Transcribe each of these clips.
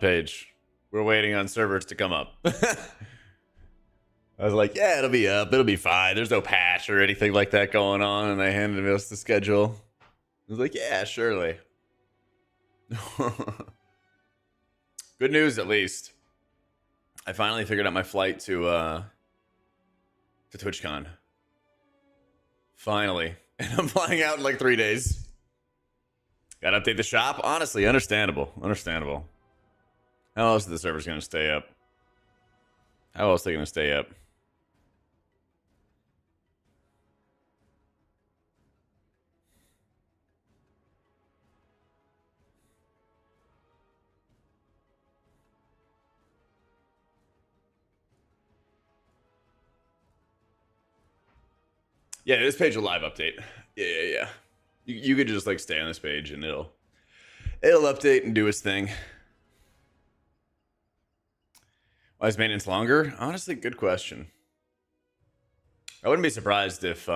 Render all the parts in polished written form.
page. We're waiting on servers to come up. I was like, yeah, it'll be up. It'll be fine. There's no patch or anything like that going on. And they handed us the schedule. I was like, yeah, surely. Good news, at least. I finally figured out my flight to TwitchCon. Finally. And I'm flying out in like 3 days. Gotta update the shop. Honestly, understandable. Understandable. How else are the servers gonna stay up? How else are they gonna stay up? Yeah, this page will live update. Yeah. You could just like stay on this page and it'll update and do its thing. Why is maintenance longer? Honestly, good question. I wouldn't be surprised if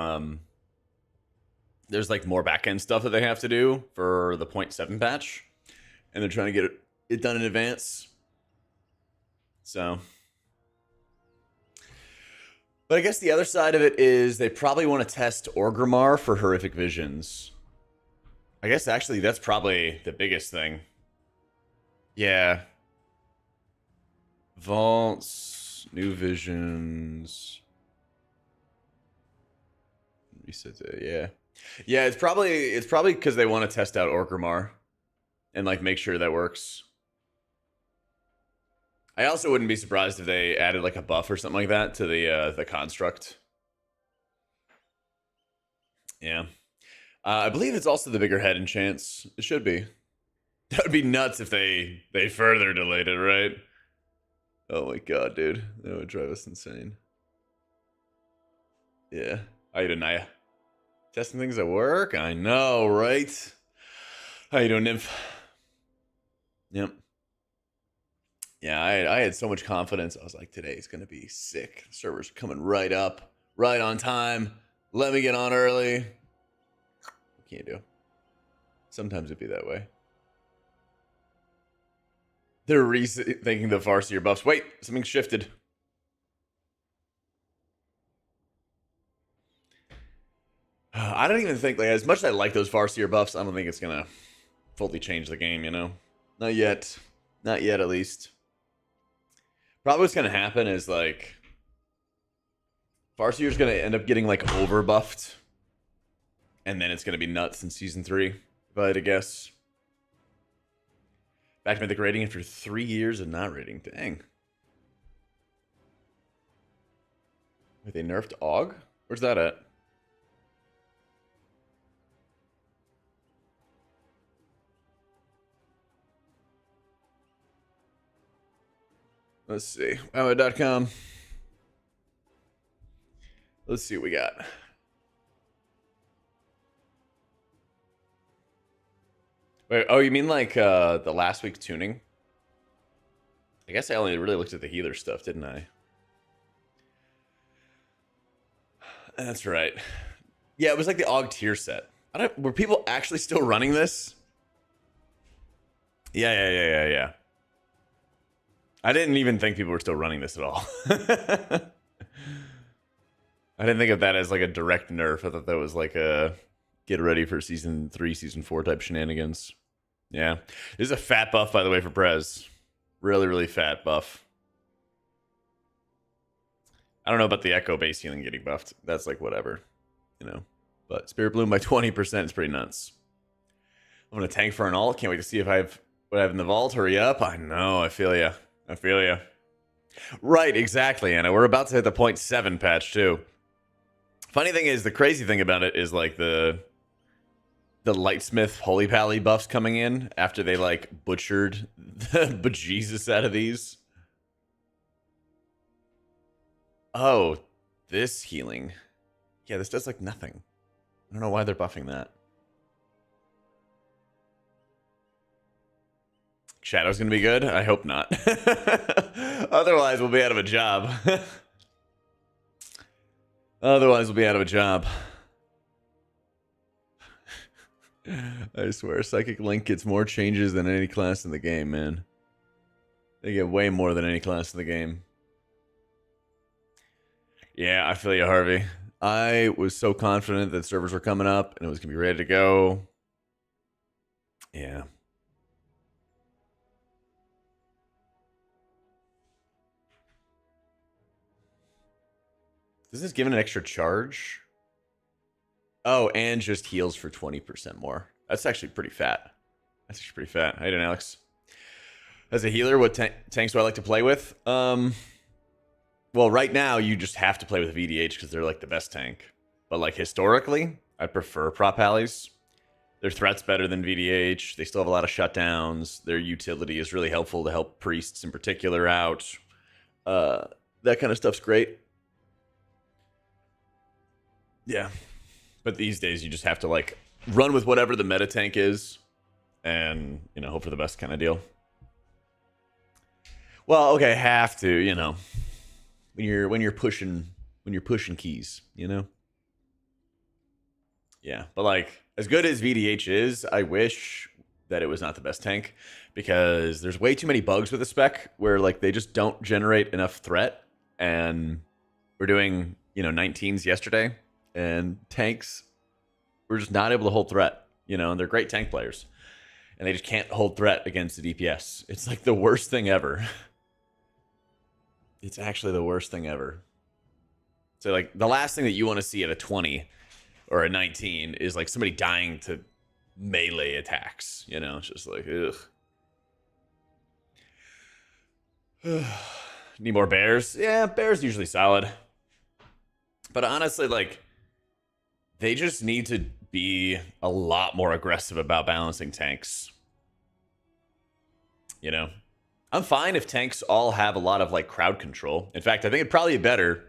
there's like more backend stuff that they have to do for the 0.7 patch, and they're trying to get it done in advance. So, but I guess the other side of it is they probably want to test Orgrimmar for horrific visions. I guess actually that's probably the biggest thing. Yeah. Vaults, new visions. Reset it, yeah. Yeah, it's probably because they want to test out Orgrimmar and like make sure that works. I also wouldn't be surprised if they added like a buff or something like that to the construct. Yeah. I believe it's also the bigger head enchants. It should be. That would be nuts if they further delayed it, right? Oh my god, dude. That would drive us insane. Yeah. How you doing, Naya? Testing things at work? I know, right? How you doing, Nymph? Yep. Yeah, I had so much confidence. I was like, today's going to be sick. Servers are coming right up, right on time. Let me get on early. What can you do? Sometimes it'd be that way. They're rethinking the Farseer buffs. Wait, something shifted. I don't even think, like, as much as I like those Farseer buffs, I don't think it's going to fully change the game, you know? Not yet. Not yet, at least. Probably what's going to happen is, like, Farseer's going to end up getting, like, over-buffed. And then it's going to be nuts in Season 3, if I had to guess. Back to Mythic rating after 3 years of not rating. Dang. Wait, they nerfed AUG? Where's that at? Let's see. Wowit.com. Let's see what we got. Wait, oh, you mean like the last week tuning? I guess I only really looked at the healer stuff, didn't I? That's right. Yeah, it was like the AUG tier set. Were people actually still running this? Yeah. I didn't even think people were still running this at all. I didn't think of that as like a direct nerf. I thought that was like a get ready for Season 3, Season 4 type shenanigans. Yeah. This is a fat buff, by the way, for Prez. Really, really fat buff. I don't know about the Echo base healing getting buffed. That's like whatever, you know. But Spirit Bloom by 20% is pretty nuts. I'm going to tank for an ult. Can't wait to see if I have what I have in the vault. Hurry up. I know. I feel ya. I feel ya. Right, exactly, Anna. We're about to hit the 0.7 patch, too. Funny thing is, the crazy thing about it is, like, the Lightsmith Holy Pally buffs coming in after they, like, butchered the bejesus out of these. Oh, this healing. Yeah, this does, like, nothing. I don't know why they're buffing that. Shadow's gonna be good? I hope not. Otherwise, we'll be out of a job. Otherwise, we'll be out of a job. I swear, Psychic Link gets more changes than any class in the game, man. They get way more than any class in the game. Yeah, I feel you, Harvey. I was so confident that servers were coming up and it was going to be ready to go. Yeah. Does this give an extra charge? Oh, and just heals for 20% more. That's actually pretty fat. That's actually pretty fat. How you doing, Alex? As a healer, what tanks do I like to play with? Well, right now, you just have to play with VDH because they're like the best tank. But like historically, I prefer prop allies. Their threat's better than VDH. They still have a lot of shutdowns. Their utility is really helpful to help priests in particular out. That kind of stuff's great. Yeah. But these days, you just have to like run with whatever the meta tank is and, you know, hope for the best kind of deal. Well, okay, have to, you know. When you're pushing keys, you know? Yeah, but like as good as VDH is, I wish that it was not the best tank because there's way too many bugs with the spec where like they just don't generate enough threat. And we're doing, you know, 19s yesterday and tanks were just not able to hold threat, you know, and they're great tank players. And they just can't hold threat against the DPS. It's like the worst thing ever. It's actually the worst thing ever. So like the last thing that you want to see at a 20 or a 19 is like somebody dying to melee attacks. You know, it's just like, ugh. Need more bears? Yeah, bears usually solid. But honestly, like, they just need to be a lot more aggressive about balancing tanks. You know? I'm fine if tanks all have a lot of like crowd control. In fact, I think it'd probably be better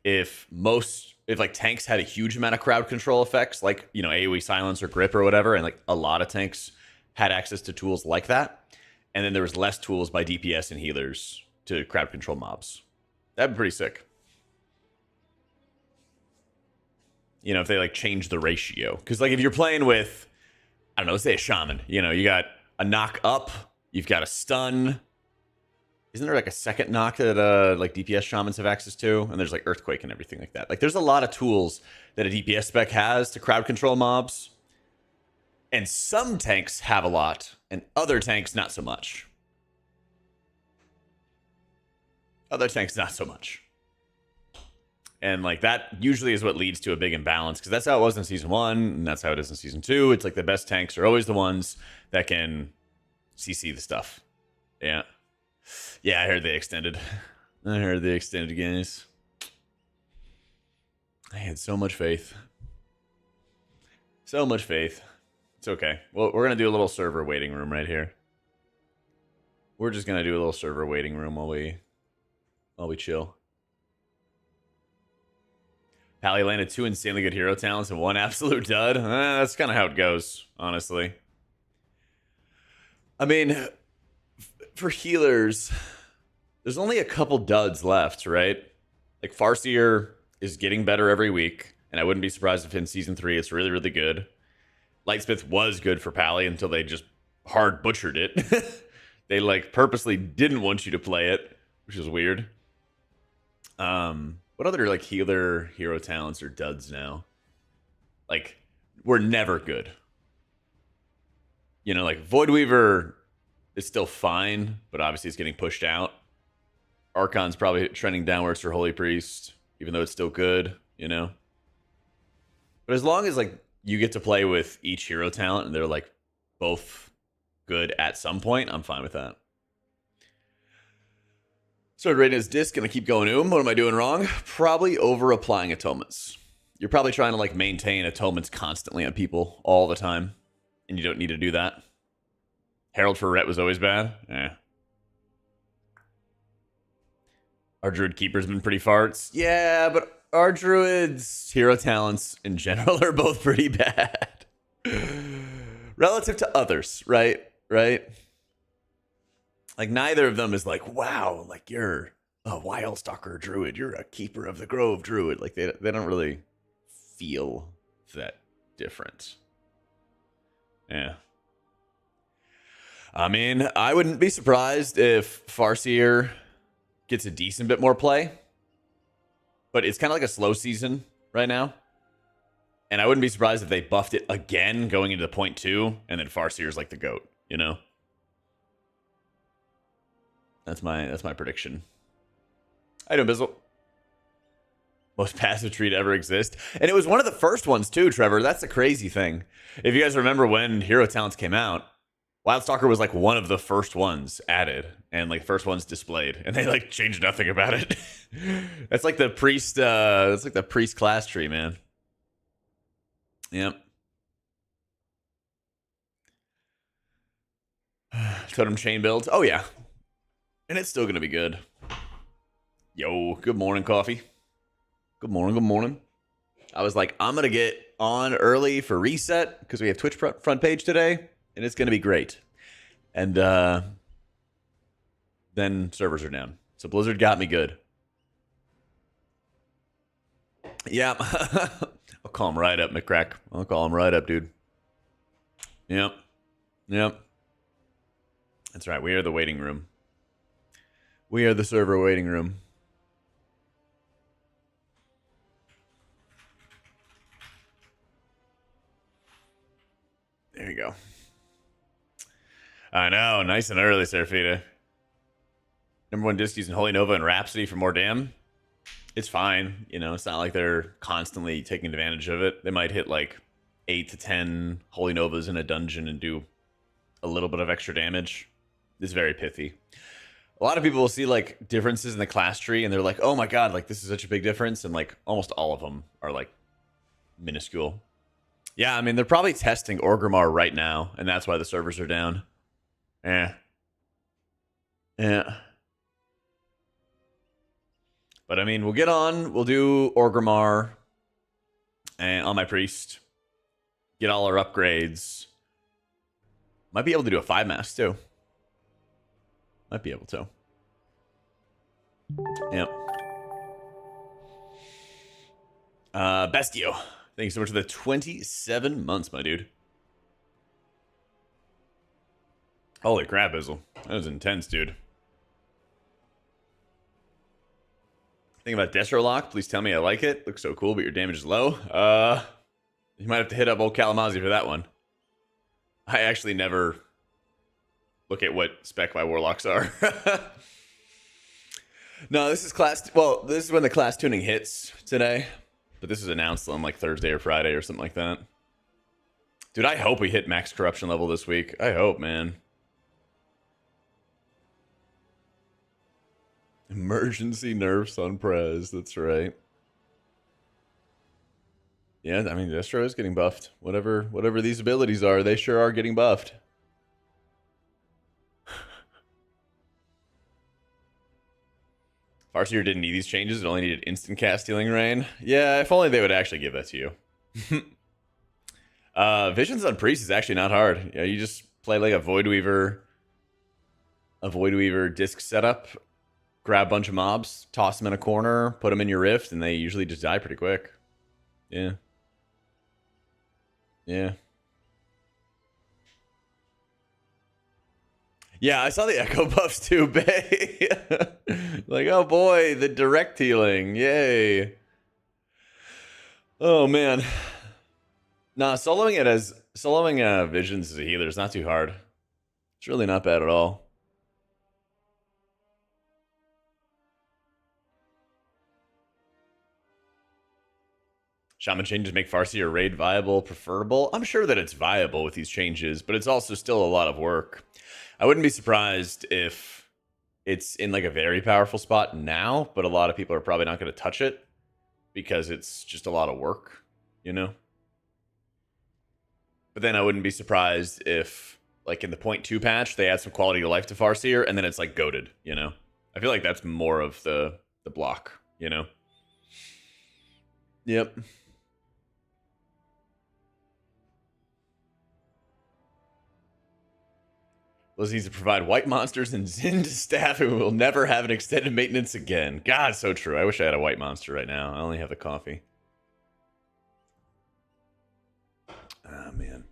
if like tanks had a huge amount of crowd control effects, like, you know, AoE silence or grip or whatever, and like a lot of tanks had access to tools like that. And then there was less tools by DPS and healers to crowd control mobs. That'd be pretty sick. You know, if they like change the ratio. Because like if you're playing with, I don't know, let's say a shaman, you know, you got a knock up, you've got a stun. Isn't there like a second knock that like DPS shamans have access to? And there's like earthquake and everything like that. Like there's a lot of tools that a DPS spec has to crowd control mobs. And some tanks have a lot, and other tanks not so much. Other tanks not so much. And like that usually is what leads to a big imbalance, because that's how it was in season 1, and that's how it is in season 2. It's like the best tanks are always the ones that can CC the stuff. Yeah. Yeah, I heard they extended. I heard they extended, guys. I had so much faith. So much faith. It's okay. Well, we're going to do a little server waiting room right here. We're just going to do a little server waiting room while we chill. Pally landed 2 insanely good hero talents and 1 absolute dud. That's kind of how it goes, honestly. I mean, for healers, there's only a couple duds left, right? Like Farseer is getting better every week, and I wouldn't be surprised if in season 3 it's really, really good. Lightsmith was good for Pally until they just hard butchered it. They like purposely didn't want you to play it, which is weird. What other like healer hero talents are duds now? Like, we're never good. You know, like Voidweaver is still fine, but obviously it's getting pushed out. Archon's probably trending downwards for Holy Priest, even though it's still good, you know? But as long as like you get to play with each hero talent and they're like both good at some point, I'm fine with that. Started rating his disc, gonna keep going What am I doing wrong? Probably over applying atonements. You're probably trying to like maintain atonements constantly on people all the time, and you don't need to do that. Herald for Ret was always bad. Our Druid Keeper's been pretty farts. Yeah, but our Druid's hero talents in general are both pretty bad. Relative to others, right? Right? Like, neither of them is like, wow, like, you're a Wildstalker Druid. You're a Keeper of the Grove Druid. Like, they don't really feel that different. Yeah. I mean, I wouldn't be surprised if Farseer gets a decent bit more play. But it's kind of like a slow season right now. And I wouldn't be surprised if they buffed it again going into the point 2, and then Farseer's like the GOAT, you know? That's my prediction. I know, Bizzle. Most passive tree to ever exist. And it was one of the first ones too, Trevor. That's the crazy thing. If you guys remember when Hero Talents came out, Wildstalker was like one of the first ones added and like first ones displayed, and they like changed nothing about it. That's like the priest. That's like the priest class tree, man. Yep. Totem chain builds. Oh yeah, and it's still gonna be good. Yo, good morning, coffee. Good morning. Good morning. I was like, I'm gonna get on early for reset because we have Twitch front page today, and it's gonna be great. And then servers are down. So Blizzard got me good. Yeah. I'll call him right up, McCrack. I'll call him right up, dude. Yep. Yep. That's right. We are the waiting room. We are the server waiting room. There you go. I know. Nice and early, Serafita. Number 1 disc using Holy Nova and Rhapsody for more dam. It's fine. You know, it's not like they're constantly taking advantage of it. They might hit like 8 to 10 Holy Novas in a dungeon and do a little bit of extra damage. It's very pithy. A lot of people will see like differences in the class tree and they're like, oh my god, like this is such a big difference. And like almost all of them are like minuscule. Yeah, I mean, they're probably testing Orgrimmar right now, and that's why the servers are down. Yeah. But I mean, we'll get on. We'll do Orgrimmar and on my priest. Get all our upgrades. Might be able to do a 5-mass too. Might be able to. Yep. Bestio. Thank you so much for the 27 months, my dude. Holy crap, Izzle. That was intense, dude. Think about Destro Lock. Please tell me I like it. Looks so cool, but your damage is low. You might have to hit up old Kalamazoo for that one. I actually never look at what spec my warlocks are. No, this is class. Well, this is when the class tuning hits today. But this is announced on like Thursday or Friday or something like that. Dude, I hope we hit max corruption level this week. I hope, man. Emergency nerfs on Prez. That's right. Yeah, I mean, Destro is getting buffed. Whatever these abilities are, they sure are getting buffed. Farseer didn't need these changes. It only needed instant cast healing rain. Yeah, if only they would actually give that to you. Visions on Priest is actually not hard. Yeah, you just play like a Void Weaver disc setup, grab a bunch of mobs, toss them in a corner, put them in your rift, and they usually just die pretty quick. Yeah. Yeah. Yeah, I saw the echo buffs too, Bay. Like, oh boy, the direct healing. Yay. Oh man. Nah, soloing Visions as a healer is not too hard. It's really not bad at all. Shaman changes make Farseer raid viable, preferable. I'm sure that it's viable with these changes, but it's also still a lot of work. I wouldn't be surprised if it's in like a very powerful spot now, but a lot of people are probably not going to touch it because it's just a lot of work, you know? But then I wouldn't be surprised if, like in the 0.2 patch, they add some quality of life to Farseer, and then it's like goated, you know? I feel like that's more of the block, you know? Yep. Blizz needs to provide white monsters and Zin to staff who will never have an extended maintenance again. God, so true. I wish I had a white monster right now. I only have the coffee. Ah, man.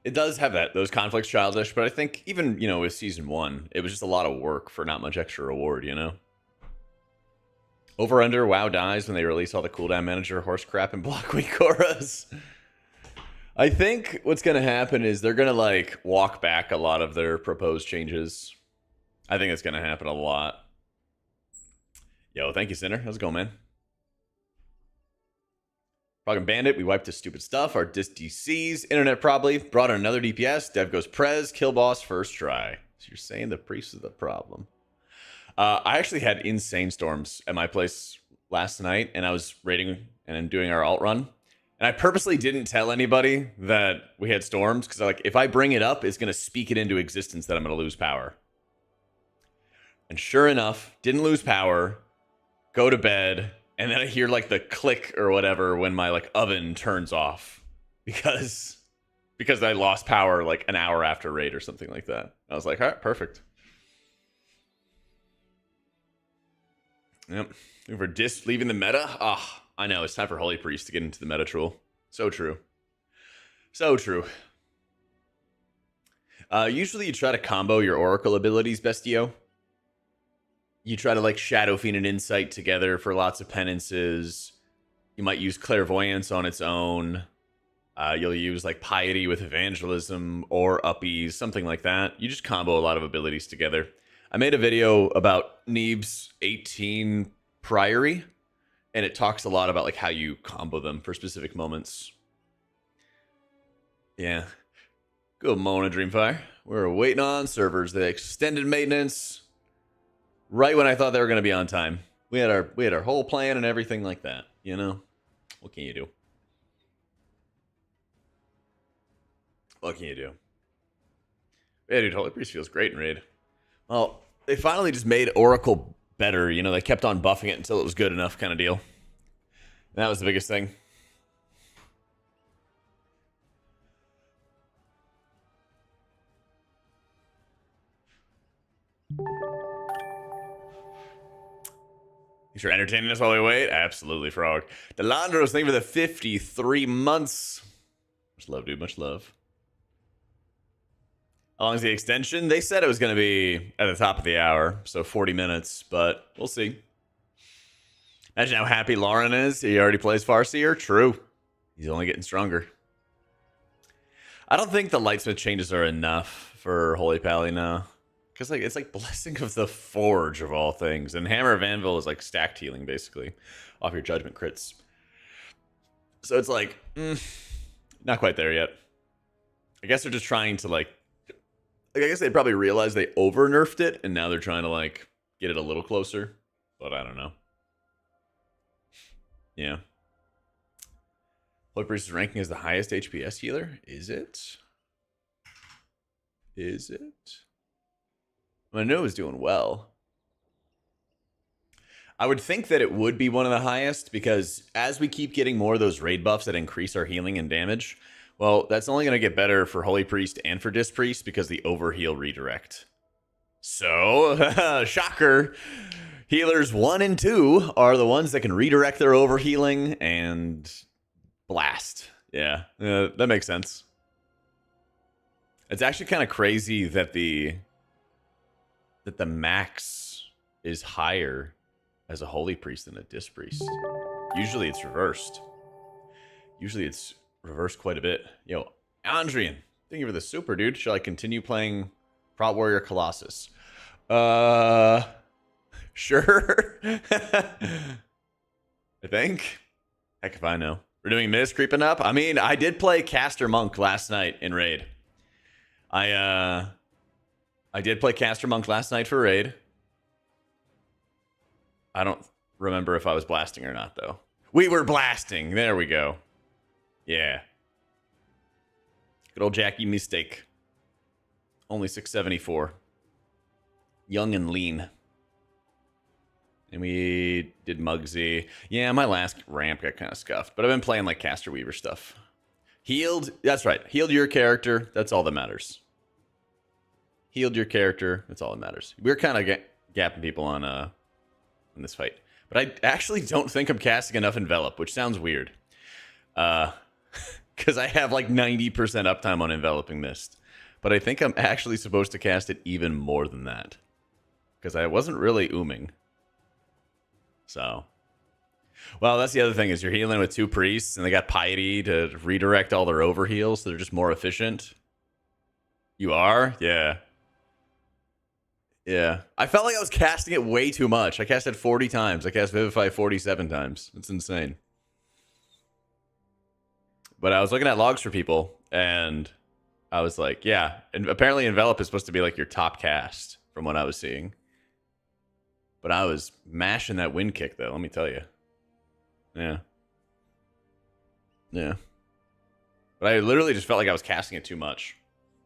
It does have those conflicts childish, but I think even, with season 1, it was just a lot of work for not much extra reward, Over under, WoW dies when they release all the cooldown manager horse crap and block weak auras. I think what's going to happen is they're going to, walk back a lot of their proposed changes. I think it's going to happen a lot. Yo, thank you, Sinner. How's it going, man? Frog Bandit, we wiped the stupid stuff. Our disc DCs. Internet probably. Brought in another DPS. Dev goes Prez. Kill boss first try. So you're saying the priest is the problem. I actually had insane storms at my place last night, and I was raiding and doing our alt run. And I purposely didn't tell anybody that we had storms, because if I bring it up, it's going to speak it into existence that I'm going to lose power. And sure enough, didn't lose power. Go to bed. And then I hear the click or whatever when my oven turns off because I lost power an hour after raid or something like that. I was like, all right, perfect. Yep. For leaving the meta. Ah, I know it's time for Holy Priest to get into the meta troll. So true. So true. Usually you try to combo your Oracle abilities, Bestio. You try to Shadow Fiend and Insight together for lots of penances. You might use Clairvoyance on its own. You'll use Piety with Evangelism or Uppies, something like that. You just combo a lot of abilities together. I made a video about Neeb's 18 Priory, and it talks a lot about how you combo them for specific moments. Yeah. Good morning, Dreamfire. We're waiting on servers. The extended maintenance. Right when I thought they were going to be on time. We had our whole plan and everything like that, What can you do? What can you do? Yeah, dude, Holy Priest feels great in Raid. Well, they finally just made Oracle better, They kept on buffing it until it was good enough kind of deal. And that was the biggest thing. Thanks for entertaining us while we wait. Absolutely, Frog. Delandros, thank you for the 53 months. Much love, dude. Much love. How long is the extension? They said it was going to be at the top of the hour, so 40 minutes, but we'll see. Imagine how happy Lauren is. He already plays Farseer. True. He's only getting stronger. I don't think the Lightsmith changes are enough for Holy Pally now. Because it's Blessing of the Forge of all things. And Hammer of Anvil is stacked healing, basically, off your judgment crits. So it's not quite there yet. I guess they're just trying to I guess they probably realized they over nerfed it, and now they're trying to get it a little closer. But I don't know. Yeah. Holy Priest's ranking is the highest HPS healer? Is it? Is it? I know it's doing well. I would think that it would be one of the highest, because as we keep getting more of those raid buffs that increase our healing and damage, well, that's only going to get better for Holy Priest and for Disc Priest because the overheal redirect. So, shocker, healers 1 and 2 are the ones that can redirect their overhealing and blast. Yeah, that makes sense. It's actually kind of crazy that the max is higher as a Holy Priest than a Disc Priest. Usually it's reversed. Usually it's reversed quite a bit. Yo, Andrian, thank you for the super, dude. Shall I continue playing Prot Warrior Colossus? Sure. I think. Heck if I know. We're doing Miss creeping up. I mean, I did play Caster Monk last night in Raid. I did play Caster Monk last night for Raid. I don't remember if I was blasting or not, though. We were blasting. There we go. Yeah. Good old Jackie mistake. Only 674. Young and lean. And we did Muggsy. Yeah, my last ramp got kind of scuffed. But I've been playing like Caster Weaver stuff. Healed. That's right. Healed your character. That's all that matters. Healed your character. That's all that matters. We're kind of gapping people on in this fight. But I actually don't think I'm casting enough Envelop, which sounds weird. because I have like 90% uptime on Enveloping Mist. But I think I'm actually supposed to cast it even more than that, because I wasn't really ooming. So, well, that's the other thing, is you're healing with 2 priests, and they got Piety to redirect all their overheals, so they're just more efficient. You are? Yeah. Yeah. I felt like I was casting it way too much. I cast it 40 times. I cast Vivify 47 times. It's insane. But I was looking at logs for people, and I was like, yeah. And apparently Envelop is supposed to be like your top cast from what I was seeing. But I was mashing that wind kick, though, let me tell you. Yeah. Yeah. But I literally just felt like I was casting it too much.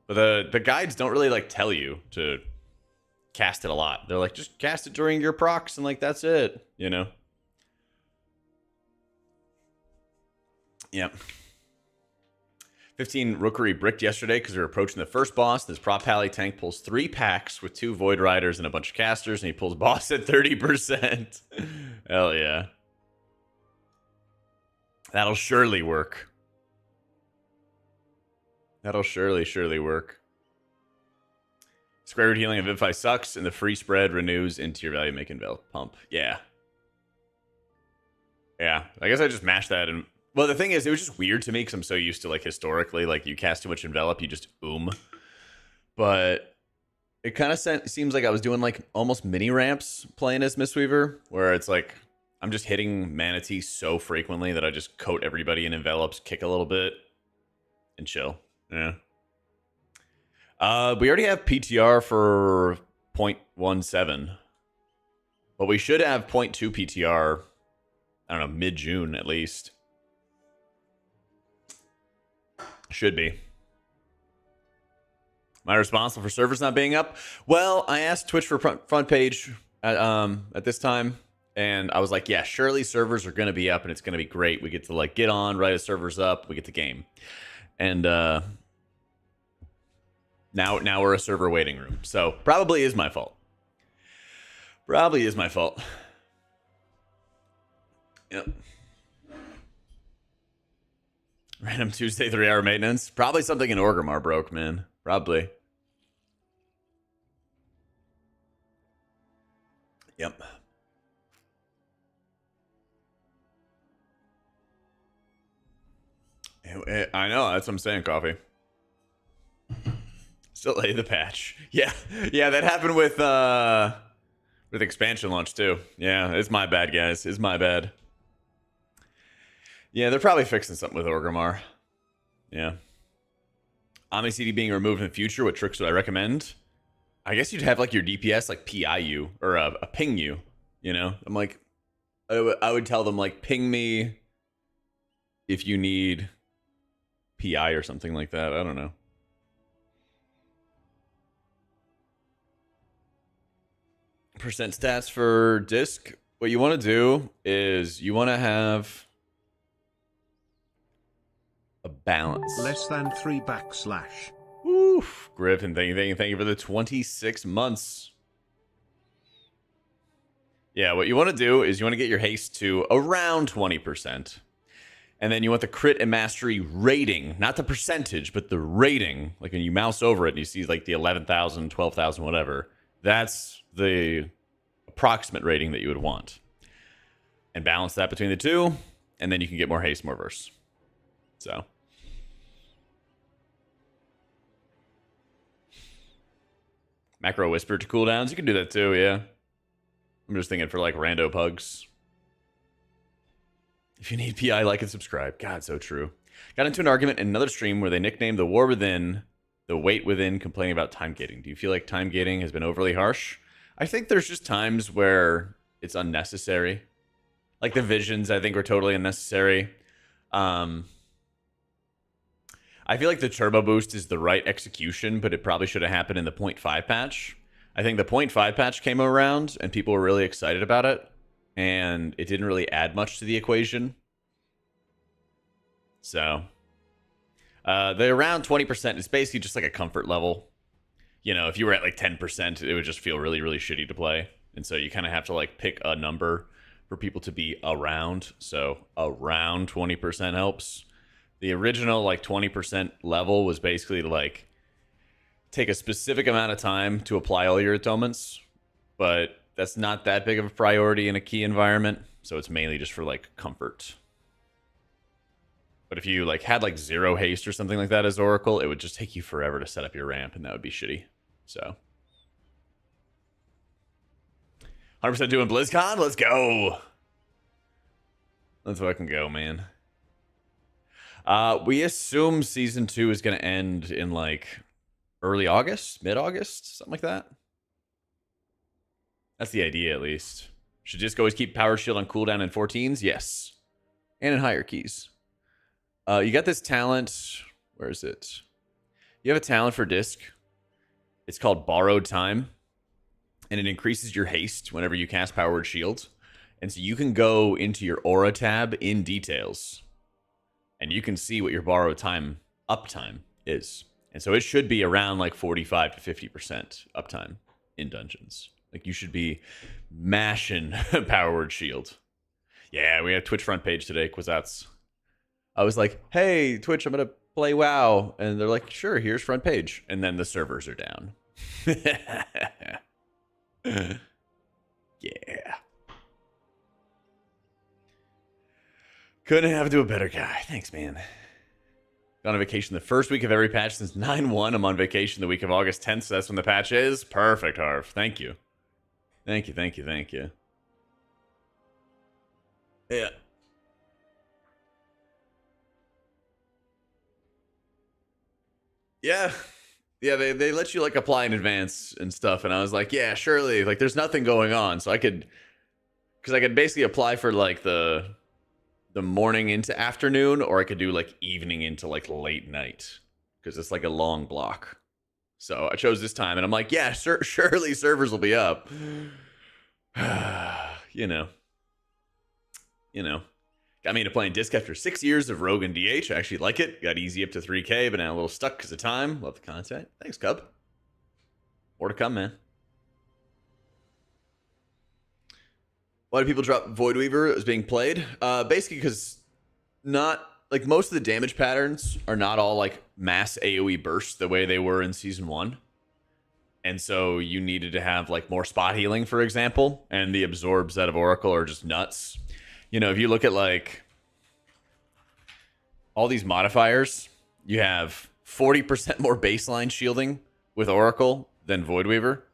But the guides don't really, like, tell you to cast it a lot. They're like, just cast it during your procs, and, like, that's it, you know? Yep. 15 Rookery bricked yesterday because we were approaching the first boss. This Prop Pally tank pulls 3 packs with 2 Void Riders and a bunch of casters, and he pulls boss at 30%. Hell yeah. That'll surely work. That'll surely work. Square root healing of Vivify sucks, and the free spread renews into your value make envelop pump. Yeah. Yeah. I guess I just mashed that. And well, the thing is, it was just weird to me because I'm so used to, like, historically, like, you cast too much envelop, you just But it kind of seems like I was doing, like, almost mini ramps playing as Mistweaver, where it's like I'm just hitting Manatee so frequently that I just coat everybody in envelopes, kick a little bit, and chill. Yeah. We already have PTR for 0.17. But we should have 0.2 PTR, I don't know, mid-June at least. Should be. Am I responsible for servers not being up? Well, I asked Twitch for front page at this time, and I was like, yeah, surely servers are going to be up, and it's going to be great. We get to, like, get on, write a servers up, we get the game. And now we're a server waiting room. So probably is my fault. Probably is my fault. Yep. Random Tuesday 3-hour maintenance. Probably something in Orgrimmar broke, man. Probably. Yep. I know, that's what I'm saying, Coffee. Still lay the patch. Yeah. Yeah, that happened with expansion launch too. Yeah, it's my bad, guys. It's my bad. Yeah, they're probably fixing something with Orgrimmar. Yeah. Omni CD being removed in the future, what tricks would I recommend? I guess you'd have, like, your DPS, like, PI you, or a ping you, you know? I'm like, I would tell them, like, ping me if you need PI or something like that. I don't know. Percent stats for disc. What you want to do is you want to have a balance. Less than 3 /. Oof. Griffin, thank you for the 26 months. Yeah, what you want to do is you want to get your haste to around 20%. And then you want the crit and mastery rating, not the percentage, but the rating. Like when you mouse over it and you see, like, the 11,000, 12,000, whatever. That's the approximate rating that you would want. And balance that between the two, and then you can get more haste, more verse. So. Macro whisper to cooldowns. You can do that too, yeah. I'm just thinking for, like, rando pugs. If you need PI, like and subscribe. God, so true. Got into an argument in another stream where they nicknamed the war within the wait within complaining about time gating. Do you feel like time gating has been overly harsh? I think there's just times where it's unnecessary. Like the visions, I think, were totally unnecessary. I feel like the turbo boost is the right execution, but it probably should have happened in the 0.5 patch. I think the 0.5 patch came around and people were really excited about it, and it didn't really add much to the equation. So the around 20% is basically just like a comfort level. You know, if you were at like 10%, it would just feel really, really shitty to play. And so you kind of have to, like, pick a number for people to be around. So around 20% helps. The original like 20% level was basically like take a specific amount of time to apply all your atonements, but that's not that big of a priority in a key environment, so it's mainly just for like comfort. But if you like had like 0 haste or something like that as Oracle, it would just take you forever to set up your ramp, and that would be shitty. So 100% doing BlizzCon. Let's go. Let's fucking go, man. We assume season 2 is going to end in like early August, mid-August, something like that. That's the idea, at least. Should just always keep Power Shield on cooldown in 14s? Yes. And in higher keys. You got this talent. Where is it? You have a talent for Disc. It's called Borrowed Time. And it increases your haste whenever you cast Powered Shield. And so you can go into your Aura tab in details. And you can see what your Borrowed Time uptime is. And so it should be around like 45 to 50% uptime in dungeons. Like you should be mashing Powered Shield. Yeah, we have Twitch front page today, Quizats. I was like, hey, Twitch, I'm going to play WoW. And they're like, sure, here's front page. And then the servers are down. Yeah. Couldn't have to a better guy. Thanks, man. Gone on vacation the first week of every patch since 9/1. I'm on vacation the week of August 10th, so that's when the patch is. Perfect, Harv. Thank you. Thank you, thank you, thank you. Yeah. Yeah, they let you like apply in advance and stuff, and I was like, yeah, surely, like there's nothing going on, so I could, because I could basically apply for like the morning into afternoon, or I could do like evening into like late night, because it's like a long block. So I chose this time, and I'm like, yeah, surely servers will be up. you know. Got me into playing Disc after 6 years of Rogue and DH. I actually like it. Got easy up to 3K, but now a little stuck because of time. Love the content. Thanks, Cub. More to come, man. Why do people drop Void Weaver as being played? Basically because not like most of the damage patterns are not all like mass AoE bursts the way they were in season 1. And so you needed to have like more spot healing, for example, and the absorbs out of Oracle are just nuts. You know, if you look at like all these modifiers, you have 40% more baseline shielding with Oracle than Void Weaver.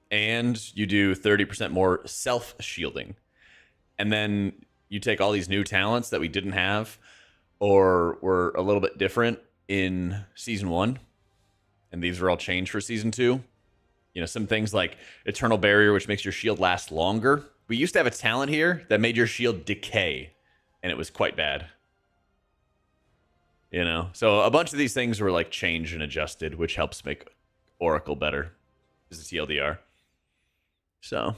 And you do 30% more self-shielding. And then you take all these new talents that we didn't have or were a little bit different in Season 1. And these are all changed for Season 2. You know, some things like Eternal Barrier, which makes your shield last longer. We used to have a talent here that made your shield decay. And it was quite bad. You know? So a bunch of these things were like changed and adjusted, which helps make Oracle better. Is the TLDR. So,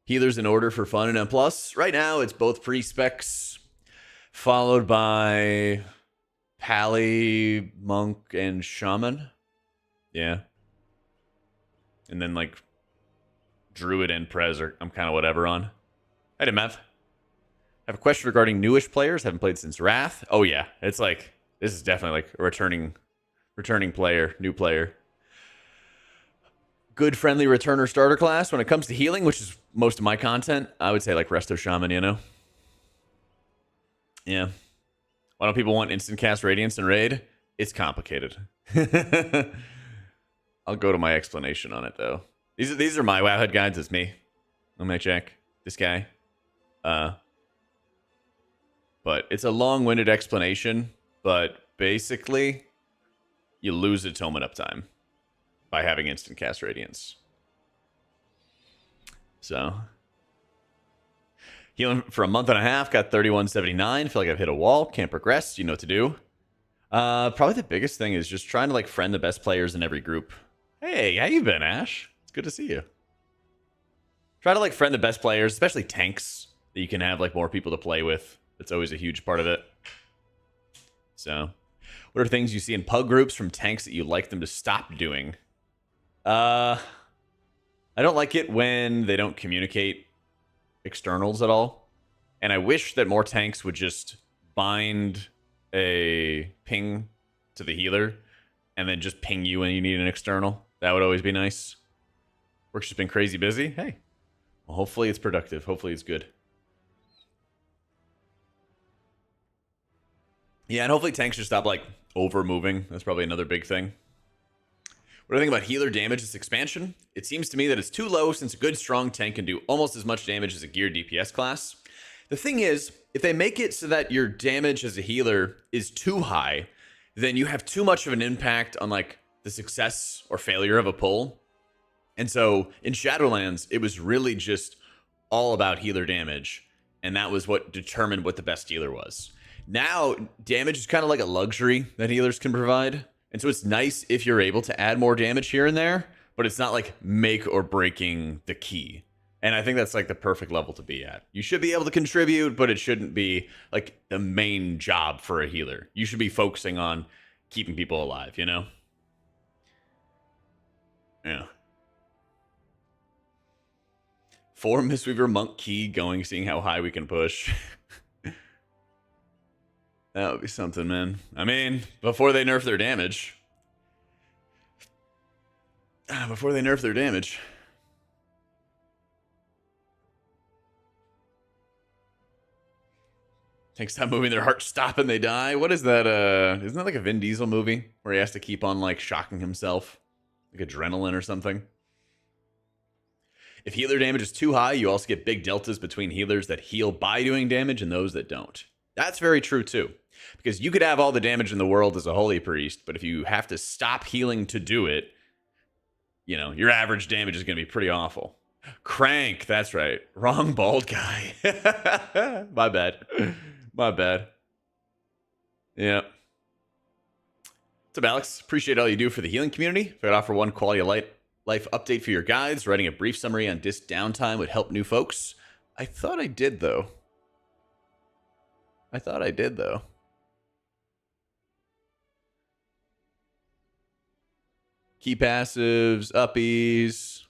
healers in order for fun and M+. Right now, it's both pre-specs, followed by Pally, Monk, and Shaman. Yeah. And then, like, Druid and Prez are I'm kind of whatever on. Hey, Mav. I have a question regarding newish players. Haven't played since Wrath. Oh, yeah. It's like, this is definitely like a returning player, new player. Good friendly returner starter class. When it comes to healing, which is most of my content, I would say like Resto Shaman, you know? Yeah. Why don't people want instant cast Radiance and Raid? It's complicated. I'll go to my explanation on it, though. These are my Wowhead guides. It's me. AutomaticJak. This guy. But it's a long-winded explanation. But basically, you lose atonement uptime by having instant cast Radiance. So, healing for a month and a half, got 3179. Feel like I've hit a wall. Can't progress. You know what to do. Probably the biggest thing is just trying to like friend the best players in every group. Hey, how you been, Ash? It's good to see you. Try to like friend the best players, especially tanks that you can have like more people to play with. That's always a huge part of it. So, what are things you see in pug groups from tanks that you like them to stop doing? I don't like it when they don't communicate externals at all. And I wish that more tanks would just bind a ping to the healer and then just ping you when you need an external. That would always be nice. Work's just been crazy busy. Hey, well, hopefully it's productive. Hopefully it's good. Yeah, and hopefully tanks should stop, like, over-moving. That's probably another big thing. What do I think about healer damage this expansion? It seems to me that it's too low since a good strong tank can do almost as much damage as a geared DPS class. The thing is, if they make it so that your damage as a healer is too high, then you have too much of an impact on, like, the success or failure of a pull. And so in Shadowlands, it was really just all about healer damage, and that was what determined what the best healer was. Now, damage is kind of like a luxury that healers can provide. And so it's nice if you're able to add more damage here and there, but it's not like make or breaking the key. And I think that's like the perfect level to be at. You should be able to contribute, but it shouldn't be like the main job for a healer. You should be focusing on keeping people alive, you know? Yeah. 4 Mistweaver Monk Key going, seeing how high we can push. That would be something, man. I mean, before they nerf their damage. Before they nerf their damage. Tanks stop moving, their heart stop and they die. What is that? Isn't that like a Vin Diesel movie where he has to keep on like shocking himself? Like adrenaline or something? If healer damage is too high, you also get big deltas between healers that heal by doing damage and those that don't. That's very true too. Because you could have all the damage in the world as a holy priest, but if you have to stop healing to do it, you know, your average damage is going to be pretty awful. Crank, that's right. Wrong bald guy. My bad. My bad. Yeah. What's up, Alex? Appreciate all you do for the healing community. If I could offer one quality of life update for your guides, writing a brief summary on disc downtime would help new folks. I thought I did, though. Key passives, uppies.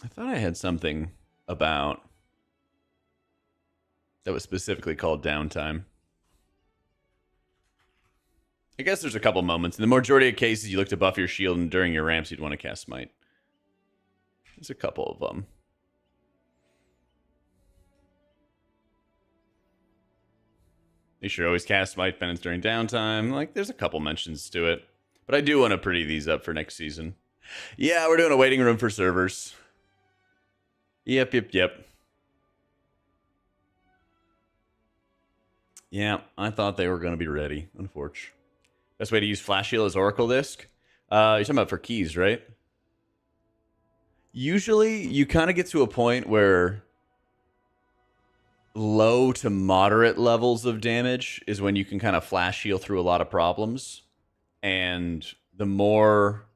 I thought I had something about that was specifically called downtime. I guess there's a couple moments. In the majority of cases, you look to buff your shield, and during your ramps, you'd want to cast Smite. There's a couple of them. You should always cast Smite Penance during downtime. Like, there's a couple mentions to it. But I do want to pretty these up for next season. Yeah, we're doing a waiting room for servers. Yep. Yeah, I thought they were going to be ready, unfortunately. Best way to use Flash Heal is Oracle Disc. You're talking about for keys, right? Usually, you kind of get to a point where low to moderate levels of damage is when you can kind of Flash Heal through a lot of problems. And the more...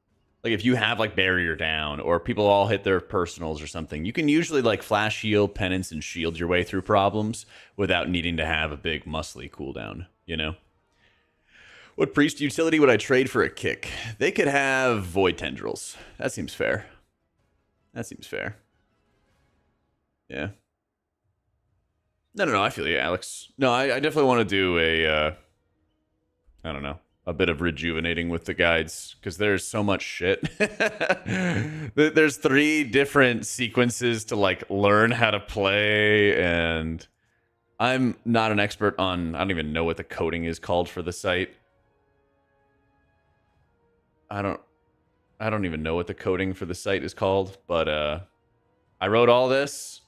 like, if you have, like, Barrier down, or people all hit their personals or something, you can usually, like, Flash Heal, Penance, and Shield your way through problems without needing to have a big muscly cooldown, you know? What priest utility would I trade for a kick? They could have Void Tendrils. That seems fair. Yeah. No, I feel you, Alex. No, I definitely want to do a, I don't know, a bit of rejuvenating with the guides, because there's so much shit. There's 3 different sequences to, like, learn how to play, and I'm not an expert on... I don't even know what the coding is called for the site. I don't even know what the coding for the site is called, but I wrote all this,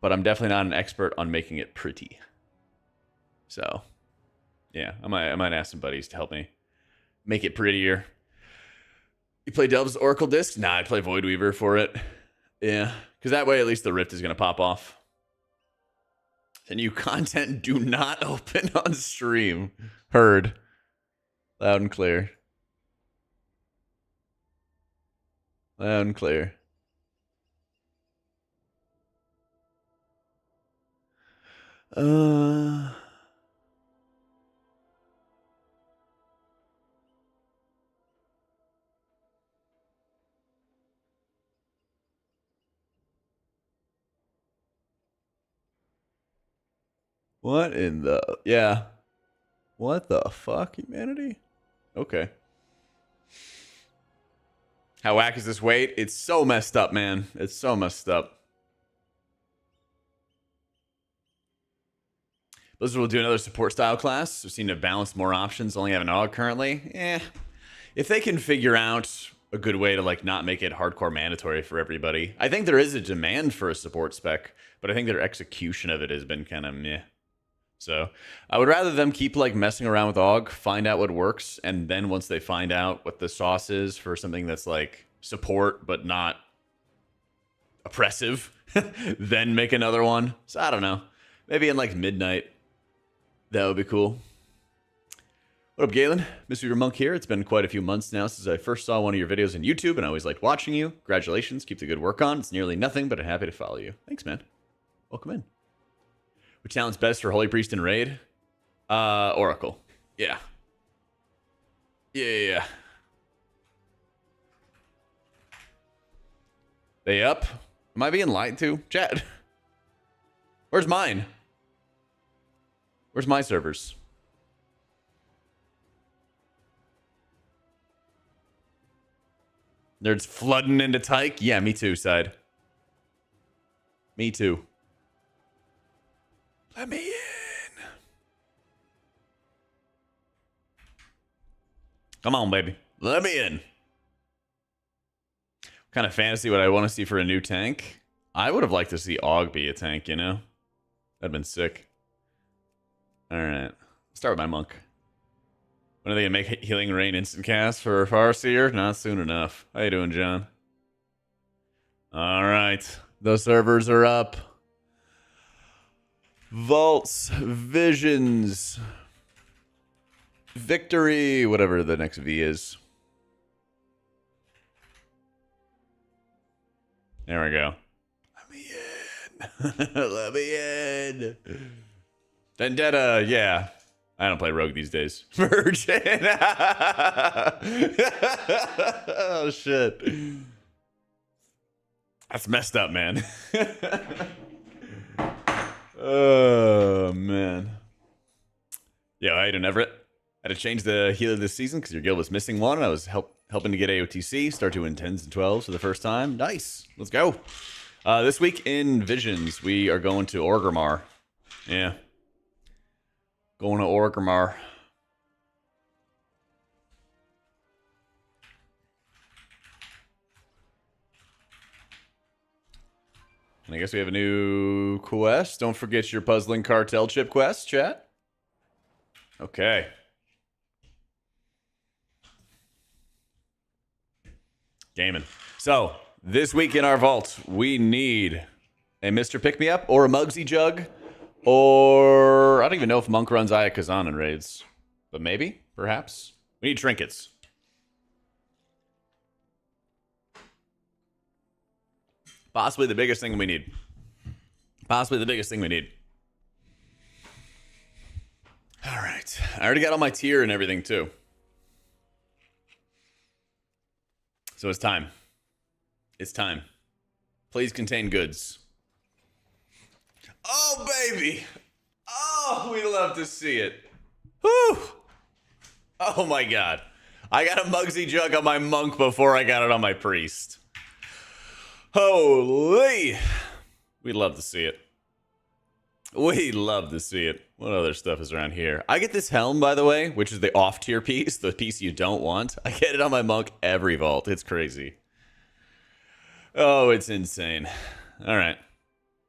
but I'm definitely not an expert on making it pretty. So, yeah, I might ask some buddies to help me make it prettier. You play Delve's Oracle Disc? Nah, I play Voidweaver for it. Yeah, because that way at least the Rift is going to pop off. The new content do not open on stream. Heard. Loud and clear. Loud and clear. What in the... Yeah. What the fuck, humanity? Okay. How whack is this weight? It's so messed up, man. It's so messed up. Blizzard will do another support style class. We seem to balance more options. Only have an AUG currently. If they can figure out a good way to like not make it hardcore mandatory for everybody. I think there is a demand for a support spec, but I think their execution of it has been kind of meh. So I would rather them keep like messing around with AUG, find out what works, and then once they find out what the sauce is for something that's like support but not oppressive, then make another one. So I don't know. Maybe in like midnight. That would be cool. What up, Galen? Mr. Monk here. It's been quite a few months now since I first saw one of your videos on YouTube, and I always liked watching you. Congratulations. Keep the good work on. It's nearly nothing, but I'm happy to follow you. Thanks, man. Welcome in. Which talent's best for Holy Priest and Raid? Oracle. Yeah. Yeah. They up? Am I being lied to? Chat. Where's mine? Where's my servers? Nerds flooding into Tyke? Yeah, me too, side. Me too. Let me in. Come on, baby. Let me in. What kind of fantasy would I want to see for a new tank? I would have liked to see AUG be a tank, you know? That'd been sick. Alright. Start with my monk. When are they going to make Healing Rain instant cast for Farseer? Not soon enough. How you doing, John? Alright. Those servers are up. Vaults, Visions, Victory, whatever the next V is. There we go. Let me in. Let me in. Vendetta, yeah. I don't play Rogue these days. Virgin. Oh, shit. That's messed up, man. Oh, man. Yeah, I didn't Everett. Had to change the healer this season because your guild was missing one. I was helping to get AOTC, start doing 10s and 12s for the first time. Nice. Let's go. This week in Visions, we are going to Orgrimmar. Yeah. Going to Orgrimmar. And I guess we have a new quest. Don't forget your puzzling cartel chip quest, chat. Okay. Gaming. So, this week in our vault, we need a Mr. Pick-Me-Up or a Mugsy Jug. Or, I don't even know if Monk runs Aya Kazan in raids. But maybe, perhaps. We need trinkets. Possibly the biggest thing we need. Possibly the biggest thing we need. Alright. I already got all my tier and everything, too. So it's time. It's time. Please contain goods. Oh, baby! Oh, we love to see it. Whew! Oh, my God. I got a Mugsy Jug on my Monk before I got it on my Priest. Holy! We'd love to see it. We love to see it. What other stuff is around here? I get this helm, by the way, which is the off-tier piece, the piece you don't want. I get it on my Monk every vault. It's crazy. Oh, it's insane. All right.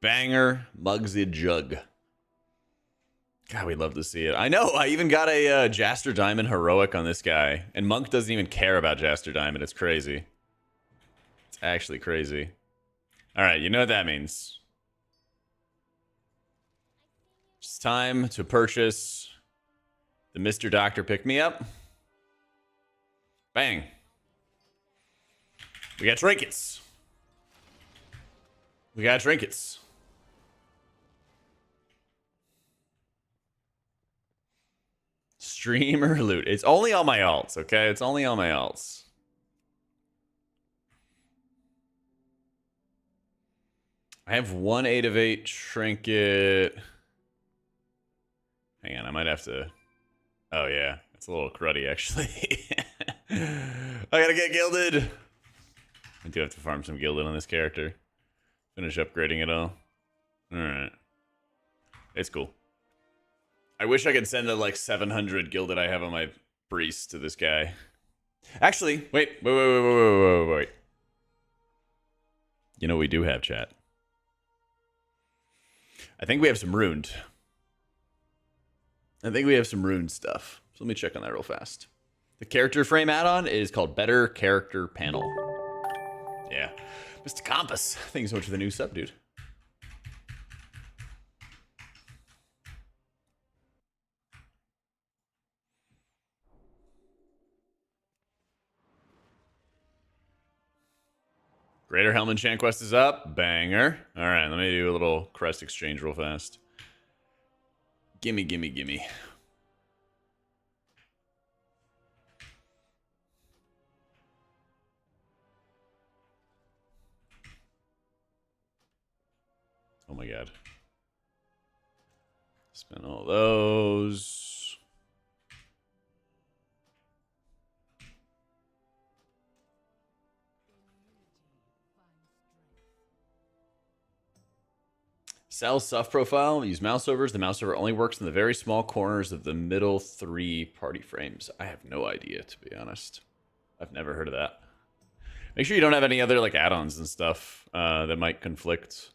Banger Mugsy Jug. God, we'd love to see it. I know. I even got a Jaster Diamond Heroic on this guy. And Monk doesn't even care about Jaster Diamond. It's crazy. It's actually crazy. All right, you know what that means. It's time to purchase the Mr. Doctor Pick-Me-Up. Bang. We got trinkets. We got trinkets. Streamer loot. It's only on my alts, okay? It's only on my alts. I have one 8 of 8 trinket. Hang on, I might have to... Oh, yeah. It's a little cruddy, actually. I gotta get gilded! I do have to farm some gilded on this character. Finish upgrading it all. Alright. It's cool. I wish I could send the, like, 700 gilded I have on my priest to this guy. Actually, wait. You know we do have, chat. I think we have some ruined. I think we have some ruined stuff. So let me check on that real fast. The character frame add-on is called Better Character Panel. Yeah. Mr. Compass, thank you so much for the new sub, dude. Greater Helm Enchant quest is up. Banger. All right, let me do a little crest exchange real fast. Gimme, gimme, gimme. Oh my god. Spend all those. Sell Suff profile. Use mouse overs. The mouse over only works in the very small corners of the middle 3 party frames. I have no idea, to be honest. I've never heard of that. Make sure you don't have any other like add-ons and stuff that might conflict.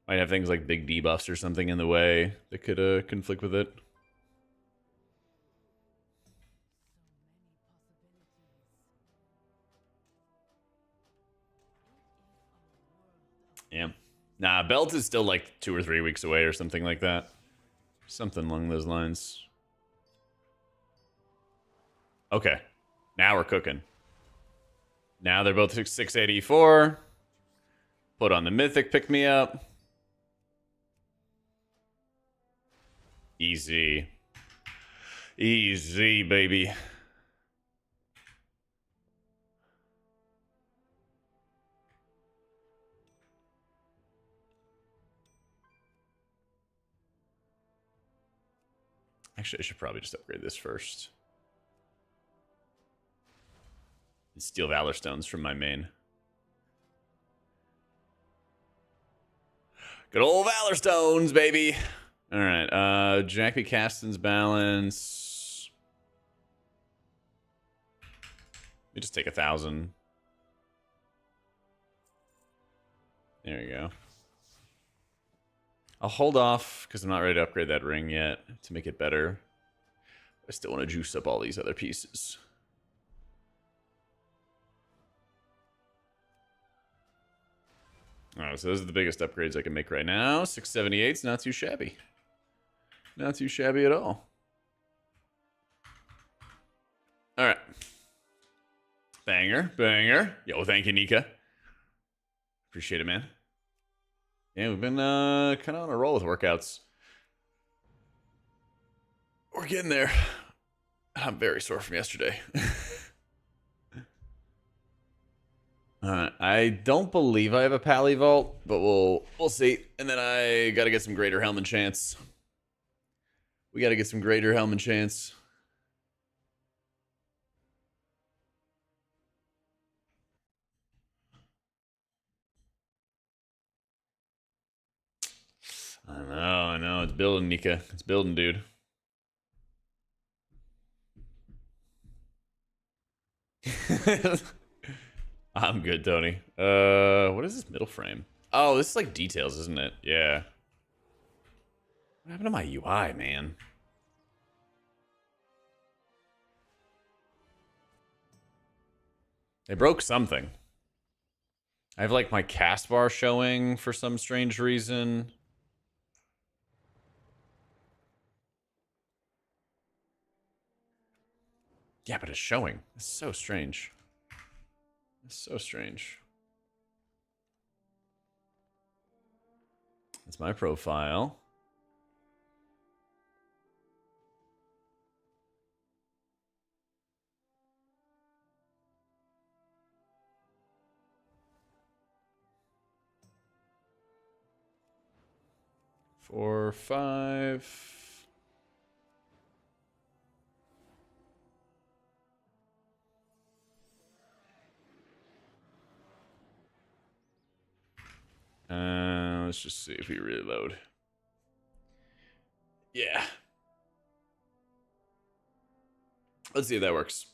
Might have things like big debuffs or something in the way that could conflict with it. Yeah. Nah, Belt is still like 2 or 3 weeks away or something like that. Something along those lines. Okay. Now we're cooking. Now they're both 684. Put on the Mythic pick-me-up. Easy. Easy, baby. Actually, I should probably just upgrade this first. And steal Valor Stones from my main. Good old Valor Stones, baby. All right, Jackie Caston's balance. Let me just take 1,000. There you go. I'll hold off because I'm not ready to upgrade that ring yet to make it better. I still want to juice up all these other pieces. Alright, so those are the biggest upgrades I can make right now. 678's not too shabby. Not too shabby at all. Alright. Banger, banger. Yo, thank you, Nika. Appreciate it, man. Yeah, we've been kind of on a roll with workouts. We're getting there. I'm very sore from yesterday. I don't believe I have a Pally Vault, but we'll see. And then I got to get some Greater Helm Enchants. We got to get some Greater Helm Enchants. I know. It's building, Nika. It's building, dude. I'm good, Tony. What is this middle frame? Oh, this is like details, isn't it? Yeah. What happened to my UI, man? They broke something. I have like my cast bar showing for some strange reason. Yeah, but it's showing. It's so strange. It's so strange. That's my profile. Four, 5. Let's just see if we reload. Yeah. Let's see if that works.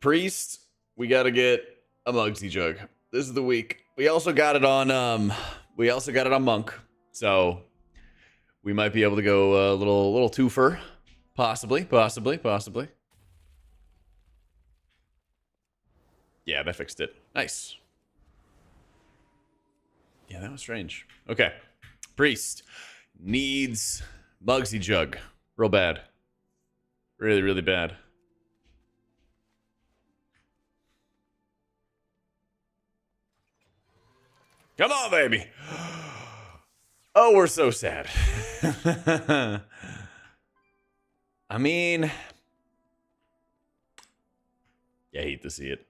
Priest, we got to get a Mugsy Jug. This is the week. We also got it on Monk. So we might be able to go a little twofer. Possibly. Yeah, that fixed it. Nice. Yeah, that was strange. Okay. Priest needs Mugsy Jug. Real bad. Really, really bad. Come on, baby. Oh, we're so sad. I mean, yeah, I hate to see it.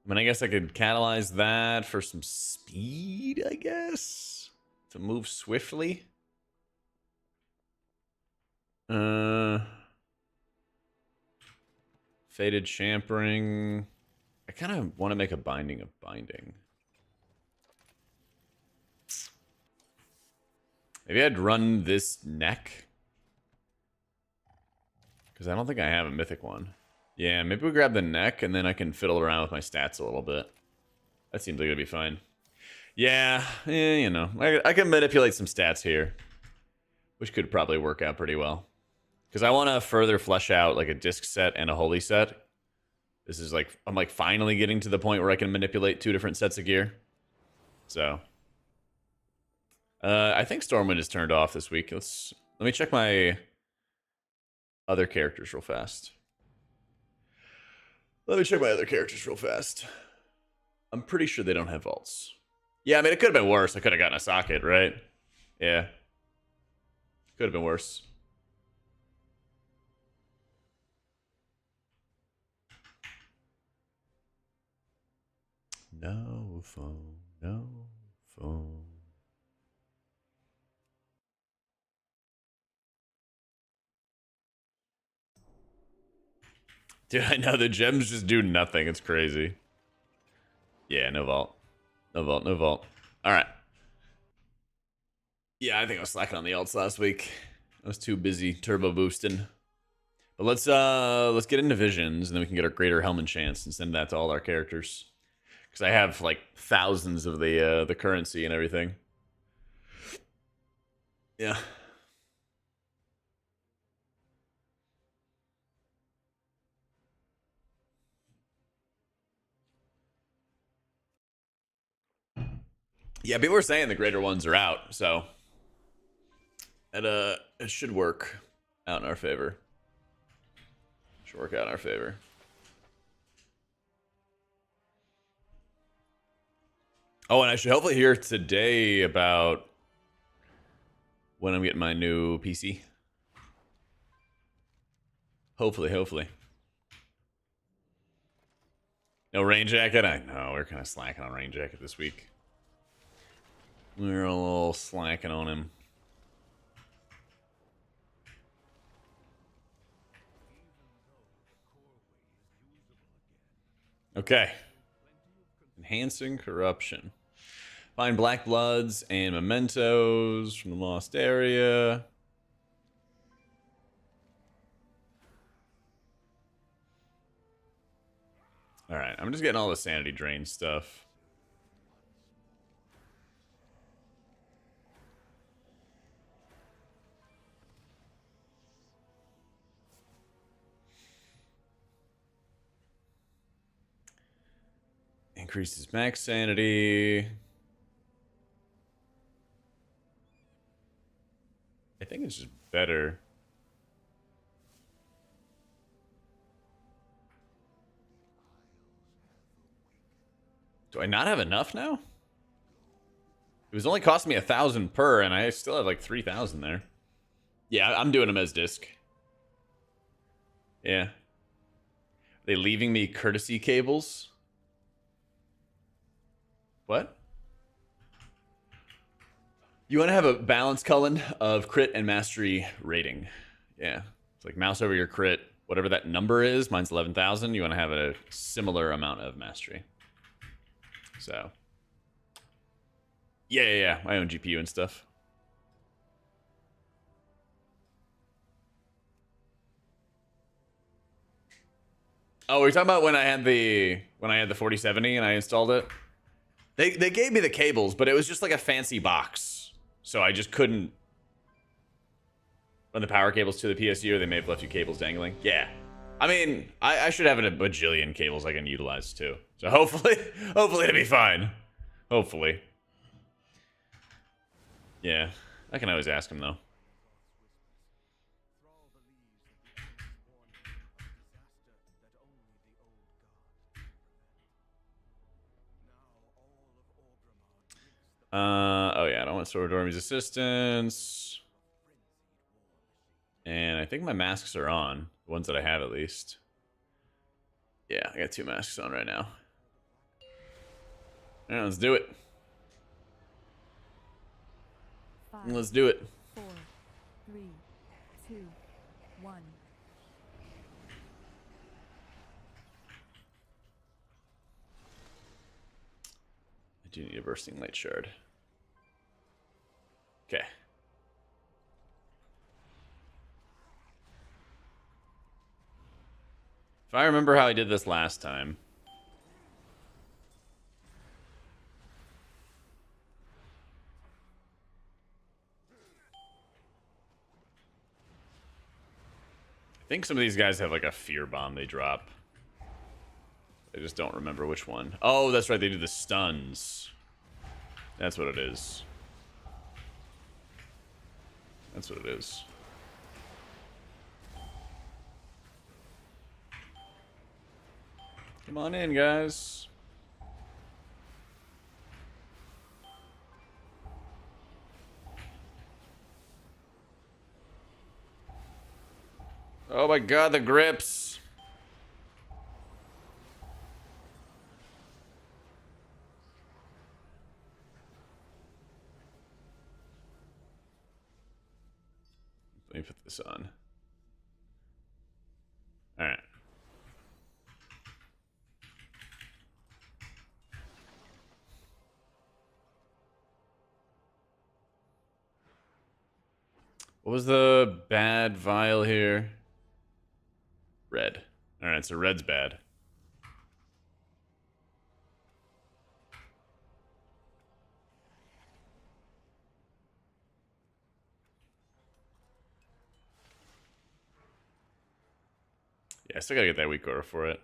I mean, I guess I could catalyze that for some speed, I guess, to move swiftly. Faded Champering. I kind of want to make a Binding of Binding. Maybe I'd run this neck. Because I don't think I have a mythic one. Yeah, maybe we grab the neck and then I can fiddle around with my stats a little bit. That seems like it'd be fine. Yeah, you know. I can manipulate some stats here. Which could probably work out pretty well. Because I want to further flesh out like a disc set and a holy set. This is like, I'm like finally getting to the point where I can manipulate 2 different sets of gear. So. I think Stormwind is turned off this week. Let me check my other characters real fast. I'm pretty sure they don't have vaults. Yeah, I mean, it could have been worse. I could have gotten a socket, right? Yeah. Could have been worse. No phone, no phone. Dude, I know the gems just do nothing. It's crazy. Yeah, no vault. No vault. Alright. Yeah, I think I was slacking on the alts last week. I was too busy turbo boosting. But let's get into visions, and then we can get our greater Helm chance and send that to all our characters. Because I have like thousands of the currency and everything. Yeah. Yeah, people were saying the greater ones are out, so it should work out in our favor. Should work out in our favor. Oh, and I should hopefully hear today about when I'm getting my new PC. Hopefully. No rain jacket? I know, we're kind of slacking on rain jacket this week. We're a little slacking on him. Okay. Enhancing corruption. Find black bloods and mementos from the lost area. Alright, I'm just getting all the sanity drain stuff. Increases max sanity. I think it's just better. Do I not have enough now? It was only costing me 1,000 per, and I still have like 3,000 there. Yeah, I'm doing them as disc. Yeah. Are they leaving me courtesy cables? What? You want to have a balance, Cullen, of crit and mastery rating. Yeah. It's like mouse over your crit. Whatever that number is, mine's 11,000. You want to have a similar amount of mastery. So. Yeah. My own GPU and stuff. Oh, we're talking about when I had the 4070 and I installed it. They gave me the cables, but it was just like a fancy box, so I just couldn't run the power cables to the PSU. Or they may have left you cables dangling. Yeah, I mean, I should have a bajillion cables I can utilize too. So hopefully it'll be fine. Hopefully. Yeah, I can always ask him though. Oh yeah, I don't want Sword Dormy's assistance. And I think my masks are on. The ones that I have, at least. Yeah, I got 2 masks on right now. Alright, let's do it. 5, Let's do it. 4, 3, 2, 1. I do need a bursting light shard. Okay. If I remember how I did this last time. I think some of these guys have like a fear bomb they drop. I just don't remember which one. Oh, that's right, they do the stuns. That's what it is. That's what it is. Come on in, guys. Oh my god, the grips. Let me put this on. All right. What was the bad vial here? Red. All right, so red's bad. Yeah, I still gotta get that weak aura for it.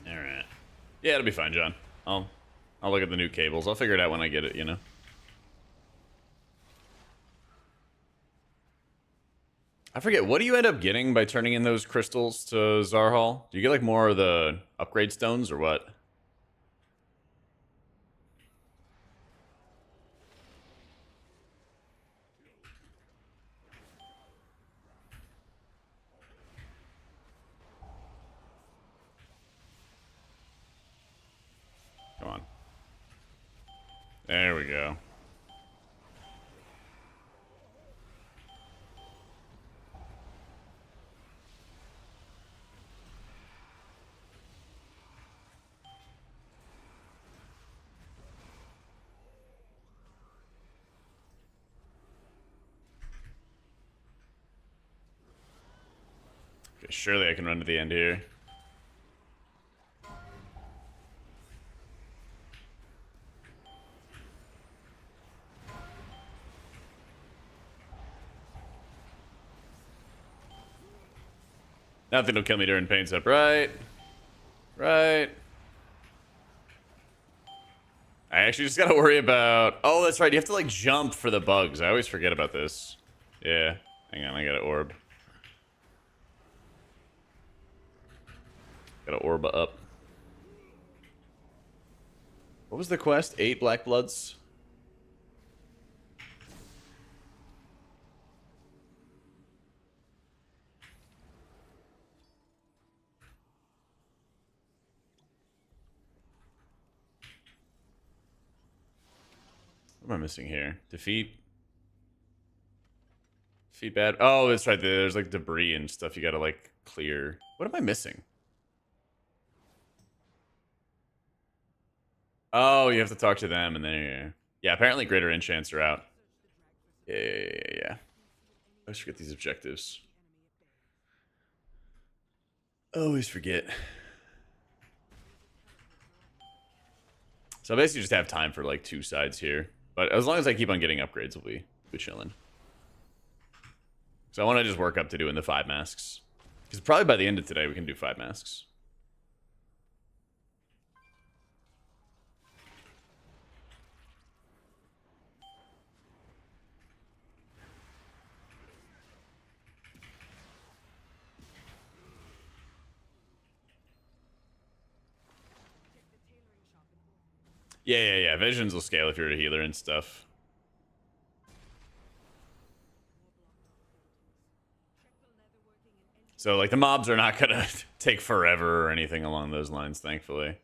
All right. Yeah, it'll be fine, John. I'll look at the new cables. I'll figure it out when I get it, you know. I forget, what do you end up getting by turning in those crystals to Zarhal? Do you get like more of the upgrade stones or what? Come on. There we go. Okay, surely I can run to the end here. Nothing will kill me during paints up, right? Right. I actually just gotta worry about... Oh, that's right. You have to, like, jump for the bugs. I always forget about this. Yeah. Hang on, I got an orb. Got to Orba up. What was the quest? 8 Black Bloods? What am I missing here? Defeat bad. Oh, that's right. There's like debris and stuff you gotta like clear. What am I missing? Oh, you have to talk to them and then yeah. Apparently greater enchants are out. Yeah. I always forget these objectives. Always forget. So I basically just have time for like 2 sides here. But as long as I keep on getting upgrades, we'll be chilling. So I want to just work up to doing the 5 masks. Because probably by the end of today, we can do 5 masks. Yeah. Visions will scale if you're a healer and stuff. So, like, the mobs are not gonna take forever or anything along those lines, thankfully.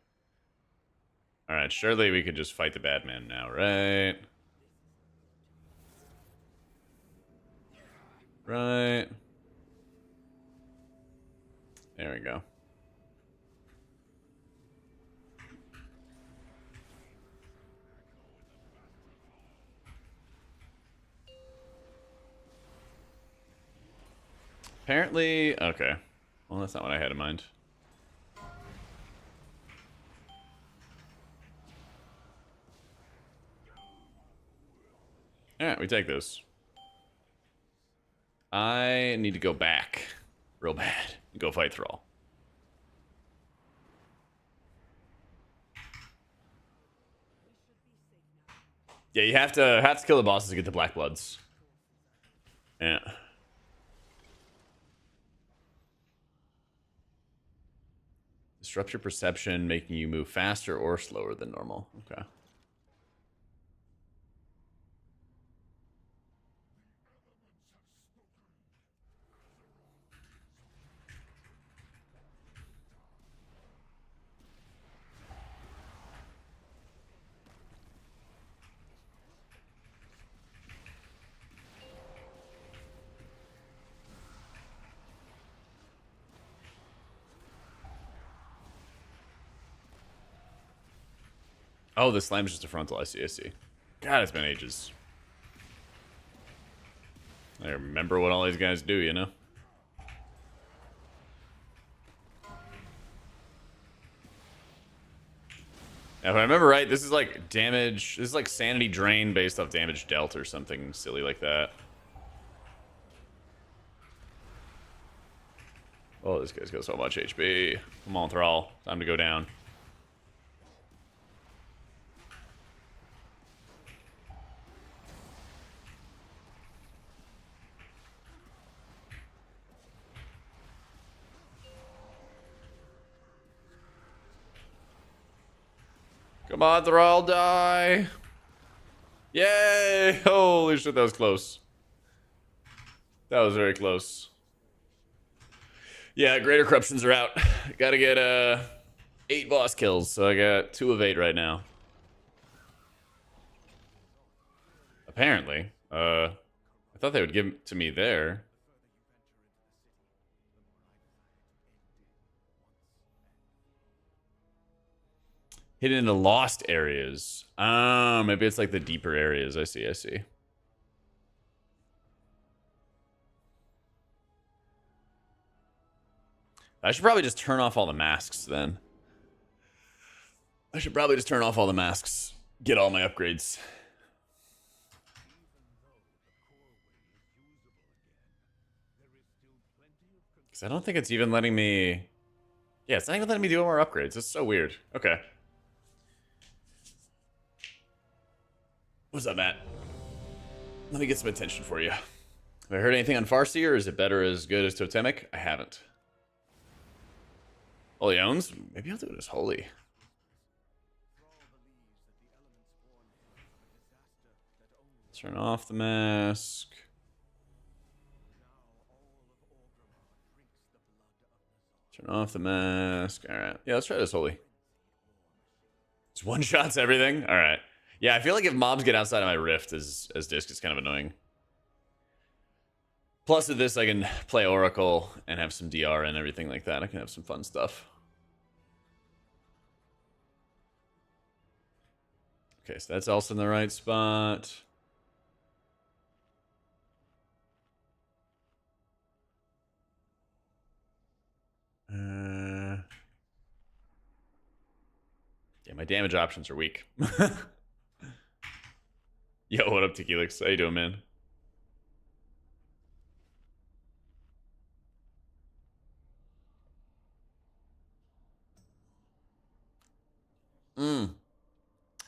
Alright, surely we could just fight the bad man now, right? Right. There we go. Apparently, okay. Well, that's not what I had in mind. Alright, we take this. I need to go back real bad and go fight Thrall. Yeah, you have to kill the bosses to get the Black Bloods. Yeah. Disrupt your perception, making you move faster or slower than normal. Okay. Oh, the slam's just a frontal. I see. God, it's been ages. I remember what all these guys do, you know? Now, if I remember right, this is like damage. This is like sanity drain based off damage dealt or something silly like that. Oh, this guy's got so much HP. Come on, Thrall. Time to go down. Come on, Thrall, die! Yay! Holy shit, that was close. That was very close. Yeah, Greater Corruptions are out. Gotta get 8 boss kills, so I got 2 of 8 right now. Apparently. I thought they would give it to me there. Hidden in the lost areas. Maybe it's like the deeper areas. I see. I should probably just turn off all the masks then. I should probably just turn off all the masks. Get all my upgrades. Because I don't think it's even letting me... Yeah, it's not even letting me do more upgrades. It's so weird. Okay. What's up, Matt? Let me get some attention for you. Have I heard anything on Farseer? Is it better as good as Totemic? I haven't. Holy owns? Maybe I'll do it as holy. Turn off the mask. Turn off the mask. Alright. Yeah, let's try this holy. It's one shots everything. Alright. Yeah, I feel like if mobs get outside of my rift as disc, it's kind of annoying. Plus with this, I can play Oracle and have some DR and everything like that. I can have some fun stuff. Okay, so that's also in the right spot. Yeah, my damage options are weak. Yo, what up, Tequilix? How you doing, man?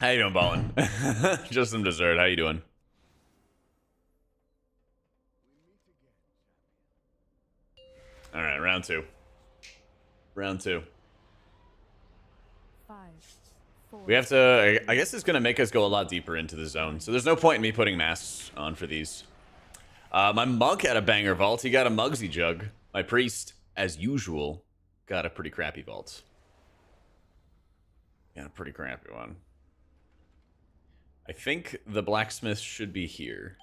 How you doing, Ballin? Just some dessert. How you doing? All right, round two. Round two. 5, 4. We have to... I guess it's going to make us go a lot deeper into the zone. So there's no point in me putting masks on for these. My monk had a banger vault. He got a Mugsy Jug. My priest, as usual, got a pretty crappy vault. Yeah, a pretty crappy one. I think the blacksmith should be here.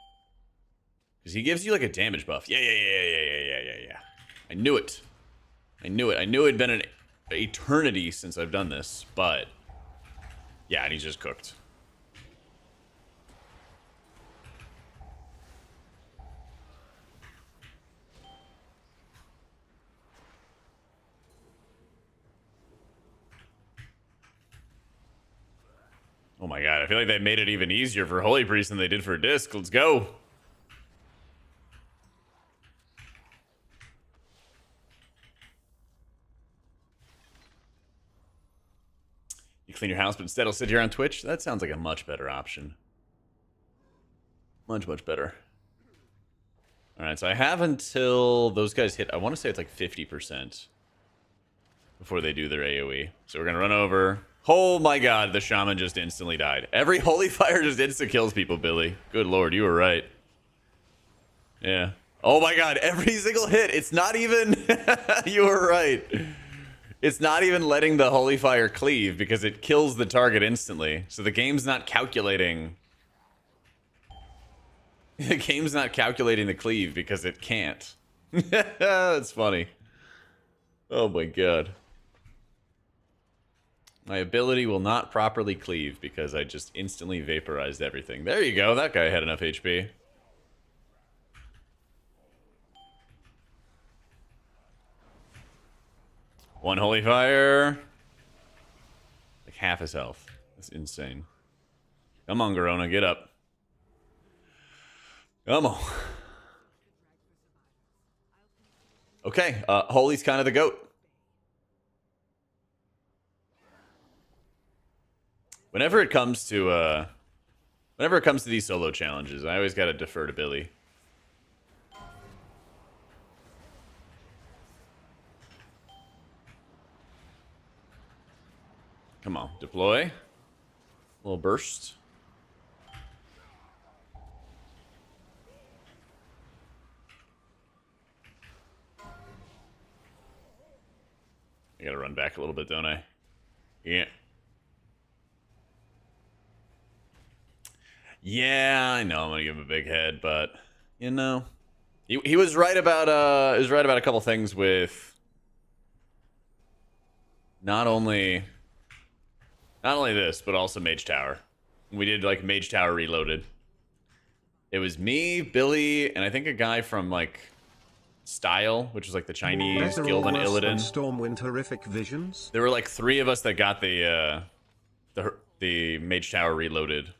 Because he gives you like a damage buff. Yeah. I knew it. I knew it. I knew it'd been an eternity since I've done this, but yeah, and he's just cooked. Oh my god, I feel like they made it even easier for Holy Priest than they did for Disc. Let's go. You clean your house, but instead I'll sit here on Twitch? That sounds like a much better option. Much better. Alright, so I have until those guys hit, I want to say it's like 50% before they do their AoE. So we're going to run over. Oh my god, the shaman just instantly died. Every holy fire just insta-kills people, Billy. Good lord, you were right. Yeah. Oh my god, every single hit. It's not even... You were right. It's not even letting the holy fire cleave because it kills the target instantly. So the game's not calculating... The game's not calculating the cleave because it can't. That's funny. Oh my god. My ability will not properly cleave because I just instantly vaporized everything. There you go. That guy had enough HP. One holy fire. Like half his health. That's insane. Come on, Garona, get up. Come on. Okay, Holy's kind of the GOAT. Whenever it comes to these solo challenges, I always gotta defer to Billy. Come on, deploy. A little burst. I gotta run back a little bit, don't I? Yeah. Yeah, I know I'm gonna give him a big head, but you know, he was right about a couple things with not only this, but also Mage Tower. We did like Mage Tower Reloaded. It was me, Billy, and I think a guy from like Style, which is like the Chinese guild on Illidan. Stormwind horrific visions. There were like 3 of us that got the Mage Tower Reloaded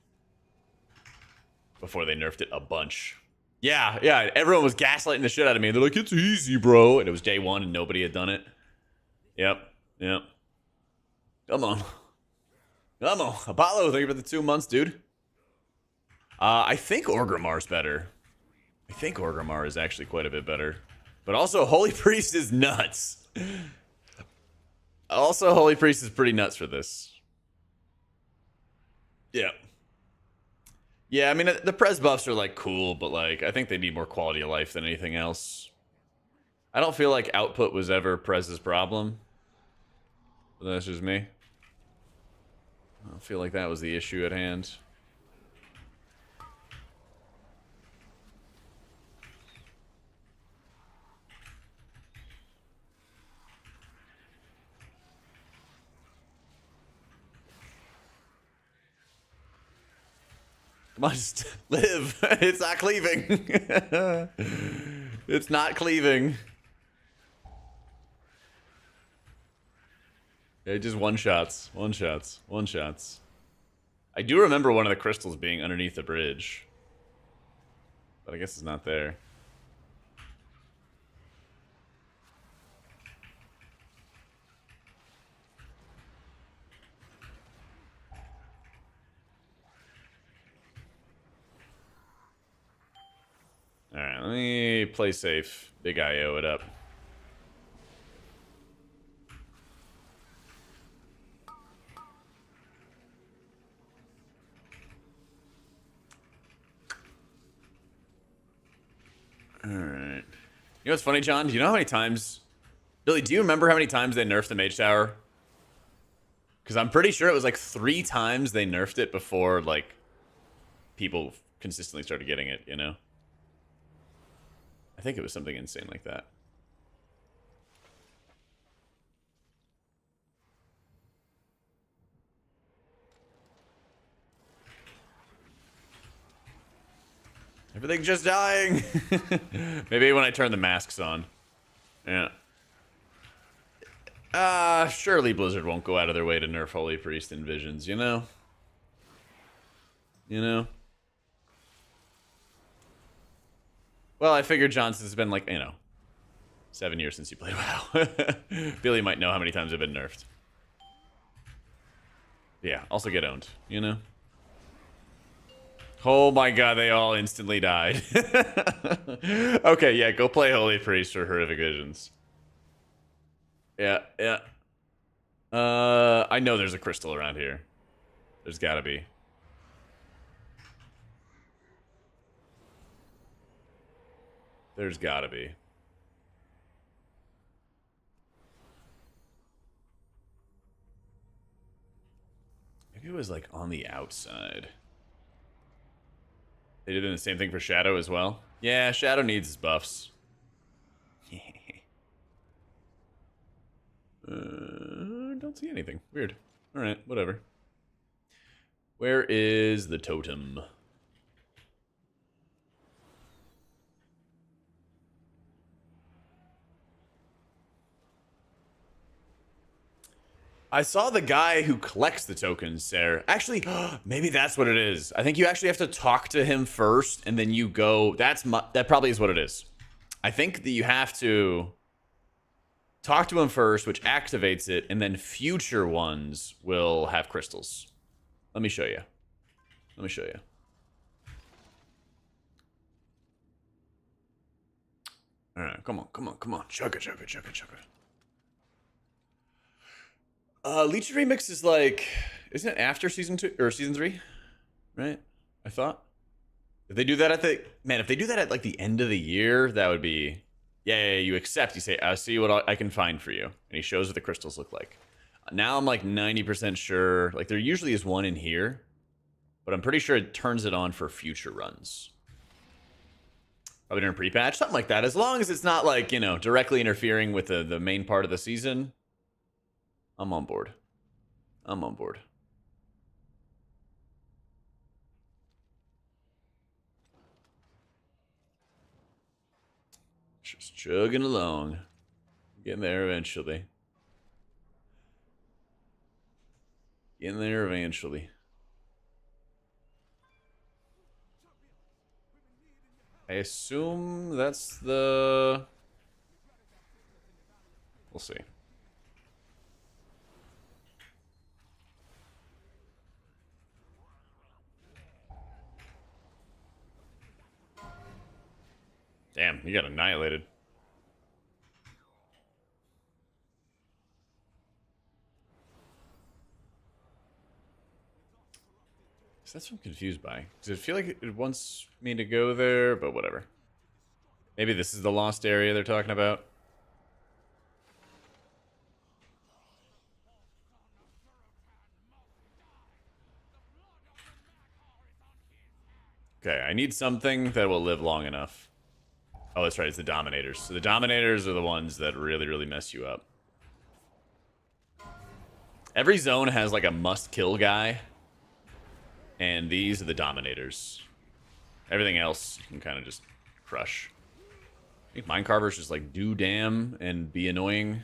before they nerfed it a bunch. Yeah, everyone was gaslighting the shit out of me. They're like, it's easy, bro. And it was day 1 and nobody had done it. Yep. Come on. Apollo, thank you for the 2 months, dude. I think Orgrimmar's better. I think Orgrimmar is actually quite a bit better. But also, Holy Priest is nuts. Also, Holy Priest is pretty nuts for this. Yeah. Yeah, I mean, the Prez buffs are, like, cool, but, like, I think they need more quality of life than anything else. I don't feel like output was ever Prez's problem. But that's just me. I don't feel like that was the issue at hand. Come on, just live. It's not cleaving. It's not cleaving. Yeah, just one-shots. One-shots. One-shots. I do remember one of the crystals being underneath the bridge. But I guess it's not there. Alright, let me play safe. Big IO it up. Alright. You know what's funny, John? Do you know how many times... Billy, do you remember how many times they nerfed the Mage Tower? Because I'm pretty sure it was like 3 times they nerfed it before, like, people consistently started getting it, you know? I think it was something insane like that. Everything's just dying. Maybe when I turn the masks on. Yeah. Surely Blizzard won't go out of their way to nerf Holy Priest in Visions, you know? You know? Well, I figured Johnson's been like, 7 years since you played WoW. Billy might know how many times I've been nerfed. Yeah, also get owned, you know? Oh my god, they all instantly died. Okay, yeah, go play Holy Priest or Horrific Visions. Yeah, yeah. I know there's a crystal around here. There's gotta be. There's gotta be. Maybe it was like on the outside. They did the same thing for Shadow as well. Yeah, Shadow needs his buffs. Don't see anything. Weird. Alright, whatever. Where is the totem? I saw the guy who collects the tokens, Sarah. Actually, maybe that's what it is. I think you actually have to talk to him first, and then you go... that probably is what it is. I think that you have to talk to him first, which activates it, and then future ones will have crystals. Let me show you. Let me show you. All right, come on, come on, come on. Chug it, chug it, chug it, chug it. Leech Remix is like, isn't it after season 2 or season 3? Right? I thought. If they do that at the if they do that at like the end of the year, that would be yeah, you accept. You say, I'll see what I can find for you. And he shows what the crystals look like. Now I'm like 90% sure. Like there usually is one in here, but I'm pretty sure it turns it on for future runs. Probably during pre-patch, something like that. As long as it's not like, directly interfering with the main part of the season. I'm on board. I'm on board. Just chugging along. Getting there eventually. Getting there eventually. I assume that's the... We'll see. Damn, you got annihilated. So that's what I'm confused by. Because I feel like it wants me to go there, but whatever. Maybe this is the lost area they're talking about. Okay, I need something that will live long enough. Oh, that's right, it's the Dominators. So the Dominators are the ones that really, really mess you up. Every zone has like a must-kill guy. And these are the Dominators. Everything else you can kind of just crush. I think Minecarvers just like do damn and be annoying.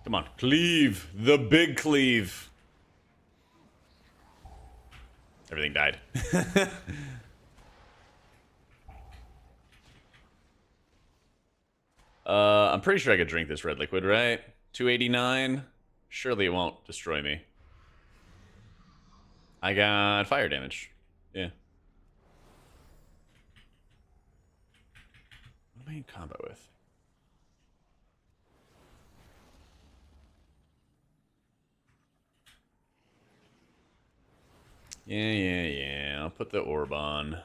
Come on, cleave. The big cleave. Everything died. I'm pretty sure I could drink this red liquid, right? 289. Surely it won't destroy me. I got fire damage. Yeah. What am I in combat with? Yeah. I'll put the orb on.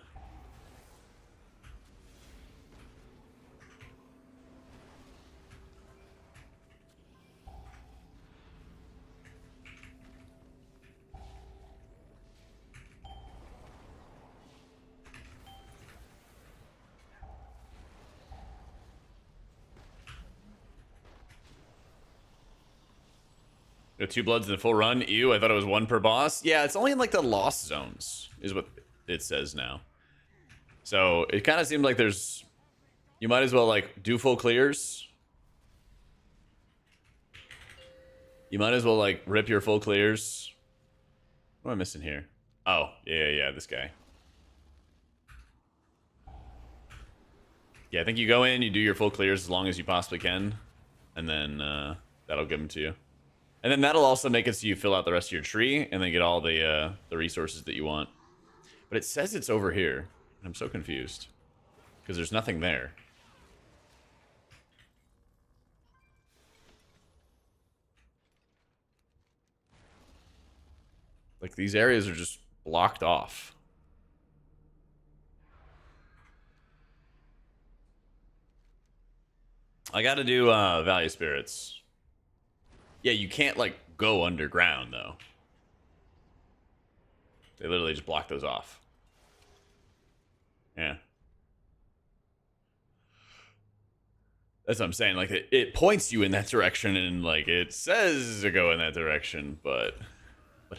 Got 2 bloods in the full run. Ew, I thought it was 1 per boss. Yeah, it's only in like the lost zones, is what it says now. So it kind of seems like there's... You might as well like do full clears. You might as well like rip your full clears. What am I missing here? Oh, yeah, this guy. Yeah, I think you go in, you do your full clears as long as you possibly can. And then that'll give them to you. And then that'll also make it so you fill out the rest of your tree and then get all the resources that you want. But it says it's over here. I'm so confused. Because there's nothing there. Like, these areas are just blocked off. I gotta do Value Spirits. Yeah, you can't, like, go underground, though. They literally just block those off. Yeah. That's what I'm saying. Like, it points you in that direction, and, like, it says to go in that direction, but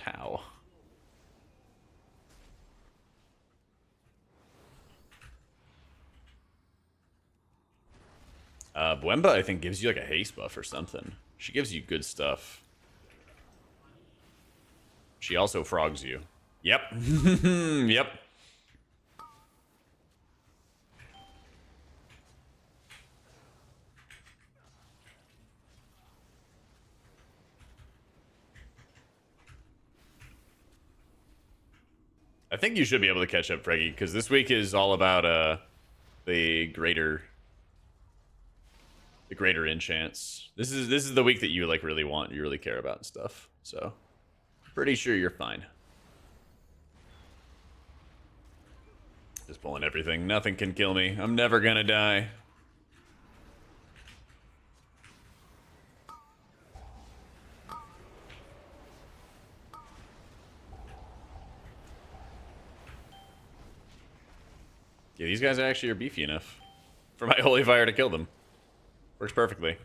how? Buemba, I think, gives you, like, a haste buff or something. She gives you good stuff. She also frogs you. Yep. Yep. I think you should be able to catch up, Freggy, because this week is all about the greater enchants. This is the week that you like really want, you really care about and stuff. So, pretty sure you're fine. Just pulling everything. Nothing can kill me. I'm never gonna die. Yeah, these guys actually are beefy enough for my holy fire to kill them. Works perfectly.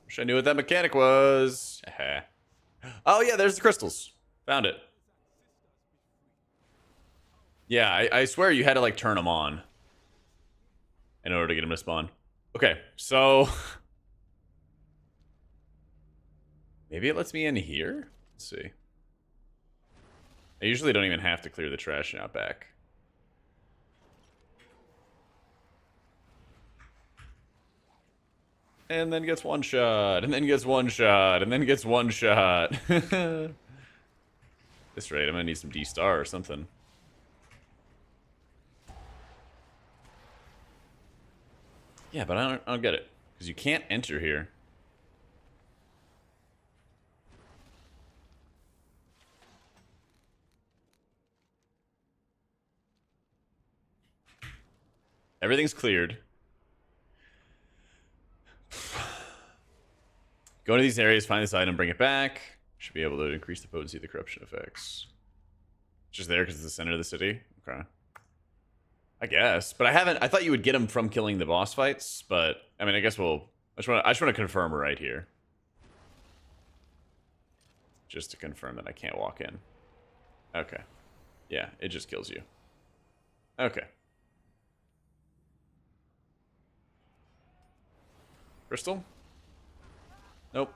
Wish I knew what that mechanic was. Oh yeah, there's the crystals. Found it. Yeah, I swear you had to like turn them on in order to get them to spawn. Okay, so Maybe it lets me in here? Let's see. I usually don't even have to clear the trash out back. And then gets one shot, and then gets one shot, and then gets one shot. This rate, I'm gonna need some D-star or something. Yeah, but I don't get it. Because you can't enter here. Everything's cleared. Go into these areas, find this item, bring it back. Should be able to increase the potency of the corruption effects. It's just there because it's the center of the city? Okay. I guess. But I thought you would get them from killing the boss fights, but I mean I guess I just want to confirm right here. Just to confirm that I can't walk in. Okay. Yeah, it just kills you. Okay. Crystal? Nope.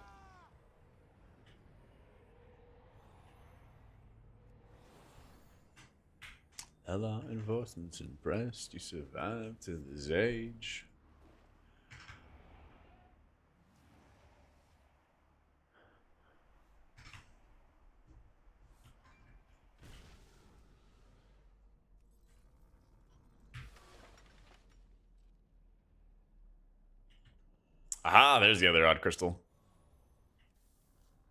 A law enforcement's impressed you survived to this age. Aha, there's the other odd crystal.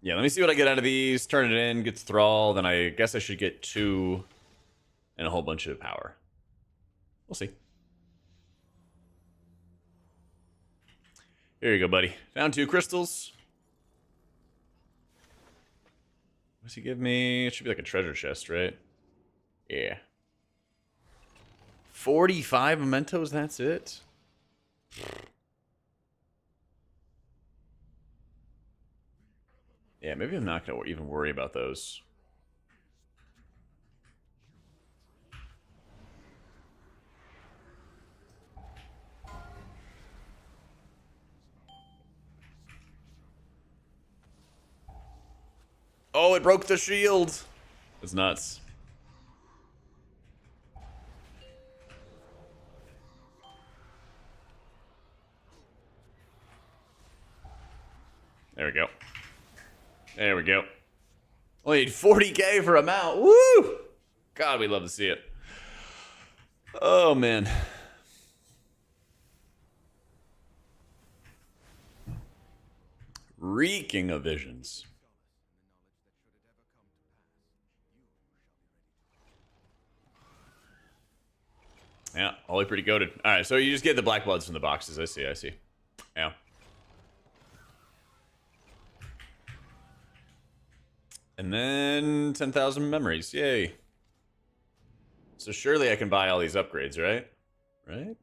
Yeah, let me see what I get out of these. Turn it in, gets thrall. Then I guess I should get 2 and a whole bunch of power. We'll see. Here you go, buddy. Found 2 crystals. What does he give me? It should be like a treasure chest, right? Yeah. 45 mementos, that's it? Yeah, maybe I'm not going to even worry about those. Oh, it broke the shield. It's nuts. There we go. There we go. Only 40k for a mount. Woo! God, we love to see it. Oh, man. Reeking of visions. Yeah, only pretty goated. Alright, so you just get the black bloods from the boxes. I see. Yeah. And then 10,000 memories. Yay. So surely I can buy all these upgrades, right? Right?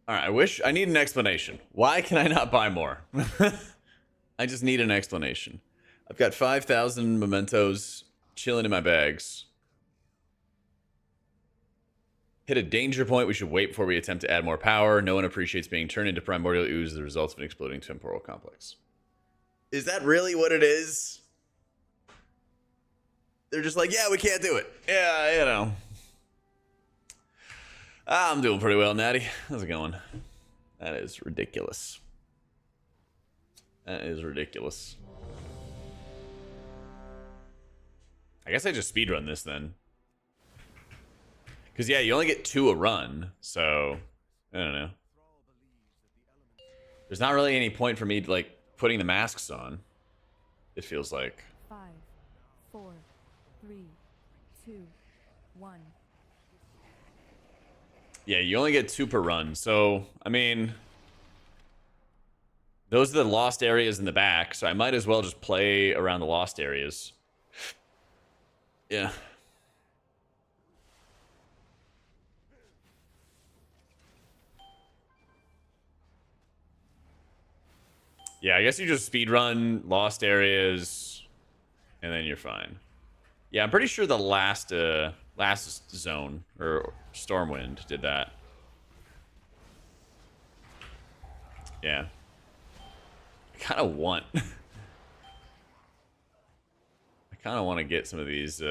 Alright, I need an explanation. Why can I not buy more? I just need an explanation. I've got 5,000 mementos chilling in my bags. Hit a danger point. We should wait before we attempt to add more power. No one appreciates being turned into primordial ooze as the result of an exploding temporal complex. Is that really what it is? They're just like, yeah, we can't do it. Yeah, you know. I'm doing pretty well, Natty. How's it going? That is ridiculous. That is ridiculous. I guess I just speedrun this then. Because, yeah, you only get 2 a run, so I don't know. There's not really any point for me, like, putting the masks on, it feels like. 5, 4, 3, 2, 1. Yeah, you only get 2 per run, so, I mean, those are the lost areas in the back, so I might as well just play around the lost areas. Yeah. Yeah, I guess you just speedrun lost areas, and then you're fine. Yeah, I'm pretty sure the last zone or Stormwind did that. Yeah. I kind of want. I kind of want to get some of these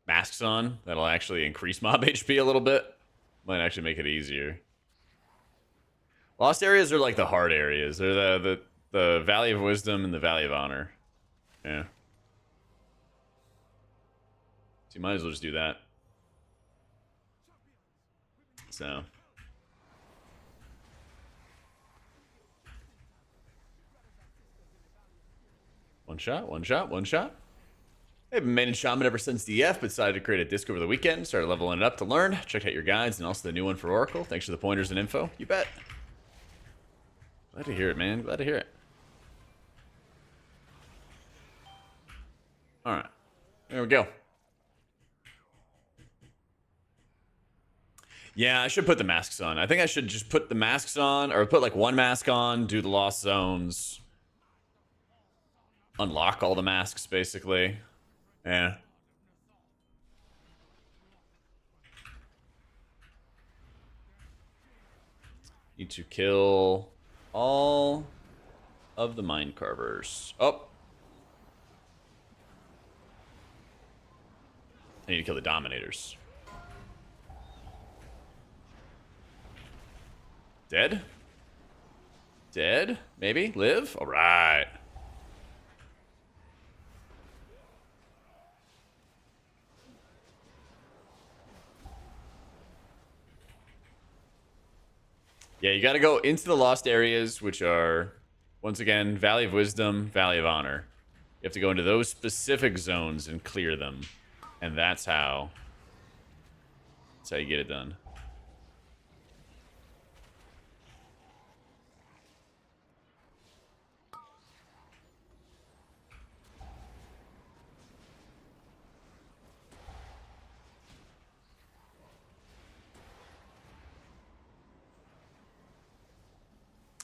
masks on. That'll actually increase mob HP a little bit. Might actually make it easier. Lost areas are like the hard areas. They're the Valley of Wisdom and the Valley of Honor. Yeah. So you might as well just do that. So. One shot, one shot, one shot. I haven't been in Shaman ever since DF, but decided to create a disc over the weekend. Started leveling it up to learn. Checked out your guides and also the new one for Oracle. Thanks for the pointers and info. You bet. Glad to hear it, man. Glad to hear it. Alright. There we go. Yeah, I should put the masks on. I think I should just put the masks on, or put like one mask on, do the lost zones. Unlock all the masks, basically. Yeah. Need to kill all of the Mind Carvers. Oh. I need to kill the Dominators. Dead? Dead? Maybe? Live? Alright. Yeah, you gotta go into the lost areas, which are, once again, Valley of Wisdom, Valley of Honor. You have to go into those specific zones and clear them. And that's how you get it done.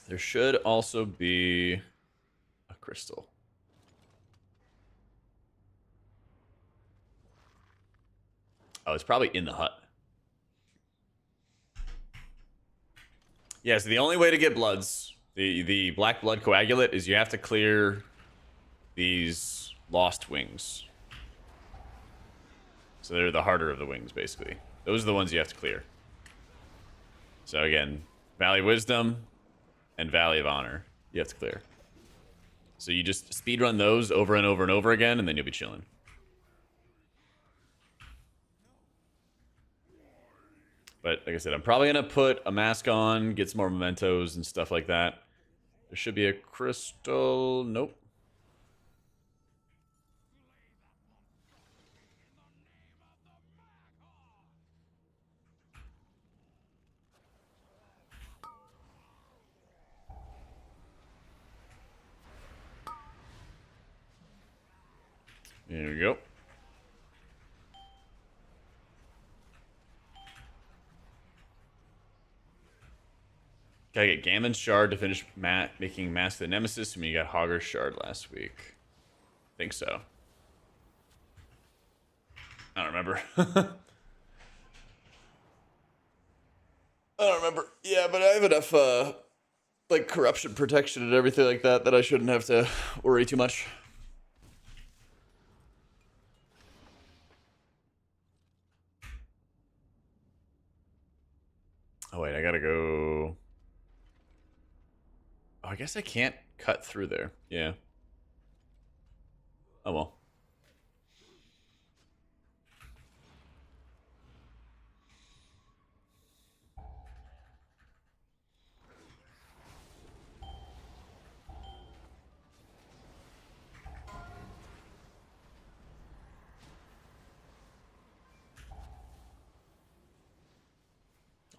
There should also be a crystal. Oh, it's probably in the hut. Yeah, so the only way to get bloods, the black blood coagulate, is you have to clear these lost wings. So they're the harder of the wings, basically. Those are the ones you have to clear. So again, Valley of Wisdom and Valley of Honor, you have to clear. So you just speedrun those over and over and over again, and then you'll be chilling. But like I said, I'm probably going to put a mask on, get some more mementos and stuff like that. There should be a crystal. Nope. There we go. Gotta get Gammon's Shard to finish making Mask of the Nemesis when you got Hogger's Shard last week. Think so. I don't remember. I don't remember. Yeah, but I have enough like corruption protection and everything like that that I shouldn't have to worry too much. Oh wait, I gotta go. Oh, I guess I can't cut through there. Yeah. Oh well.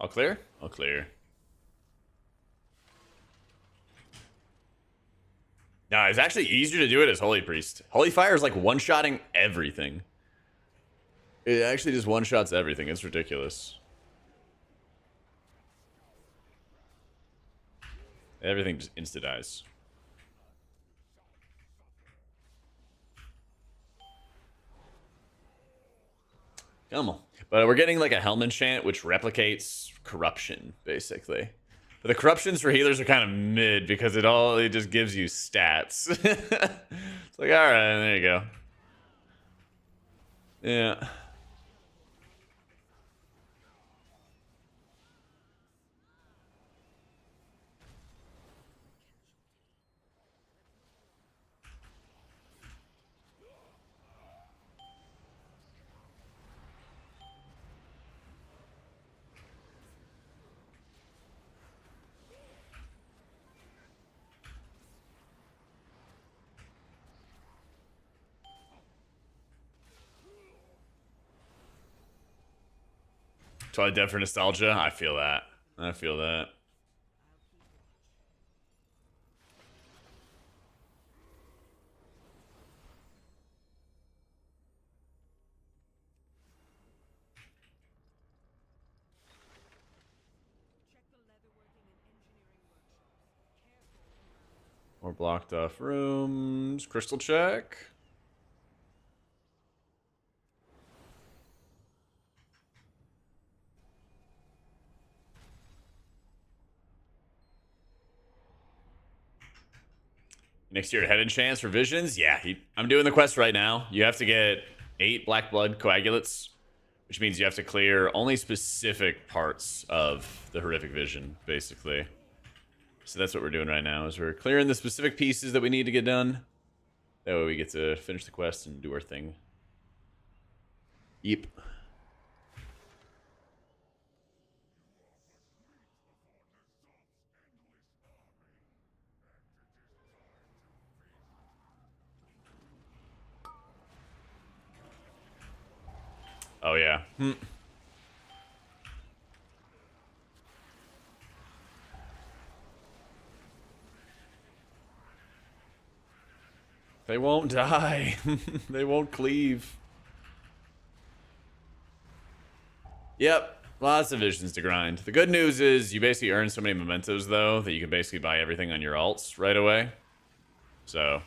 All clear? All clear. No, it's actually easier to do it as Holy Priest. Holy Fire is like one-shotting everything. It actually just one-shots everything. It's ridiculous. Everything just insta-dies. Come on. But we're getting like a helm enchant, which replicates corruption, basically. But the corruptions for healers are kind of mid because it just gives you stats. It's like, all right, there you go. Yeah. Twilight Dead for nostalgia. I feel that. I feel that. More blocked off rooms. Crystal check. Next year, head enchants for visions. Yeah, I'm doing the quest right now. You have to get 8 black blood coagulates, which means you have to clear only specific parts of the horrific vision, basically. So that's what we're doing right now, is we're clearing the specific pieces that we need to get done. That way we get to finish the quest and do our thing. Yep. Oh, yeah. They won't die. They won't cleave. Yep. Lots of visions to grind. The good news is you basically earn so many mementos, though, that you can basically buy everything on your alts right away. So,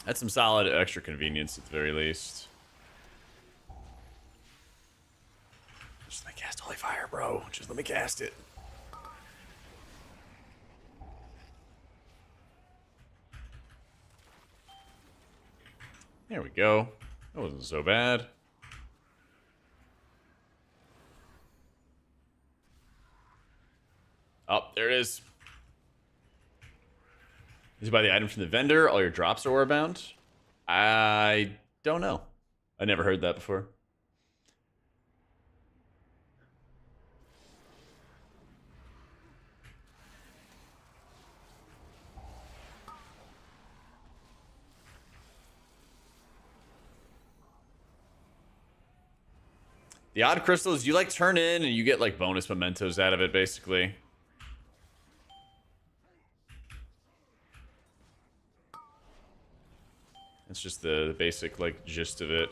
that's some solid extra convenience at the very least. Just let me cast Holy Fire, bro. Just let me cast it. There we go. That wasn't so bad. Oh, there it is. Did you buy the item from the vendor? All your drops are ore bound? I don't know. I never heard that before. The odd crystals, you like turn in and you get like bonus mementos out of it, basically. It's just the basic like gist of it.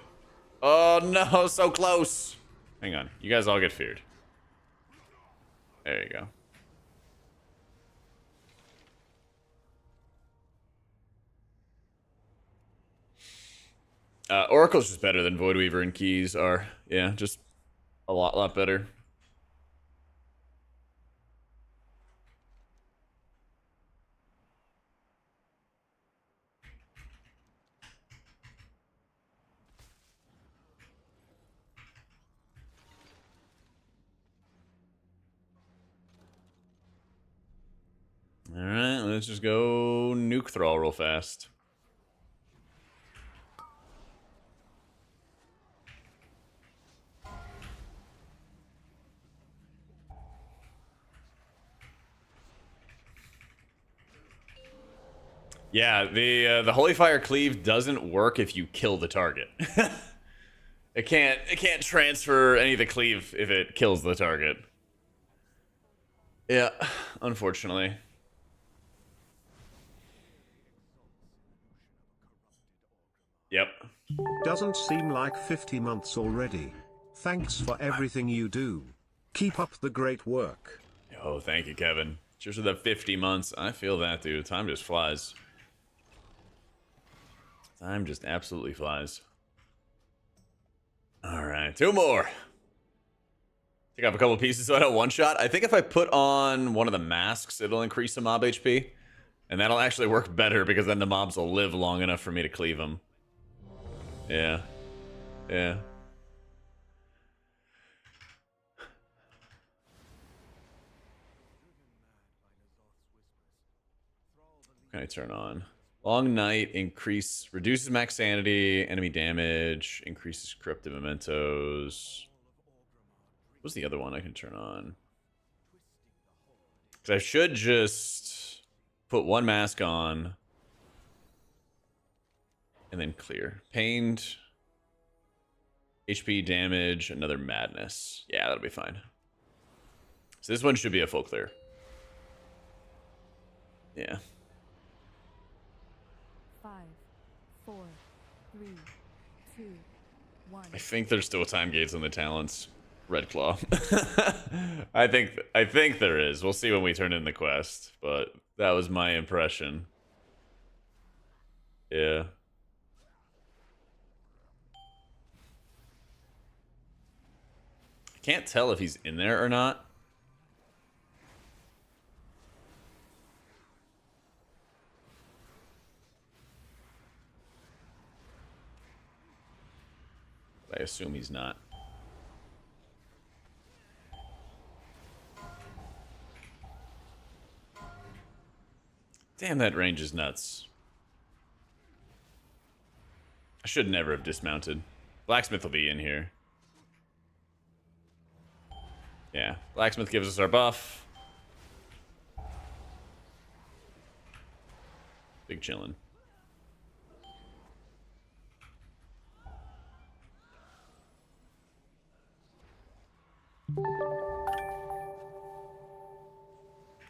Oh no, so close. Hang on, you guys all get feared. There you go. Oracle's just better than Voidweaver and Keys are. Yeah, just a lot better. Alright, let's just go nuke Thrall real fast. Yeah, the Holy Fire Cleave doesn't work if you kill the target. It can't transfer any of the cleave if it kills the target. Yeah, unfortunately. Yep. Doesn't seem like 50 months already. Thanks for everything you do. Keep up the great work. Oh, thank you, Kevin. Cheers for the 50 months. I feel that, dude. Time just flies. Time just absolutely flies. All right. Alright, 2 more. Take off a couple pieces so I don't one-shot. I think if I put on one of the masks, it'll increase the mob HP. And that'll actually work better because then the mobs will live long enough for me to cleave them. Yeah. Yeah. What can I turn on? Long Night, reduces max sanity, enemy damage, increases corruptive mementos. What's the other one I can turn on? Because I should just put one mask on and then clear. Pained, HP damage, another madness. Yeah, that'll be fine. So this one should be a full clear. Yeah. 5, 4, 3, 2, 1. I think there's still time gates on the talents. Red Claw. I think there is. We'll see when we turn in the quest, but that was my impression. Yeah. I can't tell if he's in there or not. I assume he's not. Damn, that range is nuts. I should never have dismounted. Blacksmith will be in here. Yeah, Blacksmith gives us our buff. Big chillin'.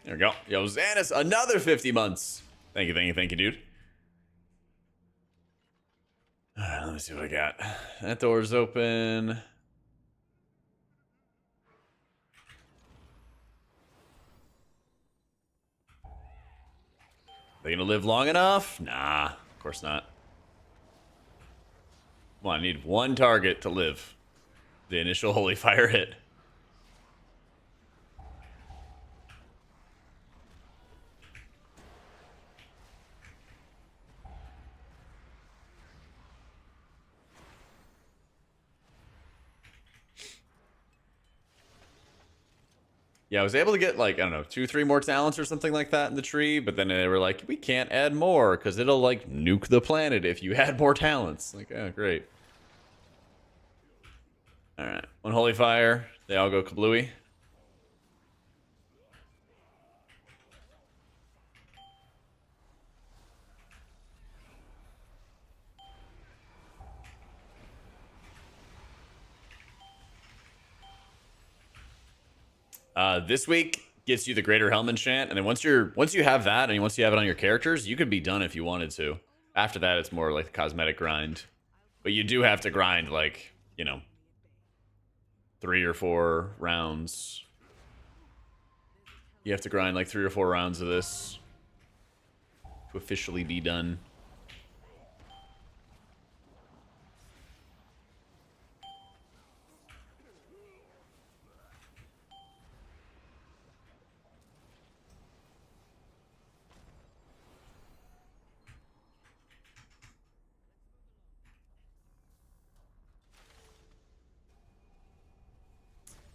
There we go. Yo, Xanis, another 50 months. Thank you, dude. Alright, let me see what I got. That door's open. They gonna live long enough? Nah, of course not. Come on, I need one target to live. The initial holy fire hit. Yeah, I was able to get like, I don't know, 2-3 more talents or something like that in the tree, but then they were like, we can't add more because it'll like nuke the planet if you add more talents. Like, oh, great. Alright, one holy fire, they all go kablooey. This week gets you the Greater Helm enchant, and then once you have that, and once you have it on your characters, you could be done if you wanted to. After that, it's more like a cosmetic grind, but you do have to grind like, you know, 3 or 4 rounds. You have to grind like 3 or 4 rounds of this to officially be done.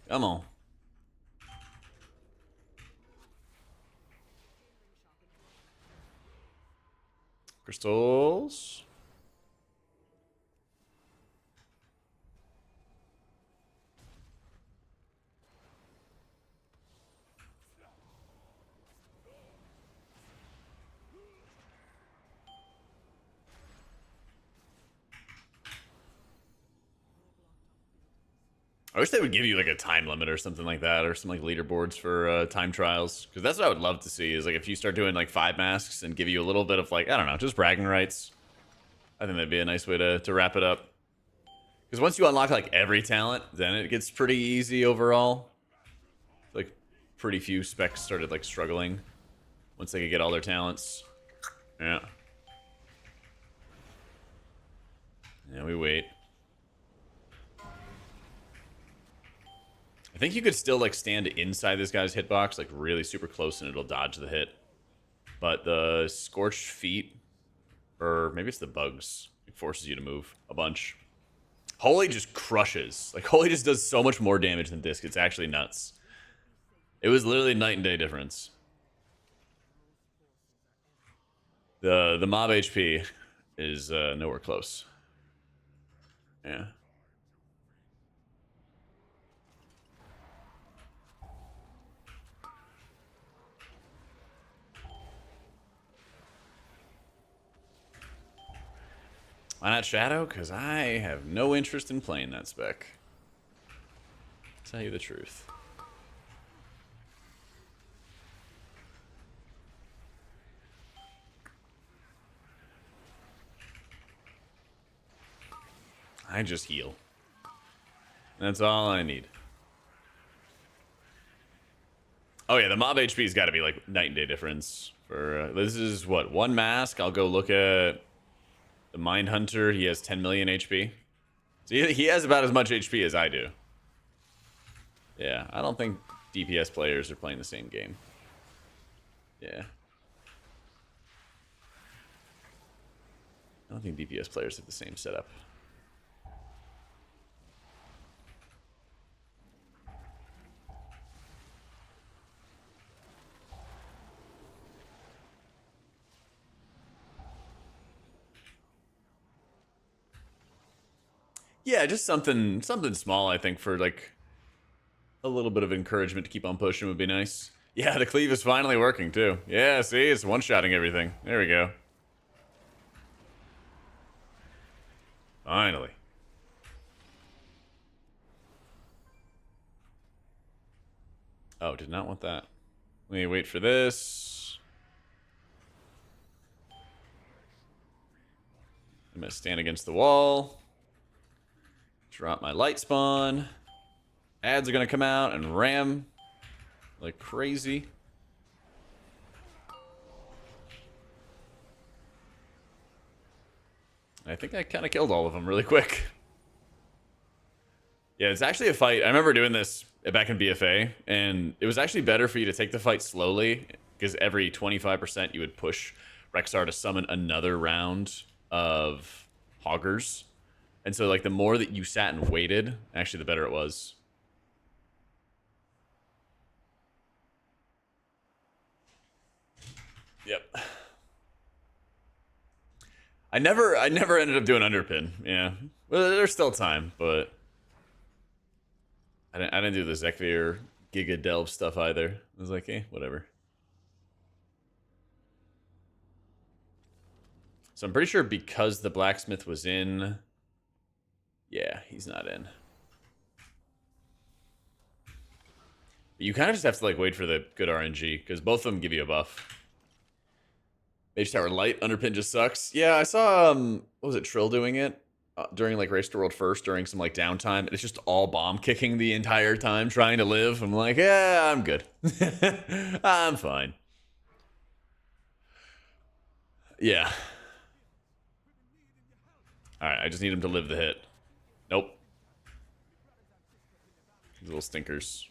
Come on. Crystals. I wish they would give you like a time limit or something like that, or some like leaderboards for time trials, because that's what I would love to see. Is like if you start doing like 5 masks and give you a little bit of like, I don't know, just bragging rights. I think that'd be a nice way to wrap it up. Because once you unlock like every talent, then it gets pretty easy overall. Like pretty few specs started like struggling once they could get all their talents. Yeah. Yeah, we wait. think you could still like stand inside this guy's hitbox, like really super close, and it'll dodge the hit. But the scorched feet, or maybe it's the bugs, it forces you to move a bunch. Holy just crushes. Like Holy just does so much more damage than Disc. It's actually nuts. It was literally night and day difference. The mob HP is nowhere close. Yeah. Why not Shadow? Because I have no interest in playing that spec. To tell you the truth. I just heal. That's all I need. Oh yeah, the mob HP's got to be like night and day difference. For this is what, one mask? I'll go look at the Mind Hunter. He has 10 million HP. So he has about as much HP as I do. Yeah, I don't think DPS players are playing the same game. Yeah. I don't think DPS players have the same setup. Yeah, just something small, I think, for like a little bit of encouragement to keep on pushing would be nice. Yeah, the cleave is finally working too. Yeah, see, it's one-shotting everything. There we go. Finally. Oh, did not want that. Let me wait for this. I'm gonna stand against the wall. Drop my light spawn. Ads are gonna come out and ram like crazy. I think I kind of killed all of them really quick. Yeah, it's actually a fight. I remember doing this back in BFA, and it was actually better for you to take the fight slowly, because every 25% you would push Rexar to summon another round of Hoggers. And so, like, the more that you sat and waited, actually, the better it was. Yep. I never ended up doing underpin. Yeah. Well, there's still time, but I didn't do the Zekvir Giga Delve stuff either. I was like, whatever. So I'm pretty sure because the blacksmith was in. Yeah, he's not in. But you kind of just have to like wait for the good RNG, because both of them give you a buff. Mage Tower Light Underpin just sucks. Yeah, I saw what was it, Trill doing it during like Race to World First during some like downtime. And it's just all bomb kicking the entire time trying to live. I'm like, yeah, I'm good. I'm fine. Yeah. Alright, I just need him to live the hit. Nope. These little stinkers.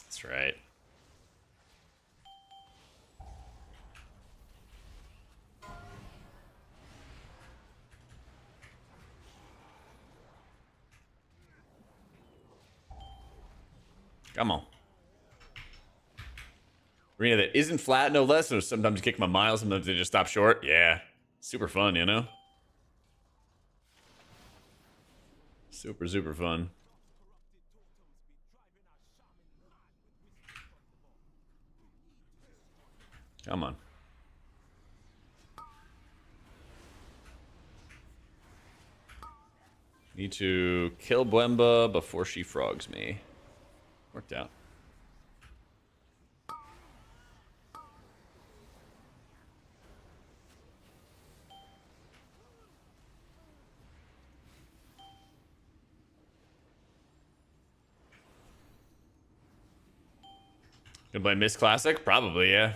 That's right. Come on. Arena that isn't flat, no less. So sometimes you kick my miles, sometimes they just stop short. Yeah. Super fun, you know? Super, super fun. Come on. Need to kill Bwemba before she frogs me. Worked out. Gonna play Mist Classic? Probably, yeah.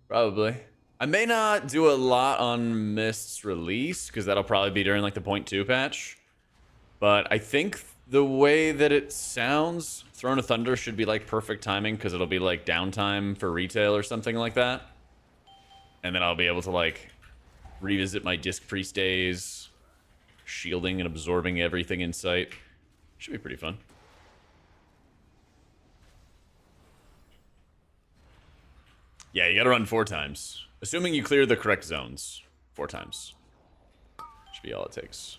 Probably. I may not do a lot on Mist's release, because that'll probably be during like the 0.2 patch. But I think the way that it sounds, Throne of Thunder should be like perfect timing, because it'll be like downtime for retail or something like that. And then I'll be able to like revisit my Disc Priest days, shielding and absorbing everything in sight. Should be pretty fun. Yeah, you gotta run 4 times. Assuming you clear the correct zones. 4 times. Should be all it takes.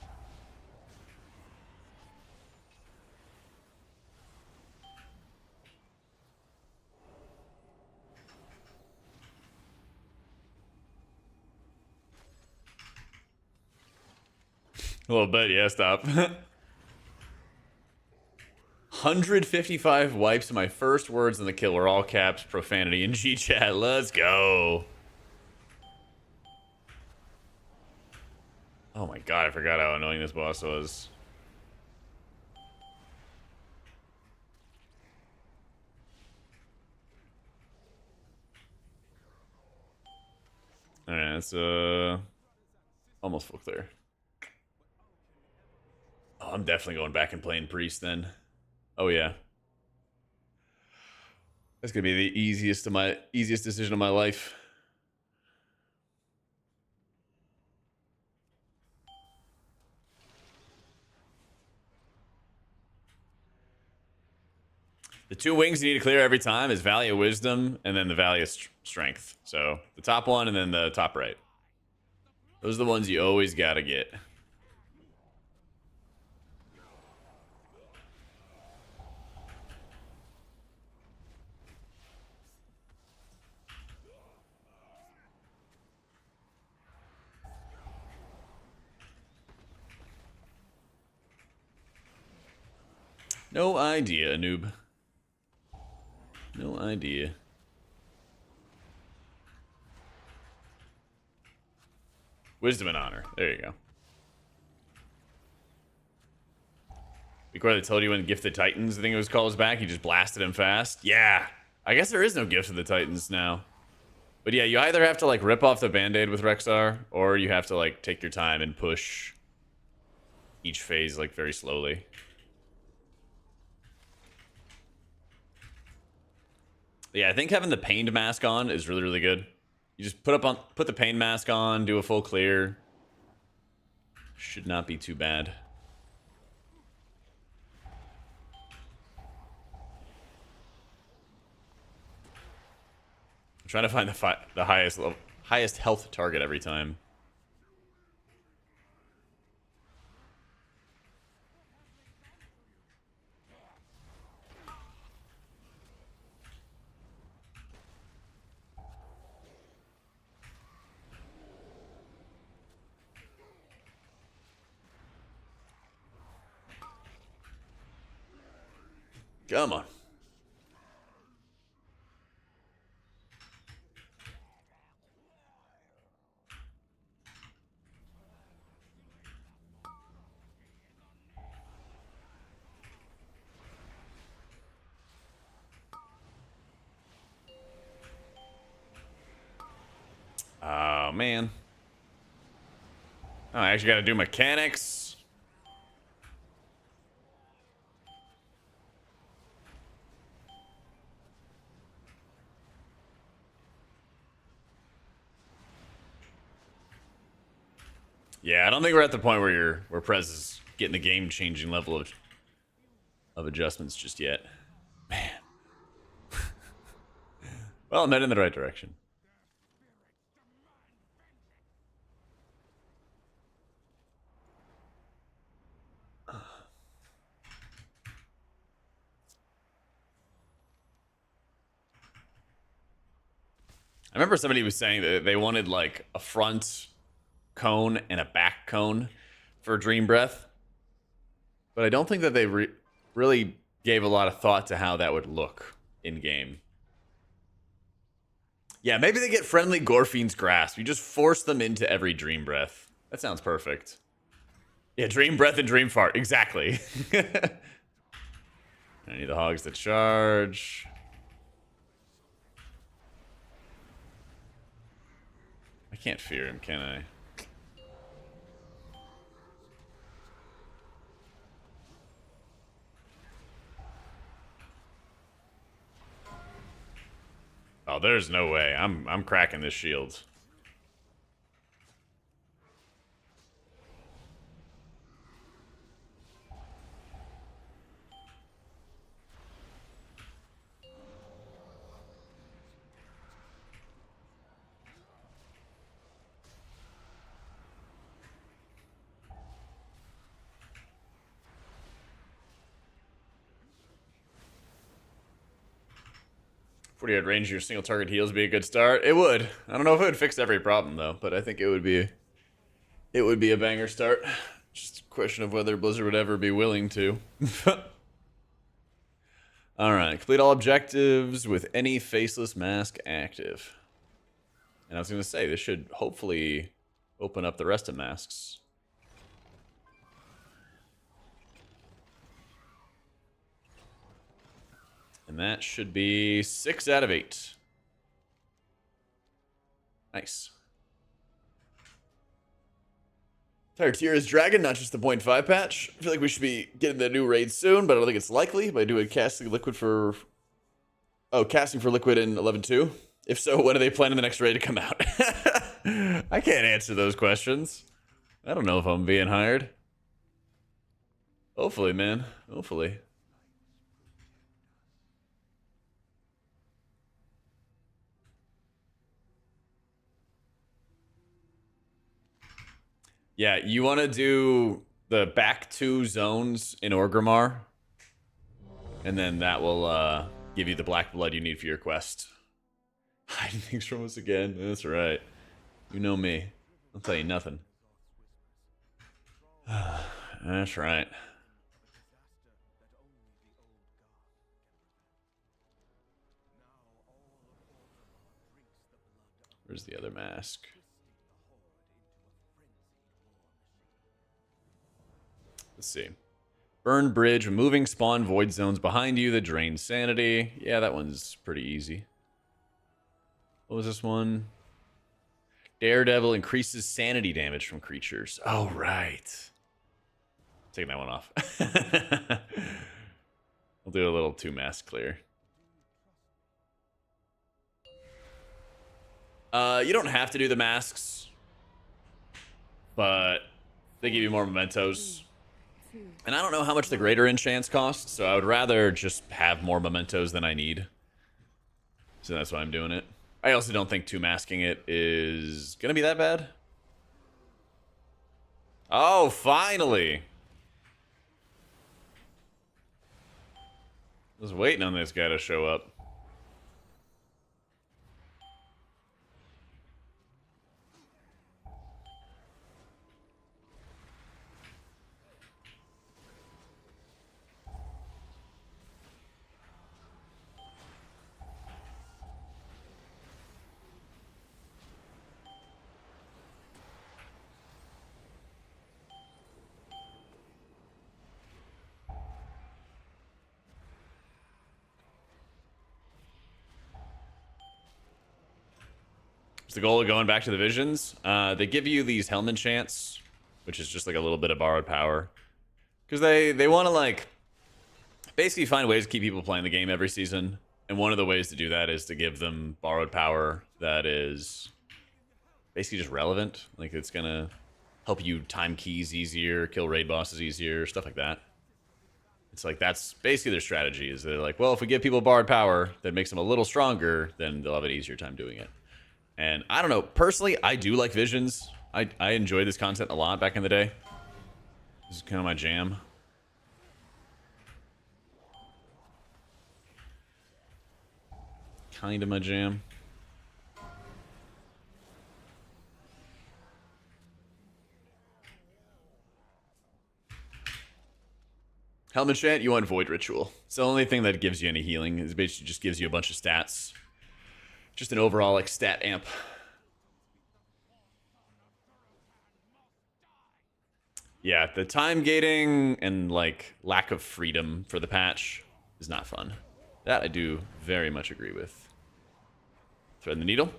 A little bit, yeah, stop. 155 wipes. My first words in the kill were all caps, profanity, and G-chat. Let's go. Oh my god, I forgot how annoying this boss was. Alright, it's almost full clear. Oh, I'm definitely going back and playing Priest then. Oh yeah. That's gonna be the easiest decision of my life. The 2 wings you need to clear every time is Valley of Wisdom and then the Valley of Strength. So the top one and then the top right. Those are the ones you always gotta get. No idea, noob. No idea. Wisdom and Honor. There you go. Before they told you when Gift of Titans, I think it was called, was back, you just blasted him fast. Yeah. I guess there is no Gift of the Titans now. But yeah, you either have to like rip off the band-aid with Rexar, or you have to like take your time and push each phase like very slowly. Yeah, I think having the pained mask on is really, really good. You just put the pain mask on, do a full clear. Should not be too bad. I'm trying to find the highest health target every time. Come on. Oh, man. Oh, I actually got to do mechanics. Yeah, I don't think we're at the point where Prez is getting the game-changing level of adjustments just yet. Man. Well, I'm heading in the right direction. I remember somebody was saying that they wanted like a front cone and a back cone for Dream Breath, but I don't think that they really gave a lot of thought to how that would look in game. Yeah, maybe they get friendly Gorfiend's Grasp. You just force them into every Dream Breath. That sounds perfect. Yeah, Dream Breath and Dream Fart. Exactly. I need the Hogs to charge. can't fear him, can I? Oh, there's no way. I'm cracking this shield. .48 range, your single target heals would be a good start. It would. I don't know if it would fix every problem though, but I think it would be a banger start. Just a question of whether Blizzard would ever be willing to. All right, complete all objectives with any faceless mask active. And I was going to say, this should hopefully open up the rest of masks. And that should be 6 out of 8. Nice. Entire tier is Dragon, not just the 0.5 patch. I feel like we should be getting the new raid soon, but I don't think it's likely. But I do a casting liquid for... Oh, casting for liquid in 11.2. If so, when are they planning the next raid to come out? I can't answer those questions. I don't know if I'm being hired. Hopefully, man. Hopefully. Yeah, you want to do the back 2 zones in Orgrimmar, and then that will give you the black blood you need for your quest. Hiding things from us again. That's right. You know me. I'll tell you nothing. That's right. Where's the other mask? Let's see. Burn bridge, removing spawn void zones behind you that drain sanity. Yeah, that one's pretty easy. What was this one? Daredevil increases sanity damage from creatures. Oh, right. Taking that one off. I'll do a little 2 mask clear. You don't have to do the masks, but they give you more mementos. And I don't know how much the greater enchants cost, so I would rather just have more mementos than I need. So that's why I'm doing it. I also don't think 2 masking it is gonna be that bad. Oh, finally! I was waiting on this guy to show up. What's the goal of going back to the visions? They give you these helm enchants, which is just like a little bit of borrowed power. Because they want to like basically find ways to keep people playing the game every season. And one of the ways to do that is to give them borrowed power that is basically just relevant. Like it's going to help you time keys easier, kill raid bosses easier, stuff like that. It's like that's basically their strategy is they're like, well, if we give people borrowed power that makes them a little stronger, then they'll have an easier time doing it. And I don't know, personally, I do like visions. I enjoyed this content a lot back in the day. This is kind of my jam. Kind of my jam. Helmet Chant, you want Void Ritual. It's the only thing that gives you any healing. It basically just gives you a bunch of stats. Just an overall like stat amp. Yeah, the time gating and like lack of freedom for the patch is not fun. That I do very much agree with. Thread the needle.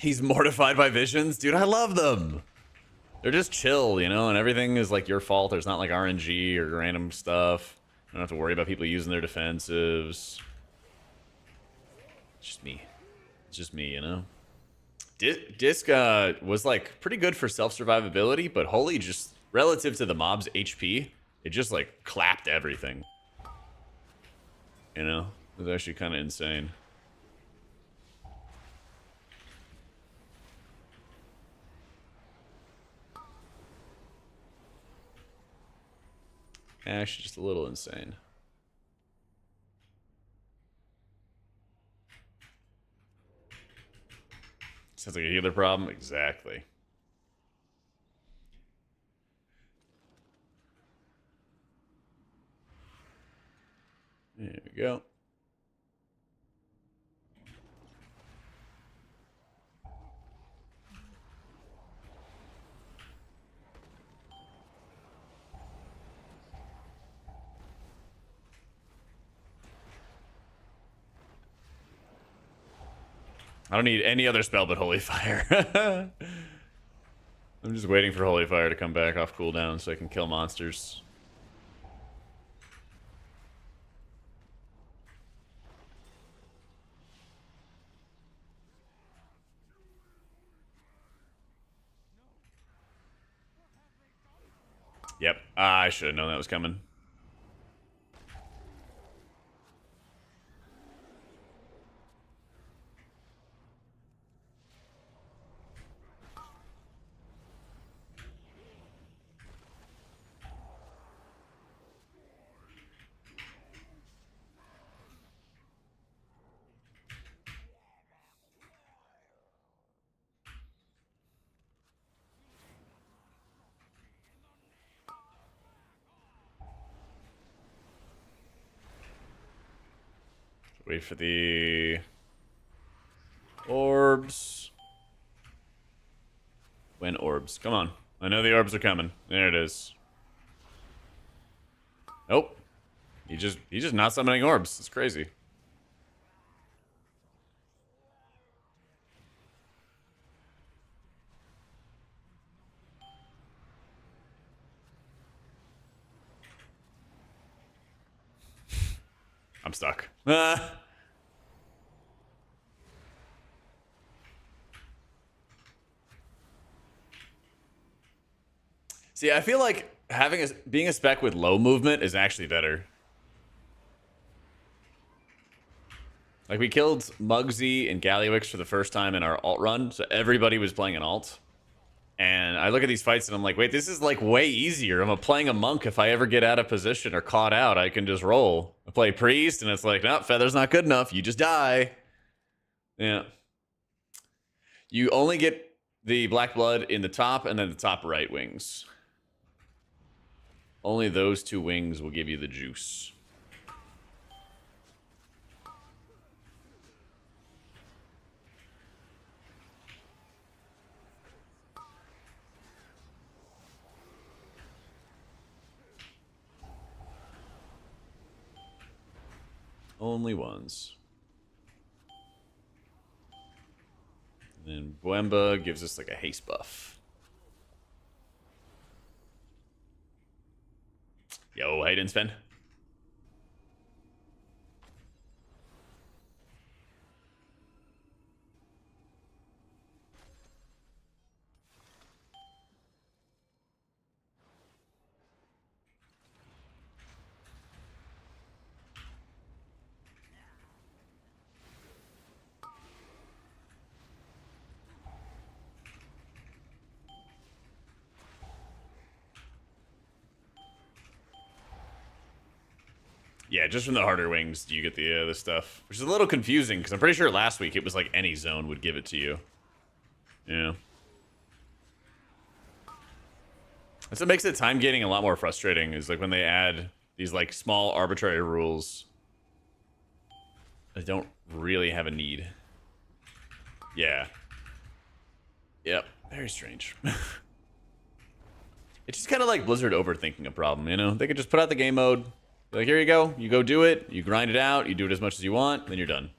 He's mortified by visions? Dude, I love them. They're just chill, you know, and everything is like your fault. There's not like RNG or random stuff. You don't have to worry about people using their defensives. It's just me. It's just me, you know? Disc was like pretty good for self-survivability, but Holy just, relative to the mob's HP, it just like clapped everything. You know? It was actually kind of insane. Actually, just a little insane. Sounds like a healer problem. Exactly. There we go. I don't need any other spell but Holy Fire. I'm just waiting for Holy Fire to come back off cooldown so I can kill monsters. Yep, I should have known that was coming. Wait for the orbs. When orbs? Come on. I know the orbs are coming. There it is. Nope. He's just not summoning orbs. It's crazy. I'm stuck. See, I feel like being a spec with low movement is actually better. Like, we killed Muggsy and Gallywix for the first time in our alt run, so everybody was playing an alt. And I look at these fights and I'm like, wait, this is like way easier. I'm playing a monk. If I ever get out of position or caught out, I can just roll. I play priest and it's like, no, feather's not good enough. You just die. Yeah. You only get the black blood in the top and then the top right wings. Only those two wings will give you the juice. Only ones. And then Boemba gives us like a haste buff. Yo, Hayden Sven. Yeah, just from the harder wings do you get the stuff, which is a little confusing because I'm pretty sure last week it was like any zone would give it to you. Yeah. That's what makes the time gating a lot more frustrating, is like when they add these like small arbitrary rules that don't really have a need. Yeah. Yep. Very strange. It's just kind of like Blizzard overthinking a problem, you know? They could just put out the game mode. Be like, here you go. You go do it. You grind it out. You do it as much as you want. Then you're done.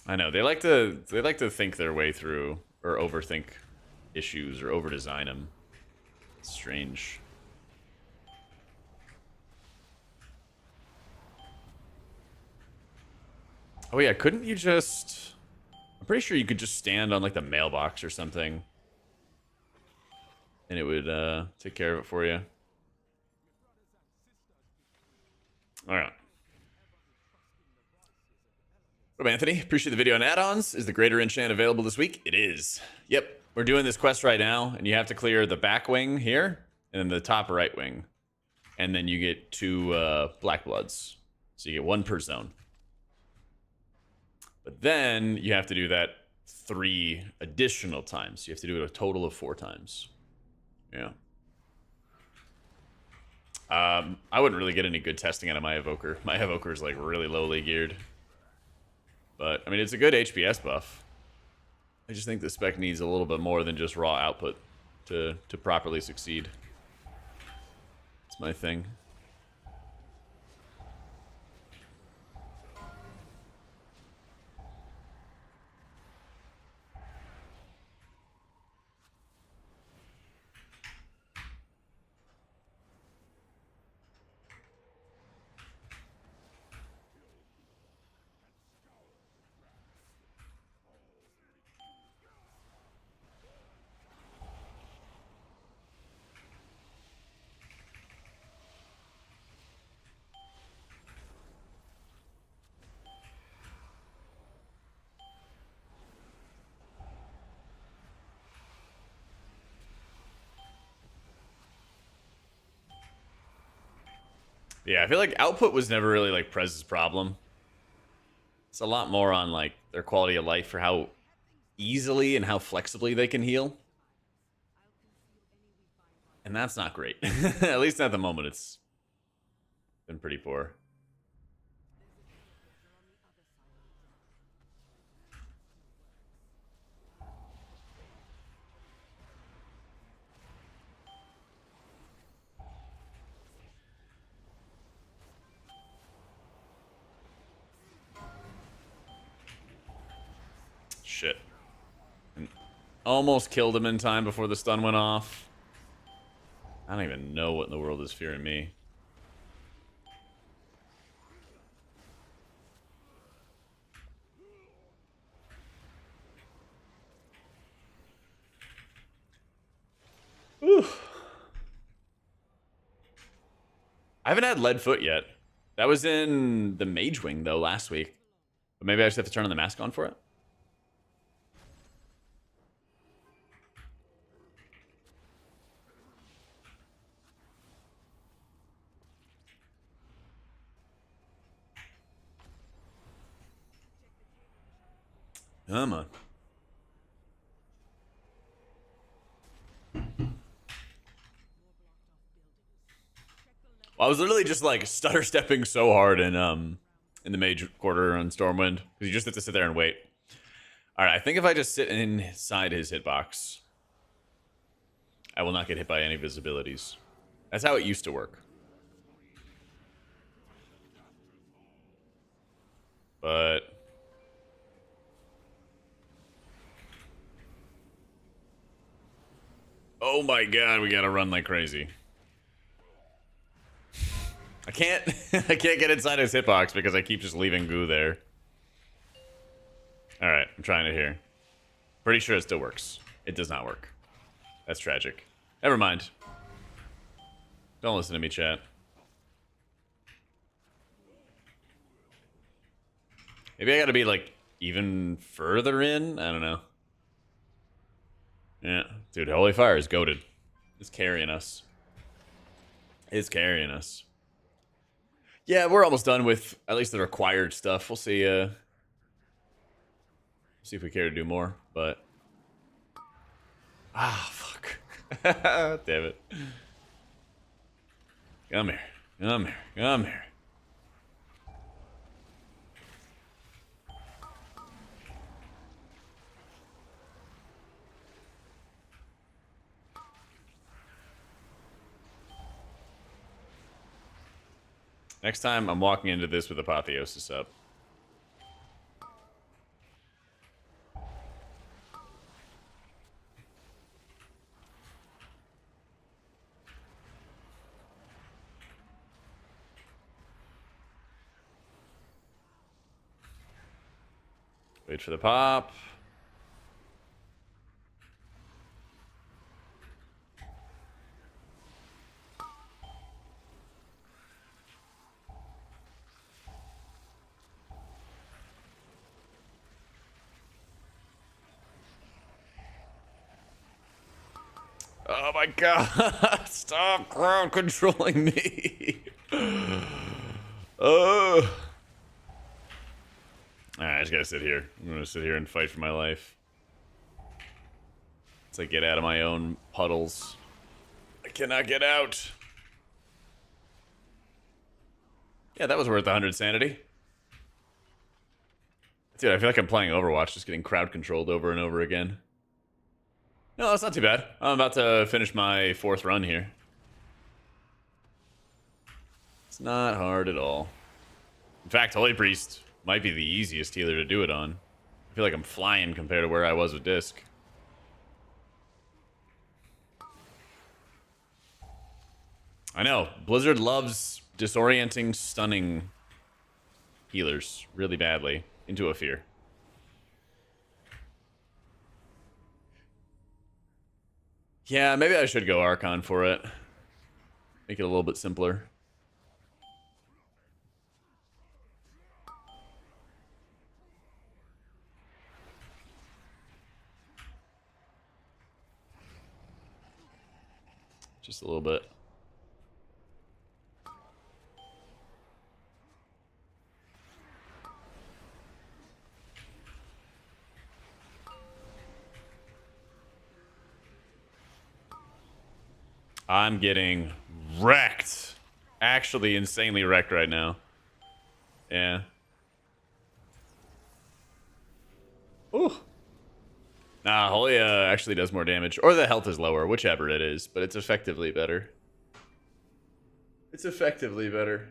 I know they like to think their way through or overthink issues or overdesign them. It's strange. Oh yeah, couldn't you just? I'm pretty sure you could just stand on like the mailbox or something, and it would take care of it for you. All right. What up, Anthony? Appreciate the video on add-ons. Is the greater enchant available this week? It is. Yep. We're doing this quest right now, and you have to clear the back wing here, and then the top right wing. And then you get 2 Black Bloods. So you get 1 per zone. But then you have to do that 3 additional times. You have to do it a total of 4 times. Yeah. I wouldn't really get any good testing out of my Evoker. My Evoker is like really lowly geared. But, I mean, it's a good HPS buff. I just think the spec needs a little bit more than just raw output to properly succeed. It's my thing. Yeah, I feel like output was never really like Prez's problem. It's a lot more on like their quality of life for how easily and how flexibly they can heal. And that's not great. At least at the moment, it's been pretty poor. Shit. And almost killed him in time before the stun went off. I don't even know what in the world is fearing me. Whew. I haven't had lead foot yet. That was in the Mage Wing, though, last week. But maybe I just have to turn on the mask on for it. Come on. Well, I was literally just like stutter stepping so hard in the Mage Quarter on Stormwind because you just have to sit there and wait. All right, I think if I just sit inside his hitbox, I will not get hit by any visibilities. That's how it used to work. But oh my god, we gotta run like crazy. I can't I can't get inside his hitbox because I keep just leaving goo there. Alright, I'm trying it here. Pretty sure it still works. It does not work. That's tragic. Never mind. Don't listen to me, chat. Maybe I gotta be like even further in? I don't know. Yeah, dude, Holy Fire is goated. It's carrying us. It's carrying us. Yeah, we're almost done with at least the required stuff. We'll see. See if we care to do more. But fuck. Damn it. Come here. Come here. Come here. Next time, I'm walking into this with Apotheosis up. Wait for the pop. Oh my god! Stop crowd controlling me! Oh! Alright, I just gotta sit here. I'm gonna sit here and fight for my life. It's like get out of my own puddles. I cannot get out. Yeah, that was worth 100 sanity. Dude, I feel like I'm playing Overwatch, just getting crowd controlled over and over again. No, that's not too bad. I'm about to finish my 4th run here. It's not hard at all. In fact, HPriest might be the easiest healer to do it on. I feel like I'm flying compared to where I was with Disc. I know. Blizzard loves disorienting, stunning healers really badly into a fear. Yeah, maybe I should go Archon for it. Make it a little bit simpler. Just a little bit. I'm getting wrecked. Actually insanely wrecked right now. Yeah. Ooh. Nah, Holy actually does more damage. Or the health is lower, whichever it is. But it's effectively better. It's effectively better.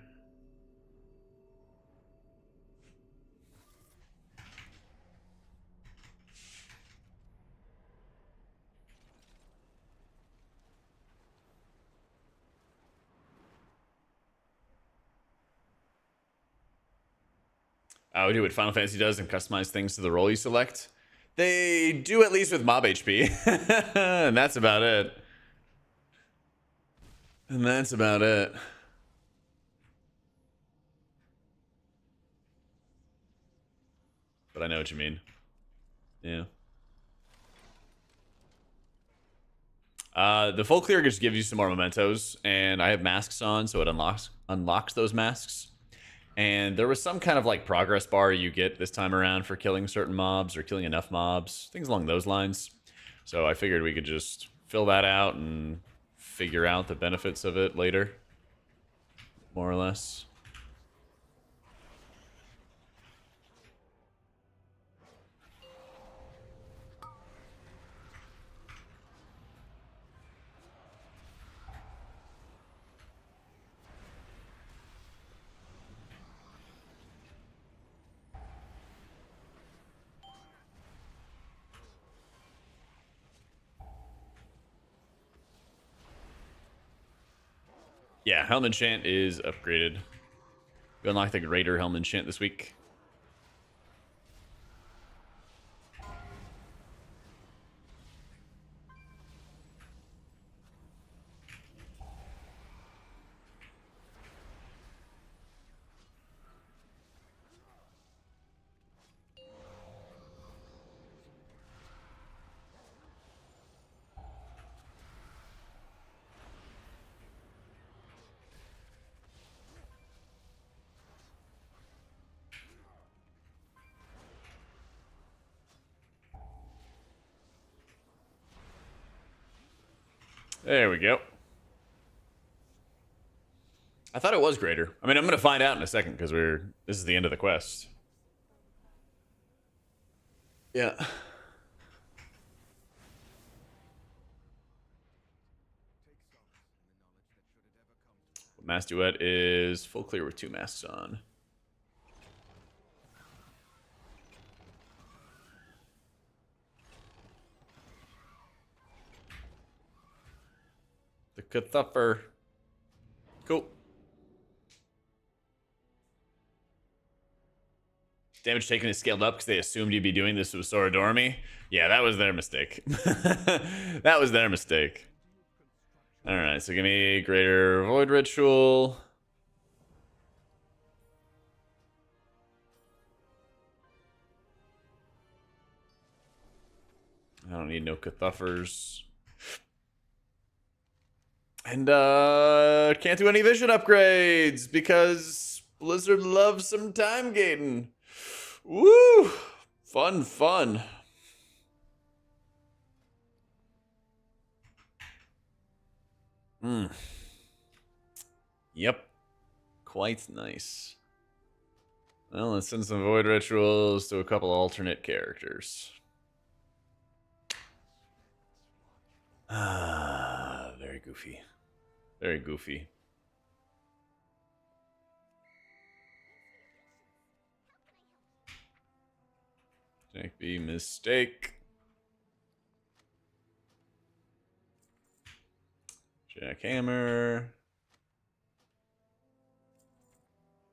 We do what Final Fantasy does and customize things to the role you select. They do, at least with mob HP. And that's about it. And that's about it. But I know what you mean. Yeah. The full clear just gives you some more mementos, and I have masks on, so it unlocks those masks. And there was some kind of like progress bar you get this time around for killing certain mobs or killing enough mobs, things along those lines. So I figured we could just fill that out and figure out the benefits of it later, more or less. Yeah, Helm Enchant is upgraded. We unlocked the Greater Helm Enchant this week. There we go. I thought it was greater. I mean, I'm going to find out in a second because this is the end of the quest. Yeah. Mass Duet is full clear with 2 masks on. The Cathuffer. Cool. Damage taken is scaled up because they assumed you'd be doing this with Soradormi. Yeah, that was their mistake. That was their mistake. Alright, so give me Greater Void Ritual. I don't need no Cathuffers. And can't do any vision upgrades because Blizzard loves some time gating. Woo! Fun, fun. Yep. Quite nice. Well, let's send some Void Rituals to a couple alternate characters. Ah, very goofy. Very goofy. Take the mistake. Jackhammer.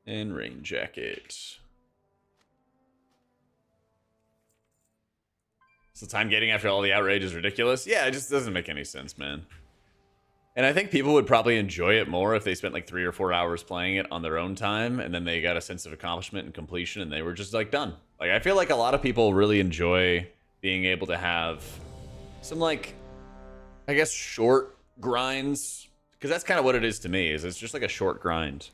And Rain Jacket. So time gating after all the outrage is ridiculous? Yeah, it just doesn't make any sense, man. And I think people would probably enjoy it more if they spent like 3 or 4 hours playing it on their own time, and then they got a sense of accomplishment and completion, and they were just like done. Like, I feel like a lot of people really enjoy being able to have some, like, I guess short grinds, because that's kind of what it is to me, is it's just like a short grind.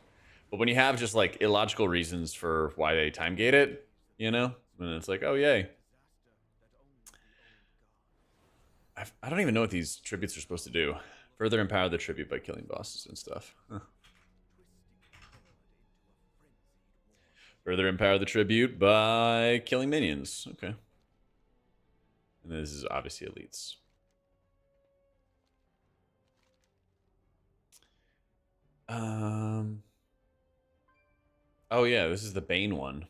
But when you have just like illogical reasons for why they time gate it, you know, and it's like, oh yay. I don't even know what these tributes are supposed to do. Further empower the tribute by killing bosses and stuff. Huh. Further empower the tribute by killing minions. Okay. And this is obviously elites. Oh yeah, this is the Bane one.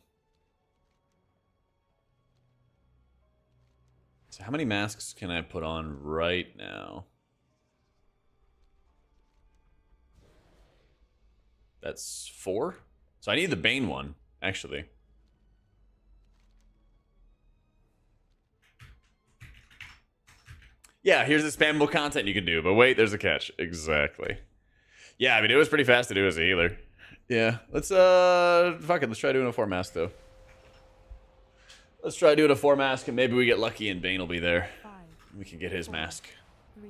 So how many masks can I put on right now? That's 4. So I need the Bane one, actually. Yeah, here's the spammable content you can do, but wait, there's a catch. Exactly. Yeah, I mean, it was pretty fast to do as a healer. Yeah, let's, fuck it, let's try doing a 4 mask, though. Let's try doing a 4 mask, and maybe we get lucky and Bane will be there. 5, We can get his 4, mask. 3.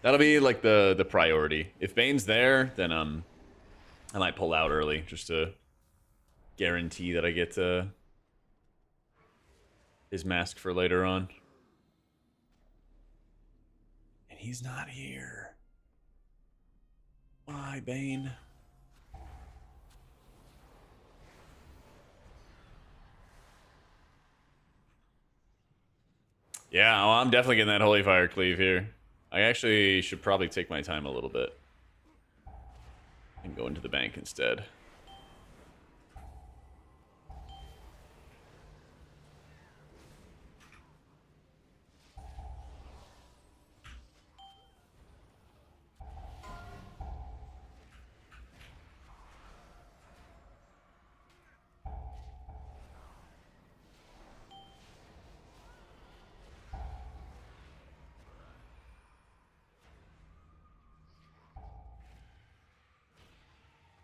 That'll be, like, the priority. If Bane's there, then, I might pull out early, just to guarantee that I get, his mask for later on. And he's not here. Why, Bane? Yeah, well, I'm definitely getting that Holy Fire Cleave here. I actually should probably take my time a little bit. And go into the bank instead.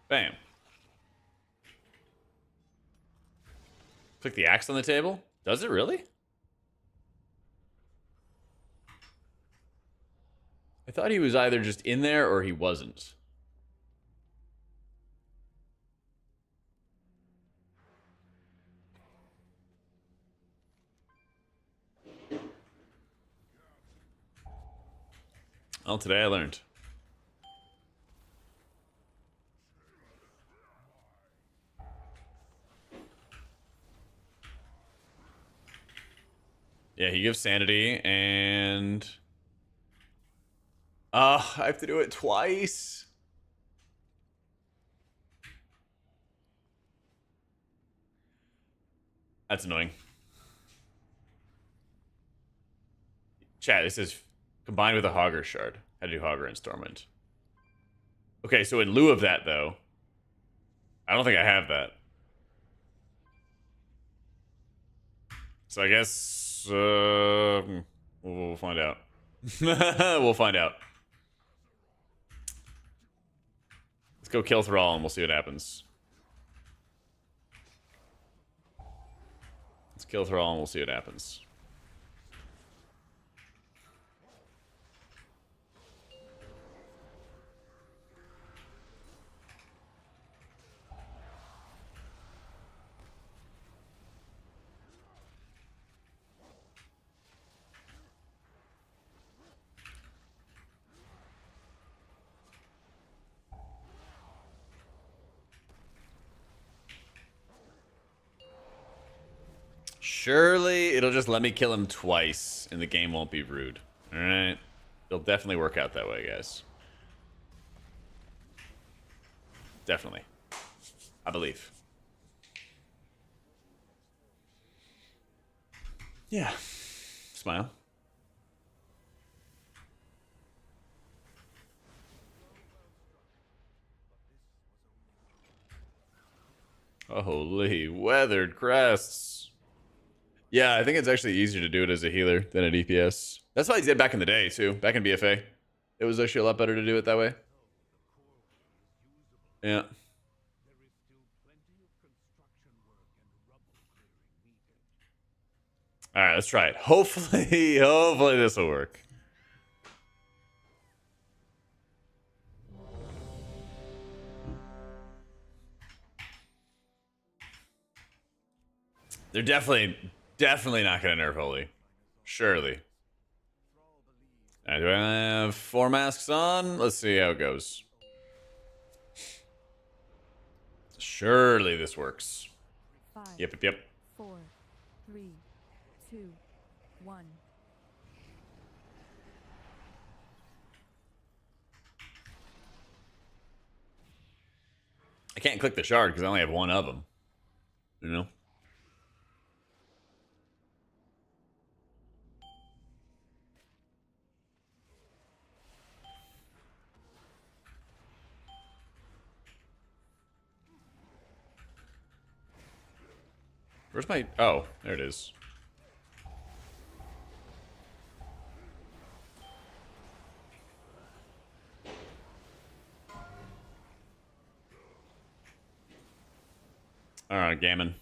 Bam. Click the axe on the table? Does it really? I thought he was either just in there or he wasn't. Well, today I learned. Yeah, he gives sanity, and... I have to do it twice. That's annoying. Chat, this is combined with a Hogger Shard. How to do Hogger and Stormwind. Okay, so in lieu of that, though, I don't think I have that. So I guess we'll find out. We'll find out. Let's go kill Thrall and we'll see what happens. Let's kill Thrall and we'll see what happens. Surely it'll just let me kill him twice and the game won't be rude. Alright. It'll definitely work out that way, guys. Definitely. I believe. Yeah. Smile. Holy weathered crests. Yeah, I think it's actually easier to do it as a healer than a DPS. That's what I did back in the day, too. Back in BFA. It was actually a lot better to do it that way. Yeah. Alright, let's try it. Hopefully this will work. They're definitely not going to nerf Holy. Surely. Right, do I have 4 masks on? Let's see how it goes. Surely this works. 5, Yep. 4, 3, 2, 1. I can't click the shard because I only have one of them. You know? Where's my... Oh, there it is. Alright, Gammon.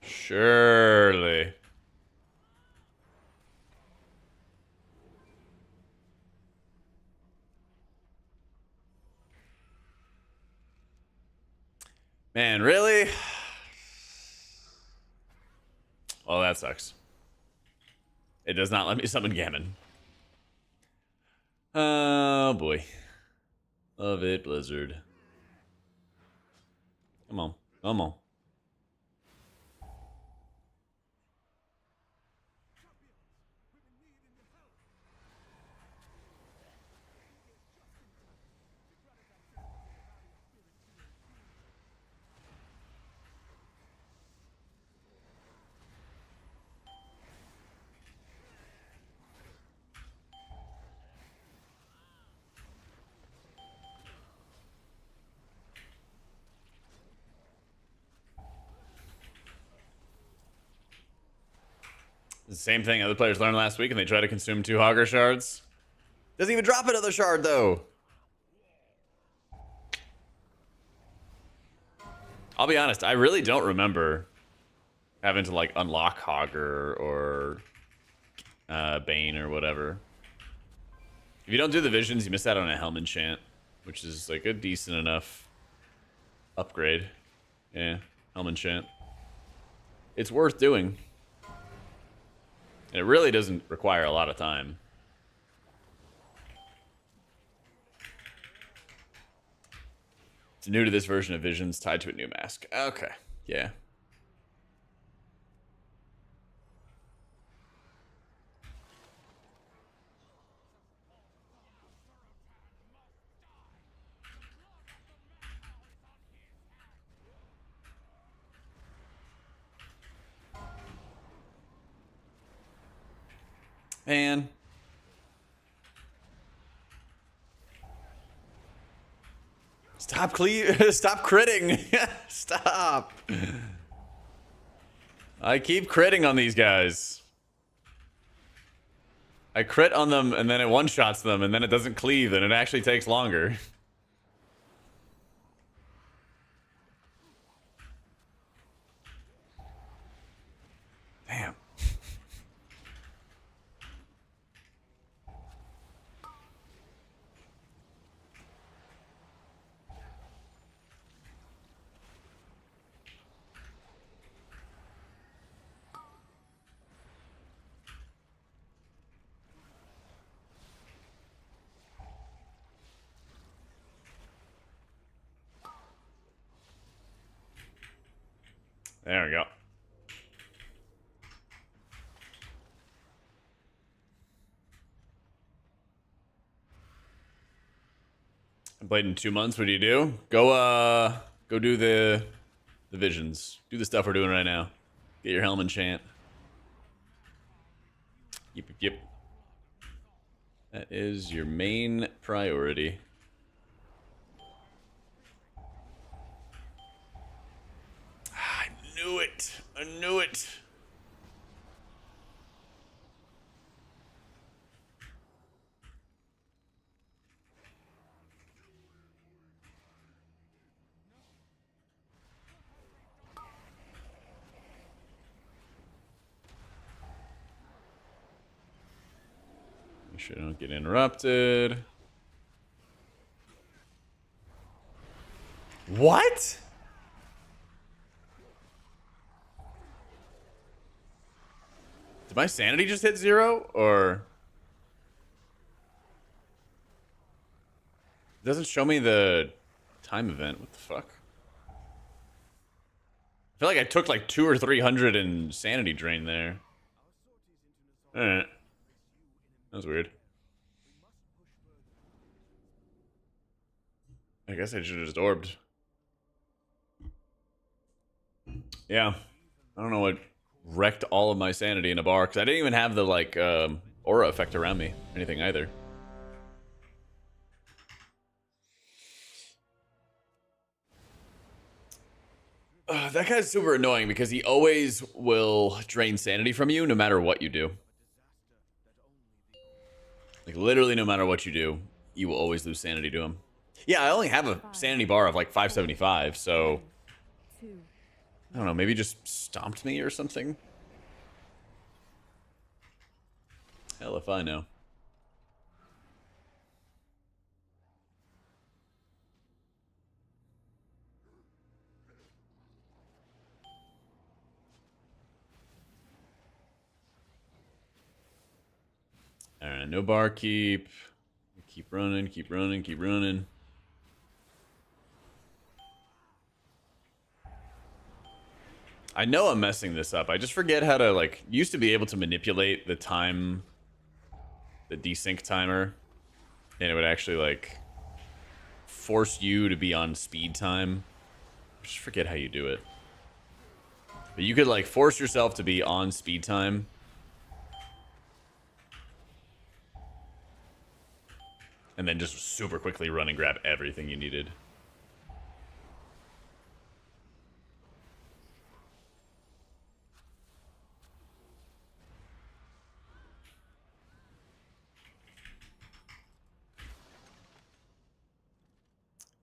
Surely. Man, really? Well, that sucks. It does not let me summon Gammon. Oh, boy. Love it, Blizzard. Come on. Come on. The same thing other players learned last week and they try to consume 2 Hogger shards. Doesn't even drop another shard, though. I'll be honest, I really don't remember having to, like, unlock Hogger or Bane or whatever. If you don't do the visions, you miss out on a Helm enchant, which is, like, a decent enough upgrade. Yeah, Helm enchant. It's worth doing. And it really doesn't require a lot of time. It's new to this version of Visions, tied to a new mask. Okay, yeah. Man. Stop stop critting. Stop. I keep critting on these guys. I crit on them, and then it one-shots them, and then it doesn't cleave, and it actually takes longer. Damn. There we go. I played in 2 months. What do you do? Go do the visions. Do the stuff we're doing right now. Get your helm enchant. Yep. That is your main priority. I knew it. I knew it. Make sure I don't get interrupted. What? Did my sanity just hit 0? Or... It doesn't show me the time event. What the fuck? I feel like I took like 200 or 300 in sanity drain there. Alright. That was weird. I guess I should have just orbed. Yeah. I don't know what wrecked all of my sanity in a bar, because I didn't even have the, like, aura effect around me. Anything either. That guy's super annoying because he always will drain sanity from you no matter what you do. Like, literally no matter what you do, you will always lose sanity to him. Yeah, I only have a sanity bar of like 575, so... I don't know, maybe just stomped me or something? Hell if I know. Alright, no bar keep. Keep running, keep running, keep running. I know I'm messing this up. I just forget how to, like, used to be able to manipulate the time, the desync timer, and it would actually, like, force you to be on speed time. I just forget how you do it. But you could, like, force yourself to be on speed time. And then just super quickly run and grab everything you needed.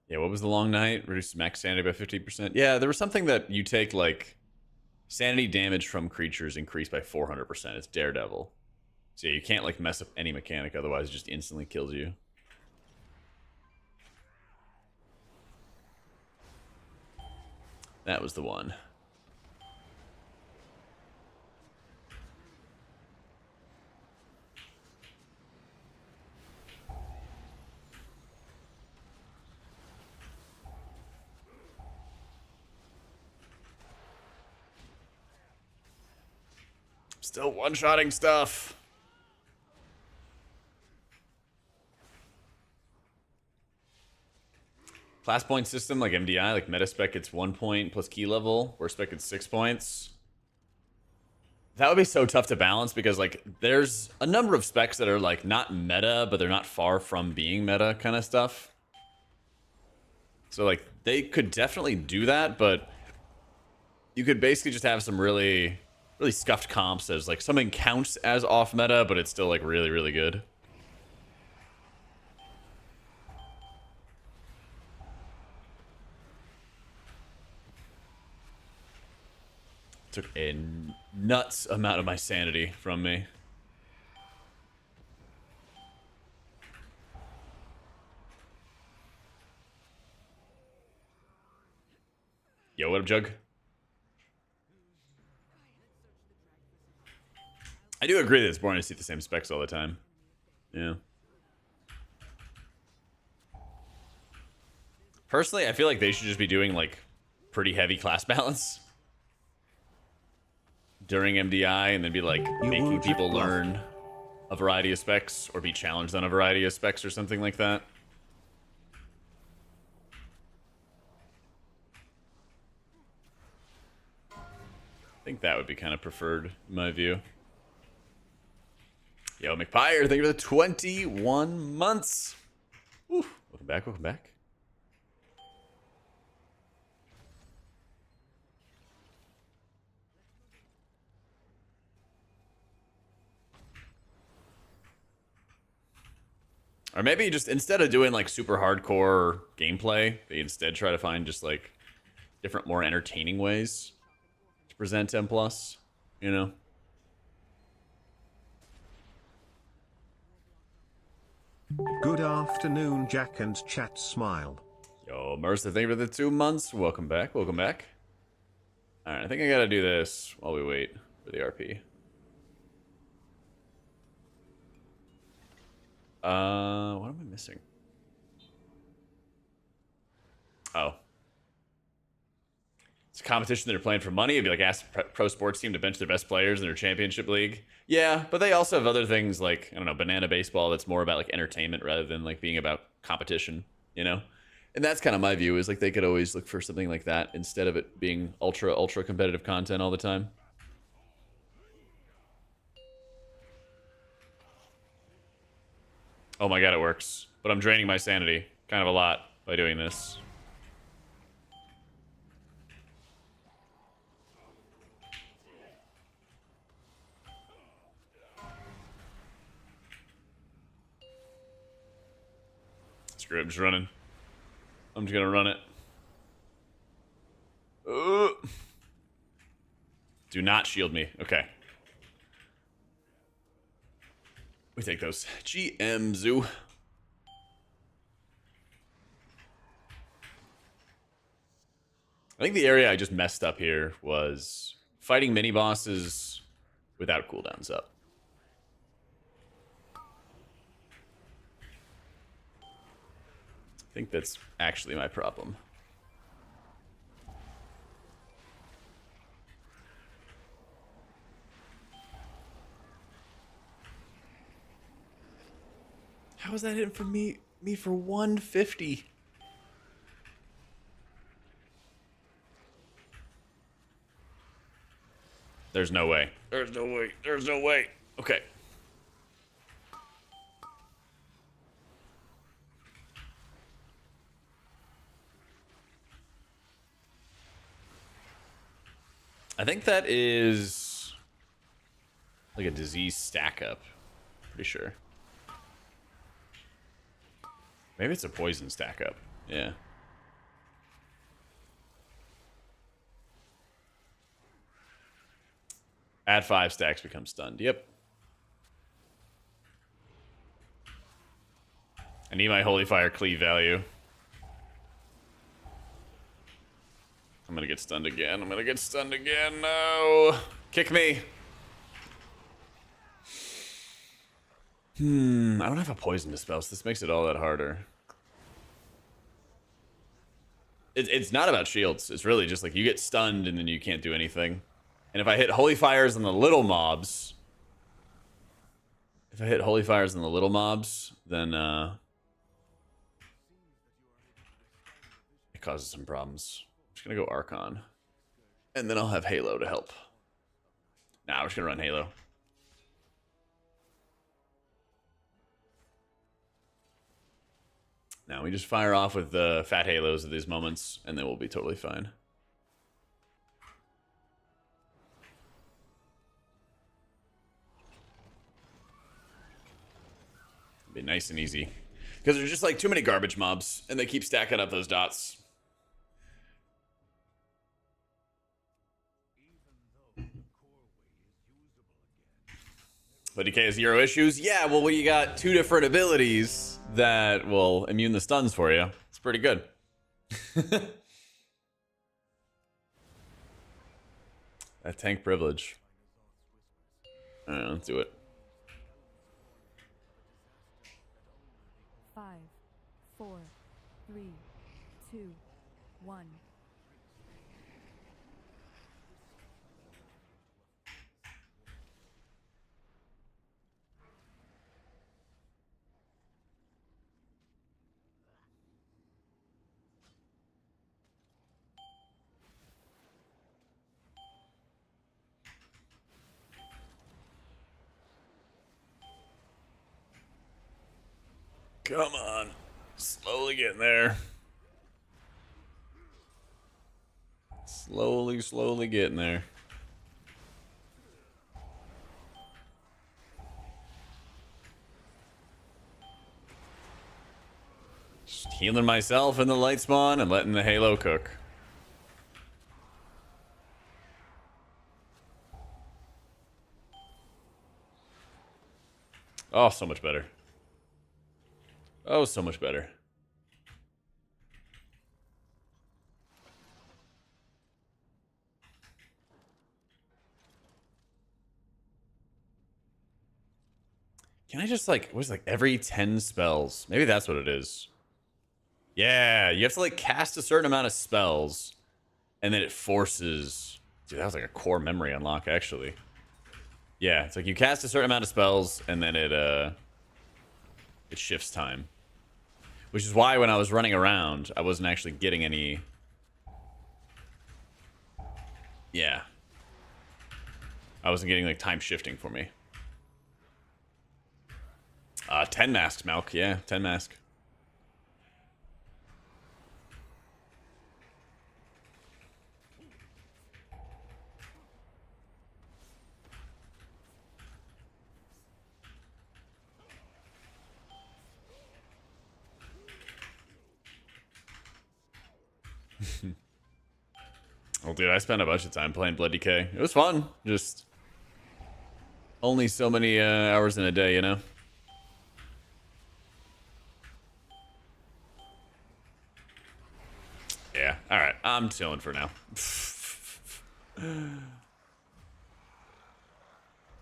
Yeah, what was the long night? Reduce max sanity by 50%. Yeah, there was something that you take, like, sanity damage from creatures increased by 400%. It's Daredevil. So yeah, you can't, like, mess up any mechanic, otherwise it just instantly kills you. That was the one. Still one-shotting stuff. Class point system like MDI, like meta spec gets 1 point plus key level, where spec gets 6 points. That would be so tough to balance because, like, there's a number of specs that are, like, not meta, but they're not far from being meta kind of stuff. So, like, they could definitely do that, but you could basically just have some really really scuffed comps as like something counts as off meta, but it's still like really, really good. Took a nuts amount of my sanity from me. Yo, what up, Jug? I do agree that it's boring to see the same specs all the time. Yeah. Personally, I feel like they should just be doing like pretty heavy class balance during MDI and then be like making people learn a variety of specs or be challenged on a variety of specs or something like that. I think that would be kind of preferred in my view. Yo, McPire, thank you for the 21 months. Woo. Welcome back, welcome back. Or maybe just instead of doing like super hardcore gameplay, they instead try to find just like different, more entertaining ways to present M+, you know? Good afternoon, Jack and chat smile. Yo, Mercer, thank you for the 2 months. Welcome back, welcome back. Alright, I think I gotta do this while we wait for the RP. What am I missing? Oh. It's a competition that are playing for money. It'd be like ask a pro sports team to bench their best players in their championship league. Yeah, but they also have other things like, I don't know, banana baseball that's more about like entertainment rather than like being about competition, you know? And that's kind of my view is like they could always look for something like that instead of it being ultra competitive content all the time. Oh my god, it works. But I'm draining my sanity kind of a lot by doing this. Screw it, I'm just running. I'm just gonna run it. Do not shield me. Okay. We take those. GM Zoo. I think the area I just messed up here was fighting mini bosses without cooldowns up. I think that's actually my problem. How was that hitting for me for 150? There's no way. There's no way. There's no way. Okay. I think that is like a disease stack up. Pretty sure. Maybe it's a poison stack up. Yeah. Add 5 stacks, become stunned. Yep. I need my Holy Fire cleave value. I'm gonna get stunned again. I'm gonna get stunned again. No. Kick me. I don't have a poison dispel, so this makes it all that harder. It's not about shields. It's really just like you get stunned and then you can't do anything. And if I hit Holy Fires on the little mobs... then it causes some problems. I'm just gonna go Archon. And then I'll have Halo to help. Nah, we're just gonna run Halo. Now we just fire off with the fat halos at these moments, and then we'll be totally fine. Be nice and easy. Because there's just like too many garbage mobs, and they keep stacking up those dots. But DK has 0 issues? Yeah, well, you got 2 different abilities that will immune the stuns for you. It's pretty good. That tank privilege. Alright, let's do it. 5, 4, 3, 2, 1. Come on. Slowly getting there. Slowly getting there. Just healing myself in the light spawn and letting the halo cook. Oh, so much better. Oh, so much better. Can I just like, what's like every 10 spells? Maybe that's what it is. Yeah, you have to like cast a certain amount of spells and then it forces. Dude, that was like a core memory unlock actually. Yeah, it's like you cast a certain amount of spells and then it shifts time. Which is why when I was running around, I wasn't actually getting any. Yeah. I wasn't getting like time shifting for me. 10 masks, Malk. Yeah, 10 mask. Well, dude, I spent a bunch of time playing Blood Decay. It was fun. Just only so many hours in a day, you know? Yeah, alright. I'm chilling for now.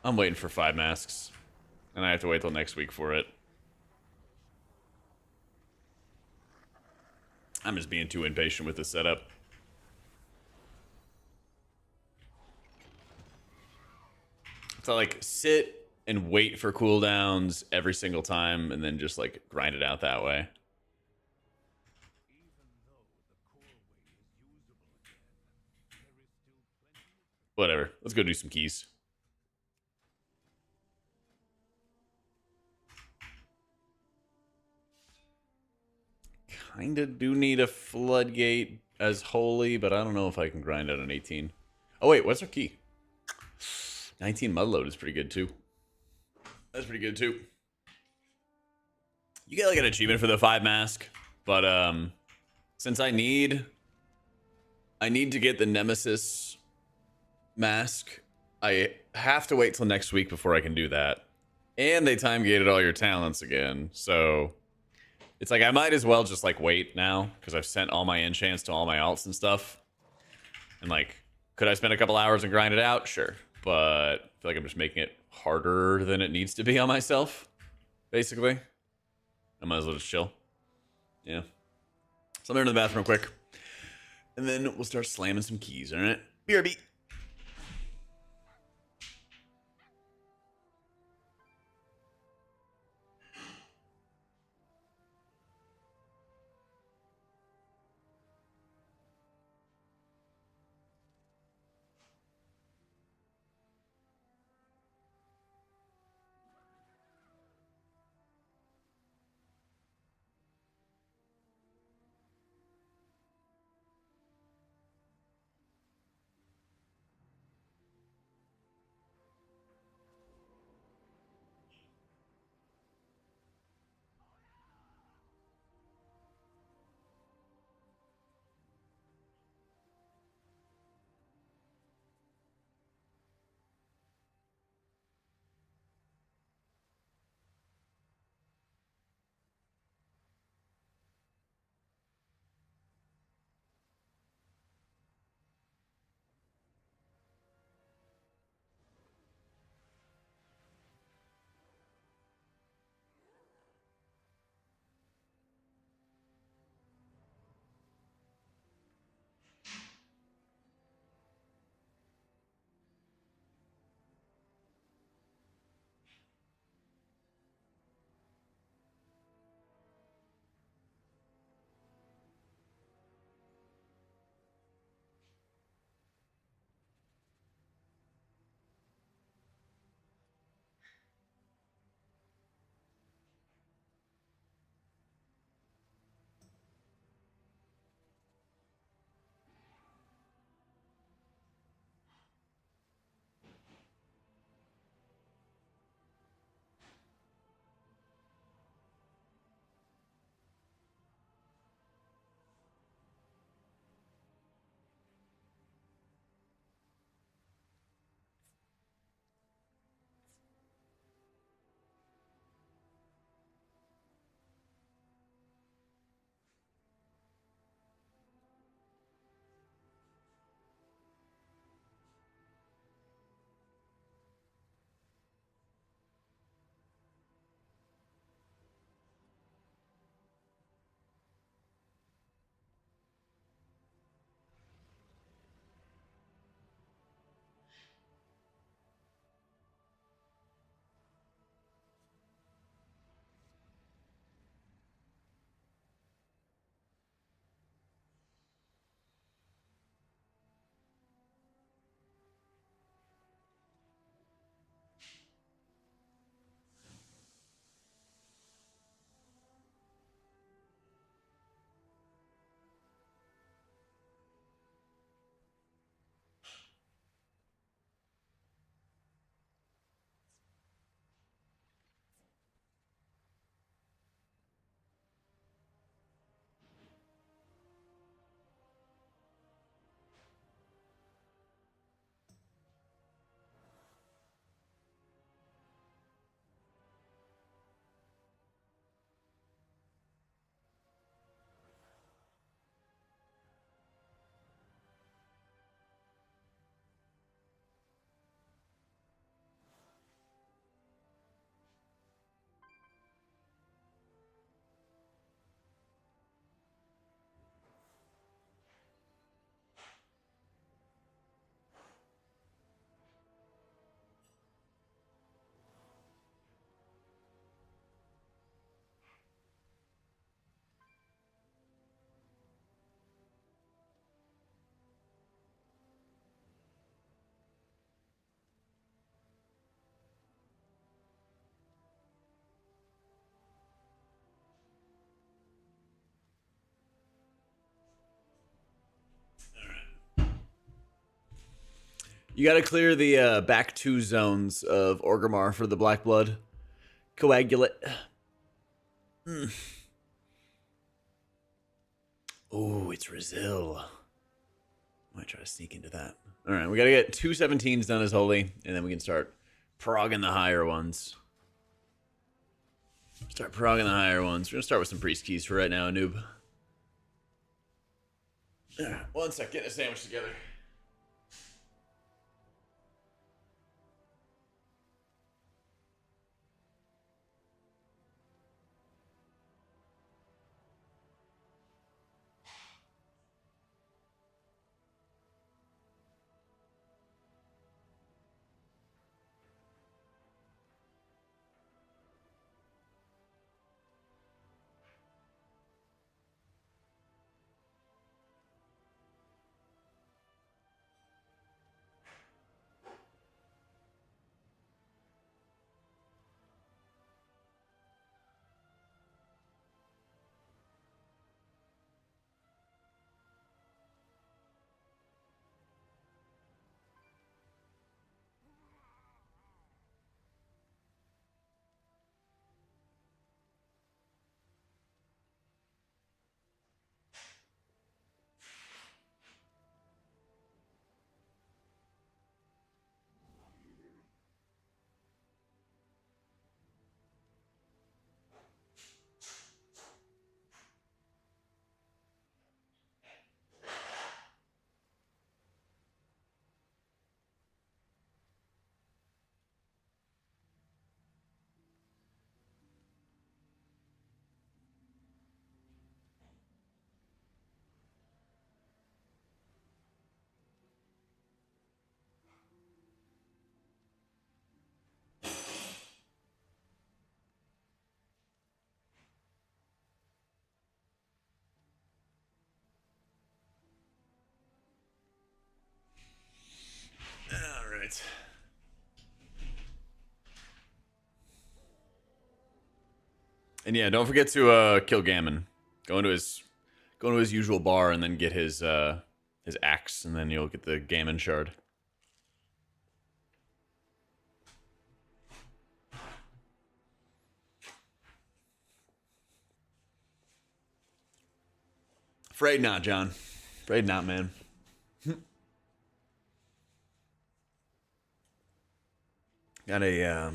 I'm waiting for 5 masks. And I have to wait till next week for it. I'm just being too impatient with the setup. So like sit and wait for cooldowns every single time and then just like grind it out that way. Whatever. Let's go do some keys. Kinda do need a floodgate as holy, but I don't know if I can grind out an 18. Oh wait, what's our key? 19 mudload is pretty good too. That's pretty good too. You get like an achievement for the 5 mask, but since I need to get the Nemesis mask, I have to wait till next week before I can do that. And they time gated all your talents again, so it's like I might as well just like wait now because I've sent all my enchants to all my alts and stuff. And like, could I spend a couple hours and grind it out? Sure, but I feel like I'm just making it harder than it needs to be on myself. Basically, I might as well just chill. Yeah. So I'm into the bathroom real quick, and then we'll start slamming some keys. All right, BRB. You got to clear the back 2 zones of Orgrimmar for the Black Blood. Coagulate. Oh, it's Rizil. Might try to sneak into that. All right, we got to get 2 17s done as holy, and then we can start progging the higher ones. Start progging the higher ones. We're going to start with some priest keys for right now, noob. One sec, getting a sandwich together. All right. And yeah, don't forget to kill Gammon. Go into his usual bar and then get his axe, and then you'll get the Gammon shard. Afraid not, John. Afraid not, man. Got a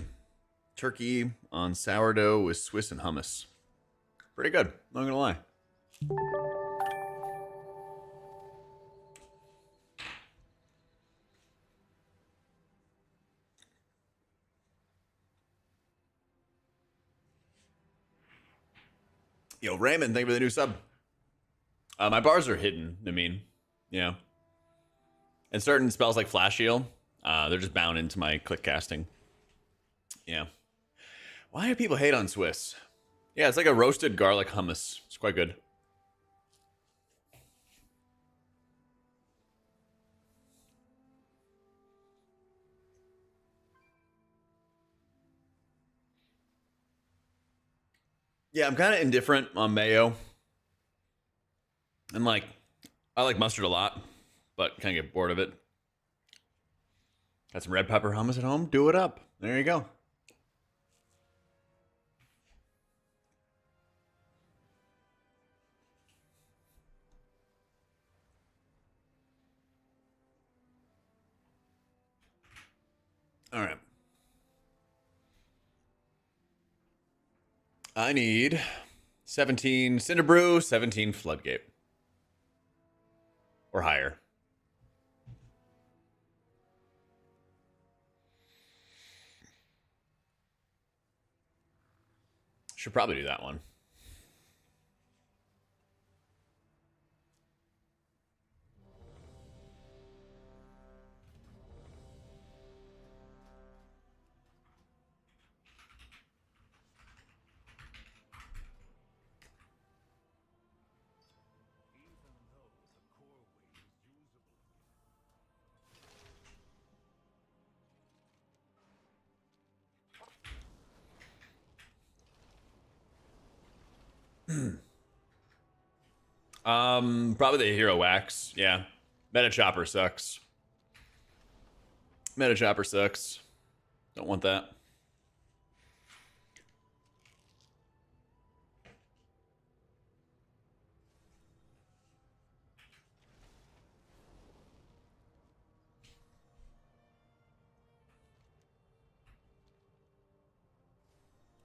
turkey on sourdough with Swiss and hummus. Pretty good, not gonna lie. Yo, Raymond, thank you for the new sub. My bars are hidden, I mean, yeah. And certain spells like Flash Heal, they're just bound into my click casting. Yeah. Why do people hate on Swiss? Yeah, it's like a roasted garlic hummus. It's quite good. Yeah, I'm kind of indifferent on mayo. And like, I like mustard a lot, but kind of get bored of it. Got some red pepper hummus at home? Do it up. There you go. All right. I need 17 Cinderbrew, 17 Floodgate. Or higher. Should probably do that one. Probably the Hero Wax. Yeah. Meta Chopper sucks. Meta chopper sucks. Don't want that.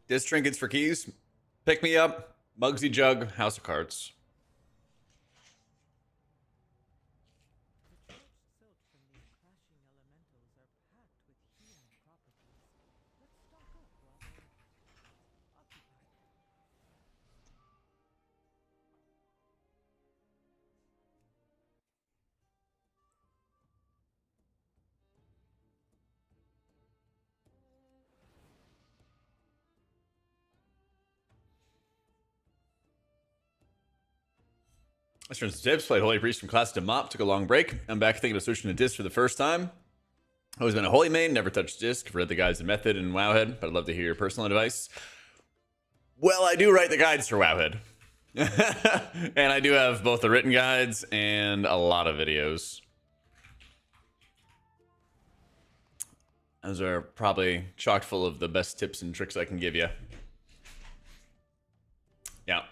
Disc trinkets for keys. Pick me up. Mugsy Jug. House of Cards. Let's turn some tips. Played Holy Priest from Classic to Mop. Took a long break. I'm back thinking of switching to Disc for the first time. Always been a Holy main. Never touched Disc. Read the guides in Method and Wowhead, but I'd love to hear your personal advice. Well, I do write the guides for Wowhead. And I do have both the written guides and a lot of videos. Those are probably chock full of the best tips and tricks I can give you. Yeah.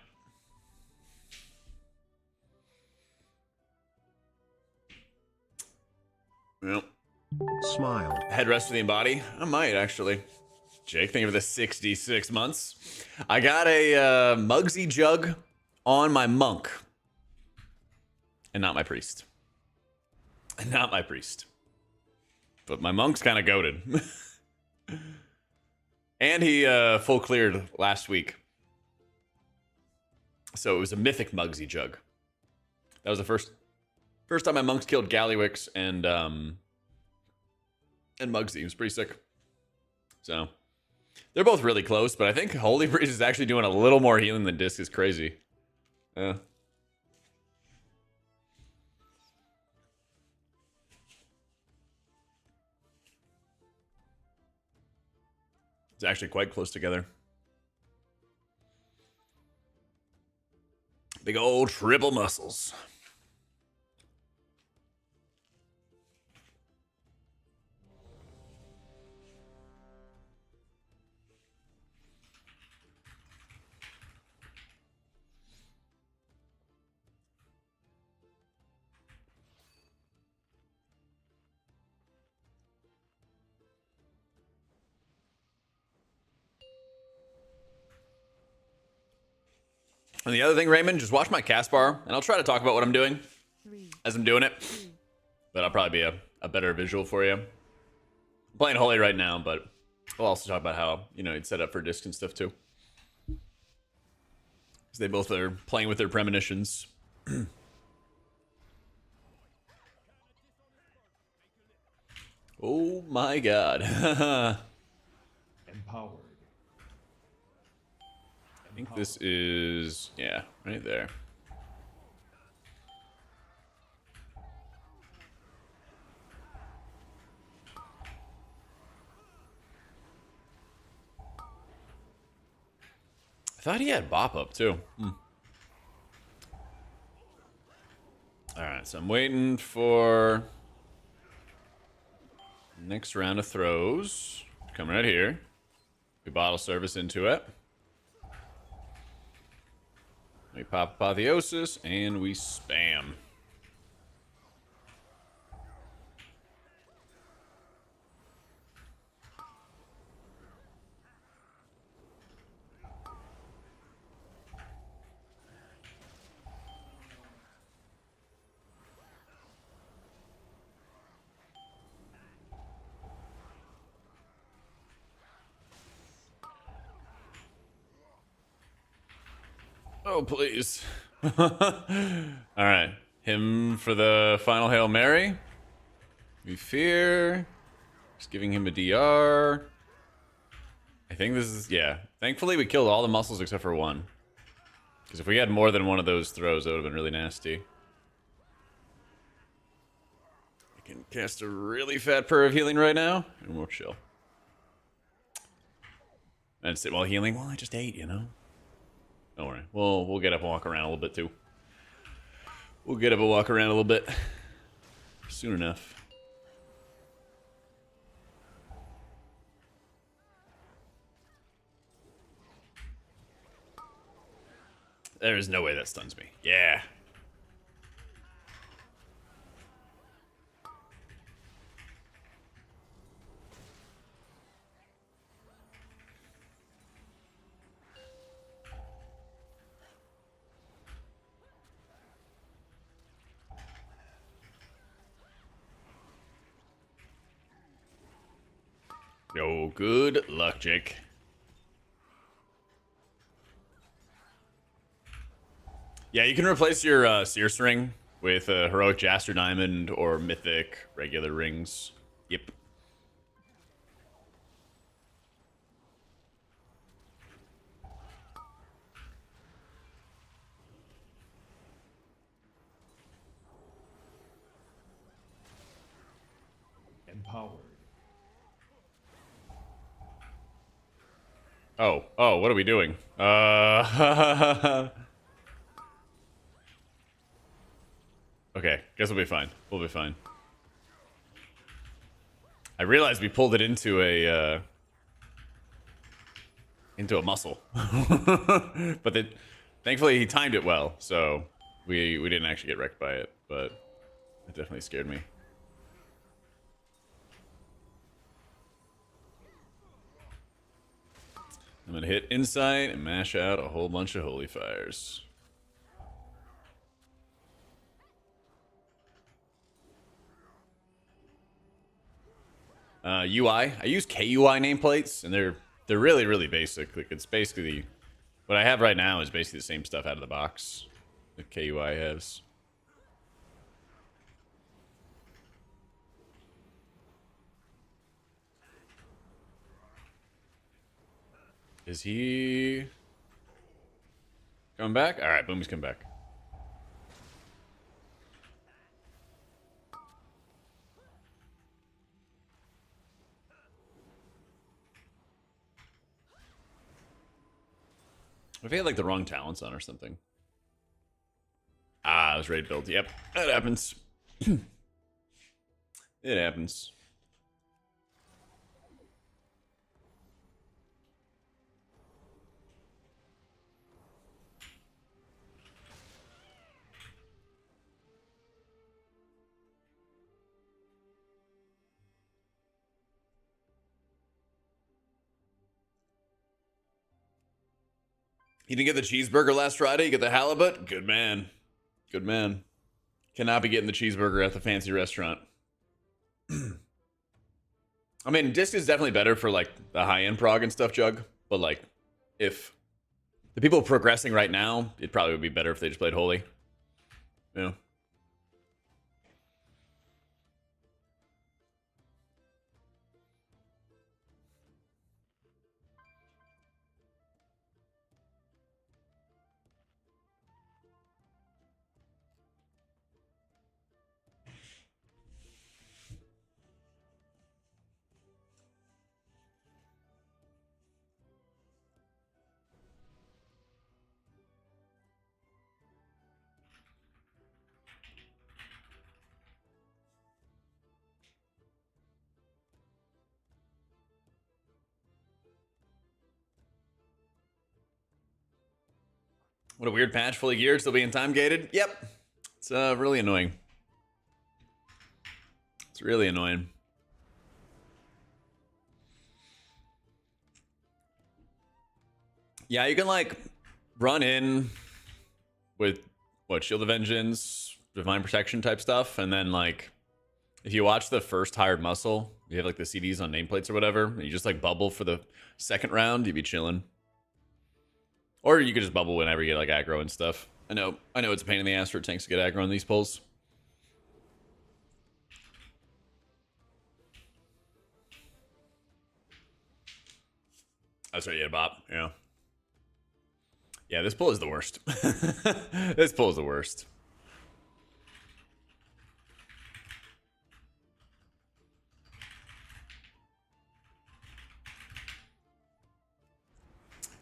Well, Smile. headrest for the body. I might actually. Jake, thank you for the 66 months. I got a Mugsy Jug on my monk. And not my priest. Not my priest. But my monk's kind of goated. And he full cleared last week. So it was a mythic Mugsy Jug. That was the first time my monks killed Gallywix and Mugsy. It was pretty sick. So they're both really close, but I think Holy Priest is actually doing a little more healing than Disc is crazy. Yeah. It's actually quite close together. Big old triple muscles. And the other thing, Raymond, just watch my cast bar, and I'll try to talk about what I'm doing as I'm doing it. But I'll probably be a better visual for you. I'm playing Holy right now, but we'll also talk about how, you know, it's set up for Disc and stuff too. Because they both are playing with their premonitions. Oh my god. Empowered. I think this is, yeah, right there. I thought he had Bop up too. Alright, so I'm waiting for next round of throws. Coming right here. We bottle service into it. We pop Apotheosis, and we spam. Oh, please. Alright. Him for the final Hail Mary. We fear. Just giving him a DR. I think this is, yeah. Thankfully, we killed all the muscles except for one. Because if we had more than one of those throws, that would have been really nasty. I can cast a really fat purr of healing right now, and we'll chill. And sit while healing. Well, I just ate, you know. Don't worry. We'll get up and walk around a little bit too. We'll get up and walk around a little bit soon enough. There is no way that stuns me. Yeah. Oh, good luck, Jake. Yeah, you can replace your Sears ring with a Heroic Jaster Diamond or Mythic regular rings. Yep. Empowered. Oh, what are we doing? Okay, guess we'll be fine. We'll be fine. I realized we pulled it into a muscle, but thankfully he timed it well, so we didn't actually get wrecked by it. But it definitely scared me. I'm gonna hit Insight and mash out a whole bunch of Holy Fires. UI. I use KUI nameplates, and they're really basic. Like it's basically what I have right now is basically the same stuff out of the box that KUI has. Is he coming back? All right, boom, he's coming back. If he had like the wrong talents on or something. Ah, I was ready to build. Yep, that happens. It happens. You didn't get the cheeseburger last Friday? You get the halibut? Good man. Good man. Cannot be getting the cheeseburger at the fancy restaurant. I mean, disc is definitely better for like the high-end prog and stuff, Jug. But like, if the people progressing right now, it probably would be better if they just played Holy. Yeah. What a weird patch, fully geared, still being time gated. Yep. It's really annoying. It's really annoying. Yeah, you can like run in with what, Shield of Vengeance, Divine Protection type stuff, and then like if you watch the first hired muscle, you have like the CDs on nameplates or whatever, and you just like bubble for the second round, you'd be chilling. Or you could just bubble whenever you get like aggro and stuff. I know it's a pain in the ass for tanks to get aggro on these pulls. That's right, yeah, Bob. Yeah. Yeah, this pull is the worst. This pull is the worst.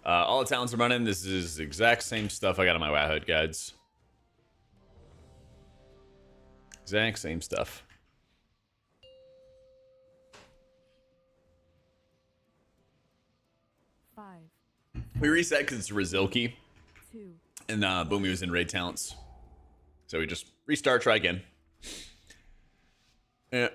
All the talents I'm running, this is the exact same stuff I got on my WoW HUD guides. Exact same stuff. Five, We reset because it's Rizilki. 2, And Boomy was in raid talents. So we just restart, try again. Yeah.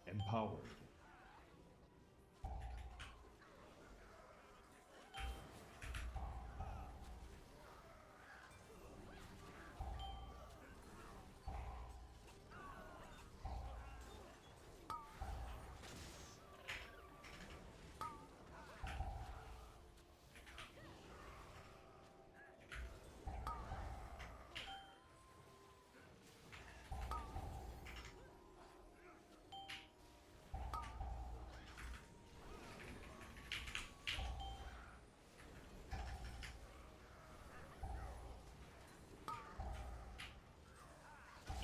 Empowered.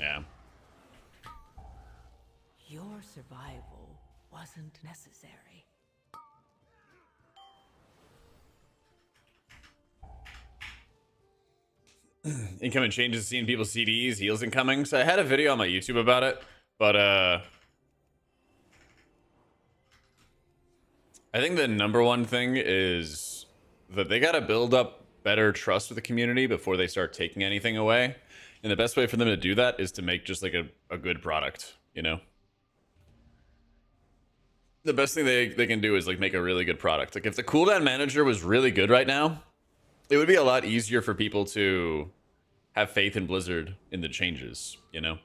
Yeah. Your survival wasn't necessary. Incoming changes, seeing people's CDs, heals incoming. So I had a video on my YouTube about it, but I think the number one thing is that they gotta build up better trust with the community before they start taking anything away. And the best way for them to do that is to make just like a good product, you know? The best thing they can do is like make a really good product. Like if the cooldown manager was really good right now, it would be a lot easier for people to have faith in Blizzard in the changes, you know?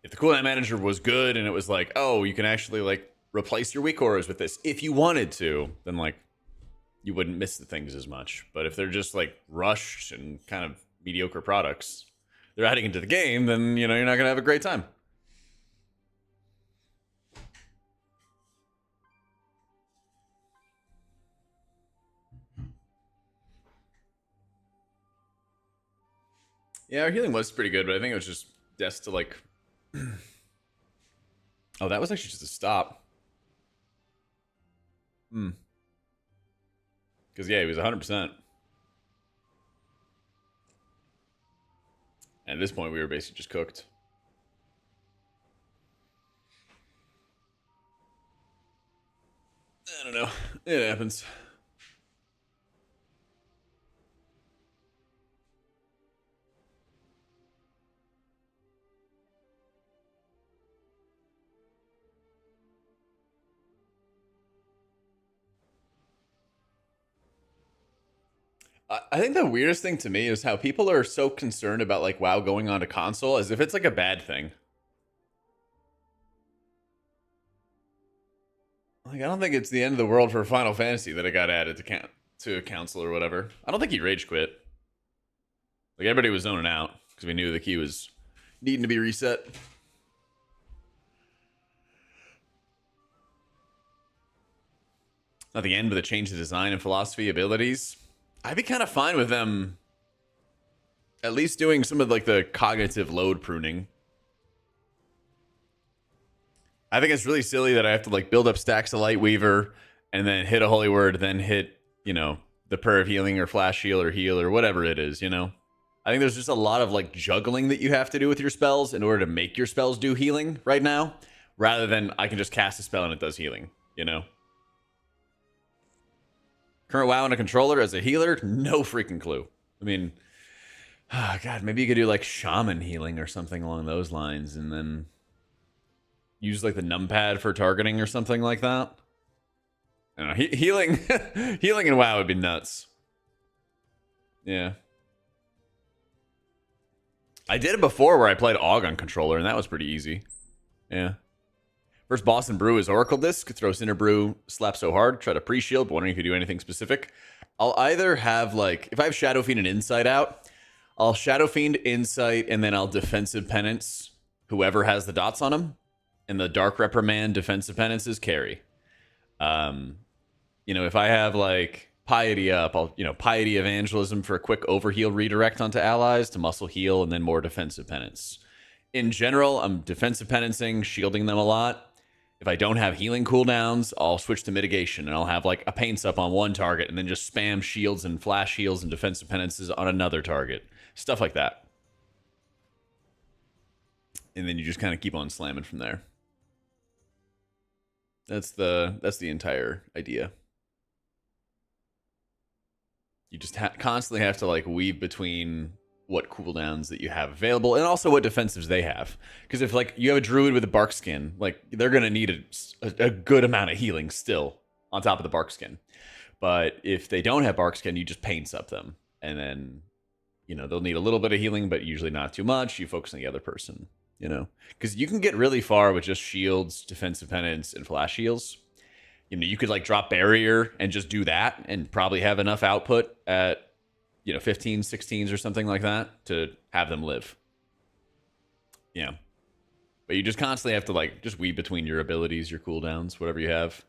If the cooldown manager was good and it was like, oh, you can actually like replace your weak auras with this if you wanted to, then like you wouldn't miss the things as much. But if they're just like rushed and kind of mediocre products they're adding into the game, then you know you're not gonna have a great time. Yeah, our healing was pretty good, but I think it was just Death to like oh, that was actually just a stop. Because yeah, he was 100%. And at this point, we were basically just cooked. I don't know. It happens. I think the weirdest thing to me is how people are so concerned about like WoW going on to console as if it's like a bad thing. Like I don't think it's the end of the world for Final Fantasy that it got added to a council or whatever. I don't think he rage quit. Like everybody was zoning out because we knew the key was needing to be reset. Not the end, but the change of design and philosophy abilities. I'd be kind of fine with them at least doing some of like the cognitive load pruning. I think it's really silly that I have to like build up stacks of Lightweaver and then hit a Holy Word, then hit, you know, the Prayer of Healing or Flash Heal or whatever it is, you know? I think there's just a lot of like juggling that you have to do with your spells in order to make your spells do healing right now, rather than I can just cast a spell and it does healing, you know? Current WoW on a controller as a healer? No freaking clue. I mean, oh God, maybe you could do like shaman healing or something along those lines and then use like the numpad for targeting or something like that. I don't know. Healing, healing in WoW would be nuts. Yeah. I did it before where I played AUG on controller and that was pretty easy. Yeah. First boss in Brew is Oracle Disc. Throw Cinder Brew, slap so hard, try to pre-shield, but wondering if you do anything specific. I'll either have like, if I have Shadow Fiend and Insight out, I'll Shadow Fiend, Insight, and then I'll Defensive Penance whoever has the dots on them. And the Dark Reprimand Defensive Penances carry. You know, if I have like Piety up, I'll, you know, Piety Evangelism for a quick overheal redirect onto allies to muscle heal and then more Defensive Penance. In general, I'm Defensive Penancing, shielding them a lot. If I don't have healing cooldowns, I'll switch to mitigation, and I'll have like a paints up on one target and then just spam shields and flash heals and defensive penances on another target. Stuff like that. And then you just kind of keep on slamming from there. That's the entire idea. You just constantly have to like weave between what cooldowns that you have available and also what defensives they have. Because if like you have a druid with a bark skin, like they're gonna need a good amount of healing still on top of the bark skin. But if they don't have bark skin, you just paints up them, and then they'll need a little bit of healing, but usually not too much. You focus on the other person, because you can get really far with just shields, defensive penance, and flash heals. You could like drop barrier and just do that and probably have enough output at 15, 16s or something like that to have them live. Yeah. But you just constantly have to like just weave between your abilities, your cooldowns, whatever you have.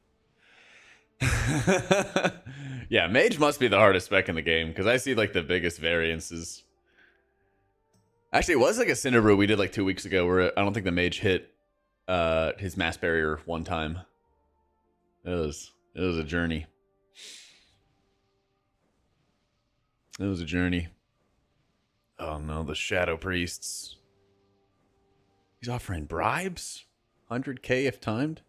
Yeah, mage must be the hardest spec in the game because I see like the biggest variances. Actually, it was like a Cinderbrew we did like 2 weeks ago where I don't think the mage hit his mass barrier one time. It was a journey. It was a journey. Oh no, the Shadow Priests. He's offering bribes? 100k if timed?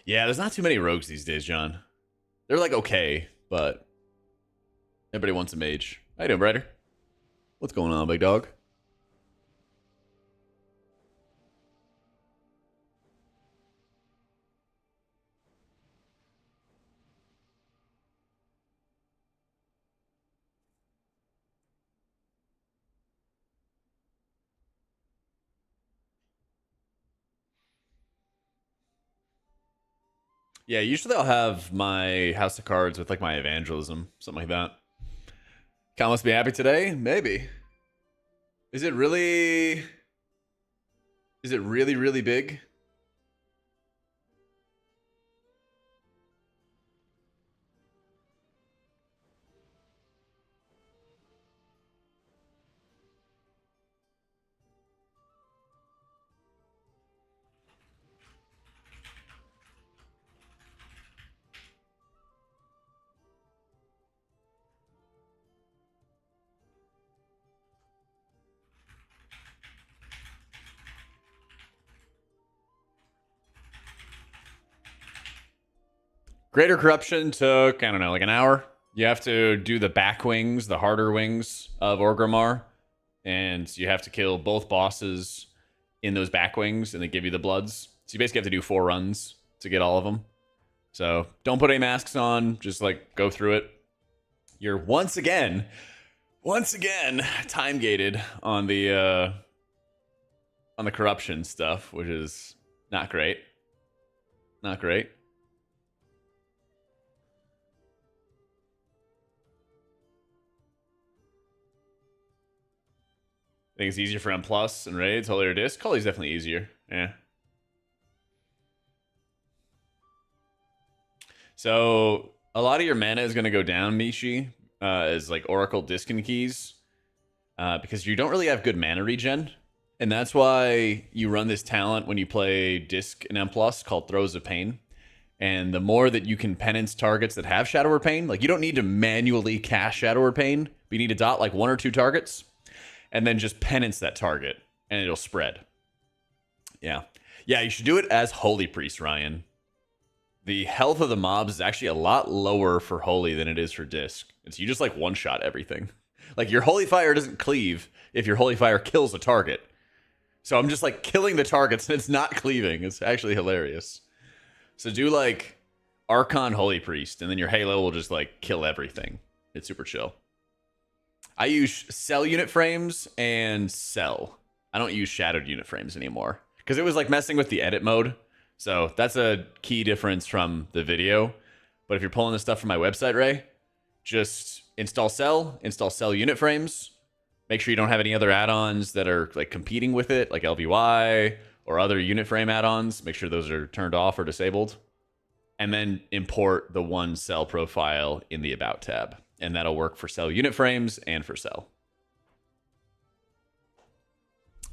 Yeah, there's not too many rogues these days, John. They're like okay, but everybody wants a mage. How you doing, Brighter? What's going on, big dog? Yeah, usually I'll have my House of Cards with like my evangelism, something like that. Cal must be happy today? Maybe. Is it really really big? Greater Corruption took, I don't know, like an hour. You have to do the back wings, the harder wings of Orgrimmar. And you have to kill both bosses in those back wings, and they give you the bloods. So you basically have to do 4 runs to get all of them. So don't put any masks on. Just like go through it. You're once again time gated on the corruption stuff, which is not great. Not great. I think it's easier for M plus and raids. Holier disc. Holy's definitely easier. Yeah. So a lot of your mana is going to go down, Mishi, as like Oracle Disc and Keys, because you don't really have good mana regen, and that's why you run this talent when you play Disc and M plus called Throes of Pain. And the more that you can penance targets that have Shadow or Pain, like you don't need to manually cast Shadow or Pain, but you need to dot like 1 or 2 targets. And then just penance that target, and it'll spread. Yeah. Yeah, you should do it as Holy Priest, Ryan. The health of the mobs is actually a lot lower for Holy than it is for Disc. And so you just like one-shot everything. Like your Holy Fire doesn't cleave if your Holy Fire kills a target. So I'm just like killing the targets and it's not cleaving. It's actually hilarious. So do like Archon Holy Priest, and then your Halo will just like kill everything. It's super chill. I use cell unit frames and cell. I don't use shadowed unit frames anymore because it was like messing with the edit mode. So that's a key difference from the video. But if you're pulling this stuff from my website, Ray, just install cell unit frames. Make sure you don't have any other add-ons that are like competing with it, like LVY or other unit frame add-ons. Make sure those are turned off or disabled. And then import the one cell profile in the About tab. And that'll work for cell unit frames and for cell.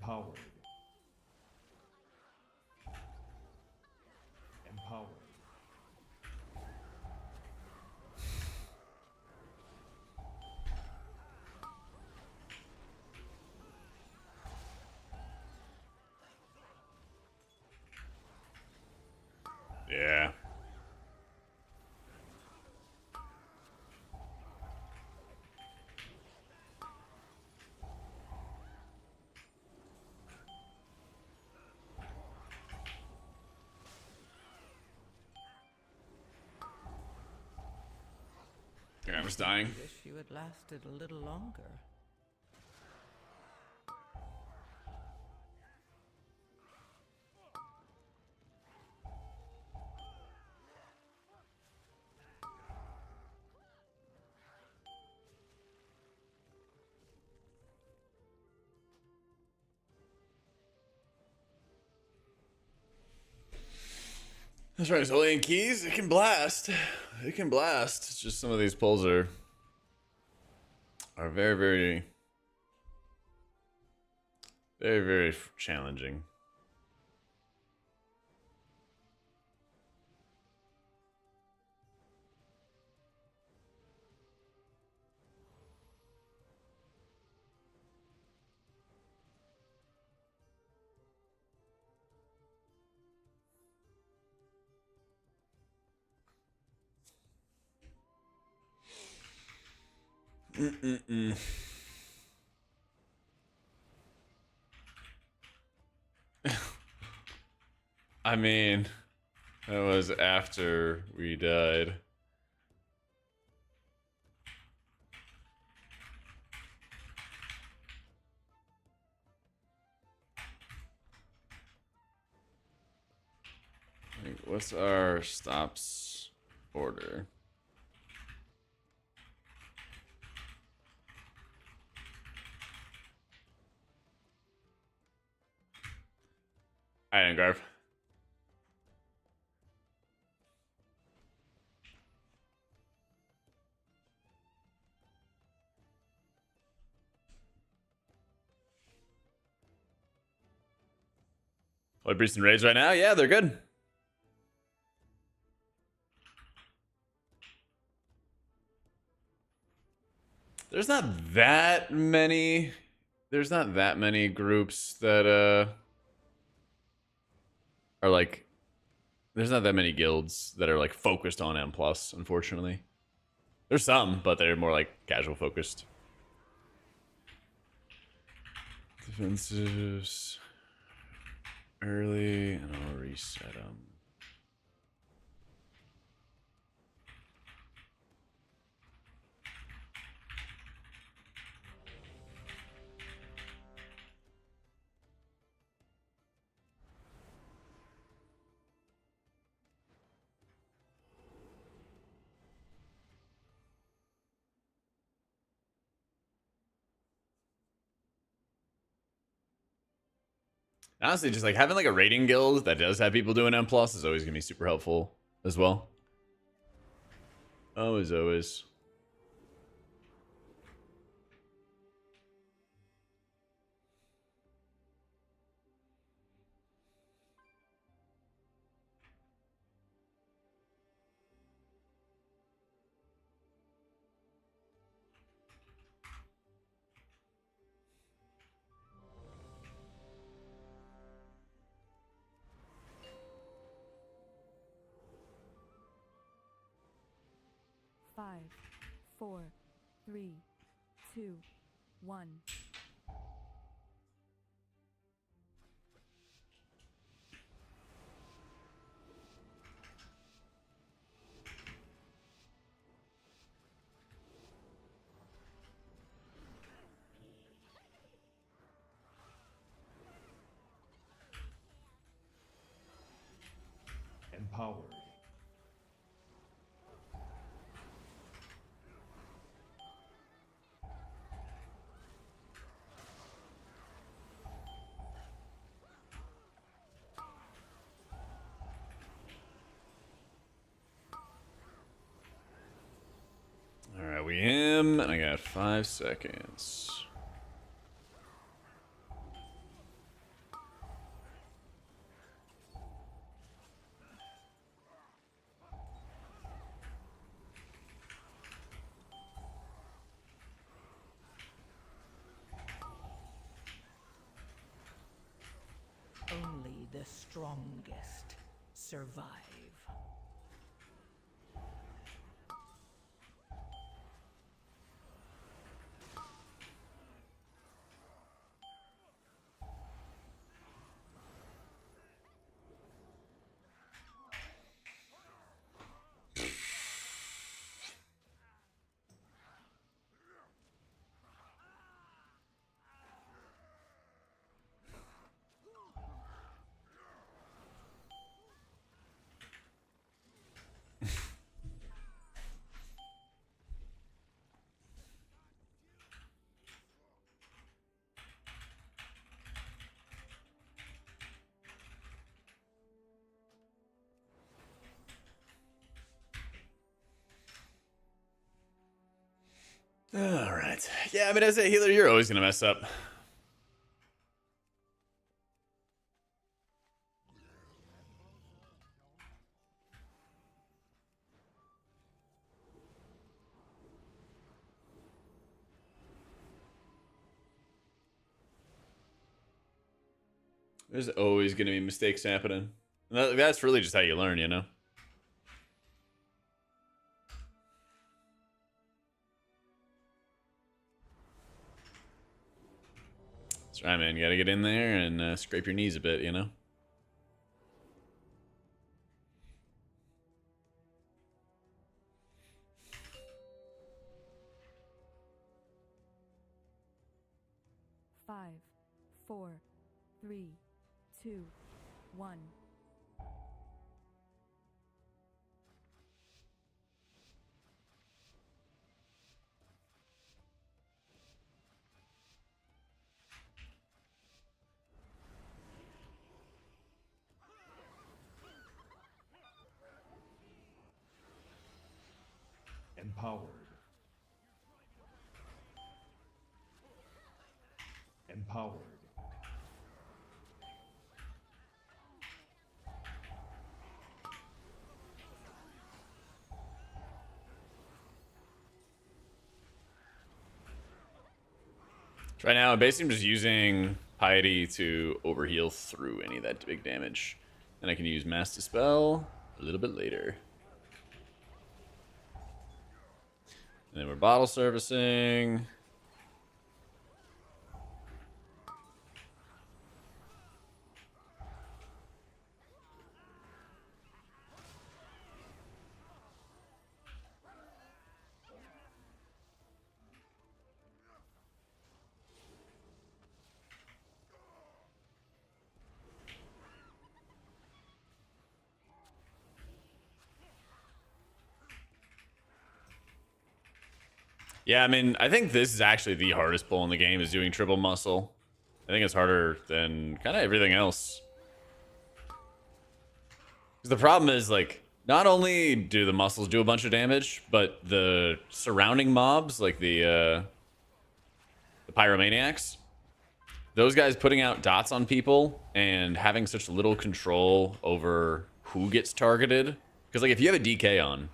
Empowered. Empowered. Yeah. Okay, I'm just dying. I wish you had lasted a little longer. That's right, Zolian keys. It can blast. It can blast. It's just some of these pulls are very, very, very, very challenging. Mm-mm-mm. I mean, that was after we died. Like, what's our stops order? Alright, Garv. What, Priest and Raids right now? Yeah, they're good. There's not that many. There's not that many groups that are like. There's not that many guilds that are like focused on M plus. Unfortunately, there's some, but they're more like casual focused. Defensives early, and I'll reset them. Honestly, just like having like a rating guild that does have people doing M plus is always gonna be super helpful as well. Always, always. Five, four, three, two, one. Empowered. All right, we am. I got 5 seconds. strongest survive. All right. Yeah, I mean, as a healer, you're always gonna mess up. There's always gonna be mistakes happening. And that's really just how you learn, you know? That's right, man. You gotta get in there and scrape your knees a bit, you know? Five, four, three, two, one. Empowered. Empowered. So right now, basically, I'm just using Piety to overheal through any of that big damage. And I can use Mass Dispel a little bit later. And then we're bottle servicing. Yeah, I mean, I think this is actually the hardest pull in the game, is doing triple muscle. I think it's harder than kind of everything else. Because the problem is, like, not only do the muscles do a bunch of damage, but the surrounding mobs, like the pyromaniacs, those guys putting out dots on people and having such little control over who gets targeted. Because, like, if you have a DK on,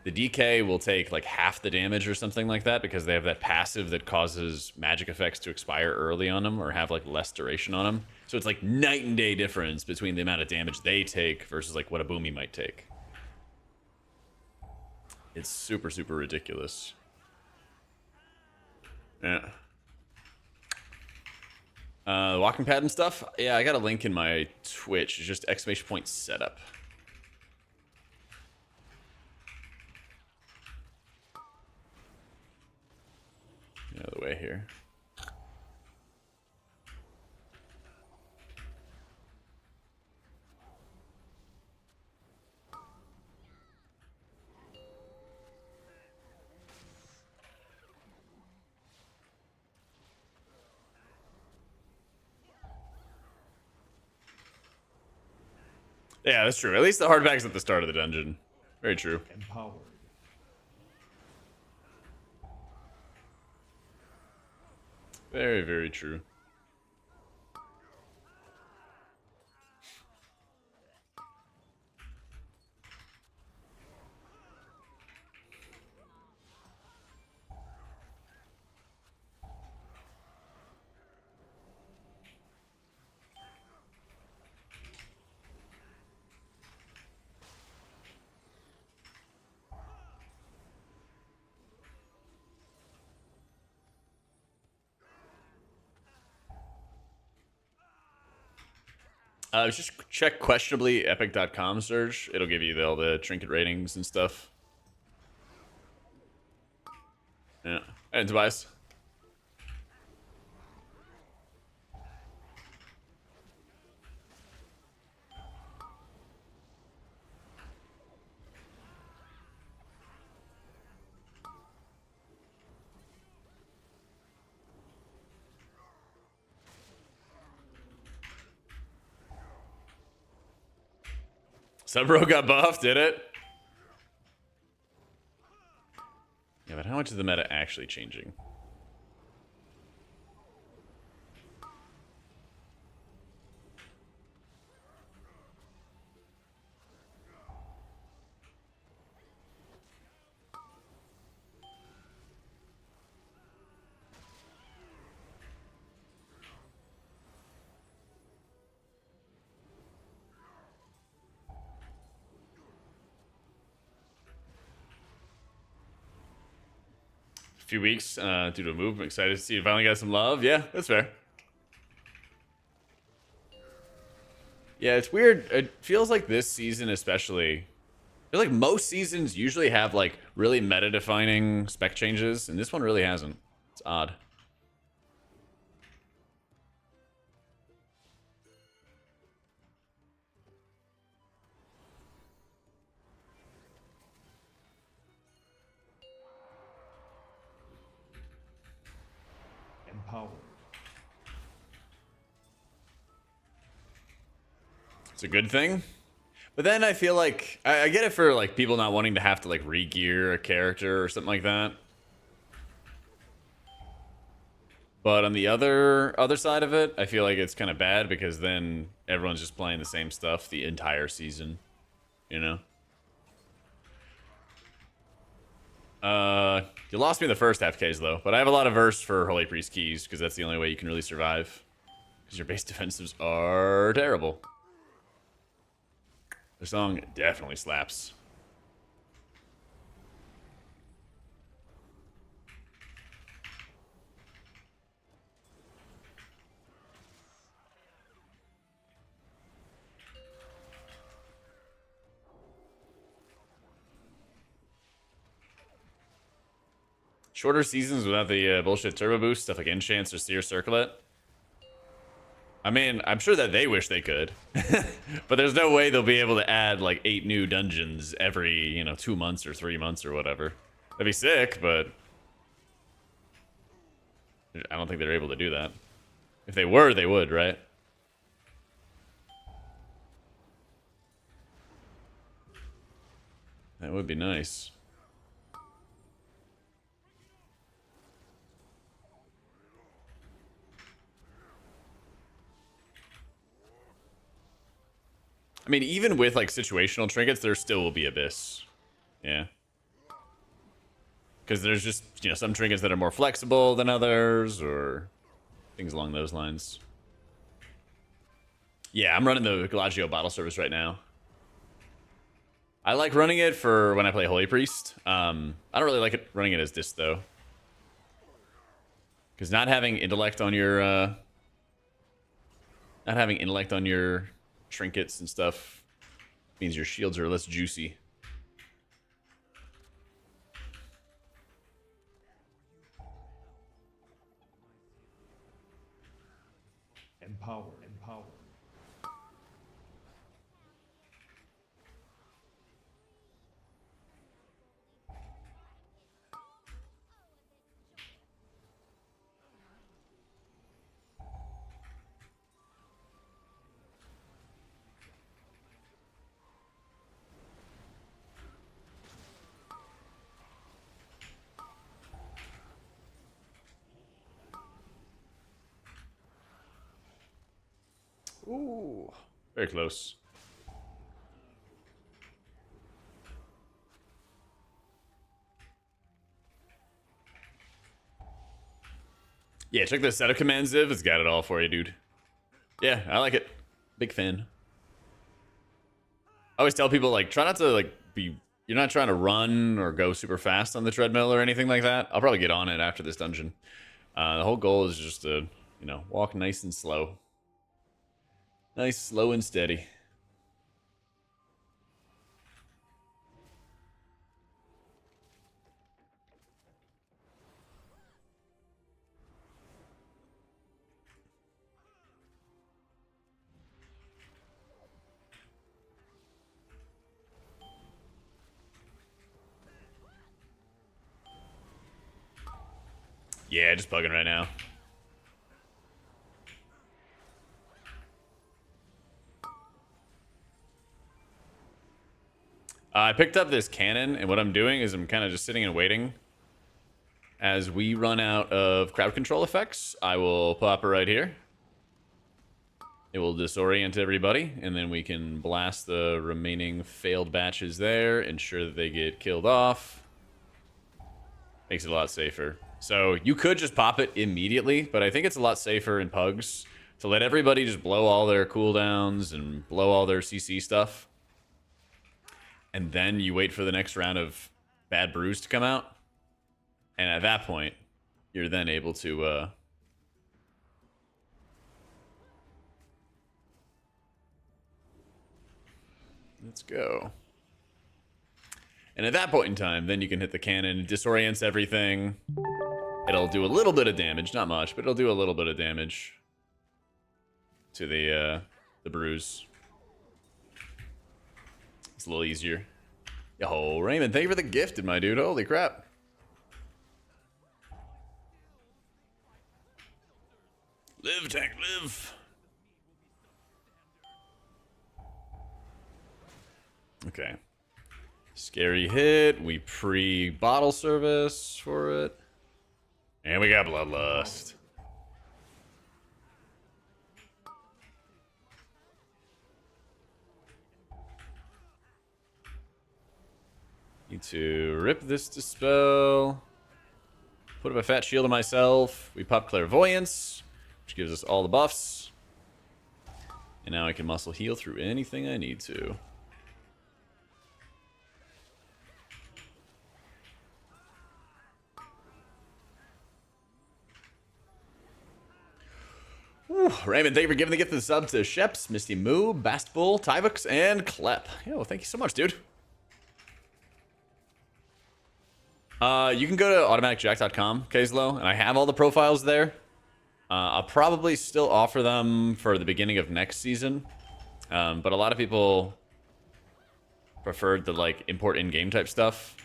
the DK will take like half the damage or something like that, because they have that passive that causes magic effects to expire early on them or have like less duration on them. So it's like night and day difference between the amount of damage they take versus like what a Boomy might take. It's super, super ridiculous. Yeah. Walking pad and stuff. Yeah, I got a link in my Twitch. It's just !setup. Get out of the way here. Yeah, that's true. At least the hardback's at the start of the dungeon. Very true. Empowered. Very, very true. Just check questionably epic.com search. It'll give you all the trinket ratings and stuff. Yeah. And Tobias. Subro got buffed, did it? Yeah, but how much is the meta actually changing? Few weeks due to a move. I'm excited to see it finally got some love. Yeah, that's fair. Yeah, it's weird. It feels like this season especially, I feel like most seasons usually have like really meta-defining spec changes, and this one really hasn't. It's odd. Empower. It's a good thing. But then I feel like I get it for like people not wanting to have to like re-gear a character or something like that. But on the other side of it, I feel like it's kind of bad because then everyone's just playing the same stuff the entire season, you know? You lost me the first half case though, but I have a lot of verse for Holy Priest keys because that's the only way you can really survive. Because your base defensives are terrible. The song definitely slaps. Shorter seasons without the bullshit turbo boost, stuff like Enchants or Seer Circlet. I mean, I'm sure that they wish they could. But there's no way they'll be able to add like 8 new dungeons every, 2 months or 3 months or whatever. That'd be sick, but I don't think they're able to do that. If they were, they would, right? That would be nice. I mean, even with like situational trinkets, there still will be Abyss. Yeah. Because there's just, some trinkets that are more flexible than others or things along those lines. Yeah, I'm running the Galagio bottle service right now. I like running it for when I play Holy Priest. I don't really like it running it as this though. Because not having intellect on your trinkets and stuff means your shields are less juicy. Empower. Ooh, very close. Yeah, check this out. Command Ziv. It's got it all for you, dude. Yeah, I like it. Big fan. I always tell people, like, try not to, like, you're not trying to run or go super fast on the treadmill or anything like that. I'll probably get on it after this dungeon. The whole goal is just to, walk nice and slow. Nice, slow and steady. Yeah, just bugging right now. I picked up this cannon, and what I'm doing is I'm kind of just sitting and waiting. As we run out of crowd control effects, I will pop it right here. It will disorient everybody, and then we can blast the remaining failed batches there, ensure that they get killed off. Makes it a lot safer. So you could just pop it immediately, but I think it's a lot safer in pugs to let everybody just blow all their cooldowns and blow all their CC stuff. And then you wait for the next round of bad brews to come out. And at that point, you're then able to... Let's go. And at that point in time, then you can hit the cannon. It disorients everything. It'll do a little bit of damage. Not much, but it'll do a little bit of damage to the brews. It's a little easier. Yo, Raymond, thank you for the gifted, my dude. Holy crap. Live, tank, live. Okay. Scary hit. We pre-bottle service for it. And we got Bloodlust. Need to rip this Dispel. Put up a fat shield on myself. We pop Clairvoyance, which gives us all the buffs. And now I can muscle heal through anything I need to. Whew. Raymond, thank you for giving the gift of the sub to Sheps, Misty Moo, Bastbull, Tyvux, and Klep. Yo, thank you so much, dude. You can go to AutomaticJak.com, Kazlo, and I have all the profiles there. I'll probably still offer them for the beginning of next season. But a lot of people preferred the, like, import in-game type stuff.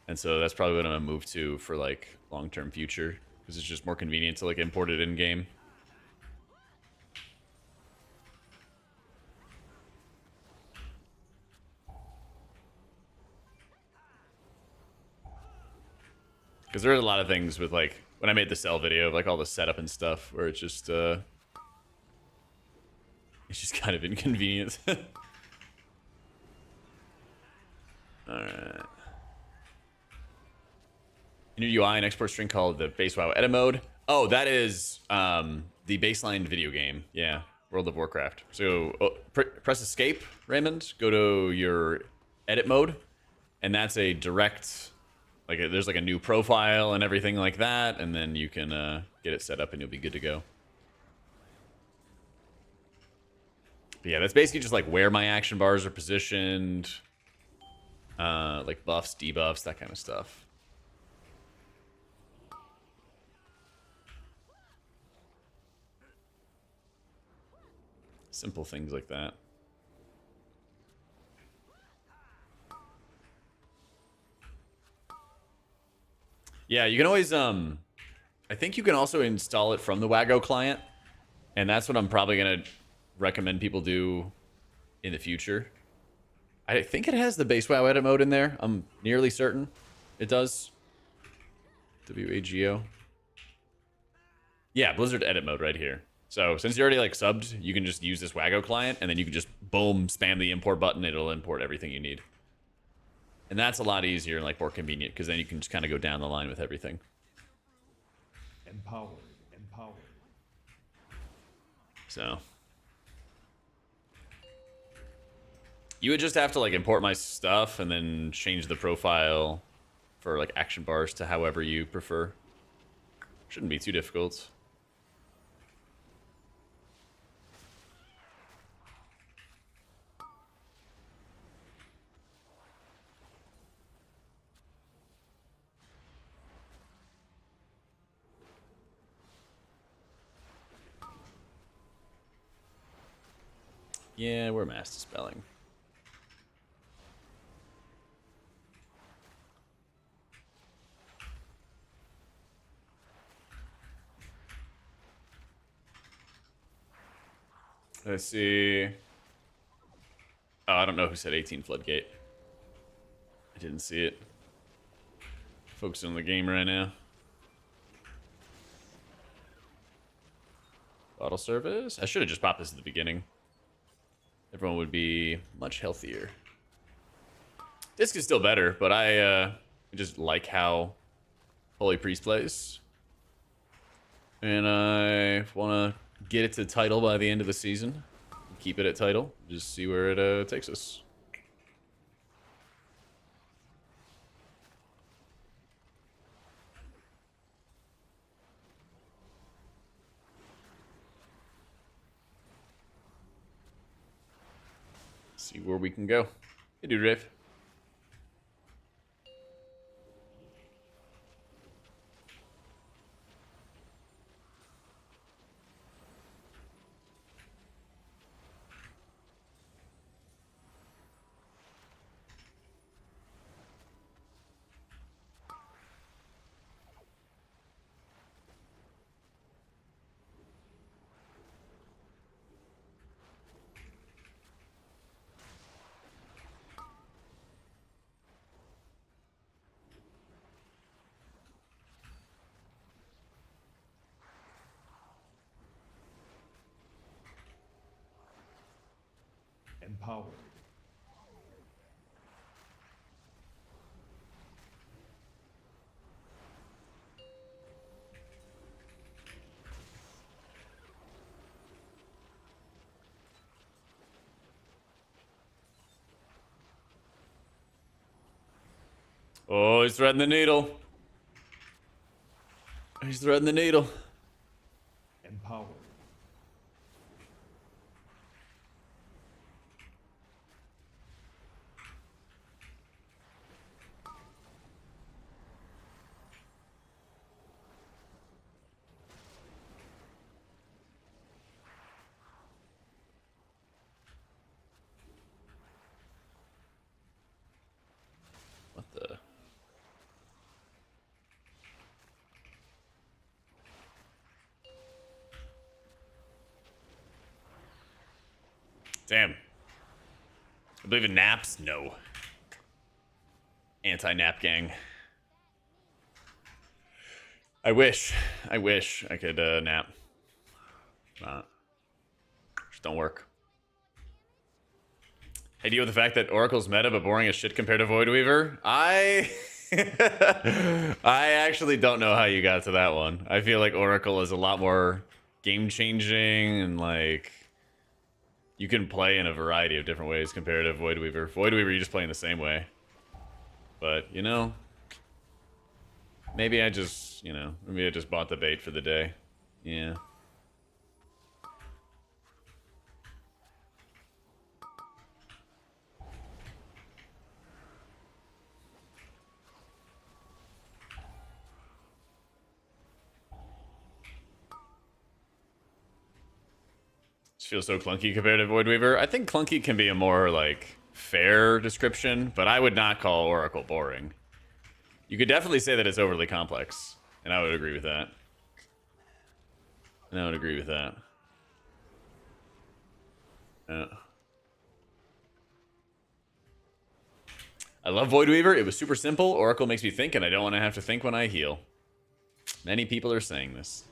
And so that's probably what I'm going to move to for, like, long-term future. Because it's just more convenient to, like, import it in-game. Because there are a lot of things with, like, when I made the cell video, like all the setup and stuff, where it's just kind of inconvenient. Alright. New UI and export string called the base WoW edit mode. Oh, that is the baseline video game. Yeah, World of Warcraft. So press escape, Raymond. Go to your edit mode, and that's a direct... Like, there's like a new profile and everything like that, and then you can get it set up and you'll be good to go. But yeah, that's basically just like where my action bars are positioned, like buffs, debuffs, that kind of stuff. Simple things like that. Yeah, you can always, I think you can also install it from the Wago client, and that's what I'm probably going to recommend people do in the future. I think it has the base WoW edit mode in there. I'm nearly certain it does. WAGO. Yeah, Blizzard edit mode right here. So since you're already like subbed, you can just use this Wago client, and then you can just boom, spam the import button. It'll import everything you need. And that's a lot easier and like more convenient because then you can just kind of go down the line with everything. Empowered, empowered. So you would just have to like import my stuff and then change the profile for like action bars to however you prefer. Shouldn't be too difficult. Yeah, we're mass dispelling. Let's see. Oh, I don't know who said 18 Floodgate. I didn't see it. Focusing on the game right now. Bottle service? I should have just popped this at the beginning. Everyone would be much healthier. Disc is still better, but I just like how Holy Priest plays. And I want to get it to title by the end of the season. Keep it at title. Just see where it takes us. See where we can go. Hey, dude, Rave. Empowered. Oh, he's threading the needle. He's threading the needle. Empowered. What the? Damn. I believe in naps? No. Anti-nap gang. I wish I could nap. Just don't work. Hey, deal with the fact that Oracle's meta but boring as shit compared to Void Weaver? I actually don't know how you got to that one. I feel like Oracle is a lot more game-changing and like you can play in a variety of different ways compared to Void Weaver. Void Weaver, you just play in the same way. But, you know, maybe I just, maybe I just bought the bait for the day. Yeah. Feels so clunky compared to Void Weaver. I think clunky can be a more like fair description, but I would not call Oracle boring. You could definitely say that it's overly complex, and I would agree with that. Yeah. I love Void Weaver. It was super simple. Oracle makes me think, and I don't want to have to think when I heal. Many people are saying this.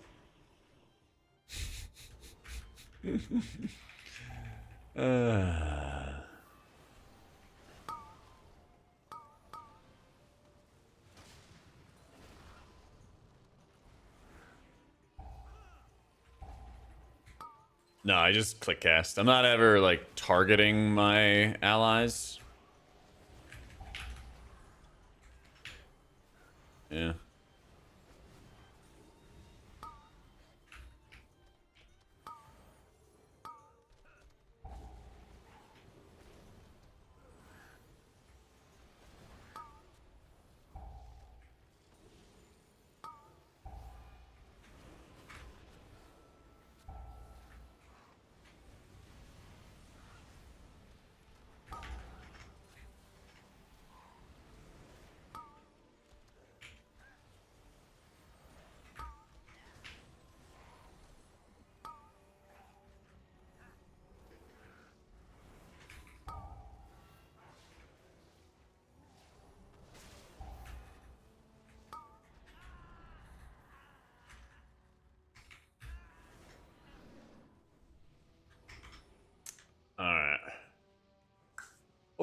No, I just click cast. I'm not ever like targeting my allies. Yeah.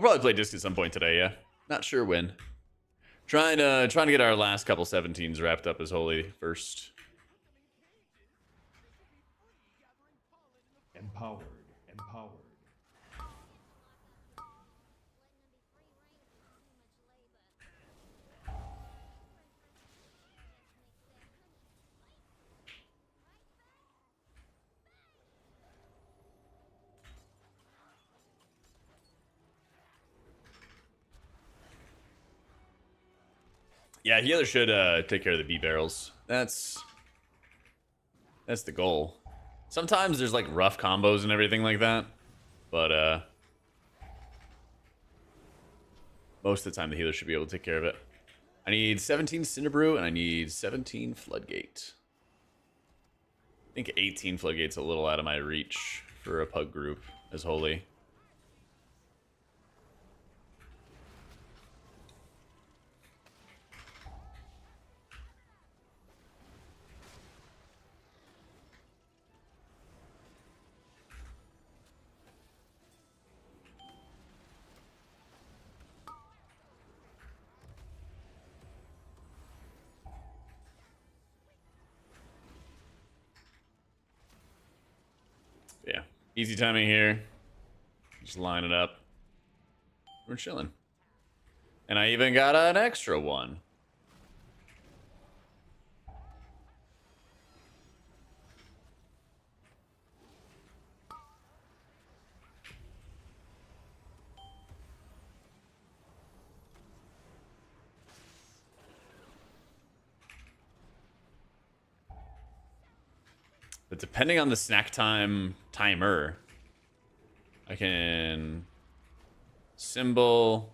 probably play disc at some point today, yeah. Not sure when. Trying to get our last couple 17s wrapped up as holy first. Empowered. Empowered. Yeah, healer should take care of the B barrels. That's the goal. Sometimes there's like rough combos and everything like that, but most of the time the healer should be able to take care of it. I need 17 Cinderbrew and I need 17 Floodgate. I think 18 Floodgate's a little out of my reach for a pug group as holy. Yeah, easy timing here. Just line it up. We're chilling. And I even got an extra one. But depending on the snack time timer, I can symbol,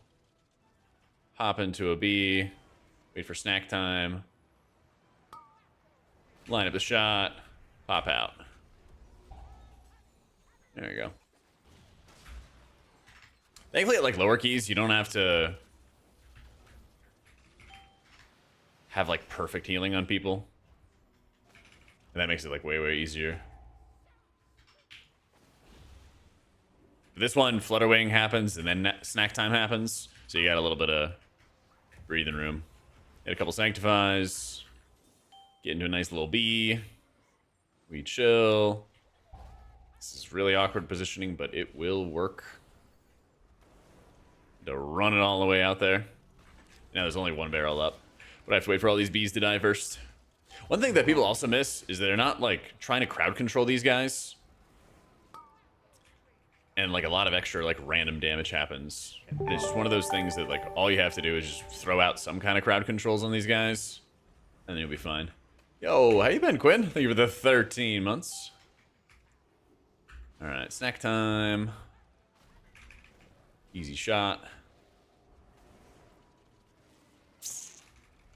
hop into a B, wait for snack time, line up the shot, pop out. There you go. Thankfully, at like lower keys, you don't have to have like perfect healing on people. And that makes it like way, way easier. This one, Flutterwing happens, and then snack time happens. So you got a little bit of breathing room. Get a couple Sanctifies. Get into a nice little B. We chill. This is really awkward positioning, but it will work. To run it all the way out there. Now there's only one barrel up. But I have to wait for all these bees to die first. One thing that people also miss is they're not like trying to crowd control these guys. And like a lot of extra like random damage happens. And it's just one of those things that like all you have to do is just throw out some kind of crowd controls on these guys. And then you'll be fine. Yo, how you been, Quinn? Thank you for the 13 months. Alright, snack time. Easy shot.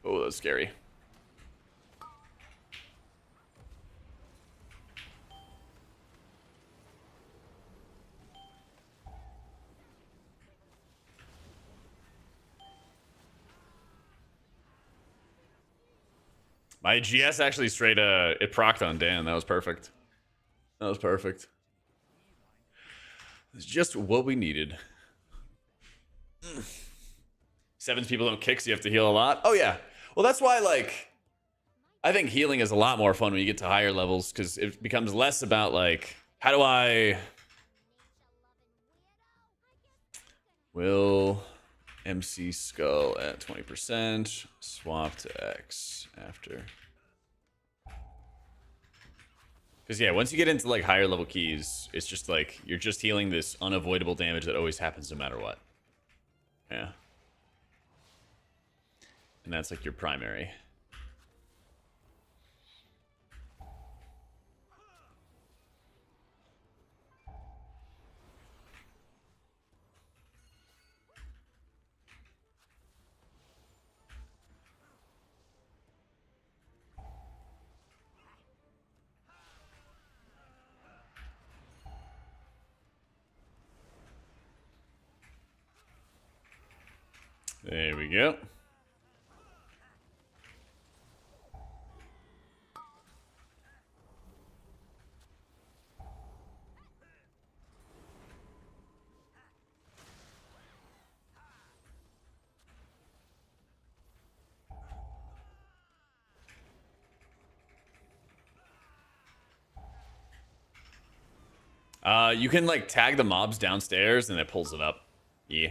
Oh, that was scary. My GS actually straight, it procced on Dan. That was perfect. That was perfect. It's just what we needed. Sevens people don't kick, so you have to heal a lot. Oh, yeah. Well, that's why, like, I think healing is a lot more fun when you get to higher levels, because it becomes less about, like, how do I... Will MC Skull at 20%. Swap to X after. Because, yeah, once you get into, like, higher level keys, it's just, like, you're just healing this unavoidable damage that always happens no matter what. Yeah. And that's, like, your primary. There we go. You can like tag the mobs downstairs and it pulls it up. Yeah.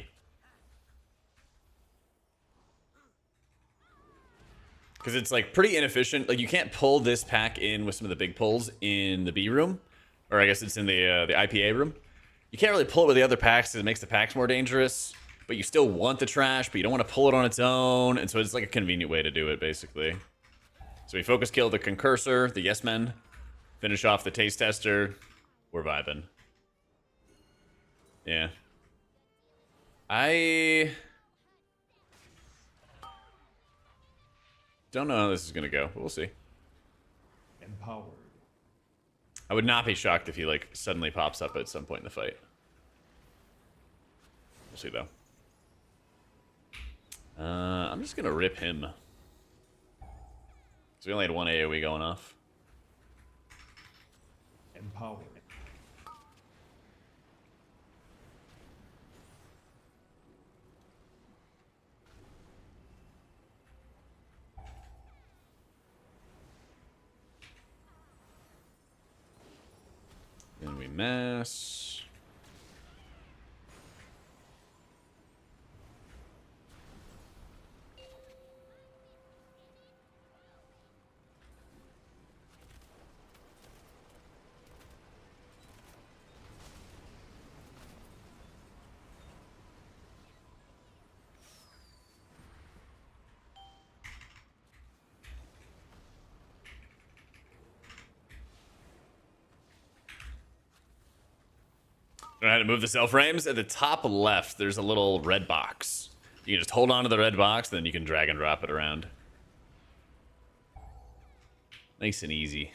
Because it's like pretty inefficient. Like you can't pull this pack in with some of the big pulls in the B room, or I guess it's in the IPA room. You can't really pull it with the other packs because it makes the packs more dangerous. But you still want the trash, but you don't want to pull it on its own, and so it's like a convenient way to do it, basically. So we focus kill the concursor, the yes men, finish off the taste tester. We're vibing. Yeah. I don't know how this is gonna go, but we'll see. Empowered. I would not be shocked if he like suddenly pops up at some point in the fight. We'll see though. I'm just gonna rip him. Because we only had one AoE going off. Empowered. Then we mass. Know how to move the cell frames? At the top left, there's a little red box. You can just hold on to the red box, then you can drag and drop it around. Nice and easy.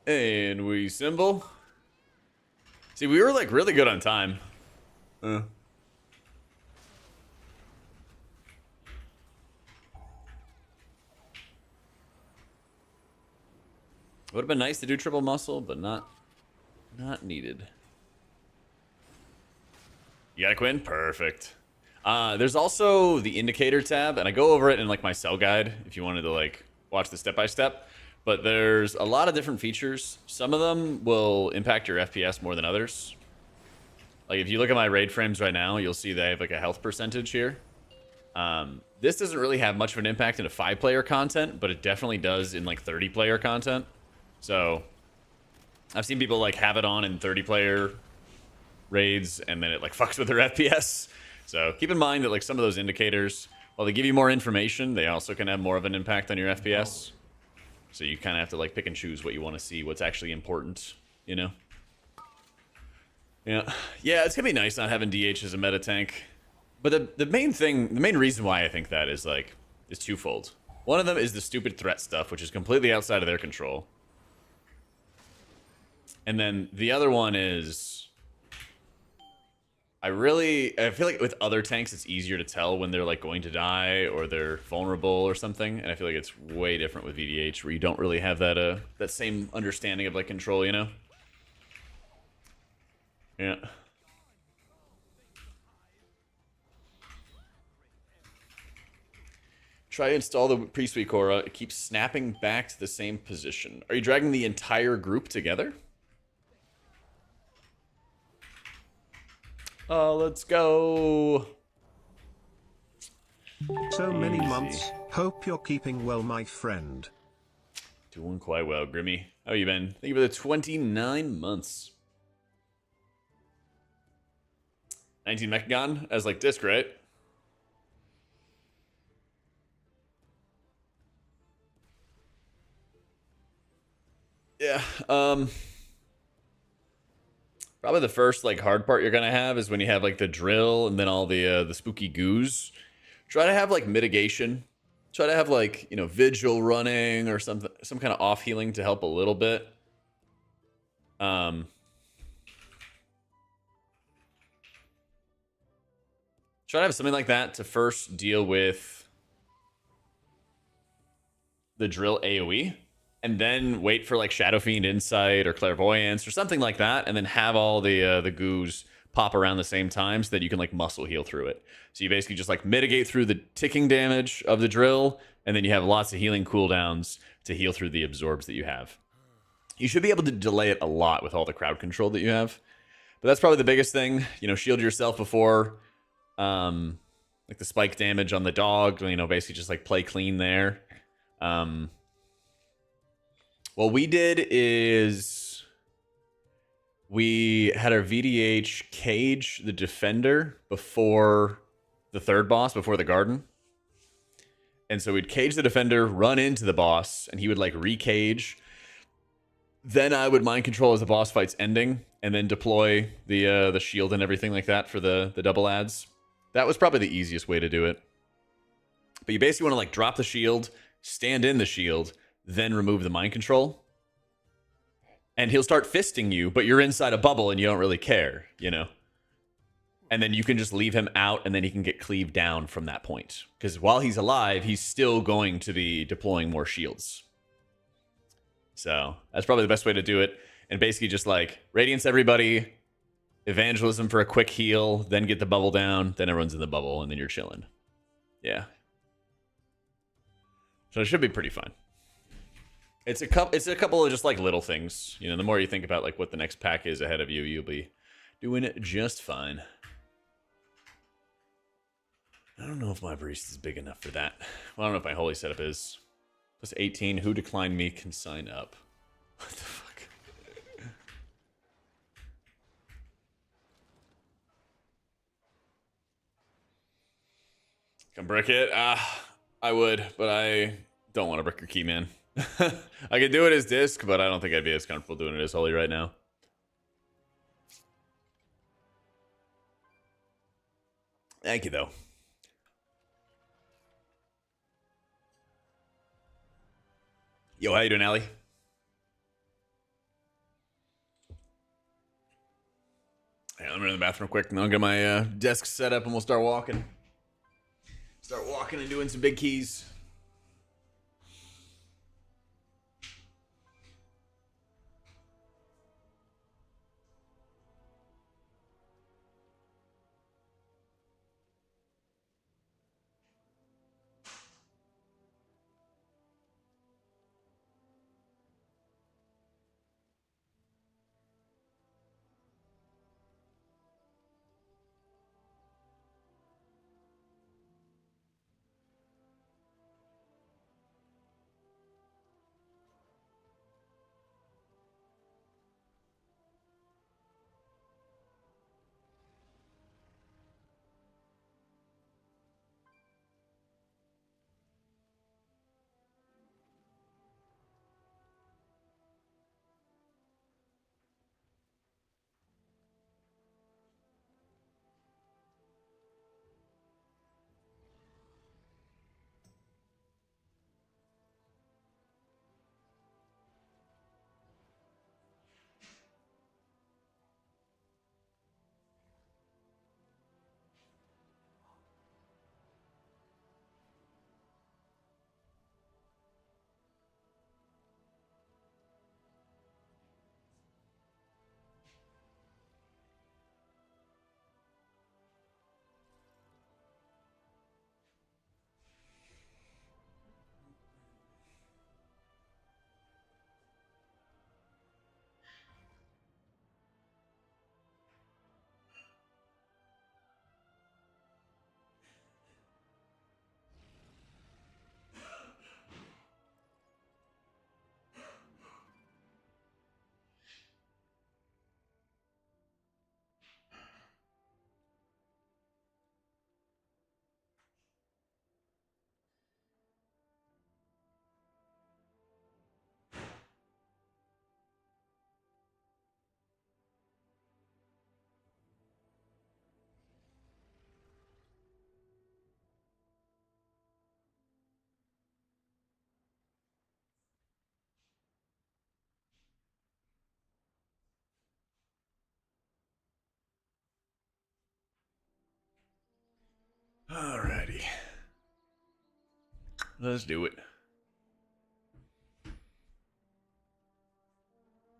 And we symbol. See, we were like really good on time. Would have been nice to do triple muscle, but not needed. You got a Quinn? Perfect. There's also the indicator tab, and I go over it in like my cell guide if you wanted to like watch the step by step. But there's a lot of different features. Some of them will impact your FPS more than others. Like if you look at my raid frames right now, you'll see they have like a health percentage here. This doesn't really have much of an impact in a 5-player content, but it definitely does in like 30-player content. So I've seen people like have it on in 30-player raids, and then it like fucks with their FPS. So keep in mind that like some of those indicators, while they give you more information, they also can have more of an impact on your FPS. So you kind of have to like pick and choose what you want to see, what's actually important, you know? Yeah, it's gonna be nice not having DH as a meta tank. But the main reason why I think that is like is twofold. One of them is the stupid threat stuff, which is completely outside of their control. And then the other one is I feel like with other tanks it's easier to tell when they're like going to die or they're vulnerable or something, and I feel like it's way different with VDH where you don't really have that that same understanding of like control, you know? Yeah. Try to install the pre-sweep aura. It keeps snapping back to the same position. Are you dragging the entire group together? Oh, let's go. So many Easy. months. Hope you're keeping well, my friend. Doing quite well, Grimmy. How you been? Thank you for the 29 months. 19 Mechagon as like disc, right? Yeah. Probably the first like hard part you're gonna have is when you have like the drill and then all the spooky goos. Try to have like mitigation. Try to have like, you know, vigil running or something, some kind of off healing to help a little bit. Try to have something like that to first deal with the drill AoE, and then wait for like Shadow Fiend Insight or Clairvoyance or something like that, and then have all the goos pop around the same time so that you can like muscle heal through it. So you basically just like mitigate through the ticking damage of the drill, and then you have lots of healing cooldowns to heal through the absorbs that you have. You should be able to delay it a lot with all the crowd control that you have. But that's probably the biggest thing. You know, shield yourself before like the spike damage on the dog, you know, basically just like play clean there. What we did is we had our VDH cage the defender before the third boss, before the garden. And so we'd cage the defender, run into the boss, and he would like recage. Then I would mind control as the boss fight's ending, and then deploy the shield and everything like that for the double adds. That was probably the easiest way to do it. But you basically want to like drop the shield, stand in the shield, then remove the mind control. And he'll start fisting you, but you're inside a bubble and you don't really care, you know? And then you can just leave him out, and then he can get cleaved down from that point. Because while he's alive, he's still going to be deploying more shields. So that's probably the best way to do it. And basically just like radiance everybody, evangelism for a quick heal, then get the bubble down, then everyone's in the bubble, and then you're chilling. Yeah. So it should be pretty fun. It's a couple of just like little things. You know, the more you think about like what the next pack is ahead of you, you'll be doing it just fine. I don't know if my priest is big enough for that. Well, I don't know if my holy setup is. Plus 18, who declined me can sign up. What the fuck? Can brick it? I would, but I don't want to brick your key, man. I could do it as disc, but I don't think I'd be as comfortable doing it as holy right now. Thank you, though. Yo, how you doing, Allie? Yeah, let me run to the bathroom quick, and then I'll get my desk set up, and we'll start walking. Start walking and doing some big keys. Alrighty. Let's do it.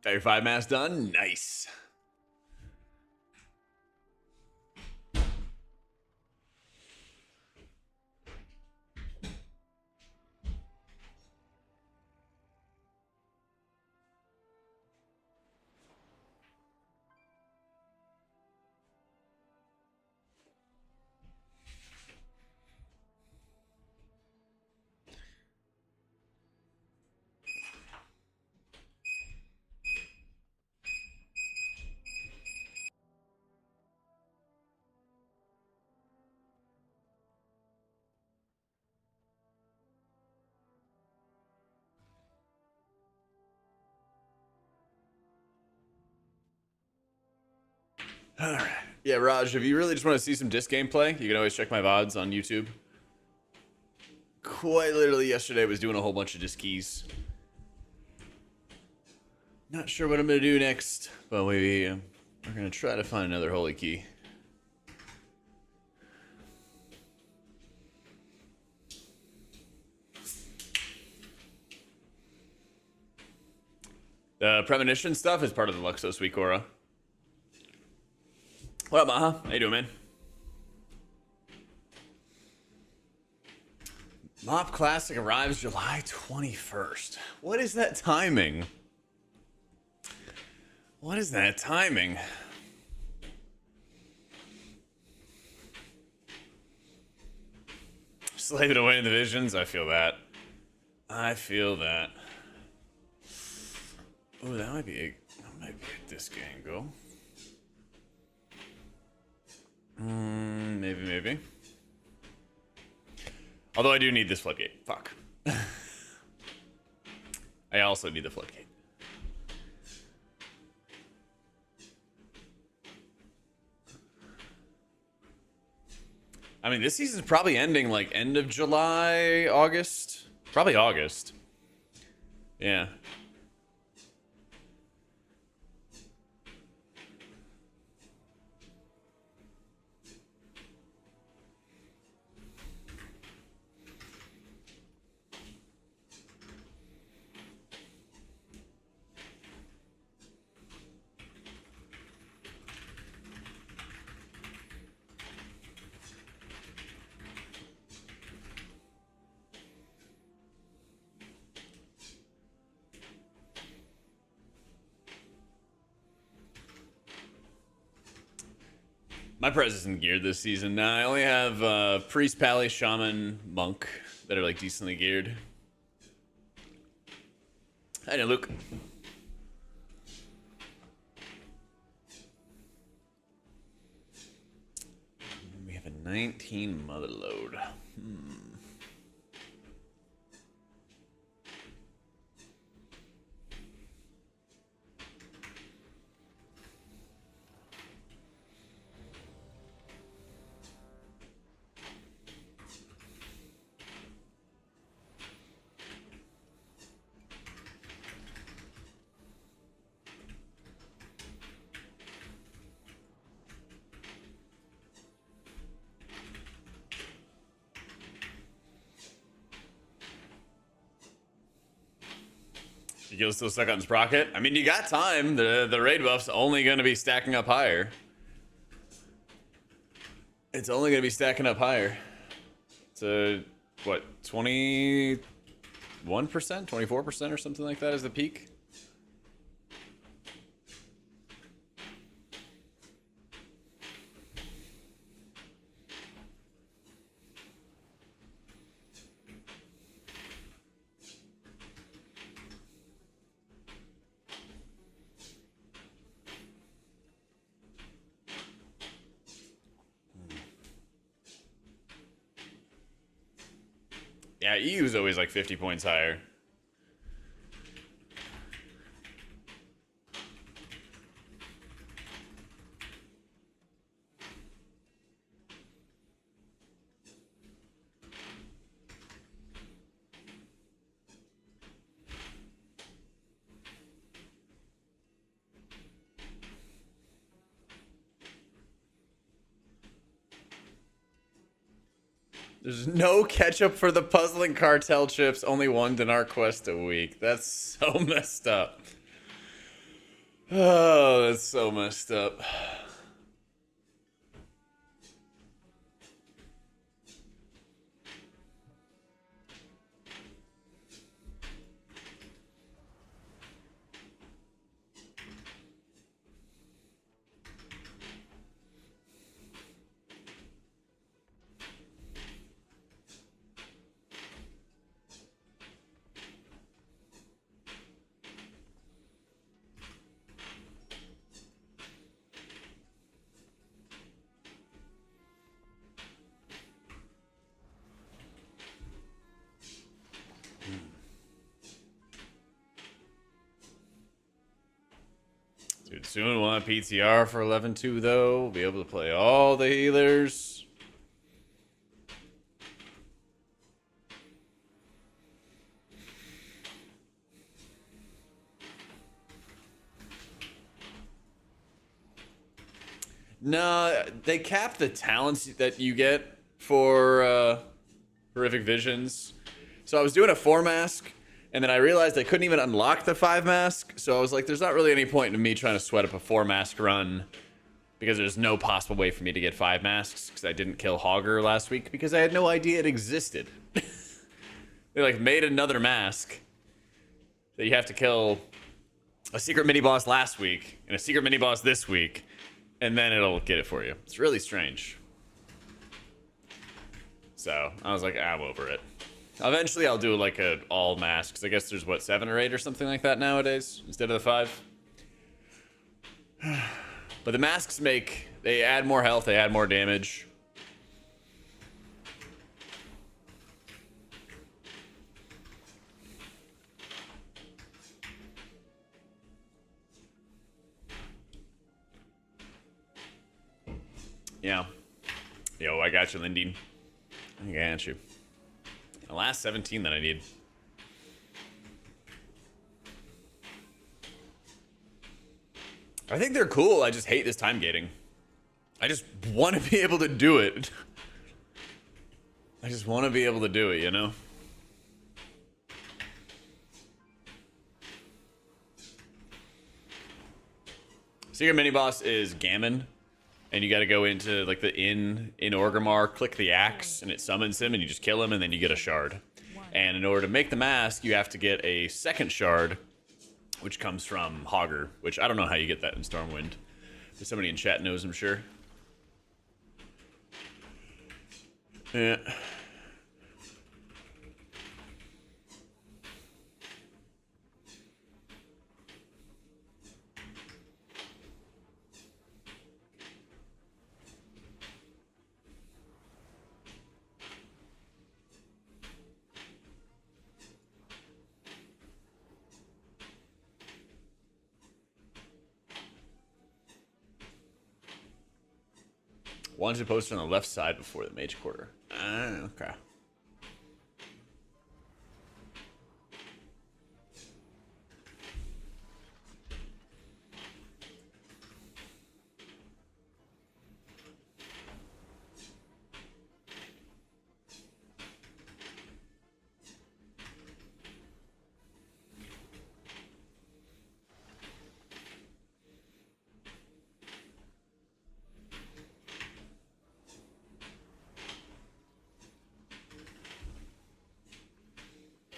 Got your 5 mass done? Nice. All right. Yeah, Raj, if you really just want to see some disc gameplay, you can always check my VODs on YouTube. Quite literally yesterday I was doing a whole bunch of disc keys. Not sure what I'm going to do next, but maybe we're going to try to find another holy key. The premonition stuff is part of the Luxos Week Aura. What up, Maha? How you doing, man? Mop Classic arrives July 21st. What is that timing? What is that timing? Slaving away in the visions. I feel that. I feel that. Oh, that might be a disc angle. Maybe. Although I do need this floodgate. Fuck. I also need the floodgate. I mean, this season's probably ending like end of July, August. Probably August. Yeah. My prez isn't geared this season. Nah, I only have Priest, Pally, Shaman, Monk that are like decently geared. Hi there, Luke. We have a 19 mother load. You'll still stuck on Sprocket? I mean, you got time. The raid buff's only going to be stacking up higher. It's only going to be stacking up higher. So, what, 21%? 24% or something like that is the peak? Yeah, EU is always like 50 points higher. There's no ketchup for the puzzling cartel chips. Only one dinar quest a week. That's so messed up. Oh, that's so messed up. Dude, soon we'll have PTR for 11-2 though. We'll be able to play all the healers. No, they cap the talents that you get for horrific visions. So I was doing a 4 mask, and then I realized I couldn't even unlock the 5 mask. So I was like, there's not really any point in me trying to sweat up a 4 mask run because there's no possible way for me to get 5 masks because I didn't kill Hogger last week because I had no idea it existed. They like made another mask that you have to kill a secret mini boss last week and a secret mini boss this week, and then it'll get it for you. It's really strange. So I was like, I'm over it. Eventually I'll do like a all masks. I guess there's what, 7 or 8 or something like that nowadays instead of the 5. But the masks they add more health, they add more damage. Yeah. Yo, I got you, Lindeen. I got you. The last 17 that I need. I think they're cool. I just hate this time gating. I just want to be able to do it. I just want to be able to do it, you know? Secret mini boss is Gammon. And you got to go into like the inn in Orgrimmar, click the axe, and it summons him, and you just kill him, and then you get a shard. And in order to make the mask, you have to get a second shard, which comes from Hogger, which I don't know how you get that in Stormwind. But somebody in chat knows, I'm sure. Yeah. Wanted to post on the left side before the mage quarter. Okay.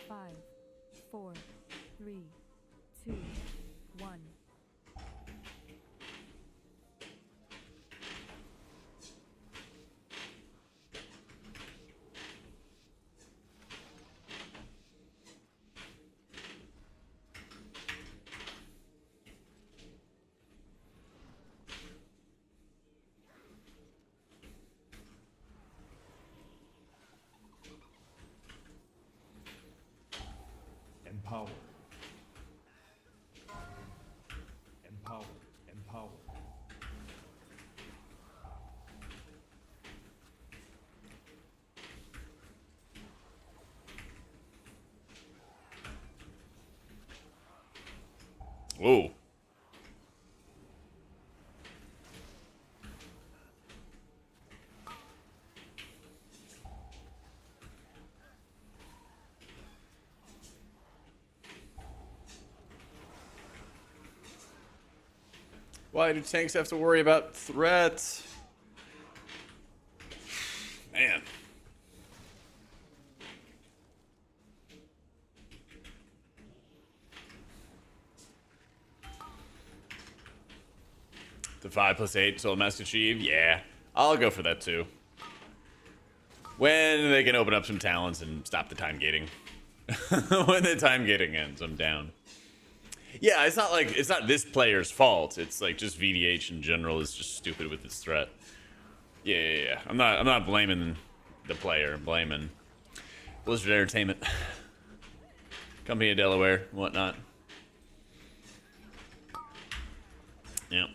Five, 4, 3, 2, 1. Empower. Empower. Empower. Whoa. Why do tanks have to worry about threat? Man. The 5+8 soul must achieve? Yeah. I'll go for that too. When they can open up some talents and stop the time gating. When the time gating ends, I'm down. Yeah, it's not like it's not this player's fault. It's like just VDH in general is just stupid with this threat. Yeah. I'm not blaming the player. I'm blaming Blizzard Entertainment, Company of Delaware, and whatnot. Yep.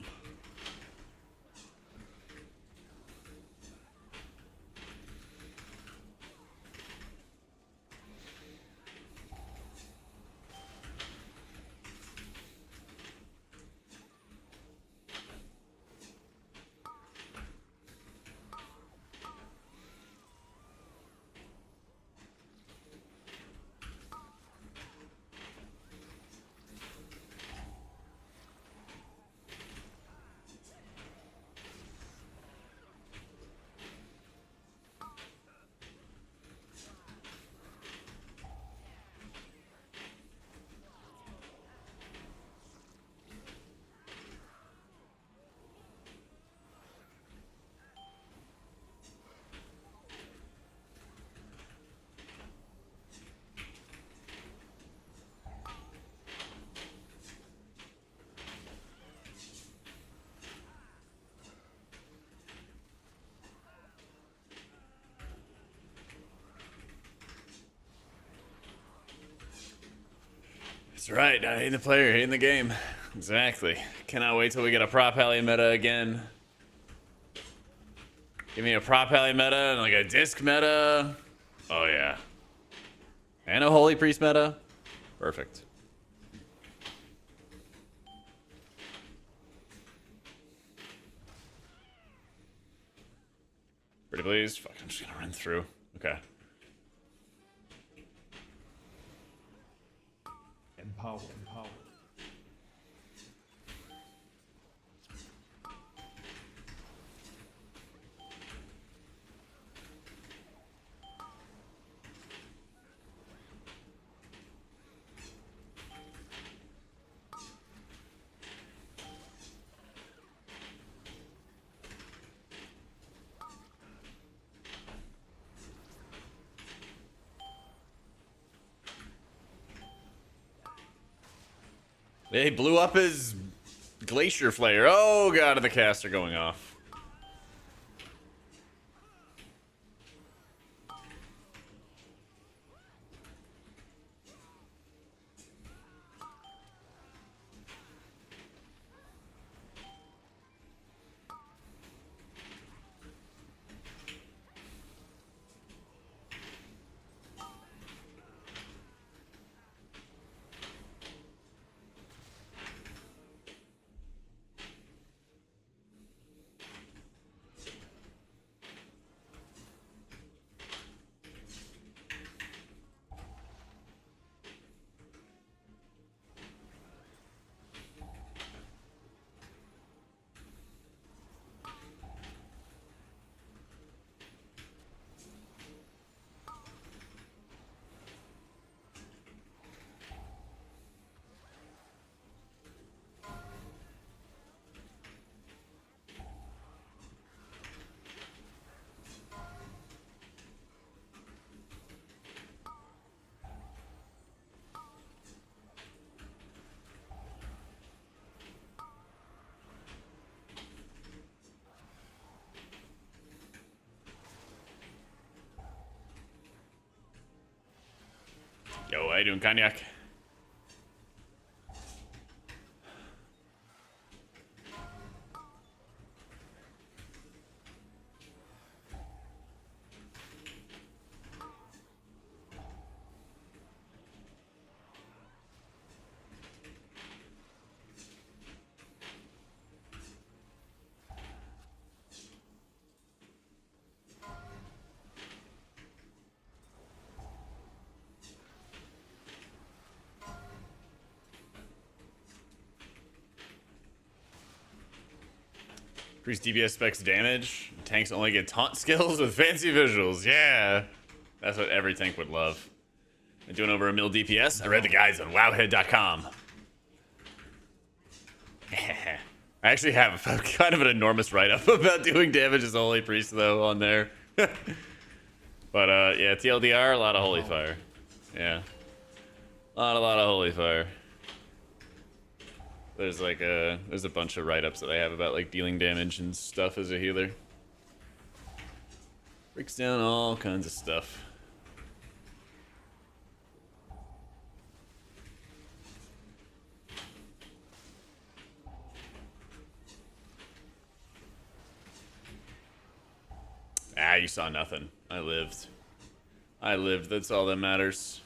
That's right. I hate the player, hating the game. Exactly. Cannot wait till we get a prop alley meta again. Give me a prop alley meta and like a disc meta. Oh yeah. And a holy priest meta. Perfect. Pretty please. Fuck, I'm just gonna run through. Okay. Empower. They blew up his glacier flare. Oh god, the caster going off. Yo, how you doing, Cognac? Increase DPS specs damage. Tanks only get taunt skills with fancy visuals. Yeah. That's what every tank would love. I'm doing over 1 mil DPS. I read the guides on wowhead.com. I actually have kind of an enormous write-up about doing damage as a Holy Priest, though, on there. But, yeah, TLDR, a lot of Holy Fire. Yeah. A lot of Holy Fire. There's like there's a bunch of write-ups that I have about like dealing damage and stuff as a healer. Breaks down all kinds of stuff. Ah, you saw nothing. I lived. I lived. That's all that matters.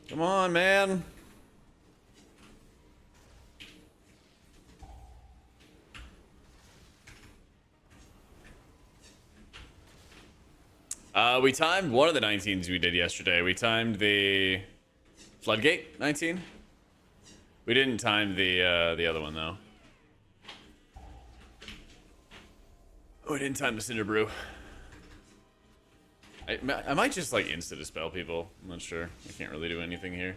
Come on, man. We timed one of the 19s we did yesterday. We timed the Floodgate 19. We didn't time the other one though. Oh, we didn't time the Cinder Brew. I might just like insta dispel people. I'm not sure. I can't really do anything here.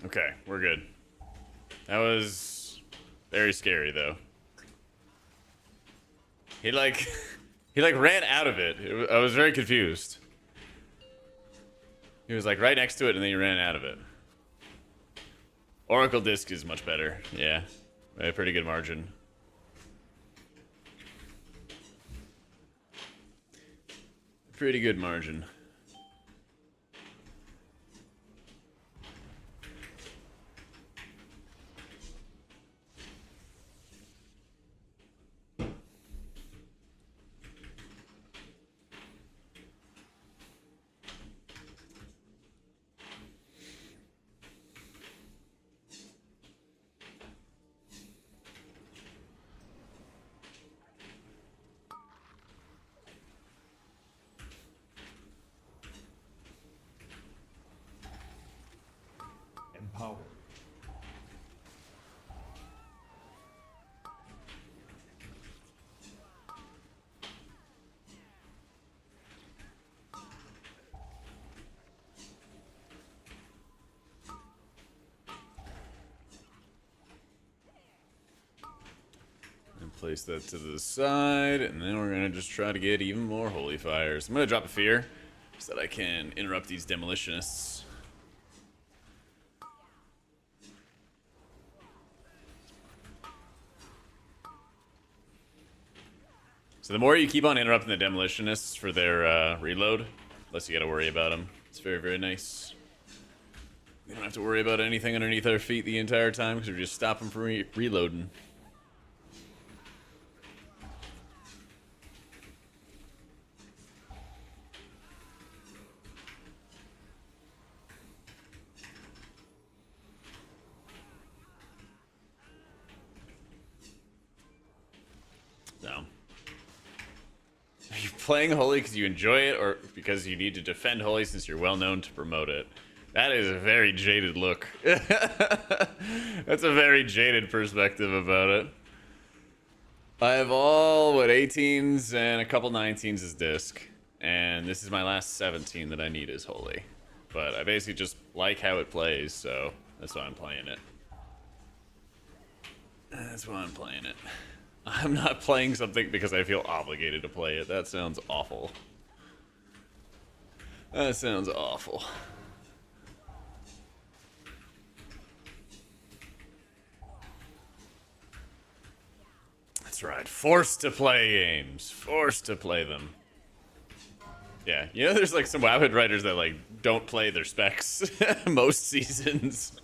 Okay, we're good. That was very scary though. He like he like ran out of it. I was very confused. He was like right next to it and then he ran out of it. Oracle Disc is much better. Yeah. A pretty good margin. Pretty good margin. Empower. And place that to the side, and then we're gonna just try to get even more Holy Fires. I'm gonna drop a fear so that I can interrupt these demolitionists. So the more you keep on interrupting the demolitionists for their reload, less you gotta worry about them. It's very, very nice. We don't have to worry about anything underneath our feet the entire time because we're just stopping from reloading. playing Holy because you enjoy it or because you need to defend Holy since you're well known to promote it? That is a very jaded look. That's a very jaded perspective about it. I have all, 18s and a couple 19s as disc. And this is my last 17 that I need as Holy. But I basically just like how it plays, so that's why I'm playing it. That's why I'm playing it. I'm not playing something because I feel obligated to play it. That sounds awful. That sounds awful. That's right. Forced to play games. Forced to play them. Yeah, you know there's like some Wowhead writers that like don't play their specs most seasons.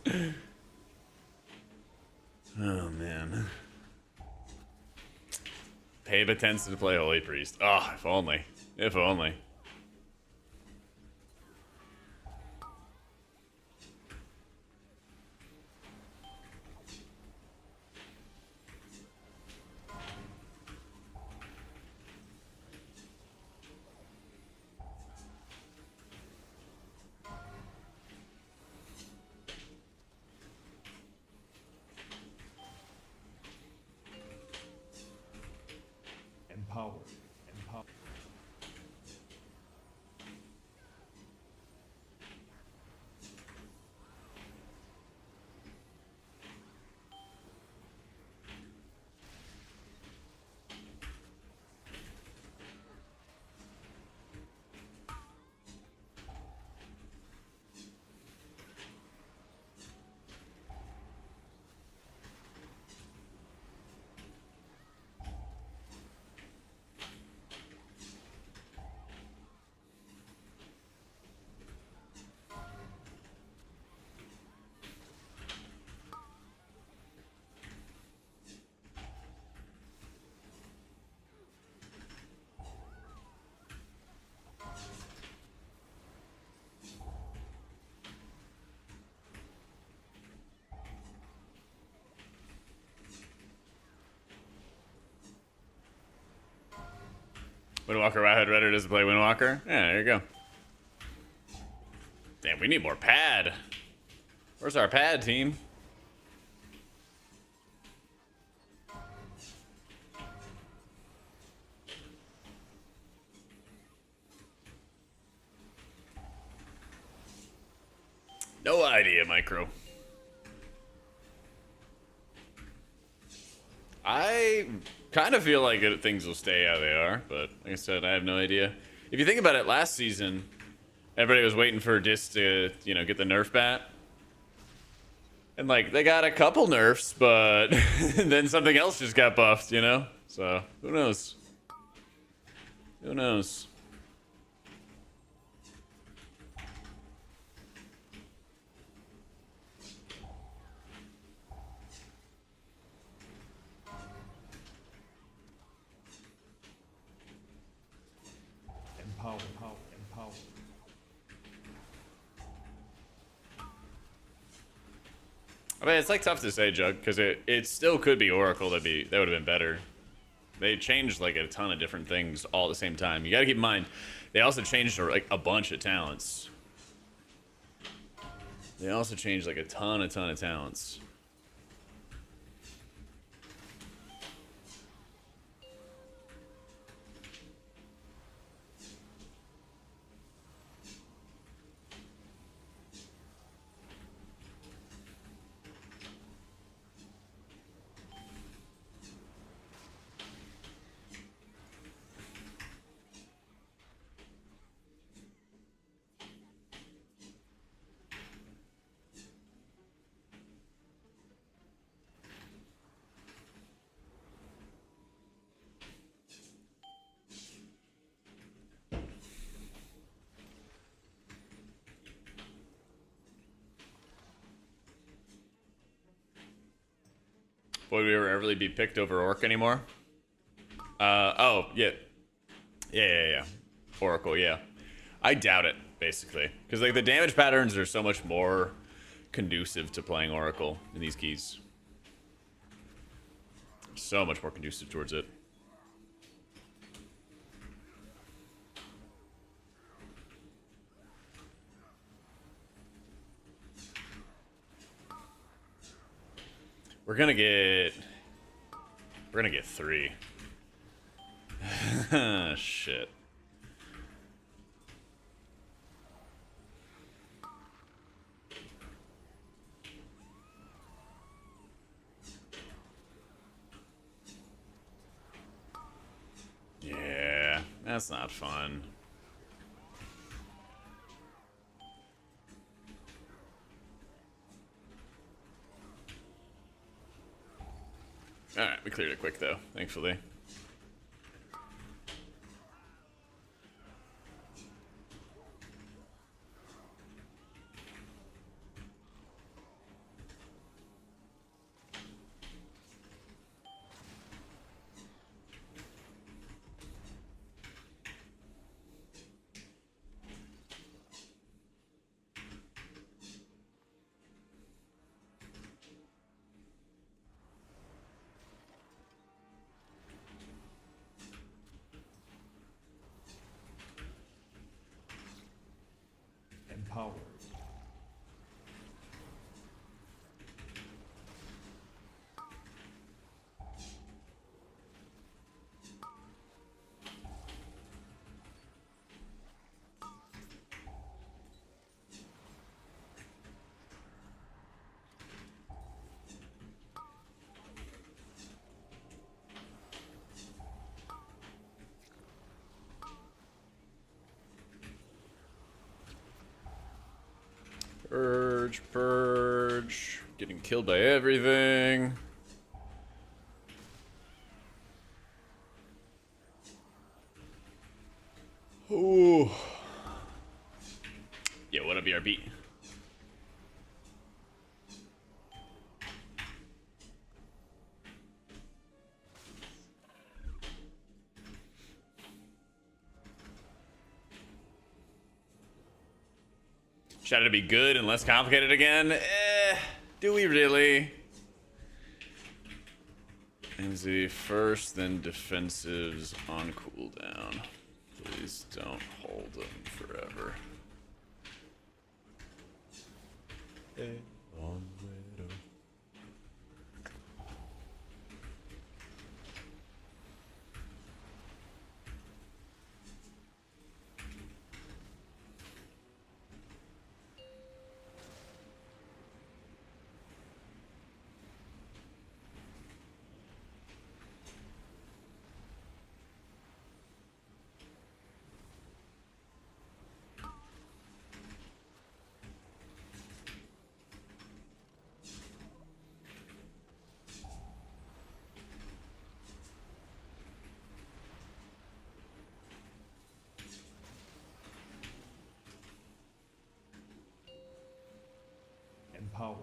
Oh man. Peba tends to play Holy Priest. Oh, if only. If only. Empower. Empower. Windwalker Wowhead Redder doesn't play Windwalker? Yeah, there you go. Damn, we need more pad. Where's our pad, team? No idea, Micro. I kind of feel like things will stay how they are, but like I said, I have no idea. If you think about it, last season, everybody was waiting for Dis to, you know, get the nerf bat. And, like, they got a couple nerfs, but then something else just got buffed, you know? So, who knows? Who knows? Empower. Empower. Empower. I mean, it's like tough to say, Jug, because it still could be Oracle that would have been better. They changed like a ton of different things all at the same time. You got to keep in mind, they also changed like a bunch of talents. They also changed like a ton of talents. Would we ever really be picked over Orc anymore? Oh, yeah. Yeah. Oracle, yeah. I doubt it, basically. Because, like, the damage patterns are so much more conducive to playing Oracle in these keys. So much more conducive towards it. We're gonna get 3. Shit. Yeah, that's not fun. Alright, we cleared it quick though, thankfully. Empowered. Purge, purge. Getting killed by everything. Ooh. Yeah, what up, BRB? Shadow to be good and less complicated again? Do we really? NZ first, then defensives on cooldown. Please don't hold them forever. Long widow. Empowered.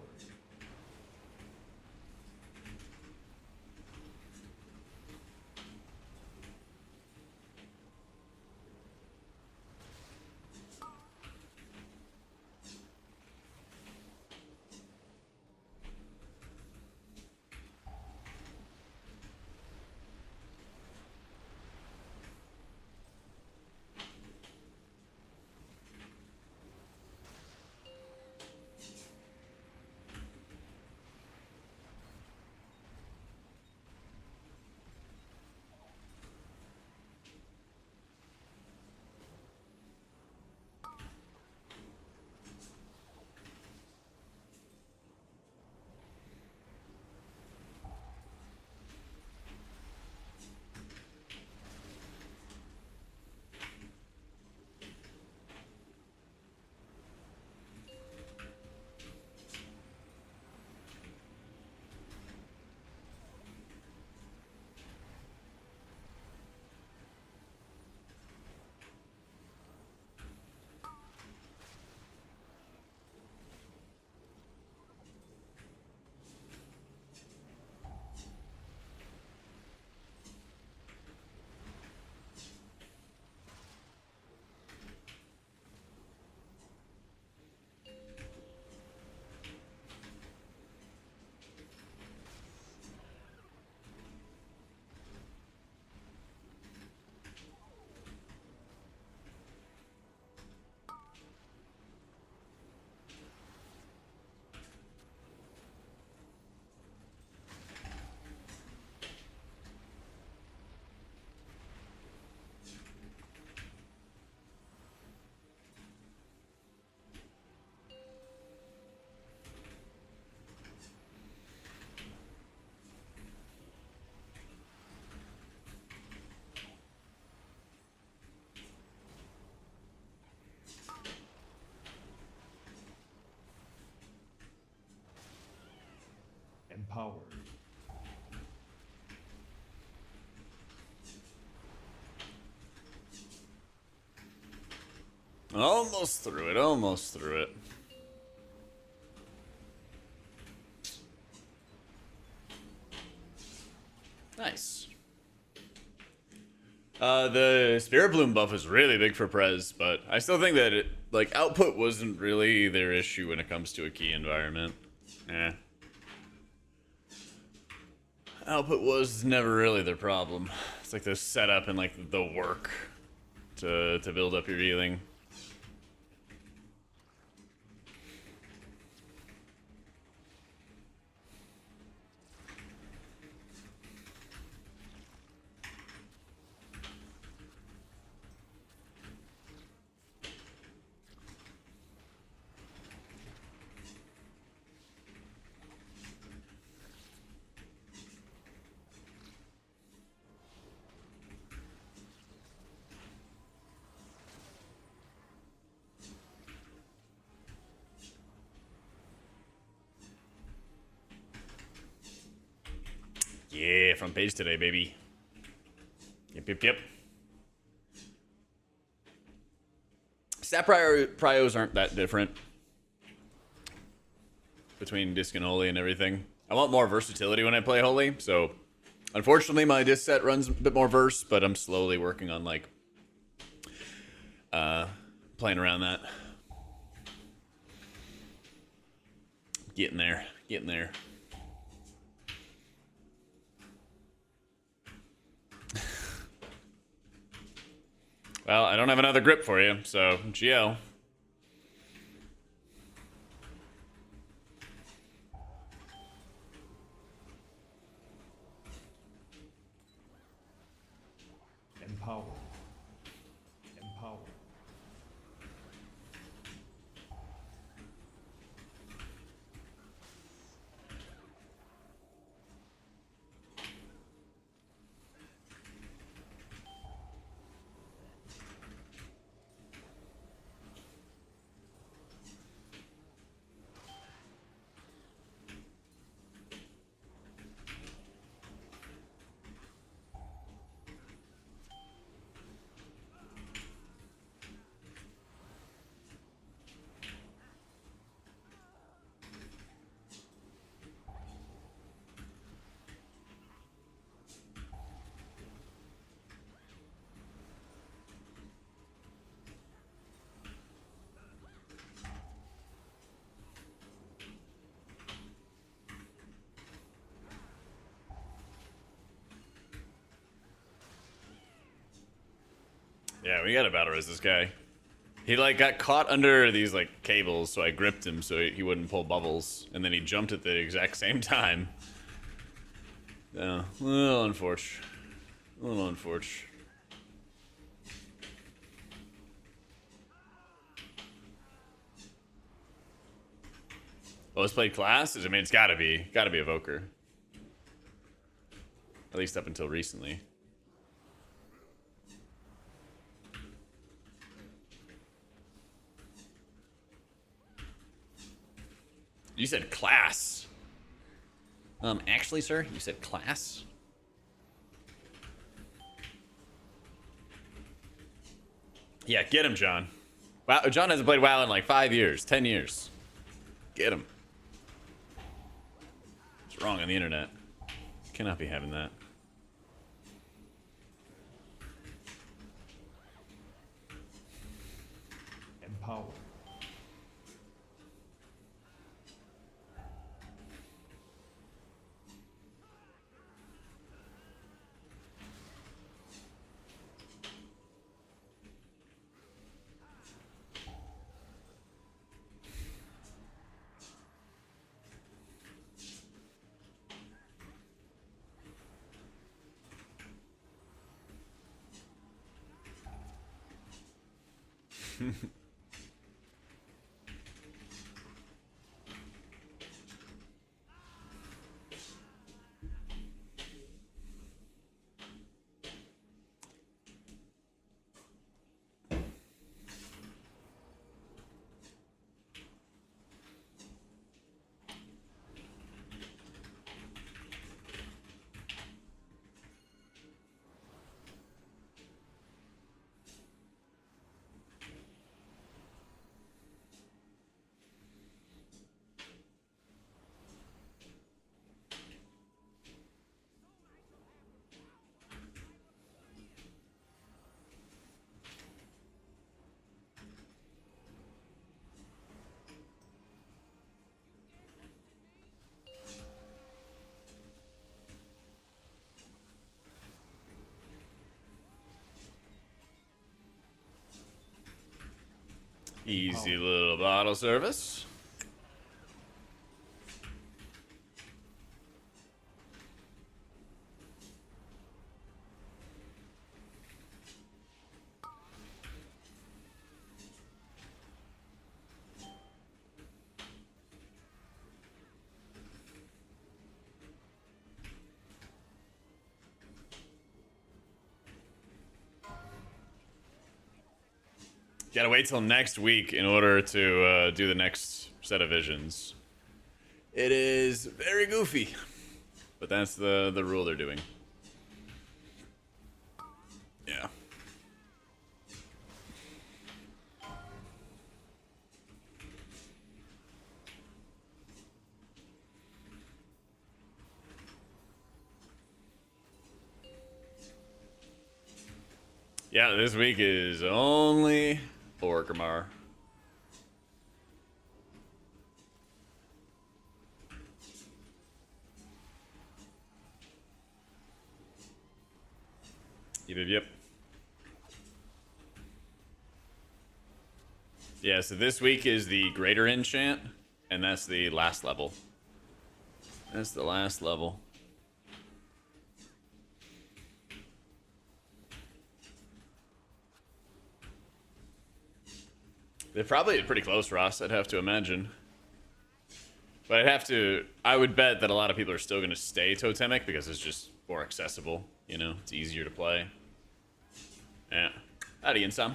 Empowered. Almost through it, almost through it. Nice. The Spirit Bloom buff is really big for Prez, but I still think that it, like, output wasn't really their issue when it comes to a key environment. Output was never really their problem. It's like the setup and like the work to build up your healing. Yeah, front page today, baby. Yep. Stat prios aren't that different between disc and holy and everything. I want more versatility when I play holy, so unfortunately my disc set runs a bit more verse, but I'm slowly working on like playing around that. Getting there. Well, I don't have another grip for you, so GL. Empowered. Yeah, we gotta battle res this guy. He like got caught under these like cables, so I gripped him so he wouldn't pull bubbles, and then he jumped at the exact same time. A little unfortunate. Oh, let's play class? I mean, it's gotta be Evoker. At least up until recently. You said class. Actually, sir, you said class? Yeah, get him, John. Wow, John hasn't played WoW in like 5 years, 10 years. Get him. What's wrong on the internet? Cannot be having that. Empowered. Easy little bottle service. Gotta wait till next week in order to do the next set of visions. It is very goofy, but that's the rule they're doing. Yeah. Yeah, this week is only Orgrimmar. Yep. Yeah, so this week is the Greater Enchant, and that's the last level. That's the last level. They're probably pretty close, Ross, I'd have to imagine. But I would bet that a lot of people are still going to stay totemic because it's just more accessible, you know? It's easier to play. Yeah. Howdy, Insam.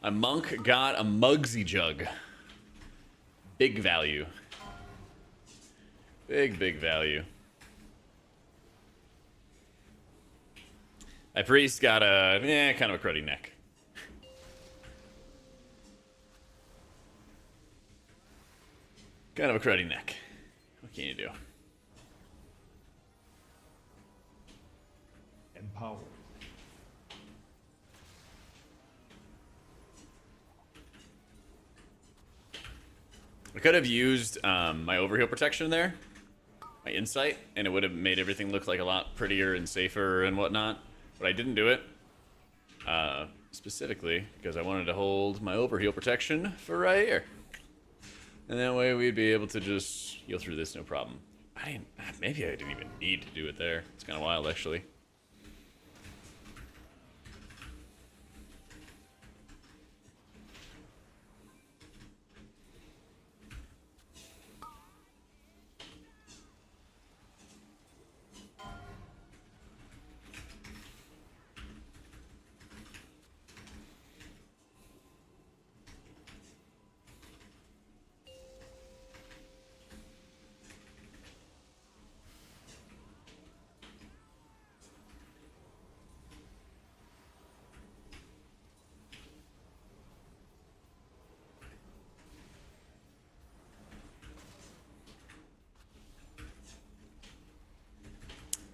A monk got a Mugsy Jug. Big value. Big value. HPriest got a, kind of a cruddy neck. Kind of a cruddy neck. What can you do? Empower. I could have used my overheal protection there, my insight, and it would have made everything look like a lot prettier and safer and whatnot. But I didn't do it, specifically because I wanted to hold my overheal protection for right here. And that way we'd be able to just heal through this no problem. Maybe I didn't even need to do it there. It's kind of wild, actually.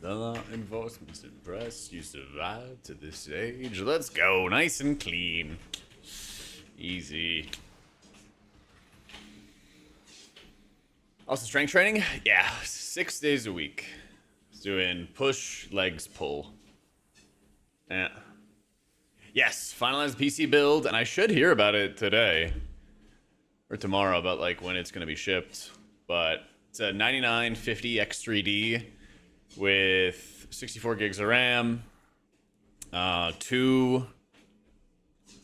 The law enforcement's impressed. You survived to this stage. Let's go. Nice and clean. Easy. Also, strength training? Yeah, 6 days a week. Doing push, legs, pull. Yeah. Yes, finalized PC build, and I should hear about it today. Or tomorrow, about like when it's going to be shipped. But it's a 9950 X3D. With 64 gigs of RAM, two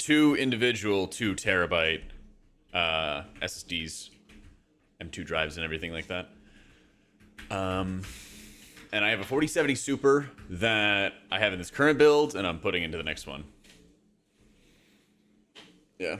individual 2 terabyte SSDs, M2 drives and everything like that. And I have a 4070 Super that I have in this current build, and I'm putting into the next one. Yeah.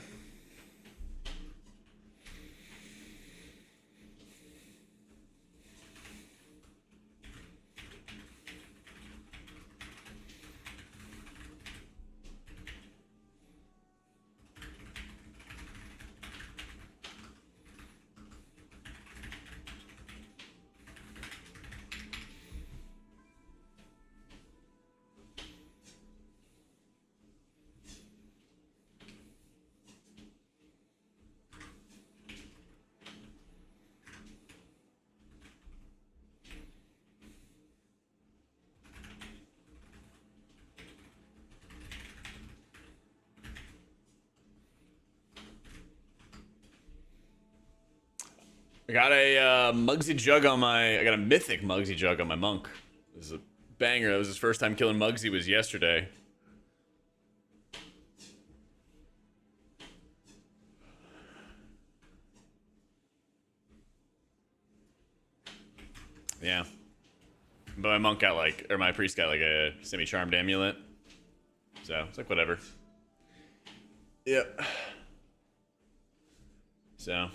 I got a Mugsy Jug on my... I got a mythic Mugsy Jug on my monk. This is a banger. That was his first time killing Mugsy was yesterday. Yeah. But my monk got like... Or my priest got like a semi-charmed amulet. So, it's like whatever. Yep. So...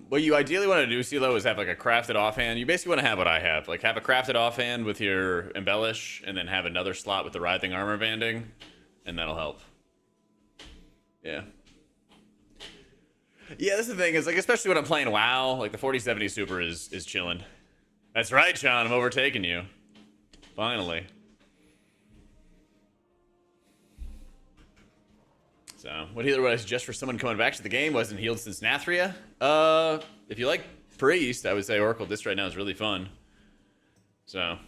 what you ideally want to do, CeeLo, is have like a crafted offhand. You basically want to have what I have. Like have a crafted offhand with your embellish, and then have another slot with the writhing armor banding, and that'll help. Yeah. Yeah, that's the thing, is like, especially when I'm playing WoW, like the 4070 super is chilling. That's right, Sean, I'm overtaking you. Finally. So, what healer would I suggest for someone coming back to the game? Wasn't healed since Nathria? If you like Priest, I would say Oracle Disc right now is really fun. So.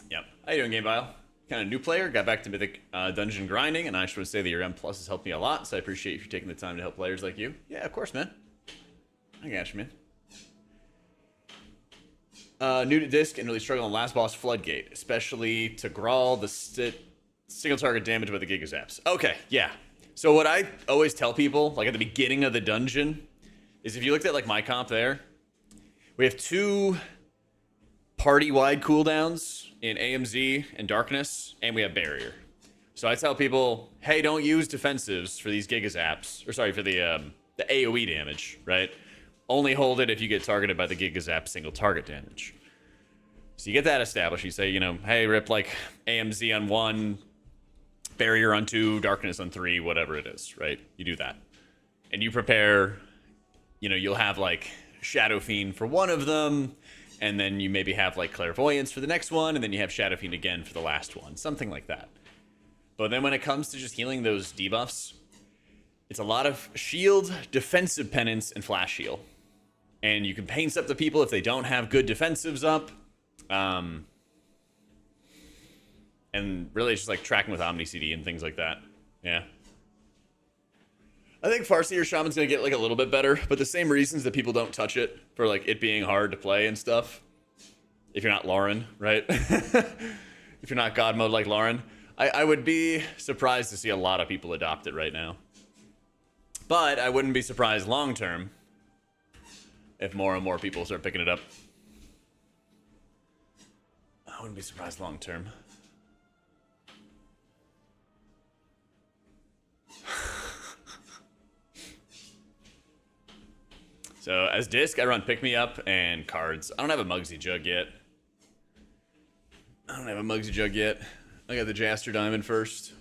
Yep. How you doing, Game Vile? Kind of new player, got back to Mythic dungeon grinding, and I just want to say that your M Plus has helped me a lot, so I appreciate you taking the time to help players like you. Yeah, of course, man. I got you, man. New to disc and really struggle on last boss Floodgate, especially to Grawl, the single target damage by the Giga Zaps. Okay, yeah. So what I always tell people, like at the beginning of the dungeon, is if you looked at like my comp there, we have 2 party-wide cooldowns in AMZ and Darkness, and we have Barrier. So I tell people, hey, don't use defensives for these Giga Zaps, or sorry, for the AoE damage, right? Only hold it if you get targeted by the Giga Zap single target damage. So you get that established. You say, you know, hey, rip like AMZ on 1, Barrier on 2, Darkness on 3, whatever it is, right? You do that. And you prepare, you know, you'll have like Shadow Fiend for one of them, and then you maybe have like Clairvoyance for the next one, and then you have Shadow Fiend again for the last one. Something like that. But then when it comes to just healing those debuffs, it's a lot of shield, defensive penance, and flash heal. And you can paint up the people if they don't have good defensives up. And really it's just like tracking with Omni CD and things like that. Yeah. I think Farseer Shaman's gonna get like a little bit better, but the same reasons that people don't touch it for like it being hard to play and stuff. If you're not Lauren, right? If you're not God mode like Lauren. I would be surprised to see a lot of people adopt it right now. But I wouldn't be surprised long term if more and more people start picking it up. I wouldn't be surprised long term. So as disc, I run Pick Me Up and cards. I don't have a Mugsy Jug yet. I got the Jaster Diamond first.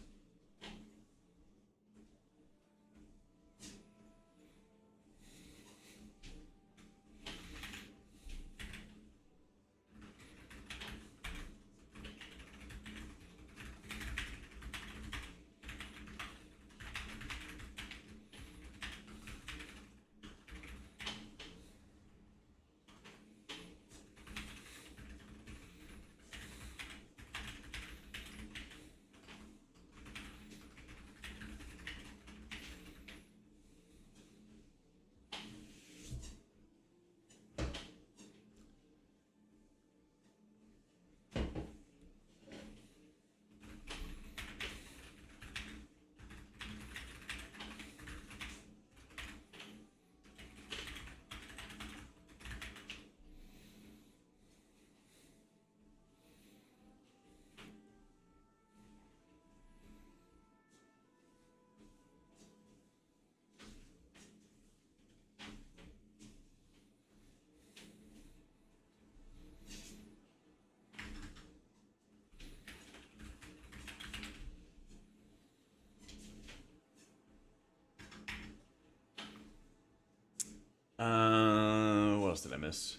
What else did I miss?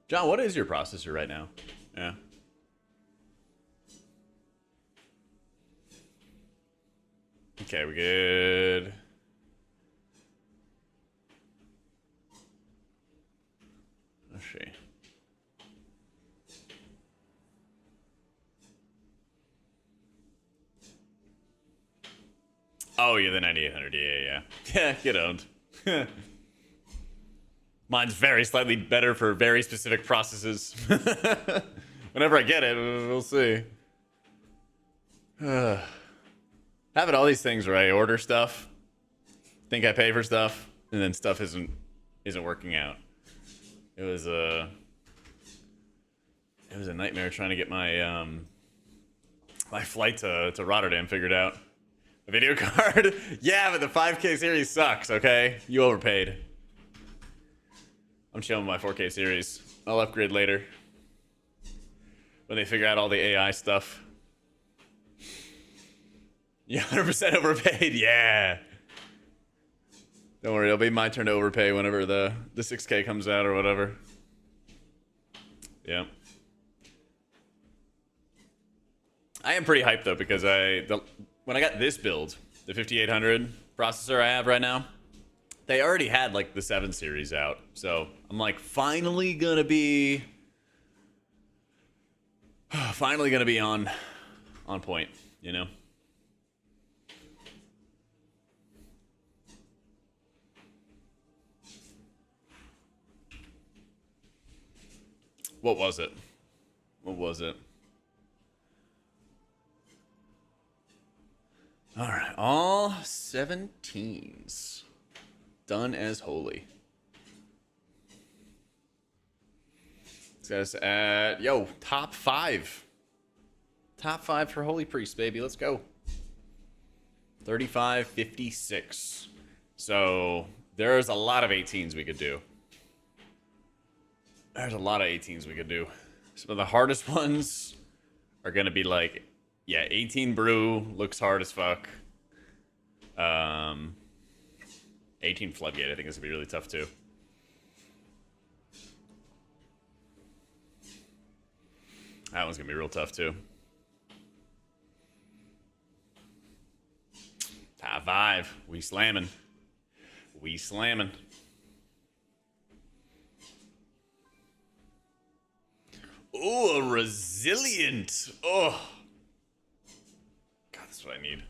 John, what is your processor right now? Yeah. Okay, we good. Oh, yeah, the 9800. Yeah. Yeah, get owned. Mine's very slightly better for very specific processes. Whenever I get it, we'll see. Having all these things where I order stuff, think I pay for stuff, and then stuff isn't working out. It was a nightmare trying to get my my flight to Rotterdam figured out. A video card? Yeah, but the 5K series sucks, okay? You overpaid. I'm chilling with my 4K series. I'll upgrade later. When they figure out all the AI stuff. You 100% overpaid, yeah. Don't worry, it'll be my turn to overpay whenever the 6K comes out or whatever. Yeah. I am pretty hyped though because when I got this build, the 5800 processor I have right now, they already had like the 7 series out. So I'm like finally gonna be on point, you know? What was it? What was it? All right, all 17s done as holy. This guy's at top 5. Top 5 for Holy Priest, baby. Let's go. 35.56. So there's a lot of 18s we could do. There's a lot of 18s we could do. Some of the hardest ones are gonna be like, yeah, 18 brew looks hard as fuck. 18 floodgate I think is gonna be really tough too. That one's gonna be real tough too. Top 5. We slamming. We slamming. Oh, a resilient. Oh. God, that's what I need.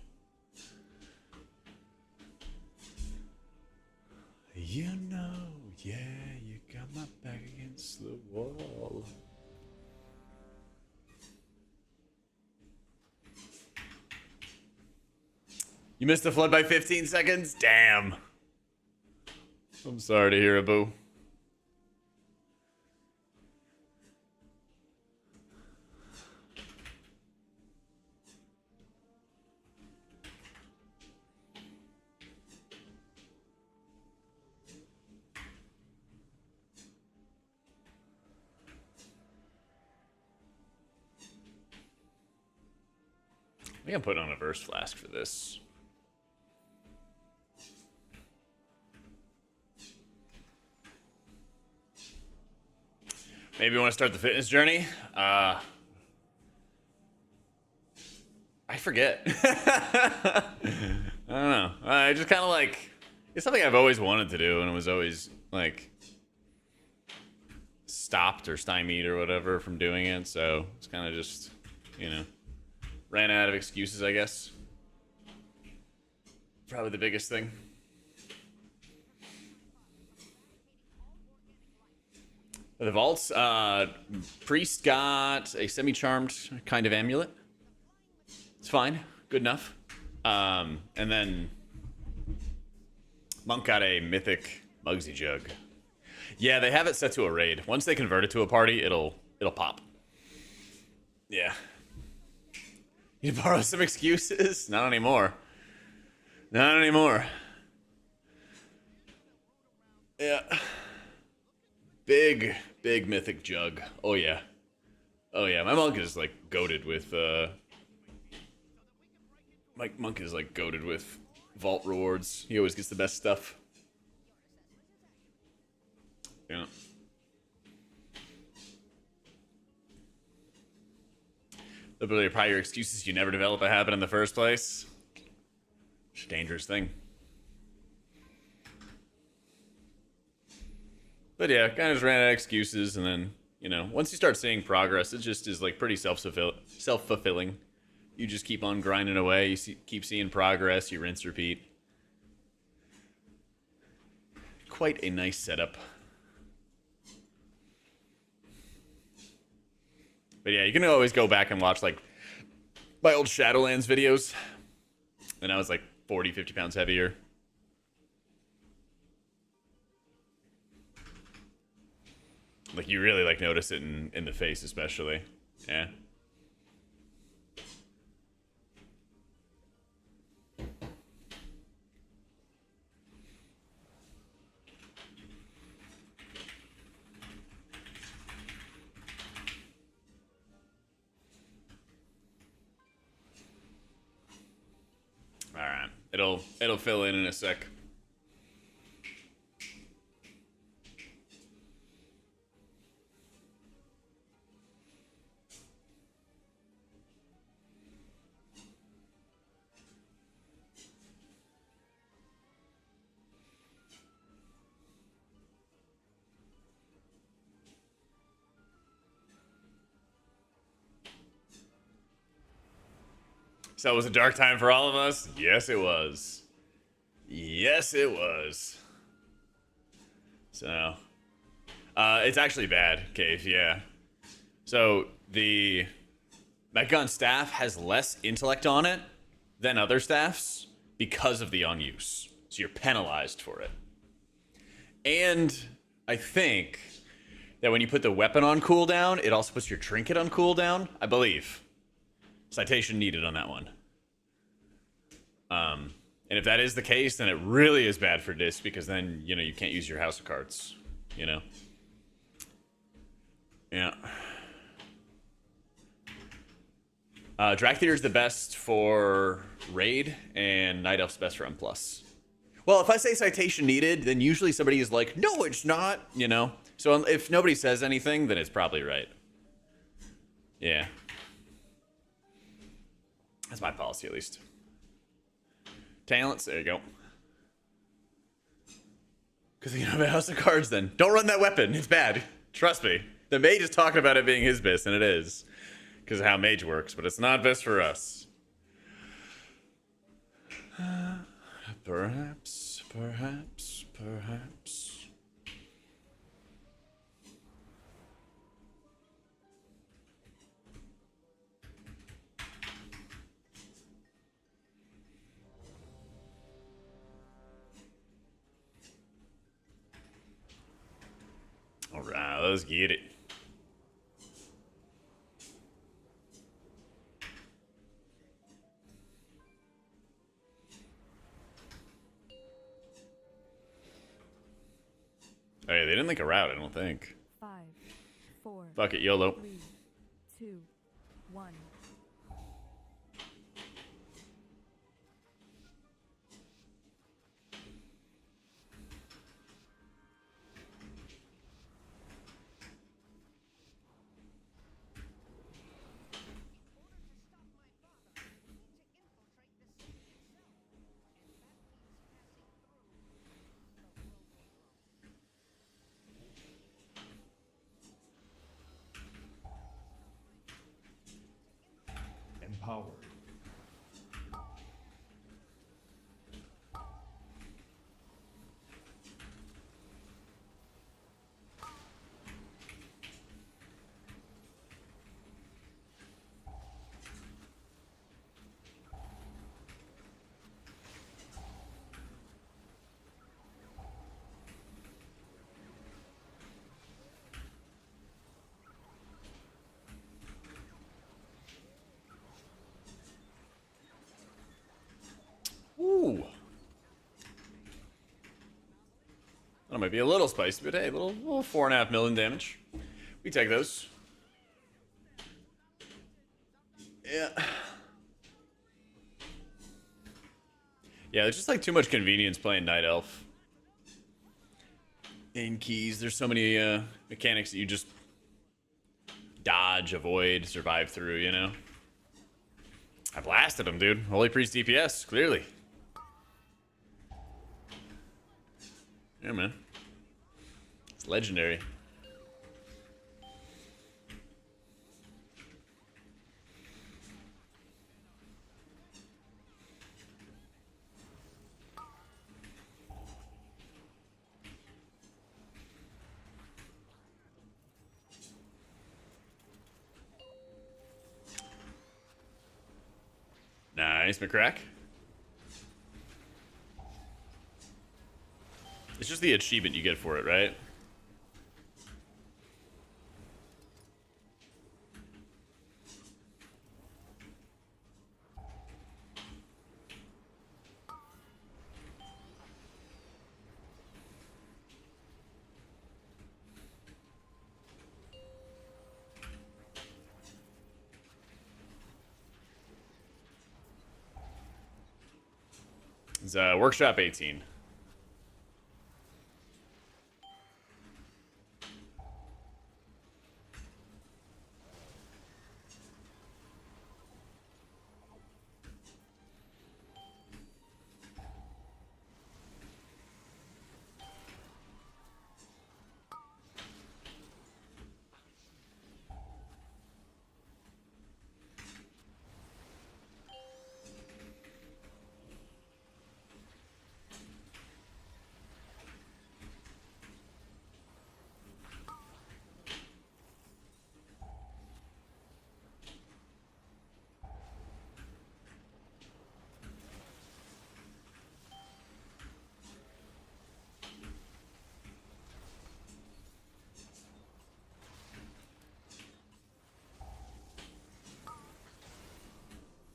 You know, yeah, you got my back against the wall. You missed the flood by 15 seconds? Damn. I'm sorry to hear it, boo. I think I'm putting on a verse flask for this. Maybe you want to start the fitness journey? I forget. I don't know. I just kind of like, it's something I've always wanted to do, and it was always like stopped or stymied or whatever from doing it. So it's kind of just, you know, ran out of excuses, I guess. Probably the biggest thing. The vaults, Priest got a semi-charmed kind of amulet. It's fine, good enough. And then Monk got a mythic Mugsy Jug. Yeah, they have it set to a raid. Once they convert it to a party, it'll pop. Yeah. You borrow some excuses? Not anymore. Not anymore. Yeah. Big mythic jug. Oh yeah. Oh yeah. My monk is like goated with my monk is like goated with vault rewards. He always gets the best stuff. Yeah. The ability to pry your excuses you never develop a habit in the first place. It's a dangerous thing. But yeah, kind of just ran out of excuses, and then, you know, once you start seeing progress, it just is like pretty self-fulfilling. You just keep on grinding away. You keep seeing progress. You rinse, repeat. Quite a nice setup. But yeah, you can always go back and watch like my old Shadowlands videos. And I was like 40, 50 pounds heavier. Like you really like notice it in the face especially. Yeah. All right. It'll fill in a sec. So it was a dark time for all of us? Yes, it was. Yes, it was. So, it's actually bad, Cave, yeah. So, the Mechgun staff has less intellect on it than other staffs because of the unuse. So you're penalized for it. And I think that when you put the weapon on cooldown, it also puts your trinket on cooldown, I believe. Citation needed on that one. And if that is the case, then it really is bad for disc because then, you know, you can't use your house of cards, you know? Yeah. Drag Theater is the best for Raid, and Night Elf's best for M+. Well, if I say citation needed, then usually somebody is like, no, it's not, you know? So if nobody says anything, then it's probably right. Yeah. That's my policy, at least. Talents, there you go. Because you don't have a house of cards then. Don't run that weapon, it's bad. Trust me. The mage is talking about it being his best, and it is. Because of how mage works, but it's not best for us. Perhaps. All right, let's get it. Oh yeah, they didn't think a route, I don't think. 5, 4, Fuck it, YOLO. 3, 2, 1. Empowered. Ooh. That might be a little spicy, but hey, little 4.5 million damage. We take those. Yeah. Yeah, there's just like too much convenience playing Night Elf. In keys, there's so many mechanics that you just dodge, avoid, survive through, you know? I blasted him, dude. Holy Priest DPS, clearly. Yeah, man. It's legendary. Nice, McCrack. It's just the achievement you get for it, right? It's Workshop 18.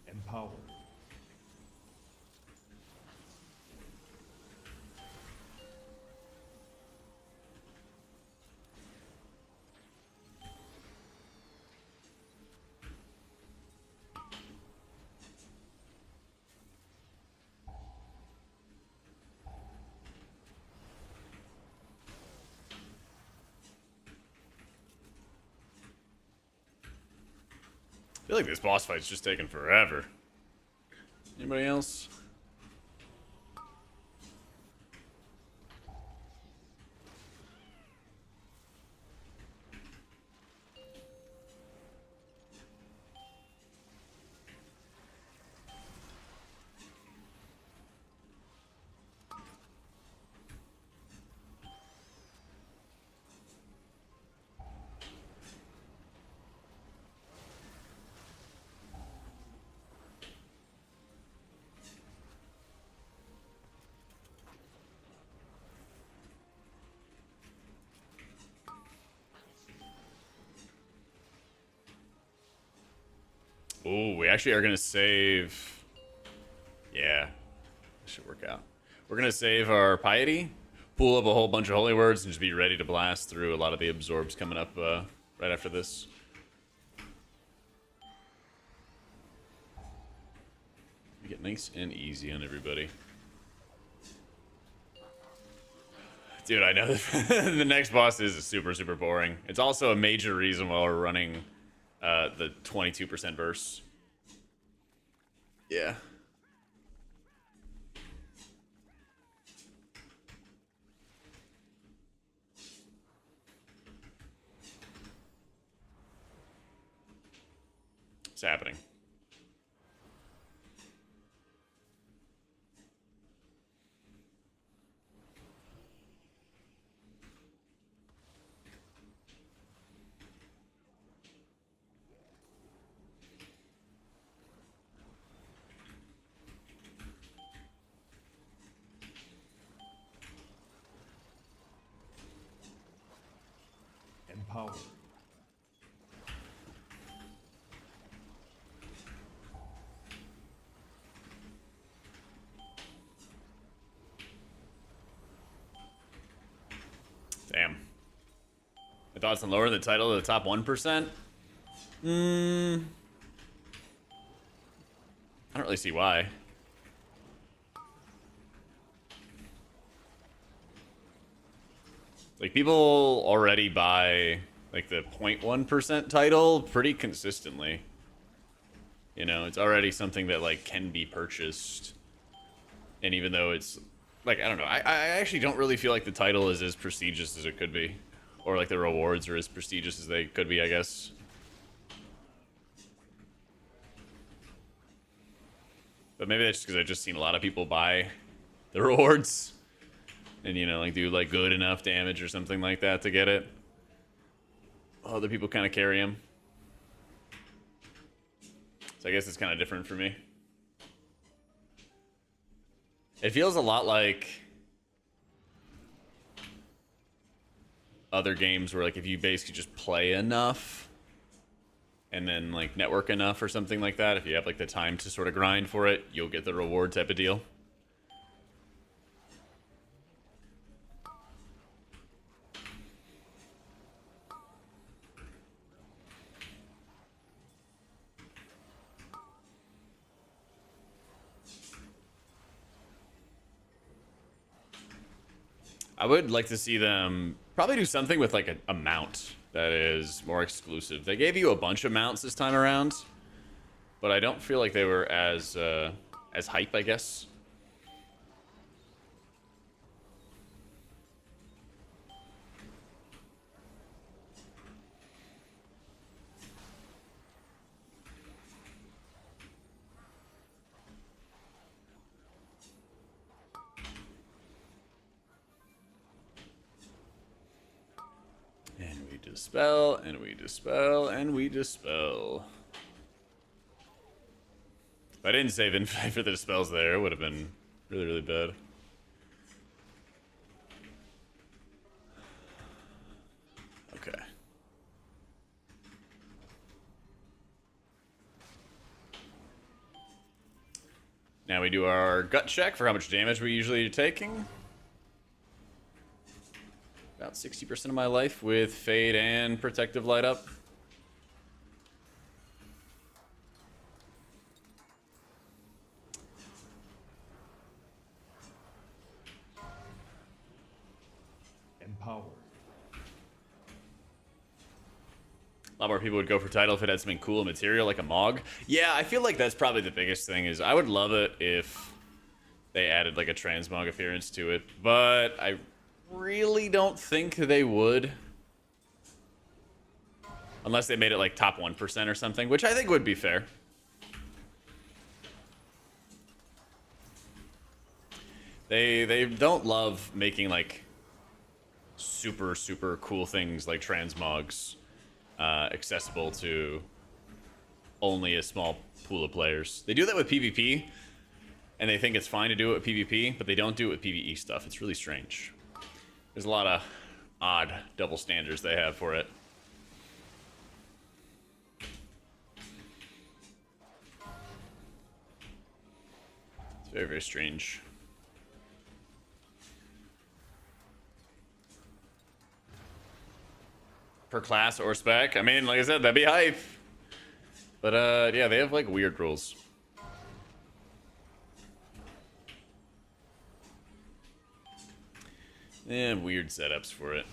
Empower. I feel like this boss fight's just taking forever. Anybody else? Oh, we actually are gonna save. Yeah, this should work out. We're gonna save our piety, pull up a whole bunch of holy words, and just be ready to blast through a lot of the absorbs coming up right after this. We get nice and easy on everybody. Dude, I know the next boss is super boring. It's also a major reason why we're running the 22% burst. Yeah. It's happening. Empower. Damn. My thoughts on lowering the title to the top 1%? I don't really see why. Like, people already buy, like, the 0.1% title pretty consistently. You know, it's already something that, like, can be purchased. And even though it's, like, I don't know. I actually don't really feel like the title is as prestigious as it could be. Or, like, the rewards are as prestigious as they could be, I guess. But maybe that's just because I've just seen a lot of people buy the rewards. And, you know, like, do, like, good enough damage or something like that to get it. Other people kind of carry them. So I guess it's kind of different for me. It feels a lot like other games where like if you basically just play enough and then like network enough or something like that, if you have like the time to sort of grind for it, you'll get the reward type of deal. I would like to see them probably do something with like a mount that is more exclusive. They gave you a bunch of mounts this time around, but I don't feel like they were as hype, I guess. And we dispel, and we dispel, and we dispel. If I didn't save infinite for the dispels there, it would have been really, really bad. Okay. Now we do our gut check for how much damage we usually are taking. About 60% of my life with Fade and Protective Light up. Empower. A lot more people would go for title if it had something cool in material like a Mog. Yeah, I feel like that's probably the biggest thing is I would love it if they added like a transmog appearance to it, but I really don't think they would. Unless they made it like top 1% or something, which I think would be fair. They don't love making like super cool things like transmogs accessible to only a small pool of players. They do that with PvP, and they think it's fine to do it with PvP, but they don't do it with PvE stuff. It's really strange. There's a lot of odd double standards they have for it. It's very, very strange. Per class or spec? I mean, like I said, that'd be hype. But, yeah, they have, like, weird rules. They have weird setups for it.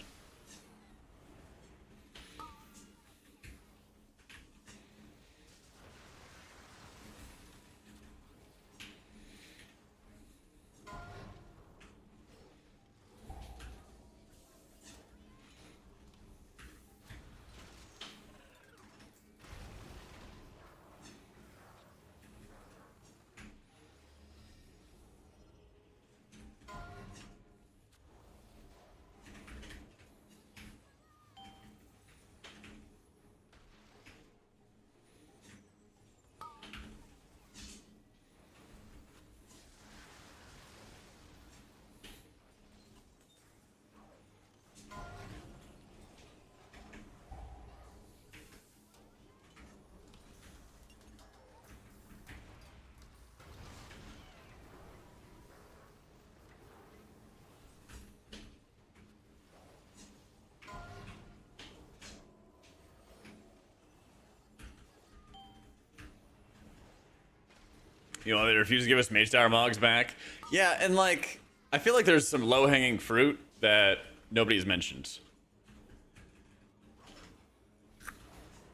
You know, they refuse to give us Mage Tower Mogs back. Yeah, and like, I feel like there's some low-hanging fruit that nobody's mentioned.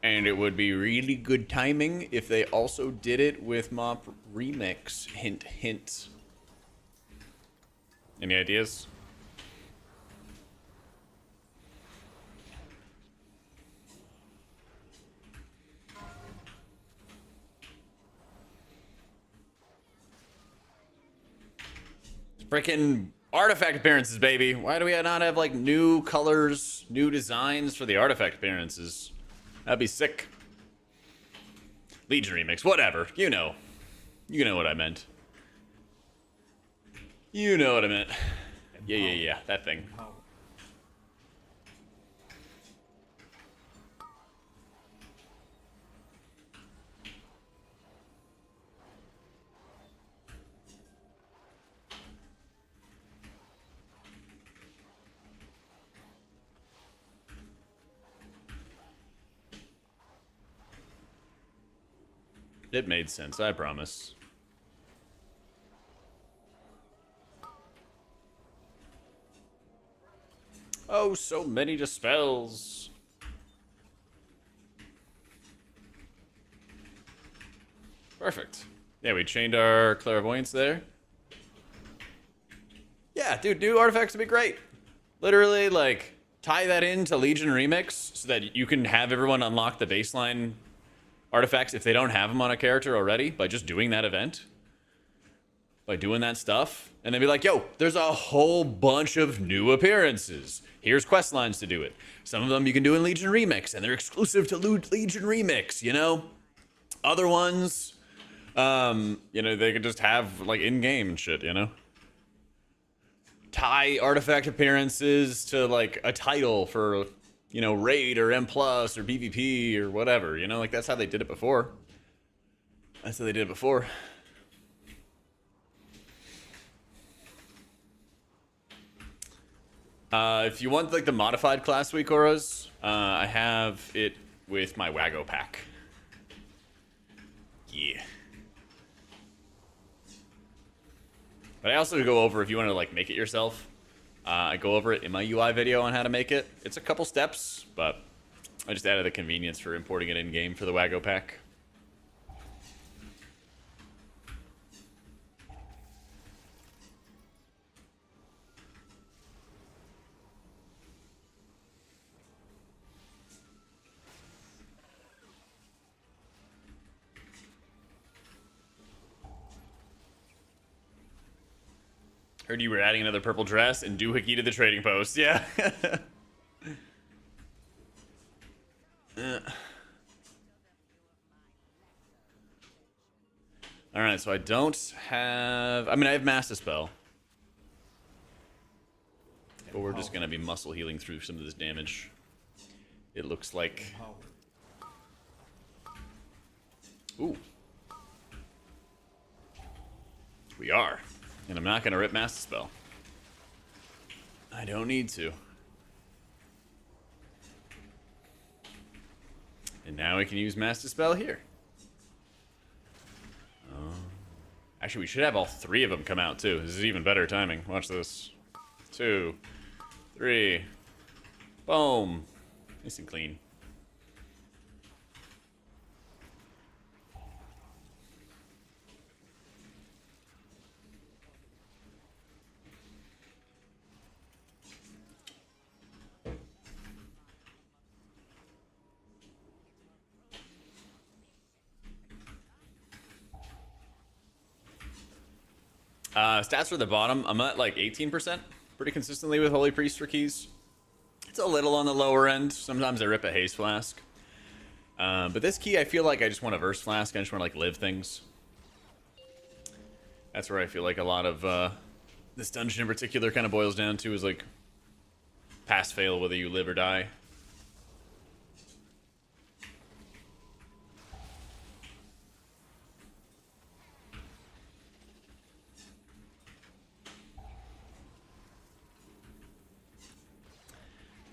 And it would be really good timing if they also did it with Mop Remix. Hint, hint. Any ideas? Freaking artifact appearances, baby. Why do we not have like new colors, new designs for the artifact appearances? That'd be sick. Legion remix, whatever. You know what I meant. You know what I meant. Yeah, that thing. Empower. It made sense, I promise. Oh, so many dispels. Perfect. Yeah, we chained our clairvoyance there. Yeah, dude, new artifacts would be great. Literally, like, tie that into Legion Remix so that you can have everyone unlock the baseline artifacts if they don't have them on a character already by just doing that event. By doing that stuff. And then be like, yo, there's a whole bunch of new appearances. Here's quest lines to do it. Some of them you can do in Legion Remix, and they're exclusive to Legion Remix, you know? Other ones, you know, they could just have, like, in-game shit, you know? Tie artifact appearances to, like, a title for, you know, Raid or M+, or PvP or whatever, you know? Like, that's how they did it before. That's how they did it before. If you want like the modified class week auras, I have it with my Wago pack. Yeah. But I also go over if you want to like make it yourself. I go over it in my UI video on how to make it. It's a couple steps, but I just added the convenience for importing it in game for the Wago pack. Heard you were adding another purple dress and doohickey to the trading post. Yeah. Alright, so I don't have... I mean, I have Master Spell. But we're just going to be muscle healing through some of this damage. It looks like... Ooh. We are. And I'm not going to rip Master Spell. I don't need to. And now we can use Master Spell here. Actually, we should have all three of them come out, too. This is even better timing. Watch this. 2, 3. Boom. Nice and clean. Stats for the bottom, I'm at like 18% pretty consistently with Holy Priest for keys. It's a little on the lower end. Sometimes I rip a Haze Flask. But this key, I feel like I just want a Verse Flask. I just want to like live things. That's where I feel like a lot of this dungeon in particular kind of boils down to is like pass fail whether you live or die.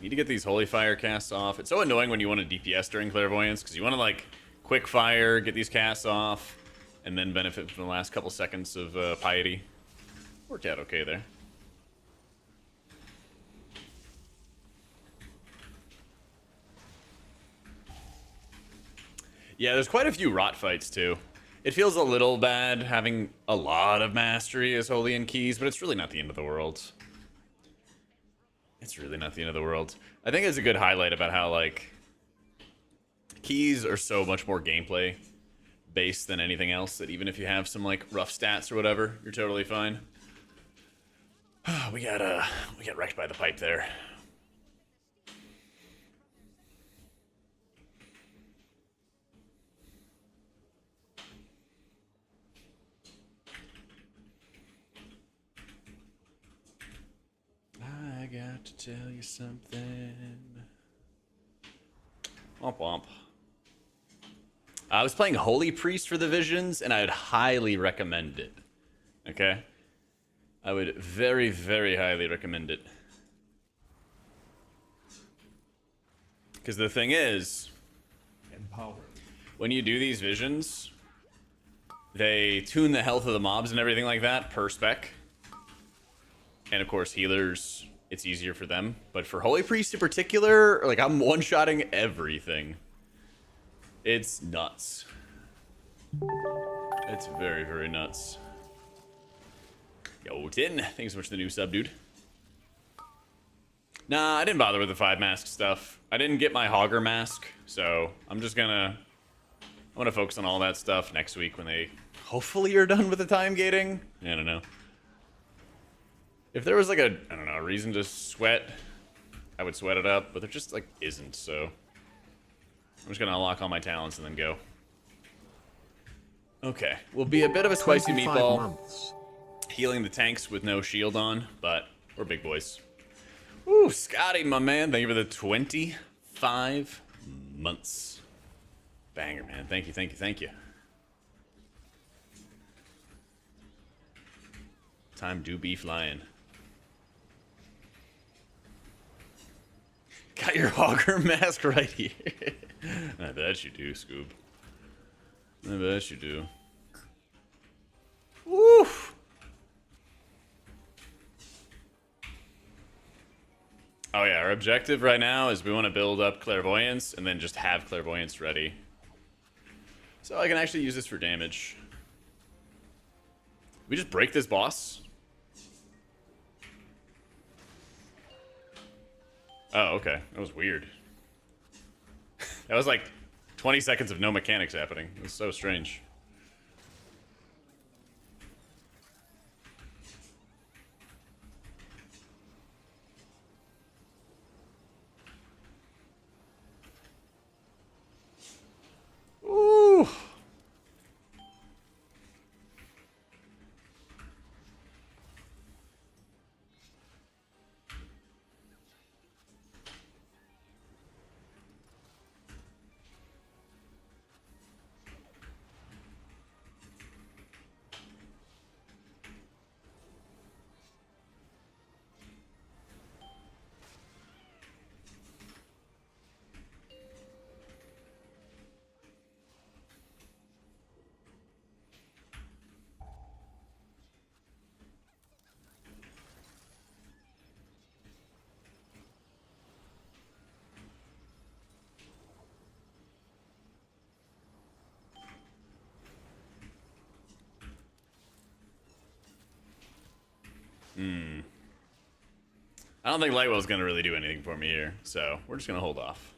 Need to get these Holy Fire casts off. It's so annoying when you want to DPS during Clairvoyance, because you want to, like, quick fire, get these casts off, and then benefit from the last couple seconds of Piety. Worked out okay there. Yeah, there's quite a few Rot fights, too. It feels a little bad having a lot of mastery as Holy and Keys, but it's really not the end of the world. It's really not the end of the world. I think it's a good highlight about how, like, keys are so much more gameplay based than anything else, that even if you have some, like, rough stats or whatever, you're totally fine. We got wrecked by the pipe there. to tell you something. Womp womp. I was playing Holy Priest for the Visions, and I would highly recommend it. Okay? I would very, very highly recommend it. Because the thing is, Empowered. when you do these visions, they tune the health of the mobs and everything like that per spec. And of course, healers, it's easier for them. But for Holy Priest in particular, like, I'm one-shotting everything. It's nuts. It's very, very nuts. Yo, Tin, thanks so much for the new sub, dude. Nah, I didn't bother with the 5 mask stuff. I didn't get my Hogger mask, so I'm gonna focus on all that stuff next week when they hopefully are done with the time gating. I don't know. If there was like a, I don't know, a reason to sweat, I would sweat it up, but there just like isn't, so I'm just gonna unlock all my talents and then go. Okay, will be a bit of a spicy 25 meatball. months. Healing the tanks with no shield on, but we're big boys. Ooh, Scotty, my man, thank you for the 25 months. Banger, man. Thank you, thank you, thank you. Time do be flying. Got your Hogger mask right here. I bet you do, Scoob. I bet you do. Woof. Oh yeah, our objective right now is we want to build up Clairvoyance and then just have Clairvoyance ready. So I can actually use this for damage. We just break this boss? Oh, okay. That was weird. That was like 20 seconds of no mechanics happening. It was so strange. Ooh. I don't think Lightwell's gonna really do anything for me here, so we're just gonna hold off.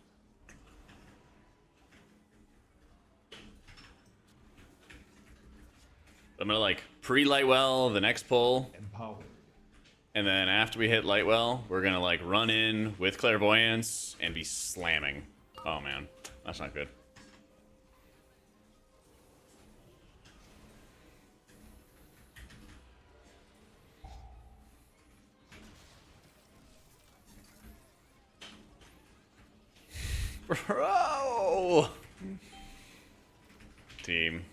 I'm gonna like pre-Lightwell the next pull, Empowered. and then after we hit Lightwell, we're gonna like run in with Clairvoyance and be slamming. Oh man, that's not good. Bro! Team.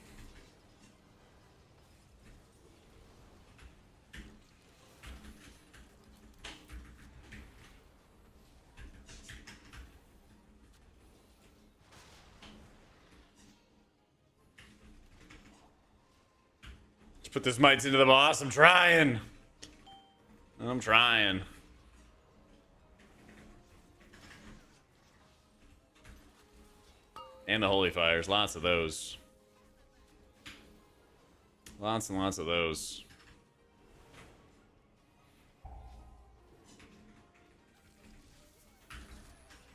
Let's put this mites into the boss. I'm trying. I'm trying. And the Holy Fires. Lots of those. Lots and lots of those.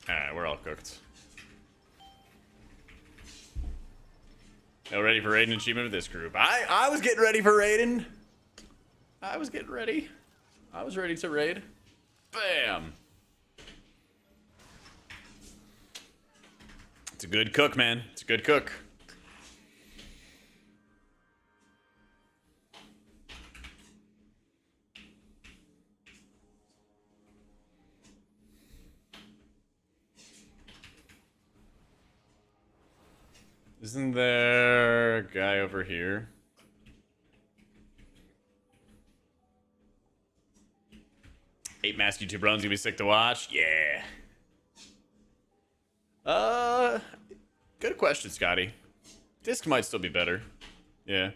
Alright, we're all cooked. Now ready for Raiden achievement with this group. I was getting ready for Raiden. I was getting ready. I was ready to raid. Bam! It's a good cook, man. It's a good cook. Isn't there a guy over here? Eight mask YouTube runs gonna be sick to watch. Yeah. Good question, Scotty. Disc might still be better. Yeah.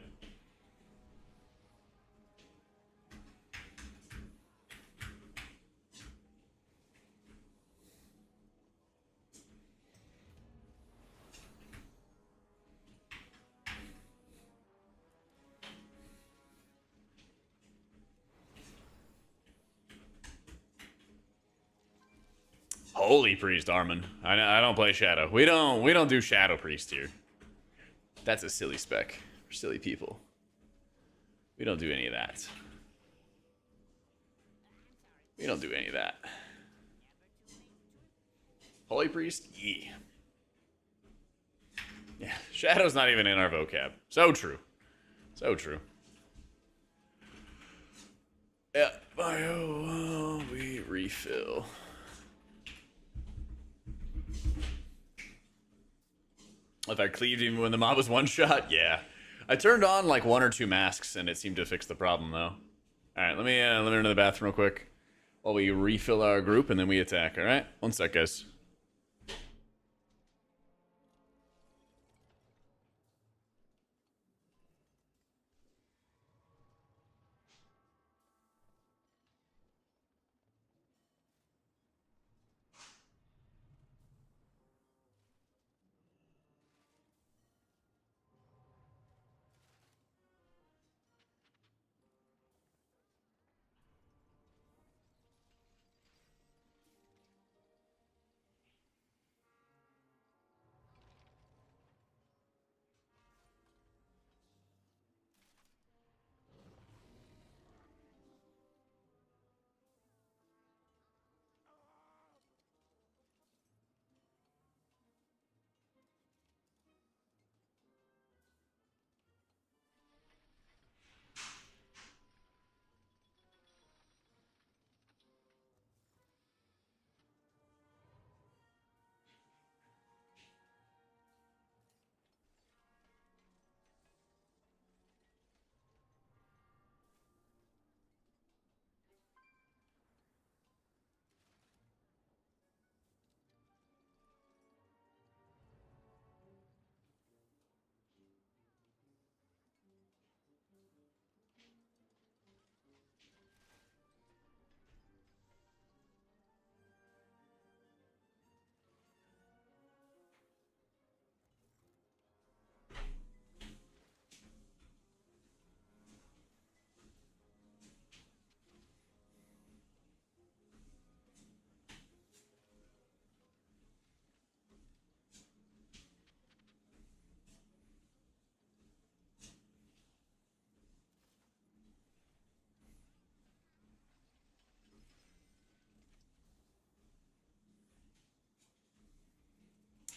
Holy Priest, Armin. I don't play Shadow. We don't do Shadow Priest here. That's a silly spec for silly people. We don't do any of that. We don't do any of that. Holy Priest? Yeah. Yeah, Shadow's not even in our vocab. So true. So true. Yeah, bio, we refill. If I cleaved even when the mob was one shot, yeah. I turned on like 1 or 2 masks and it seemed to fix the problem though. All right, let me run to the bathroom real quick while we refill our group and then we attack. All right, 1 sec, guys.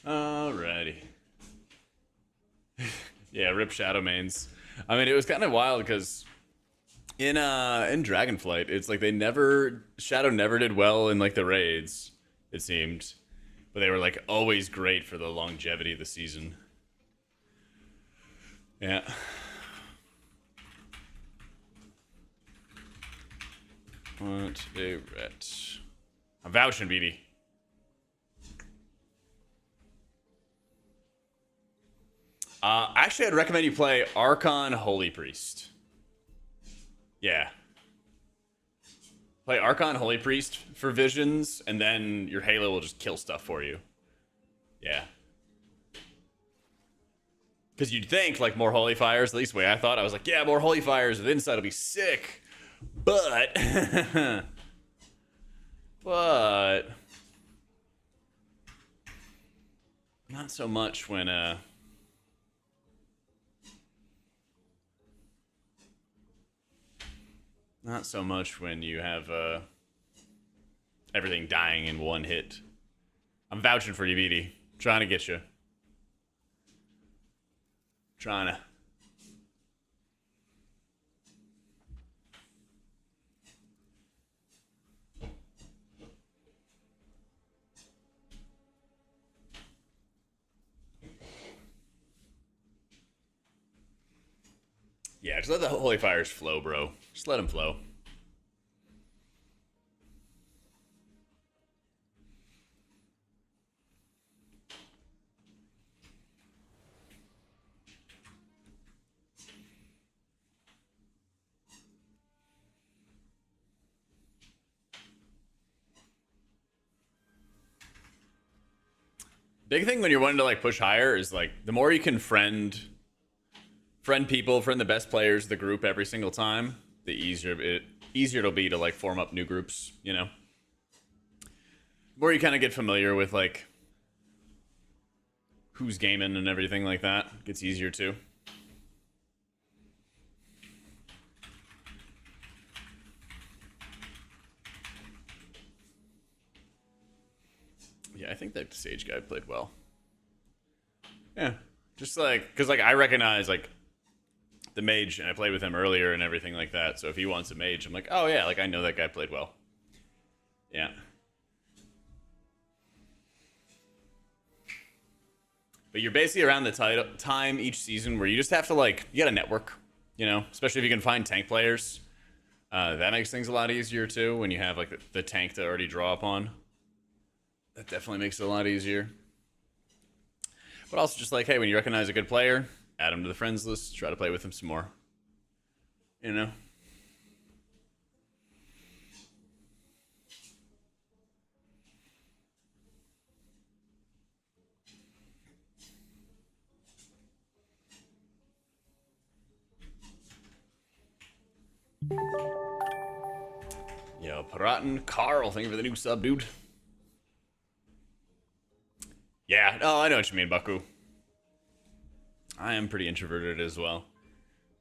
Alrighty. Yeah, rip Shadow mains. I mean, it was kind of wild because in Dragonflight, it's like Shadow never did well in like the raids, it seemed. But they were like always great for the longevity of the season. Yeah. What a ret. I'm vouching, BD. Actually, I'd recommend you play Archon Holy Priest. Yeah. Play Archon Holy Priest for visions, and then your Halo will just kill stuff for you. Yeah. Because you'd think, like, more Holy Fires, at least the way I thought. I was like, yeah, more Holy Fires, the inside will be sick. But... but... not so much when, not so much when you have everything dying in one hit. I'm vouching for you, BD. Trying to get you. Trying to. Yeah, just let the holy fires flow, bro. Just let them flow. Big thing when you're wanting to like push higher is like the more you can friend people, friend the best players of the group every single time, the easier it'll be to like form up new groups, you know. The more you kind of get familiar with like who's gaming and everything like that, it gets easier too. Yeah, I think that Sage guy played well. Yeah, just like, because like I recognize like the mage, and I played with him earlier and everything like that. So if he wants a mage, I'm like, oh yeah, like I know that guy played well. Yeah. But you're basically around the time each season where you just have to like, you gotta network, you know, especially if you can find tank players. That makes things a lot easier too when you have like the tank to already draw upon. That definitely makes it a lot easier. But also just like, hey, when you recognize a good player, add him to the friends list, try to play with him some more. You know? Yo, Paratin Carl, thank you for the new sub, dude. Yeah, oh, I know what you mean, Baku. I am pretty introverted as well.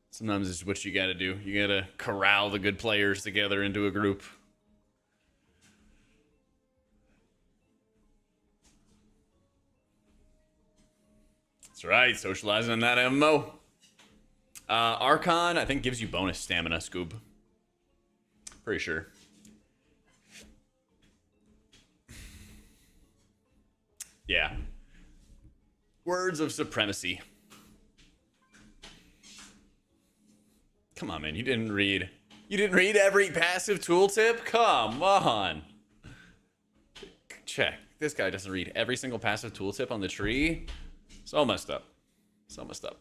Sometimes it's what you gotta do. You gotta corral the good players together into a group. That's right, socializing on that MMO. Archon, I think, gives you bonus stamina, Scoob. Pretty sure. Yeah. Words of supremacy. Come on, man. You didn't read every passive tooltip? Come on. Check. This guy doesn't read every single passive tooltip on the tree. So messed up. So messed up.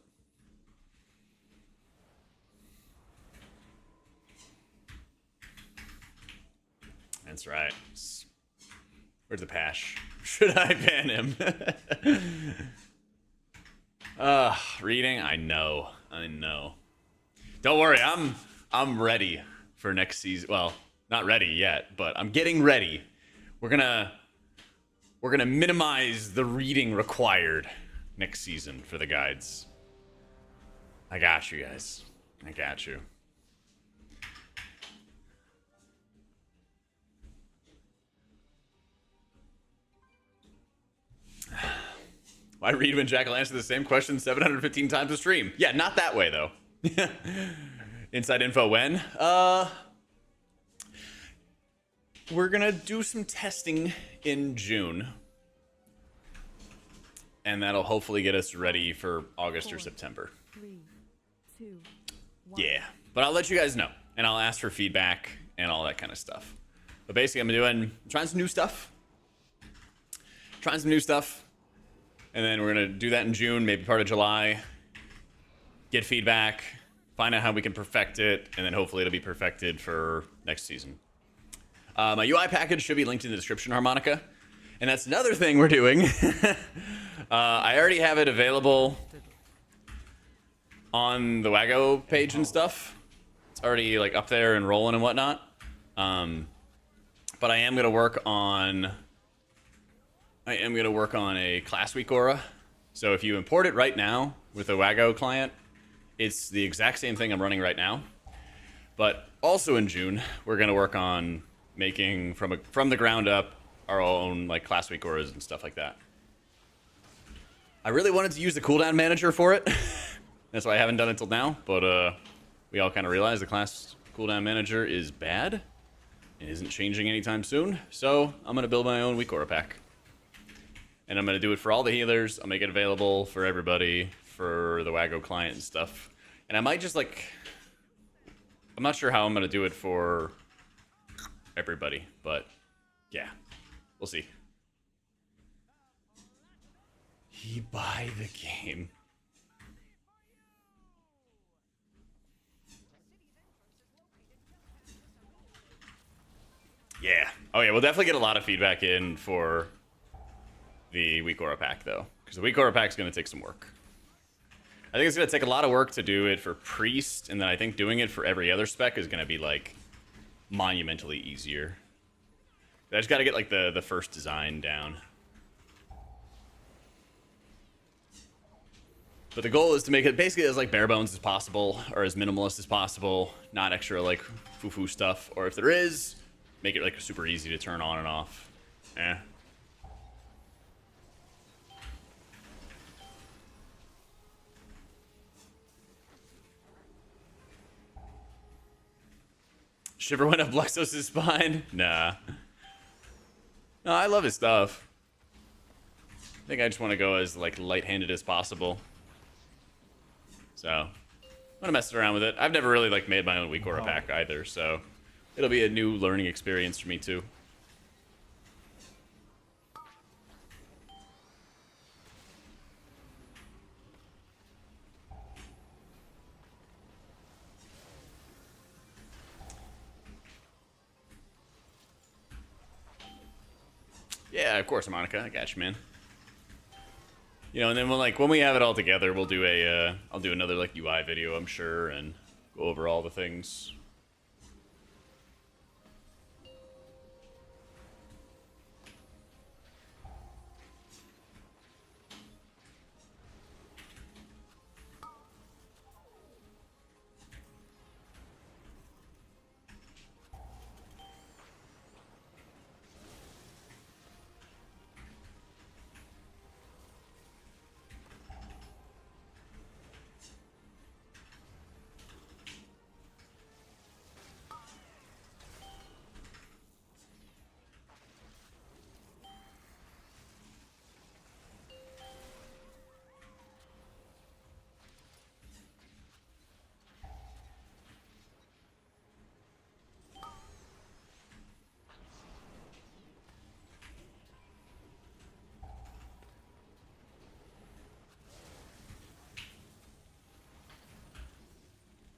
That's right. Where's the Pash? Should I ban him? Reading? I know. Don't worry, I'm ready for next season. Well, not ready yet, but I'm getting ready. We're gonna minimize the reading required next season for the guides. I got you guys. I got you. Why read when Jack will answer the same question 715 times a stream? Yeah, not that way though. Inside info when? We're gonna do some testing in June. And that'll hopefully get us ready for August or September. 3, 2, 1. Yeah, but I'll let you guys know. And I'll ask for feedback and all that kind of stuff. But basically I'm trying some new stuff. And then we're going to do that in June, maybe part of July. Get feedback, find out how we can perfect it, and then hopefully it'll be perfected for next season. My UI package should be linked in the description, Harmonica. And that's another thing we're doing. I already have it available on the Wago page and stuff. It's already like up there and rolling and whatnot. But I am going to work on a class week aura. So if you import it right now with a Wago client, it's the exact same thing I'm running right now. But also in June, we're going to work on making from the ground up our own like class week auras and stuff like that. I really wanted to use the cooldown manager for it. That's why I haven't done it till now. But we all kind of realize the class cooldown manager is bad. It isn't changing anytime soon. So I'm going to build my own week aura pack. And I'm going to do it for all the healers. I'll make it available for everybody, for the Wago client and stuff. And I might just like, I'm not sure how I'm gonna do it for everybody, but yeah, we'll see. He buy the game. Yeah. Oh yeah, we'll definitely get a lot of feedback in for the weak aura pack though, because the weak aura pack is gonna take some work. I think it's gonna take a lot of work to do it for priest, and then I think doing it for every other spec is gonna be like monumentally easier. I just gotta get like the first design down. But the goal is to make it basically as like bare bones as possible, or as minimalist as possible, not extra like foo-foo stuff, or if there is, make it like super easy to turn on and off. Eh. Shiver went up Luxos' spine? Nah. No, I love his stuff. I think I just want to go as like light-handed as possible. So, I'm gonna mess around with it. I've never really like made my own weak aura pack either, so it'll be a new learning experience for me too. Yeah, of course, Monica. I got you, man. You know, and then when we have it all together, we'll do a I'll do another like UI video, I'm sure, and go over all the things.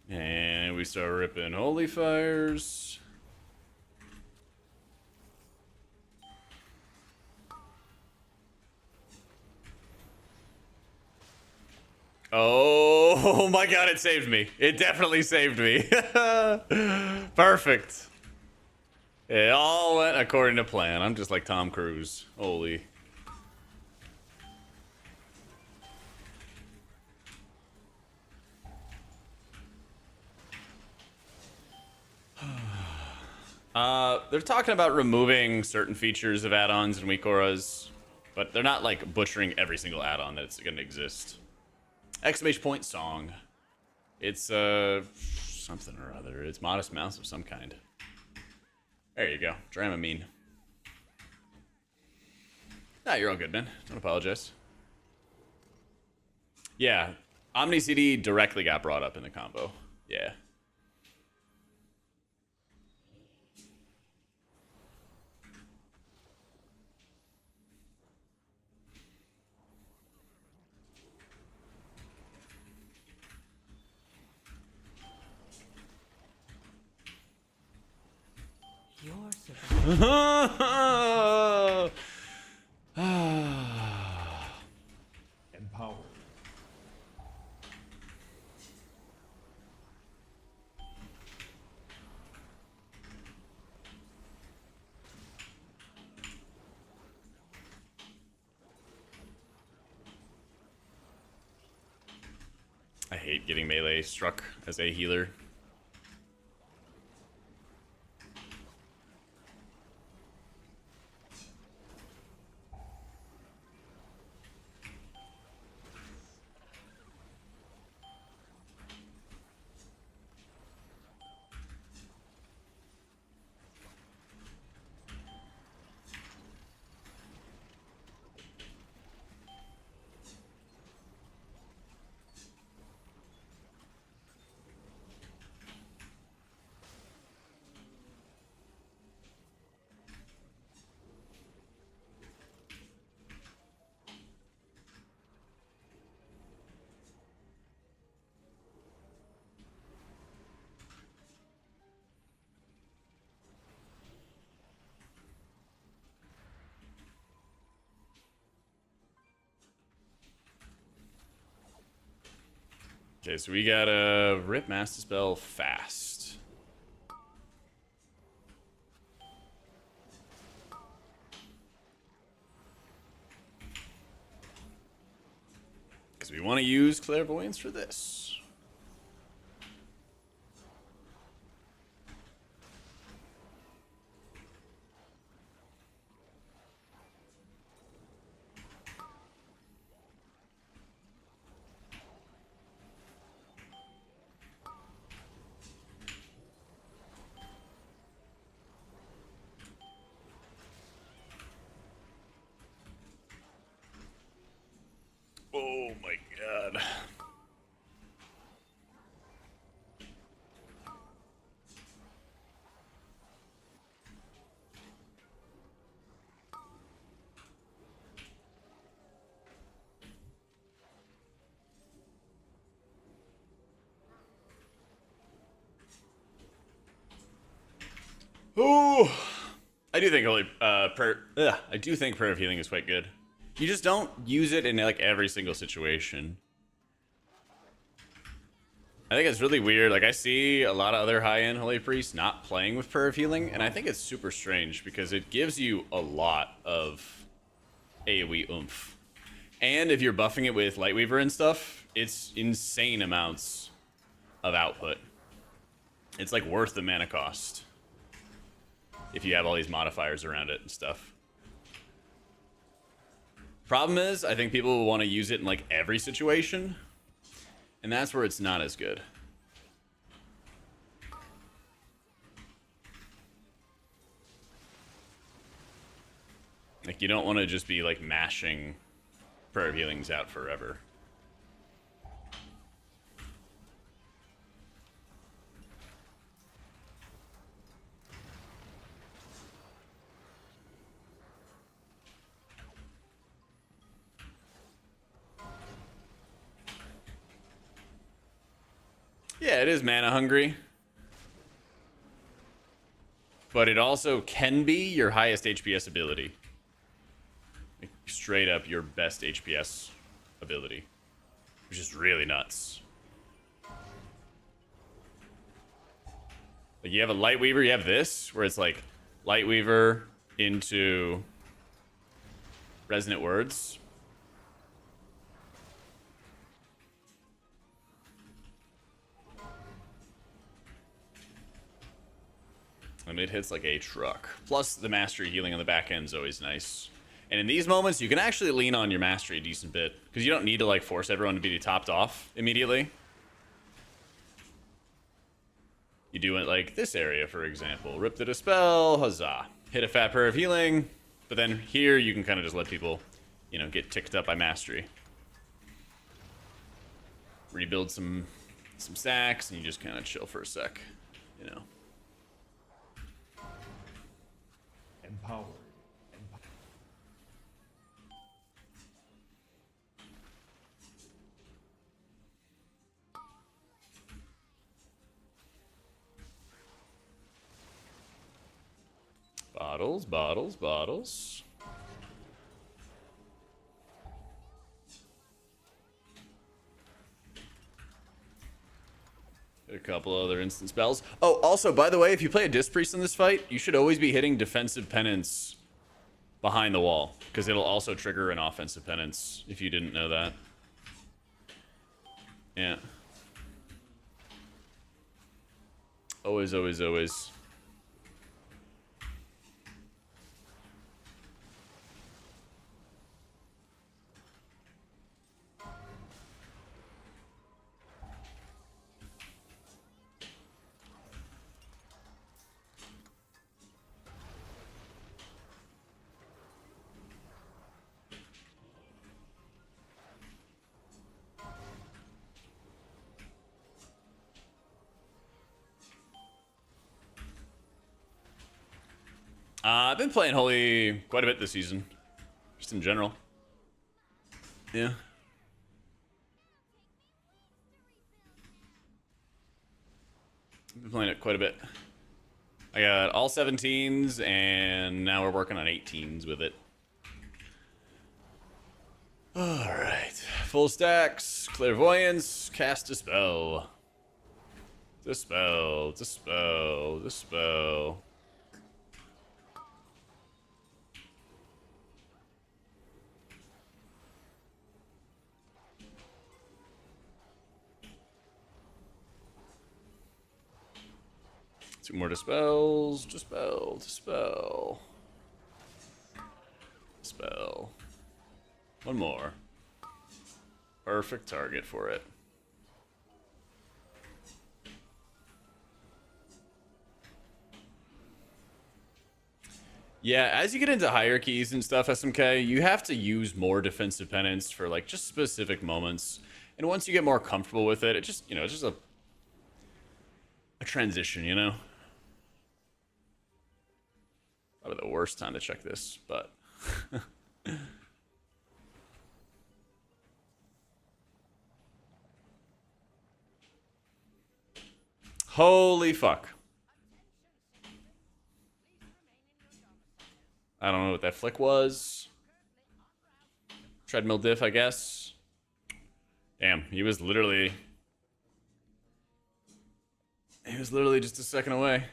And we start ripping holy fires. Oh my god, it saved me. It definitely saved me. Perfect. It all went according to plan. I'm just like Tom Cruise. Holy. They're talking about removing certain features of add-ons and weak auras, but they're not like butchering every single add-on that's gonna exist. Exclamation point song. It's something or other. It's Modest Mouse of some kind. There you go. Dramamine. Nah, you're all good, man. Don't apologize. Yeah, Omni CD directly got brought up in the combo. Yeah. You're surviving. Empower. I hate getting melee struck as a healer. Okay, so we gotta rip Master Spell fast. Because we want to use Clairvoyance for this. Oh my god. Oh, I do think I do think Prayer of Healing is quite good. You just don't use it in like every single situation. I think it's really weird. Like I see a lot of other high-end Holy Priests not playing with Prayer of Healing, and I think it's super strange because it gives you a lot of AoE oomph. And if you're buffing it with Lightweaver and stuff, it's insane amounts of output. It's like worth the mana cost if you have all these modifiers around it and stuff. Problem is, I think people will want to use it in like every situation, and that's where it's not as good. Like you don't want to just be like mashing Prayer of Healings out forever. Yeah, it is mana hungry. But it also can be your highest HPS ability. Like, straight up your best HPS ability. Which is really nuts. Like you have a Lightweaver, you have this, where it's like Lightweaver into Resonant Words. And it hits like a truck. Plus, the Mastery healing on the back end is always nice. And in these moments, you can actually lean on your Mastery a decent bit. Because you don't need to like force everyone to be topped off immediately. You do it like this area, for example. Rip the Dispel, huzzah. Hit a fat Prayer of Healing. But then here, you can kind of just let people, you know, get ticked up by Mastery. Rebuild some stacks, and you just kind of chill for a sec, you know. Empowered. Bottles, bottles, bottles. A couple other instant spells. Oh, also, by the way, if you play a Disc Priest in this fight, you should always be hitting defensive penance behind the wall, because it'll also trigger an offensive penance, if you didn't know that. Yeah. Always, always, always. I've been playing Holy quite a bit this season. Just in general. Yeah. I've been playing it quite a bit. I got all 17s, and now we're working on 18s with it. Alright. full stacks. Clairvoyance. Cast Dispel. Dispel. Dispel. Dispel. Two more dispels. Dispel. Dispel. Dispel. One more. Perfect target for it. Yeah, as you get into hierarchies and stuff, SMK, you have to use more defensive penance for like just specific moments. And once you get more comfortable with it, it just, it's just a transition, you know? Probably the worst time to check this, but holy fuck. I don't know what that flick was. Treadmill diff, I guess. Damn, he was literally just a second away.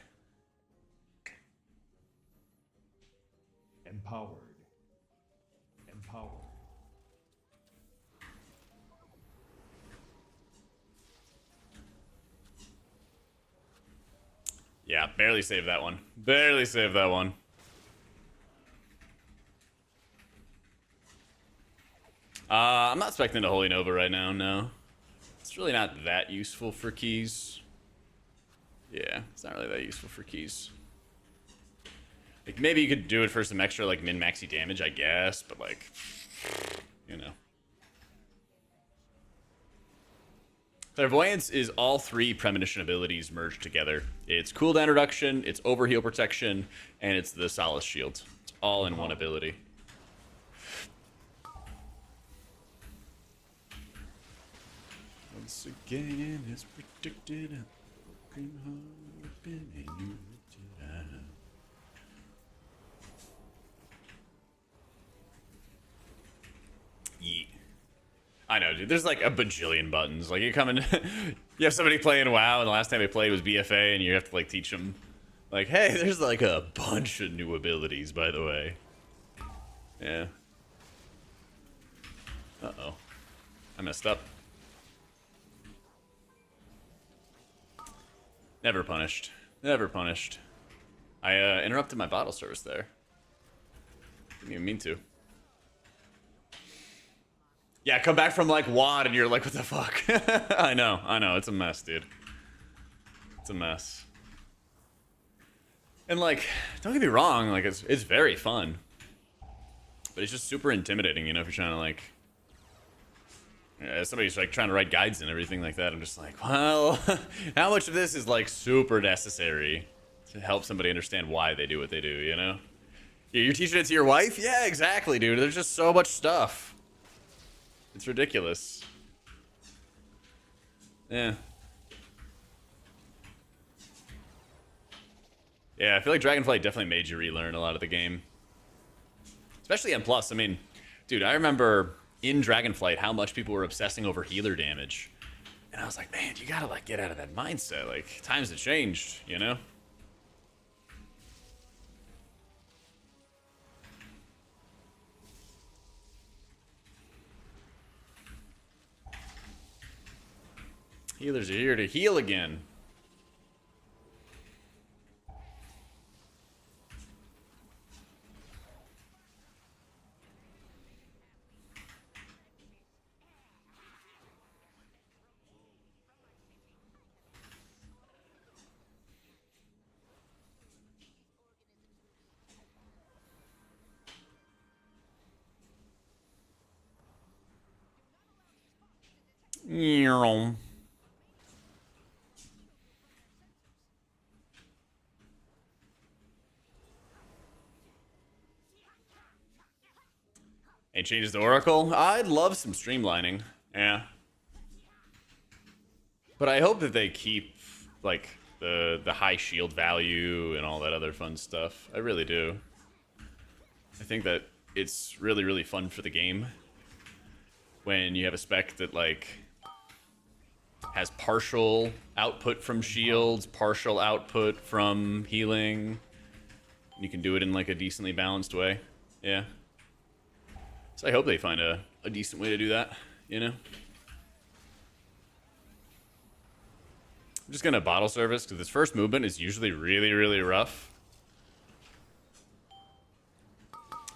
Empowered. Empowered. Yeah, barely saved that one. Barely saved that one. I'm not expecting a Holy Nova right now, no. It's really not that useful for keys. Yeah, it's not really that useful for keys. Like, maybe you could do it for some extra, like, min-maxy damage, I guess, but, like, you know. Clairvoyance is all three premonition abilities merged together. It's cooldown reduction, it's overheal protection, and it's the Solace Shield. It's all in one ability. Once again, as predicted, a broken heart been in you tonight. Yeet. I know, dude. There's like a bajillion buttons. Like, you come in, you have somebody playing WoW, and the last time they played was BFA, and you have to like teach them, like, hey, there's like a bunch of new abilities, by the way. Yeah. Uh-oh. I messed up. Never punished. Never punished. I interrupted my bottle service there. Didn't even mean to. Yeah, come back from like WAD and you're like, what the fuck? I know. It's a mess, dude. It's a mess. And like, don't get me wrong, like it's very fun. But it's just super intimidating, you know, if you're trying to like, somebody's like trying to write guides and everything like that. I'm just like, well, how much of this is like super necessary to help somebody understand why they do what they do, you know? You're teaching it to your wife? Yeah, exactly, dude. There's just so much stuff. It's ridiculous. Yeah. Yeah, I feel like Dragonflight definitely made you relearn a lot of the game. Especially M+. I mean, dude, I remember in Dragonflight how much people were obsessing over healer damage. And I was like, man, you gotta like get out of that mindset. Like, times have changed, you know? Healers are here to heal again. And changes to Oracle? I'd love some streamlining. Yeah. But I hope that they keep, like, the high shield value and all that other fun stuff. I really do. I think that it's really, really fun for the game. when you have a spec that like has partial output from shields, partial output from healing. You can do it in like a decently balanced way. Yeah. So I hope they find a decent way to do that, you know? I'm just gonna bottle service because this first movement is usually really, really rough.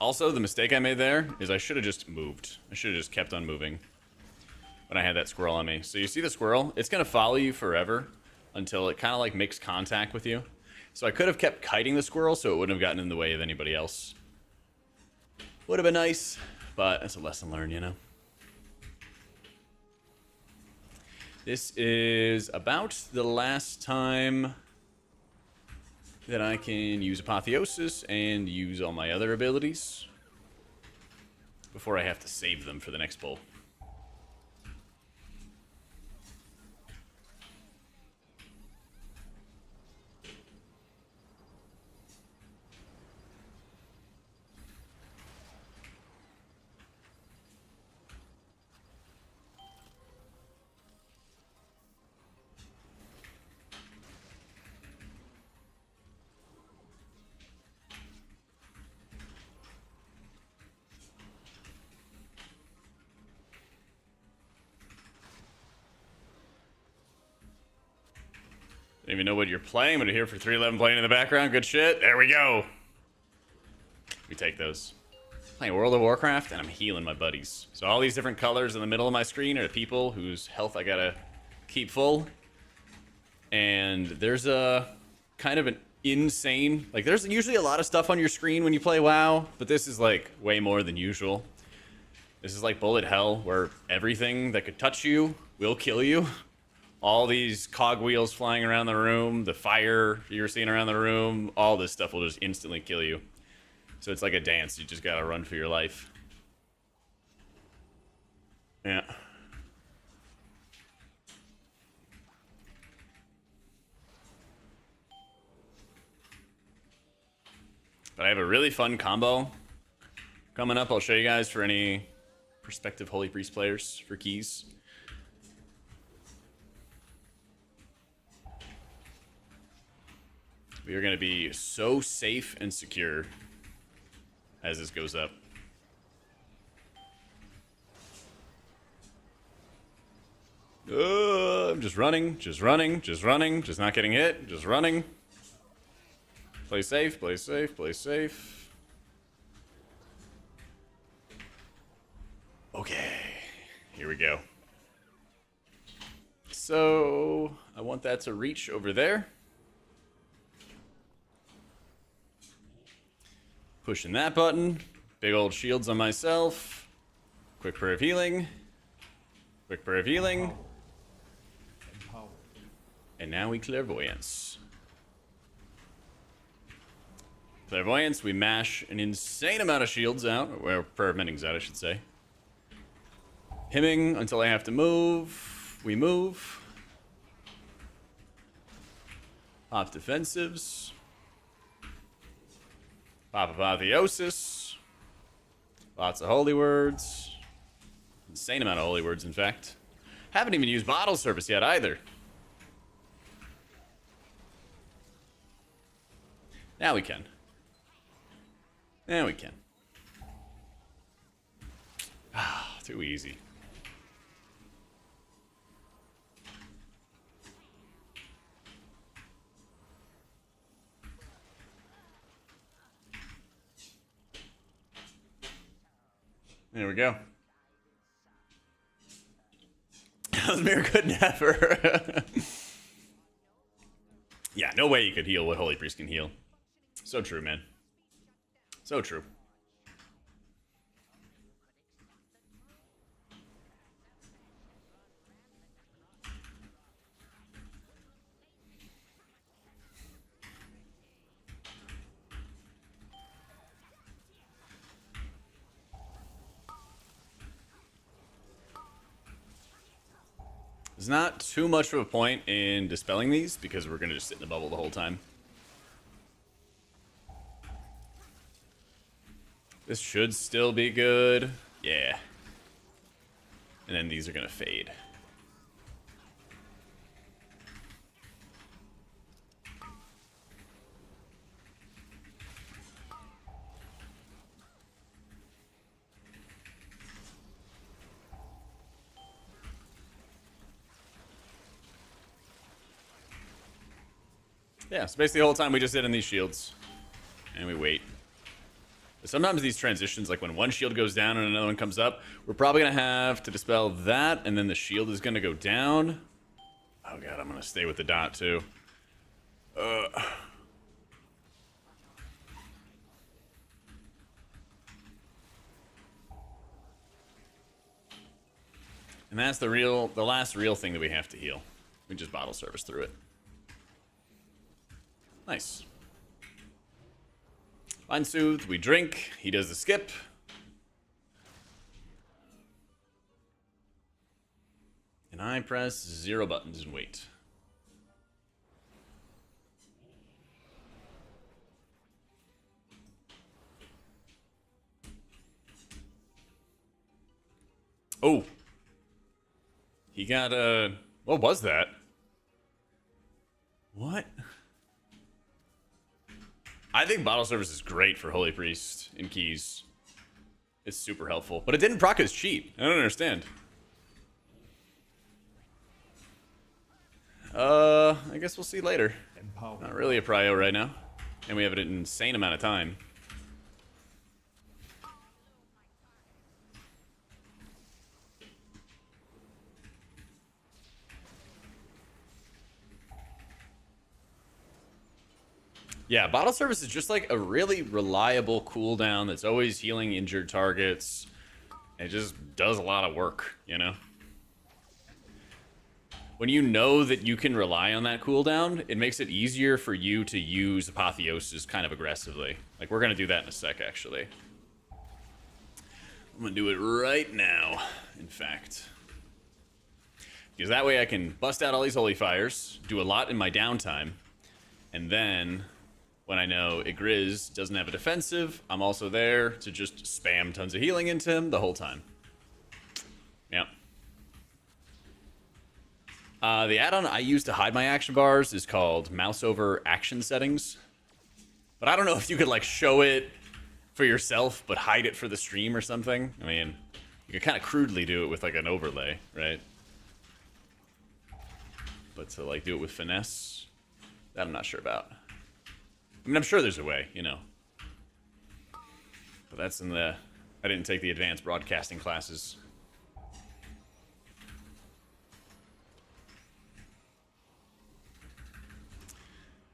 Also, the mistake I made there is I should have just moved. I should have just kept on moving when I had that squirrel on me. So you see the squirrel? It's gonna follow you forever until it kind of like makes contact with you. So I could have kept kiting the squirrel so it wouldn't have gotten in the way of anybody else. Would have been nice, but that's a lesson learned, you know? This is about the last time that I can use Apotheosis and use all my other abilities before I have to save them for the next pull. Don't even know what you're playing, but I hear for 311 playing in the background. Good shit. There we go. We take those. Playing World of Warcraft, and I'm healing my buddies. So all these different colors in the middle of my screen are the people whose health I gotta keep full. And there's a kind of an insane... Like, there's usually a lot of stuff on your screen when you play WoW, but this is, like, way more than usual. This is like bullet hell, where everything that could touch you will kill you. All these cogwheels flying around the room, the fire you're seeing around the room, all this stuff will just instantly kill you. So it's like a dance. You just gotta run for your life. Yeah. But I have a really fun combo coming up. I'll show you guys for any prospective Holy Priest players for keys. We are going to be so safe and secure as this goes up. I'm just running, just not getting hit, just running. Play safe, play safe, play safe. Okay, here we go. So, I want that to reach over there. Pushing that button. Big old shields on myself. Quick prayer of healing. Quick prayer of healing. Empowered. And now we clairvoyance. Clairvoyance, we mash an insane amount of shields out. Or prayer of mendings out, I should say. Hymning until I have to move. We move. Pop defensives. Pop Apotheosis. Lots of holy words. Insane amount of holy words, in fact. Haven't even used bottle service yet, either. Now we can. Now we can. Ah, too easy. There we go. Mirror could never. Yeah, no way you could heal what Holy Priest can heal. So true, man. So true. There's not too much of a point in dispelling these because we're going to just sit in the bubble the whole time. This should still be good. Yeah. And then these are going to fade. Yeah, so basically the whole time we just sit in these shields. And we wait. But sometimes these transitions, like when one shield goes down and another one comes up, we're probably going to have to dispel that, and then the shield is going to go down. Oh god, I'm going to stay with the dot too. And that's the last real thing that we have to heal. We just bottle service through it. Nice. Line soothe, we drink, he does the skip. And I press 0 buttons and wait. Oh. He got what was that? What? I think bottle service is great for Holy Priest in keys. It's super helpful. But it didn't proc his cheat. I don't understand. I guess we'll see later. Empower. Not really a prio right now. And we have an insane amount of time. Yeah, bottle service is just like a really reliable cooldown that's always healing injured targets. It just does a lot of work, you know? When you know that you can rely on that cooldown, it makes it easier for you to use Apotheosis kind of aggressively. Like, we're going to do that in a sec, actually. I'm going to do it right now, in fact. Because that way I can bust out all these Holy Fires, do a lot in my downtime, and then when I know Igriz doesn't have a defensive, I'm also there to just spam tons of healing into him the whole time. Yep. The add-on I use to hide my action bars is called Mouse over Action Settings. But I don't know if you could, like, show it for yourself, but hide it for the stream or something. I mean, you could kind of crudely do it with, like, an overlay, right? But to, like, do it with finesse, that I'm not sure about. I mean, I'm sure there's a way, you know. But that's in the... I didn't take the advanced broadcasting classes.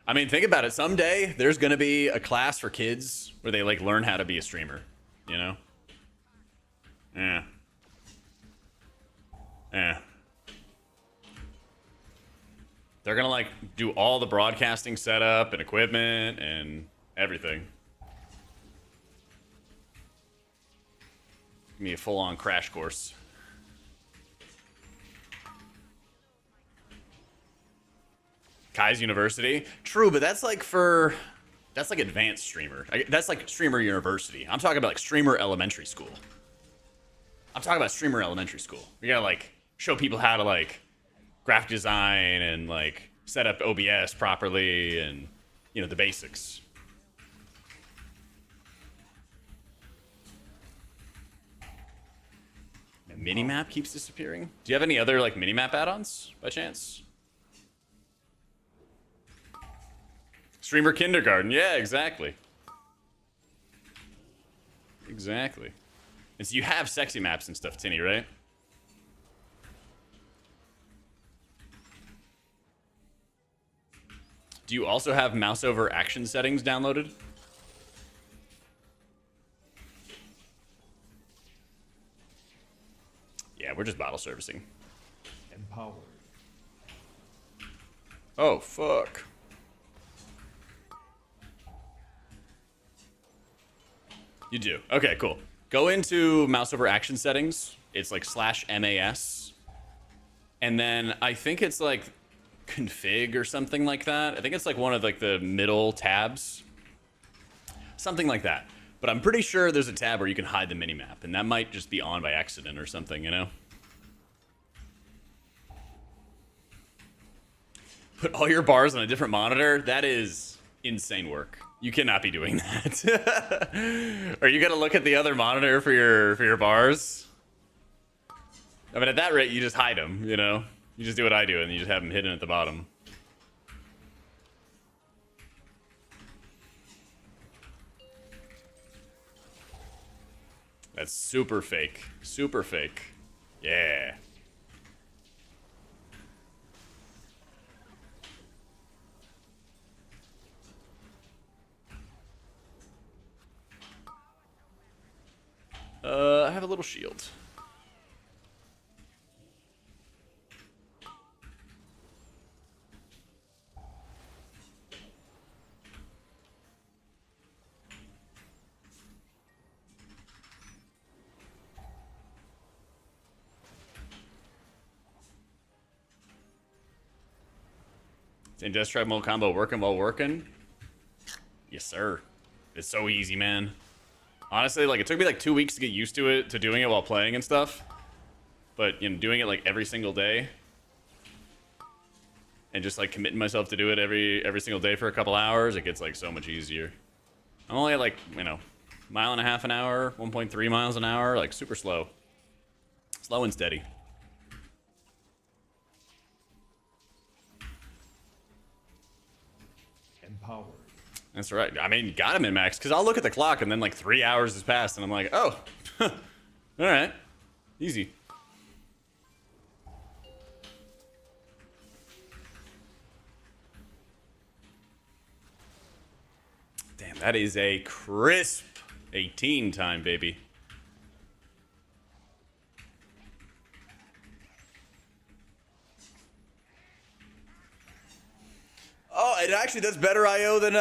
I mean, think about it. Someday, there's going to be a class for kids where they, like, learn how to be a streamer, you know? Yeah. Yeah. They're going to, like, do all the broadcasting setup and equipment and everything. Give me a full-on crash course. Kai's University? True, but that's like for... That's like advanced streamer. That's like streamer university. I'm talking about like streamer elementary school. I'm talking about streamer elementary school. You gotta like show people how to like graphic design and like set up OBS properly and, you know, the basics. The minimap keeps disappearing. Do you have any other like minimap add-ons by chance? Streamer kindergarten. Yeah, exactly. Exactly. And so you have sexy maps and stuff, Tinny, right? Do you also have mouse over action settings downloaded? Yeah, we're just bottle servicing. Empowered. Oh, fuck. You do. Okay, cool. Go into mouse over action settings. It's like /MAS. And then I think it's like config or something like that. I think it's like one of like the middle tabs. Something like that. But I'm pretty sure there's a tab where you can hide the minimap. And that might just be on by accident or something, you know? Put all your bars on a different monitor? That is insane work. You cannot be doing that. Are you gonna look at the other monitor for your bars? I mean, at that rate, you just hide them, you know? You just do what I do, and you just have them hidden at the bottom. That's super fake. Super fake. Yeah. I have a little shield. Same Death Strike mode combo working while working? Yes, sir. It's so easy, man. Honestly, like, it took me like 2 weeks to get used to it, to doing it while playing and stuff. But, you know, doing it like every single day and just like committing myself to do it every single day for a couple hours, it gets like so much easier. I'm only at like, you know, 1.5 miles an hour, 1.3 miles an hour, like super slow. Slow and steady. Empowered. That's right. I mean, got him in max, because I'll look at the clock and then like 3 hours has passed and I'm like, oh, all right, easy. Damn, that is a crisp 18 time, baby. Oh, it actually does better IO than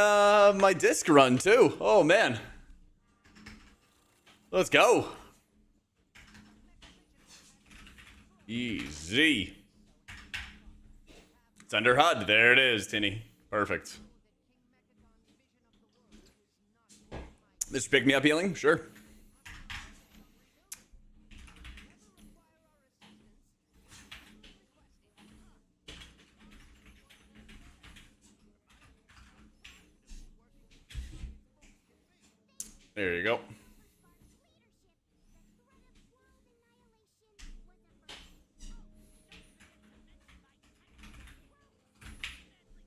my disc run, too. Oh, man. Let's go. Easy. It's under HUD. There it is, Tinny. Perfect. Mr. Pick Me Up Healing? Sure. There you go.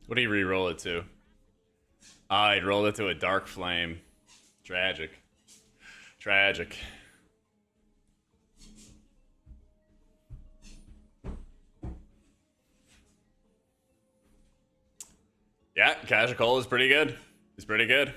What do you re-roll it to? I'd roll it to a Dark Flame. Tragic. Tragic. Yeah, Casual is pretty good. It's pretty good.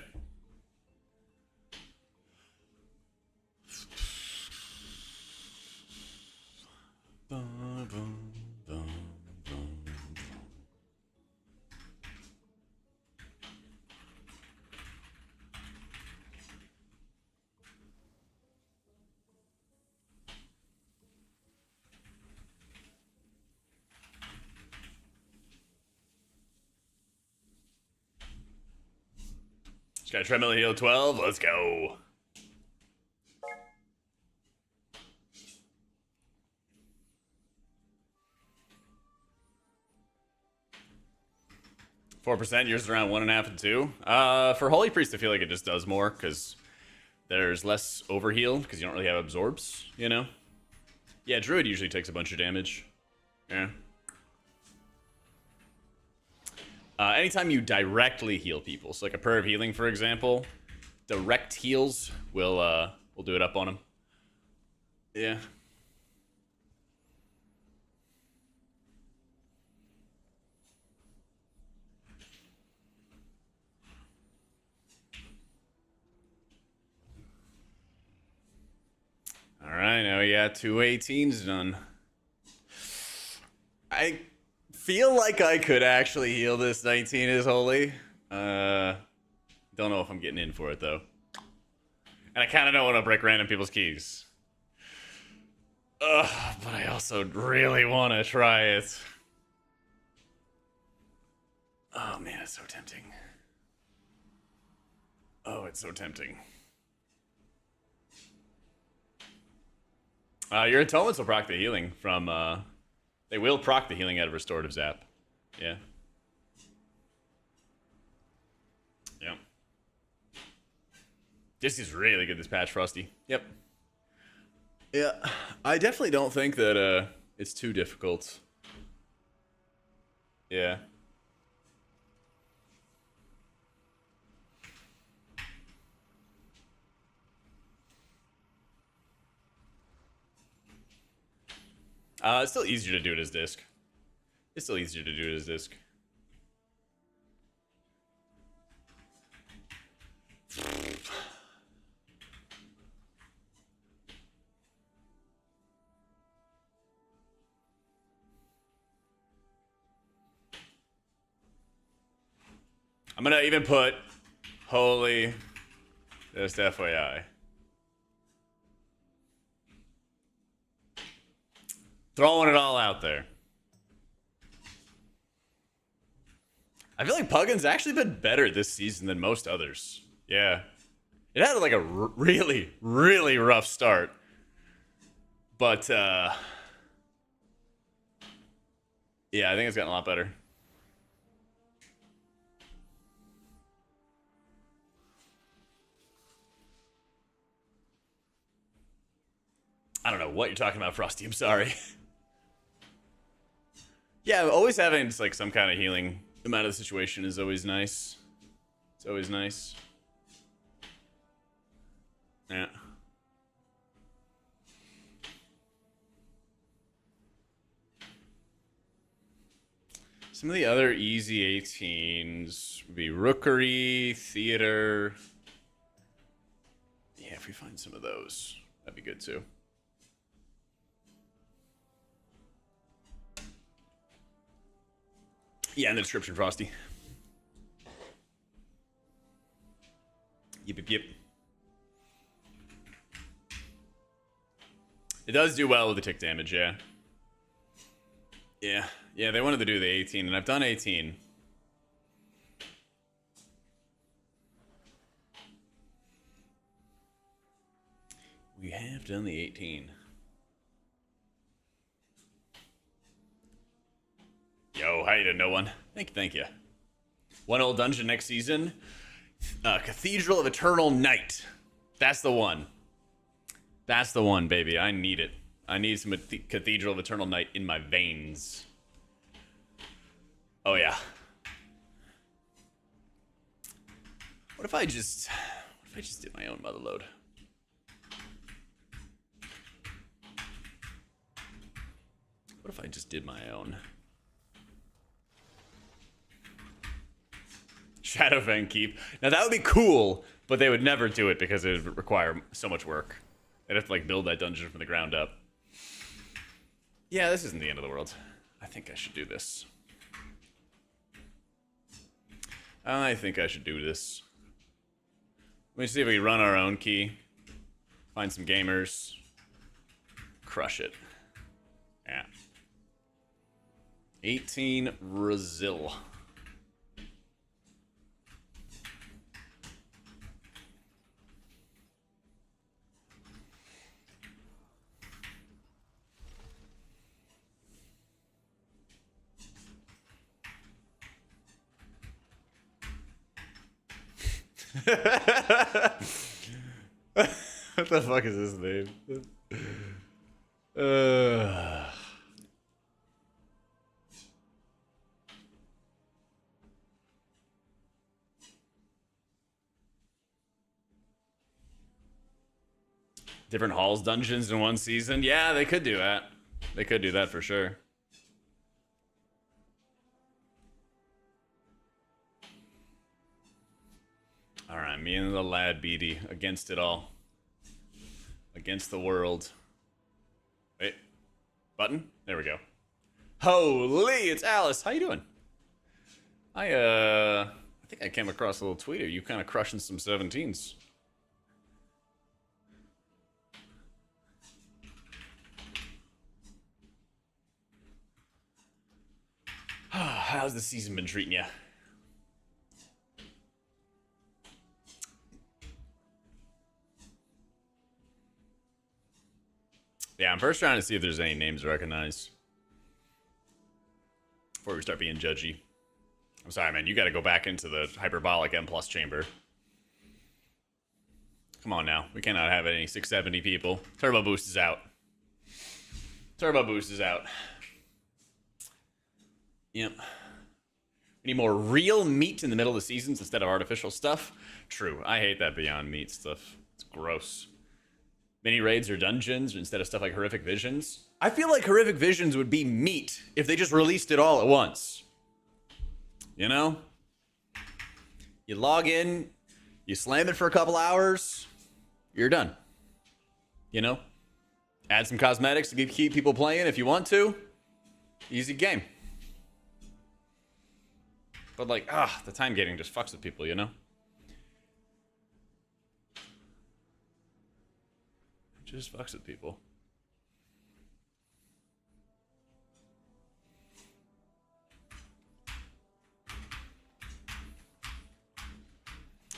Just got treadmill heal 12. Let's go. %, yours is around 1.5 and 2. For Holy Priest, I feel like it just does more because there's less overheal because you don't really have absorbs, you know? Yeah, Druid usually takes a bunch of damage. Yeah. Anytime you directly heal people, so like a Prayer of Healing, for example, direct heals will do it up on them. Yeah. All right, now we got 2 18s done. I feel like I could actually heal this 19 is holy. Don't know if I'm getting in for it though. And I kind of don't want to break random people's keys. But I also really want to try it. Oh man, it's so tempting. Oh, it's so tempting. Your atonements will proc the healing from, they will proc the healing out of Restorative Zap. Yeah. This is really good, this patch, Frosty. Yep. Yeah, I definitely don't think that it's too difficult. Yeah. It's still easier to do it as disc. It's still easier to do it as disc. I'm gonna even put holy just FYI. Throwing it all out there. I feel like Puggin's actually been better this season than most others. Yeah. It had like a really, really rough start. But, yeah, I think it's gotten a lot better. I don't know what you're talking about, Frosty. I'm sorry. Yeah, always having just like some kind of healing amount of the situation is always nice. It's always nice. Yeah. Some of the other easy 18s would be Rookery, Theater. Yeah, if we find some of those, that'd be good too. Yeah, in the description, Frosty. Yep, yep, yep. It does do well with the tick damage, yeah. Yeah, yeah, they wanted to do the 18, and I've done 18. We have done the 18. Yo, hi to no one. Thank you. One old dungeon next season. Cathedral of Eternal Night. That's the one. That's the one, baby. I need it. I need some Cathedral of Eternal Night in my veins. Oh, yeah. What if I just did my own motherload? What if I just did my own? Shadowfang Keep. Now that would be cool, but they would never do it because it would require so much work. They'd have to like build that dungeon from the ground up. Yeah, this isn't the end of the world. I think I should do this. I think I should do this. Let me see if we run our own key. Find some gamers. Crush it. Yeah. 18 Brazil. What the fuck is his name? Different halls dungeons in one season? Yeah, they could do that. They could do that for sure. Alright, me and the lad Beatty against it all. Against the world. Wait. Button? There we go. Holy, it's Alice. How you doing? I think I came across a little tweet of you kind of crushing some 17s. How's the season been treating you? Yeah, I'm first trying to see if there's any names to recognize before we start being judgy. I'm sorry, man. You got to go back into the hyperbolic M+ chamber. Come on now. We cannot have any 670 people. Turbo Boost is out. Turbo Boost is out. Yep. We need more real meat in the middle of the seasons instead of artificial stuff. True. I hate that Beyond Meat stuff. It's gross. Mini raids or dungeons instead of stuff like Horrific Visions. I feel like Horrific Visions would be meat if they just released it all at once. You know? You log in, you slam it for a couple hours, you're done. You know? Add some cosmetics to keep people playing if you want to. Easy game. But like, the time gating just fucks with people, you know? It just fucks with people.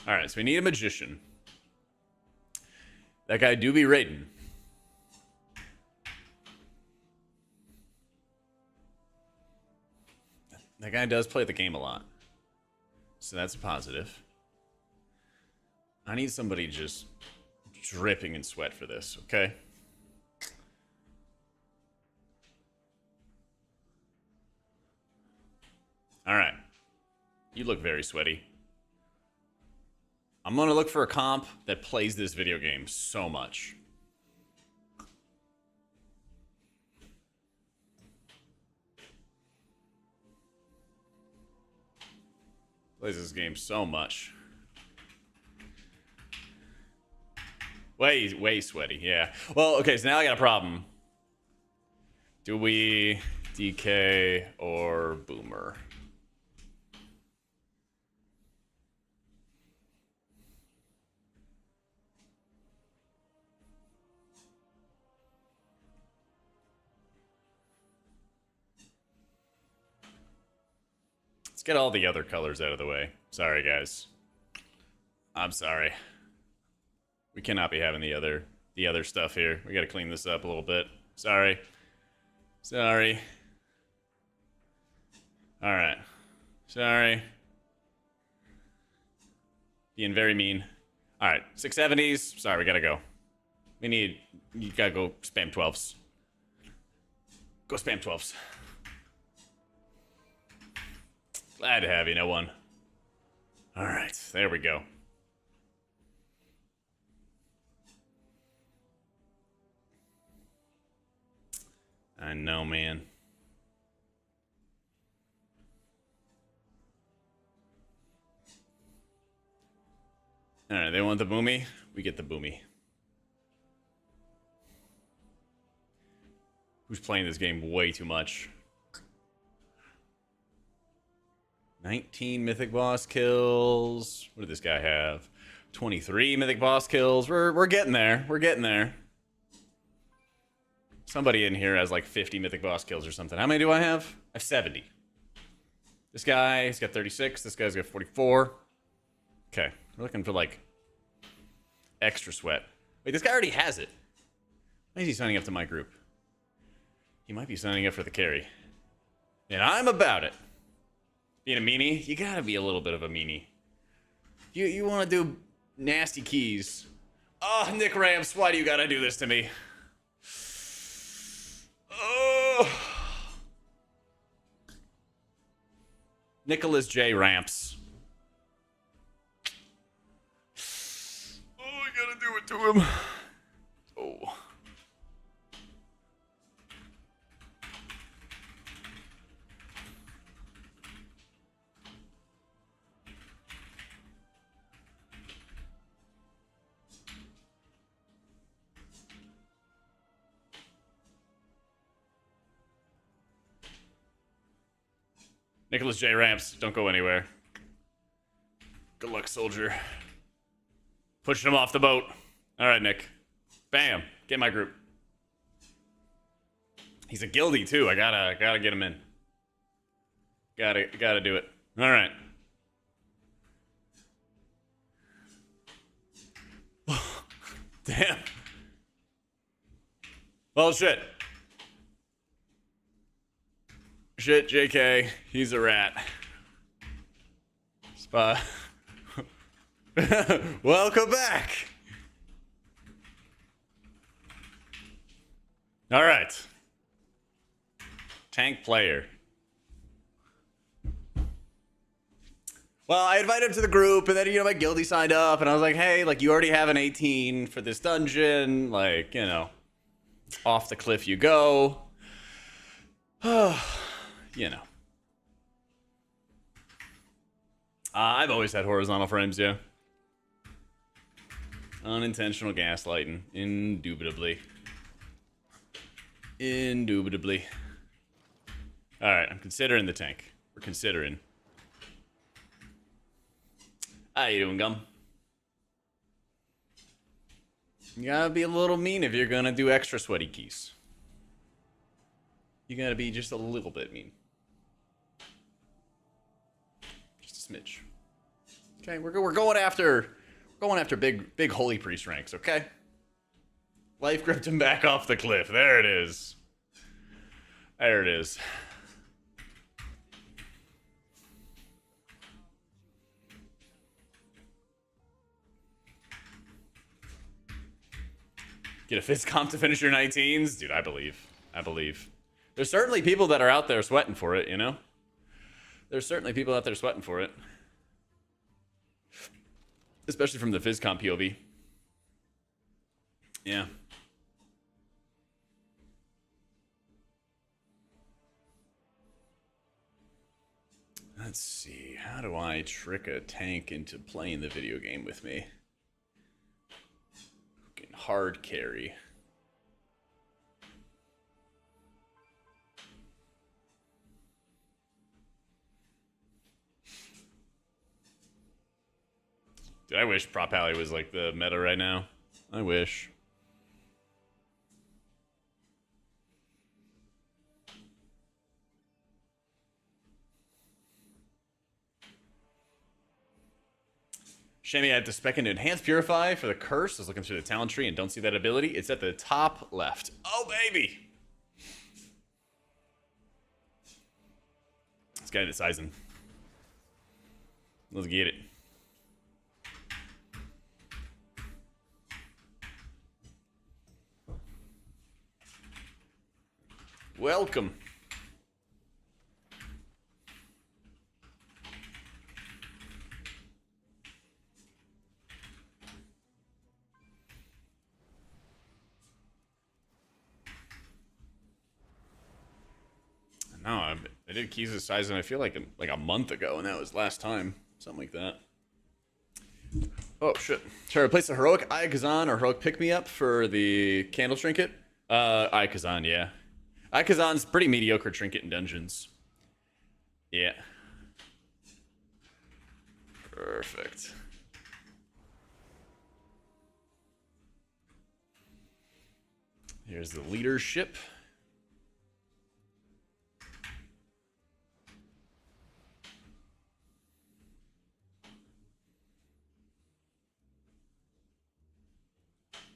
Alright, so we need a magician. That guy do be raiding. That guy does play the game a lot. So that's a positive. I need somebody just dripping in sweat for this, okay? Alright. You look very sweaty. I'm gonna look for a comp that plays this video game so much. Plays this game so much. Way sweaty, yeah. Well, okay, so now I got a problem. Do we DK or Boomer? Let's get all the other colors out of the way. Sorry, guys. I'm sorry. We cannot be having the other stuff here. We gotta clean this up a little bit. Sorry. Sorry. Alright. Sorry. Being very mean. Alright, 670s. Sorry, we gotta go. You gotta go spam 12s. Go spam 12s. Glad to have you, no one. Alright, there we go. I know, man. Alright, they want the boomy. We get the boomy. Who's playing this game way too much? 19 mythic boss kills. What did this guy have? 23 mythic boss kills. We're getting there. We're getting there. Somebody in here has like 50 mythic boss kills or something. How many do I have? I have 70. This guy, he's got 36. This guy's got 44. Okay, we're looking for like extra sweat. Wait, this guy already has it. Why is he signing up to my group? He might be signing up for the carry. And I'm about it. Being a meanie, you gotta be a little bit of a meanie. You want to do nasty keys. Oh, Nick Ramps, why do you gotta do this to me? Oh. Nicholas J. Ramps. Oh, I gotta do it to him. Oh. Nicholas J. Ramps, don't go anywhere. Good luck, soldier. Pushing him off the boat. All right, Nick. Bam. Get in my group. He's a guildie, too. I gotta get him in. Gotta do it. All right. Damn. Well, shit. Shit, JK. He's a rat. Spot. Welcome back. All right. Tank player. Well, I invited him to the group, and then, you know, my guildie signed up, and I was like, hey, like, you already have an 18 for this dungeon. Like, you know, off the cliff you go. You know. I've always had horizontal frames, yeah. Unintentional gaslighting. Indubitably. Indubitably. Alright, I'm considering the tank. We're considering. How you doing, Gum? You gotta be a little mean if you're gonna do extra sweaty keys. You gotta be just a little bit mean. Just a smidge. Okay, we're going after big holy priest ranks, okay? Life gripped him back off the cliff. There it is. There it is. Get a fist comp to finish your 19s? Dude, I believe. I believe. There's certainly people that are out there sweating for it, you know? There's certainly people out there sweating for it. Especially from the FizzComp POV. Yeah. Let's see. How do I trick a tank into playing the video game with me? Fucking hard carry. Dude, I wish Prop Alley was like the meta right now. I wish. Shame I had to spec into Enhanced Purify for the curse. I was looking through the talent tree and don't see that ability. It's at the top left. Oh, baby! Let's get it sizing. Let's get it. Welcome. No, I did Keys' size, and I feel like a month ago, and that was last time. Something like that. Oh, shit. Should I replace the Heroic Eye-Kazan or Heroic Pick-Me-Up for the Candle Trinket? Eye-Kazan, yeah. Eye-Kazan's pretty mediocre trinket in dungeons. Yeah. Perfect. Here's the leadership.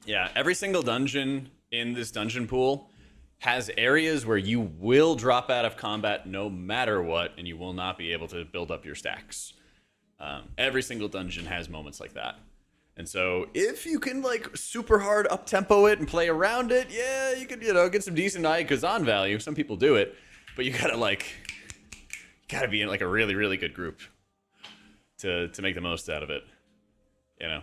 Yeah, every single dungeon in this dungeon pool has areas where you will drop out of combat no matter what, and you will not be able to build up your stacks. Every single dungeon has moments like that. And so if you can, like, super hard up-tempo it and play around it, yeah, you could, you know, get some decent Eye-Kazan value. Some people do it. But you gotta, like, be in, like, a really, really good group to make the most out of it. You know?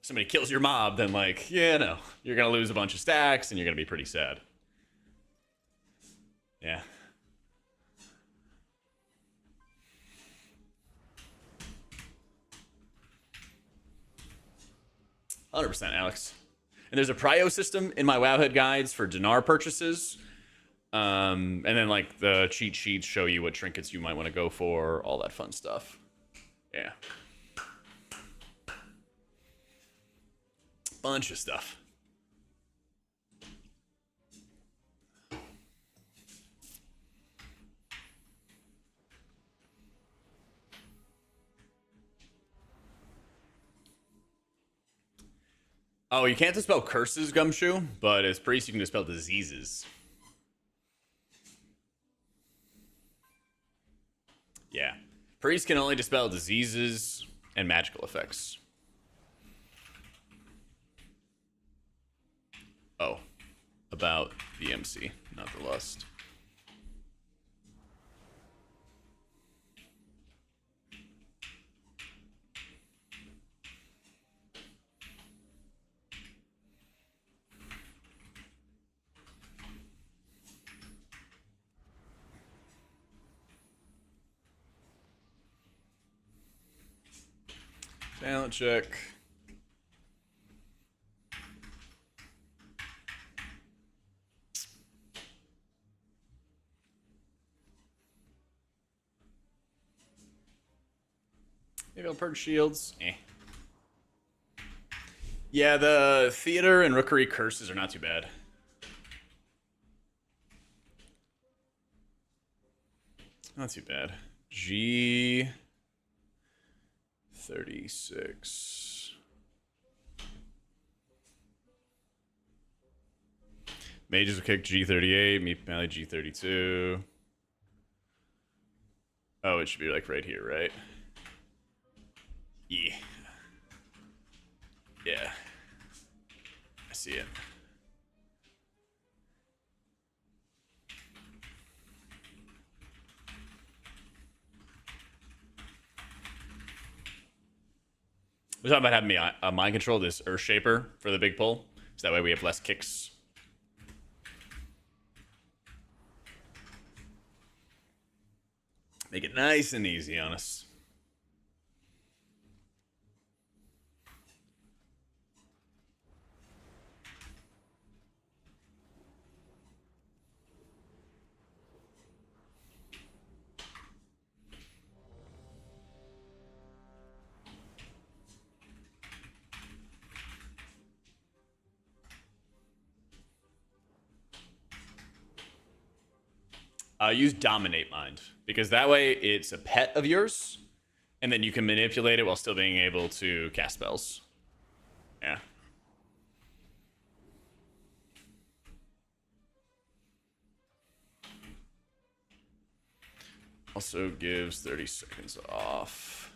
Somebody kills your mob, then, like, you know, you're gonna lose a bunch of stacks, and you're gonna be pretty sad. Yeah. "100%, Alex. And there's a prio system in my Wowhead guides for dinar purchases. And then, like, the cheat sheets show you what trinkets you might want to go for, all that fun stuff. Yeah. Bunch of stuff. Oh, you can't dispel curses, Gumshoe, but as priest you can dispel diseases. Yeah. Priest can only dispel diseases and magical effects. Oh. about the MC, not the lust. Talent check. Maybe I'll purge shields. Eh. Yeah, the theater and rookery curses are not too bad. Not too bad. G 36. Mages will kick G38, meat pally G32. Oh, it should be like right here, right? Yeah. Yeah. I see it. We're talking about having me mind control this Earth Shaper for the big pull, so that way we have less kicks. Make it nice and easy on us. Use Dominate Mind, because that way it's a pet of yours, and then you can manipulate it while still being able to cast spells. Yeah. Also gives 30 seconds off.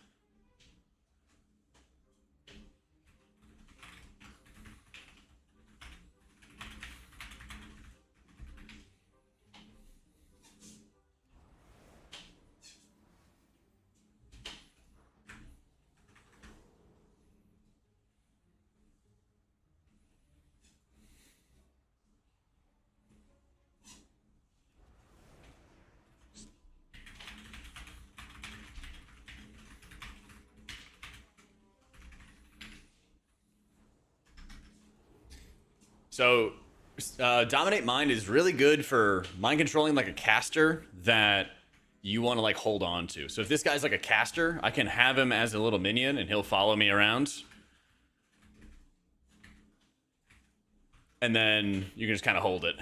So, Dominate Mind is really good for mind controlling like a caster that you want to like hold on to. So if this guy's like a caster, I can have him as a little minion and he'll follow me around. And then you can just kind of hold it.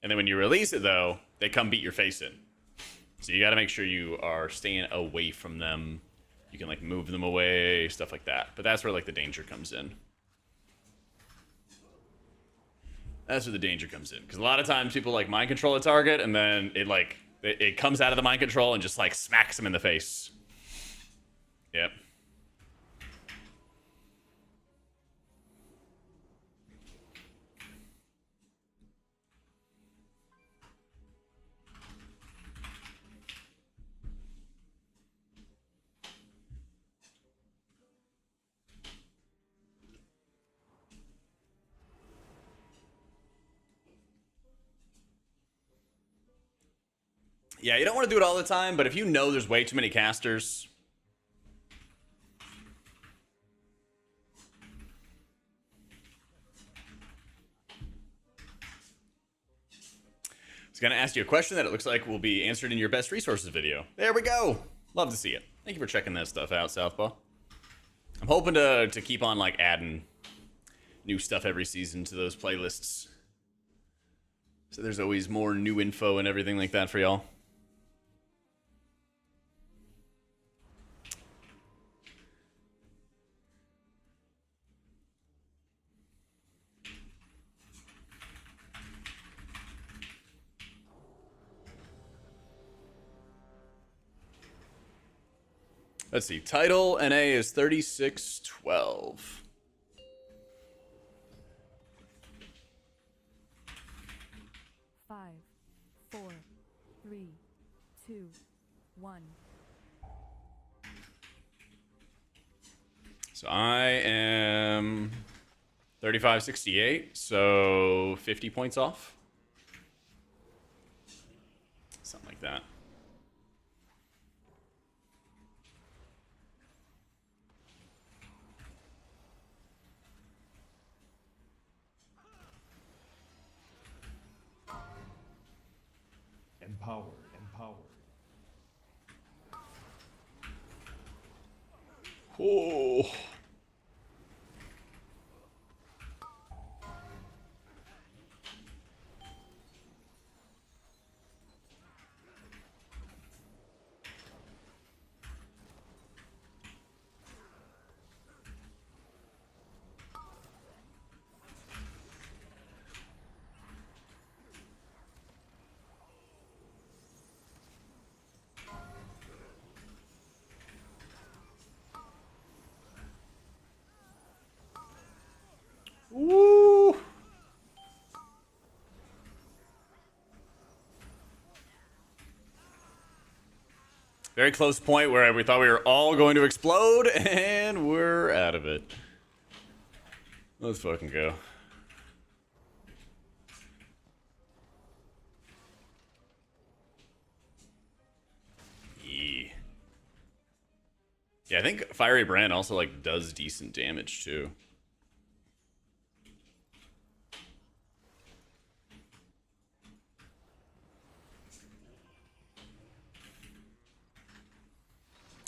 And then when you release it though, they come beat your face in. So you got to make sure you are staying away from them. You can like move them away, stuff like that. But that's where like the danger comes in. That's where the danger comes in. Because a lot of times people like mind control a target and then it comes out of the mind control and just like smacks them in the face. Yep. Yeah, you don't want to do it all the time, but if you know there's way too many casters, I was going to ask you a question that it looks like will be answered in your best resources video. There we go. Love to see it. Thank you for checking that stuff out, Southpaw. I'm hoping to keep on like adding new stuff every season to those playlists. So there's always more new info and everything like that for y'all. Let's see. Title NA is 3612. Five, four, three, two, one. So I am 3568, so 50 points off. Something like that. Empowered, empowered. Oh. Woo. Very close point where we thought we were all going to explode, and we're out of it. Let's fucking go. Yeah, I think Fiery Brand also like does decent damage too.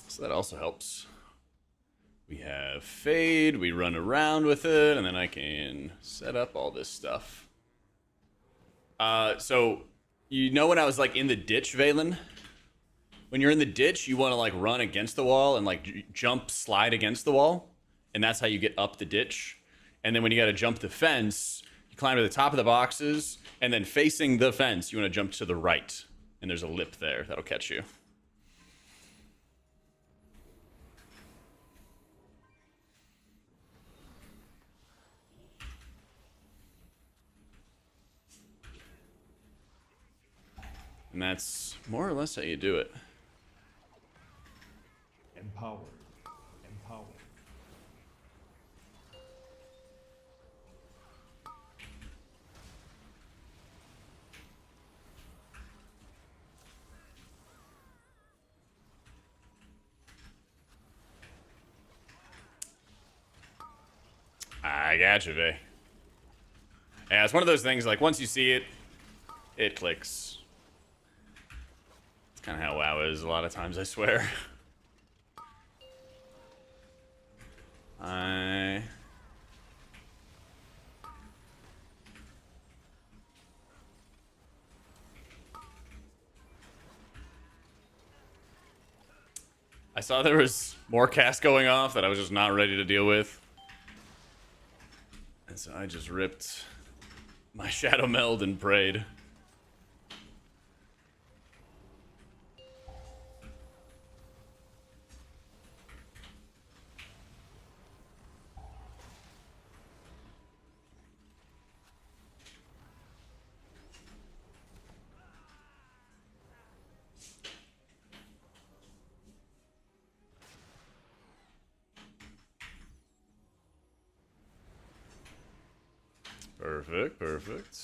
So that also helps. We have Fade, we run around with it, and then I can set up all this stuff. So, you know when I was like in the ditch, Valen? When you're in the ditch, you want to like run against the wall and like jump, slide against the wall. And that's how you get up the ditch. And then when you got to jump the fence, you climb to the top of the boxes, and then facing the fence, you want to jump to the right. And there's a lip there that'll catch you. And that's more or less how you do it. Empowered, empowered. I gotcha, Vay. Yeah, it's one of those things, like, once you see it, it clicks. It's kind of how WoW is a lot of times, I swear. I saw there was more cast going off that I was just not ready to deal with. And so I just ripped my Shadow Meld and prayed. Perfect, perfect.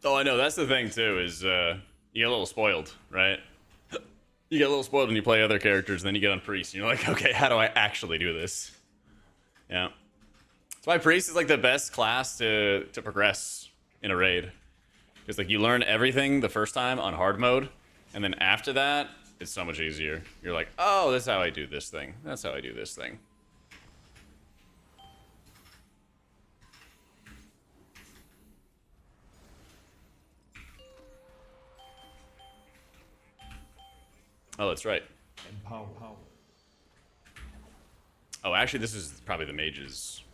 Oh, I know, that's the thing too, is you get a little spoiled, right? You get a little spoiled when you play other characters, and then you get on Priest, and you're like, okay, how do I actually do this? Yeah. That's why Priest is like the best class to progress in a raid. Because like you learn everything the first time on hard mode, and then after that, it's so much easier. You're like, oh, that's how I do this thing. That's how I do this thing. Oh, that's right. Empowered. Oh, actually, this is probably the mage's.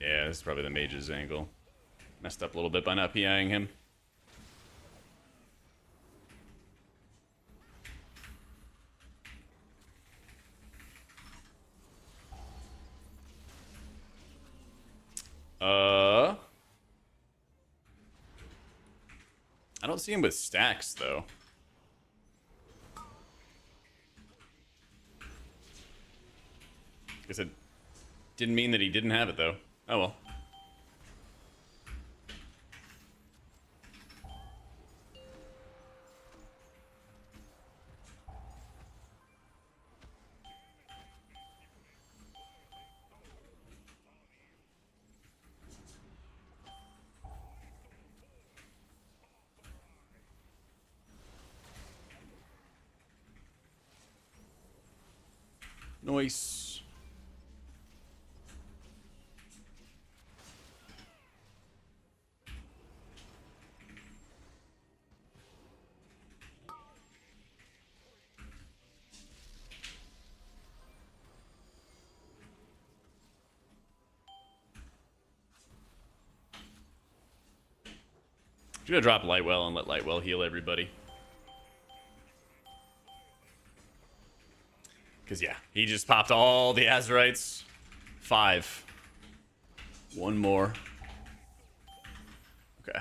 Yeah, this is probably the mage's angle. Messed up a little bit by not PIing him. don't see him with stacks, though. Guess it didn't mean that he didn't have it, though. Oh well. Nice. I'm gonna drop Lightwell and let Lightwell heal everybody. Because, yeah, he just popped all the Azurites. 5. One more. Okay.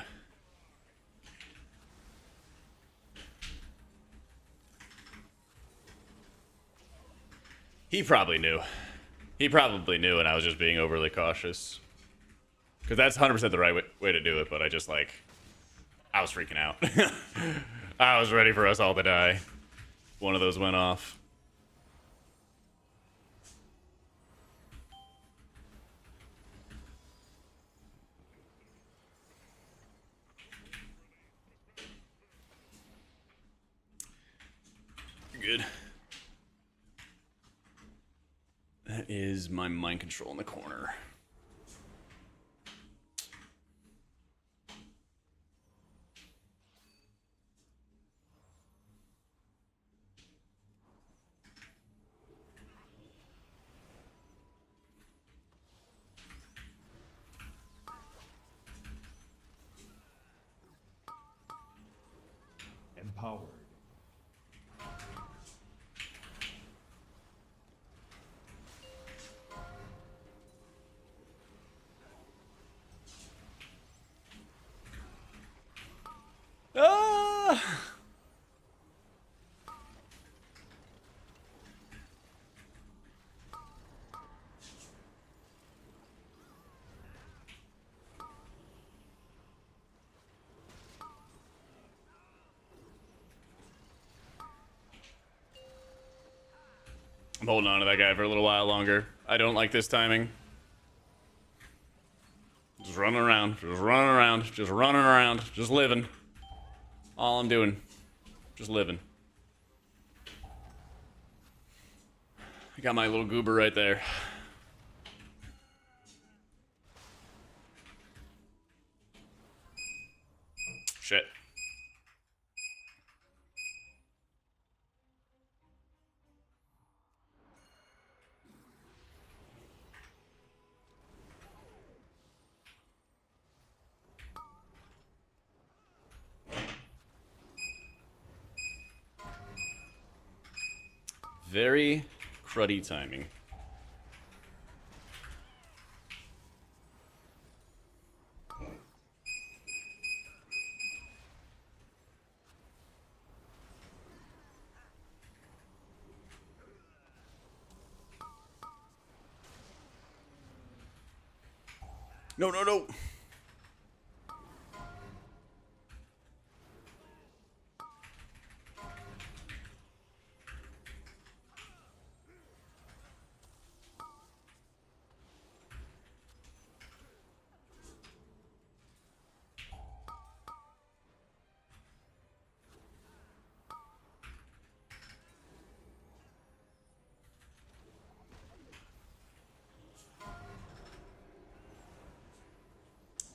He probably knew. He probably knew, and I was just being overly cautious. Because that's 100% the right way to do it, but I just, like... I was freaking out. I was ready for us all to die. One of those went off. Good. That is my mind control in the corner. Empowered. Ah! I'm holding on to that guy for a little while longer. I don't like this timing. Just running around, just running around, just running around, just living. All I'm doing, just living. I got my little goober right there. Shit. Very cruddy timing. No, no, no.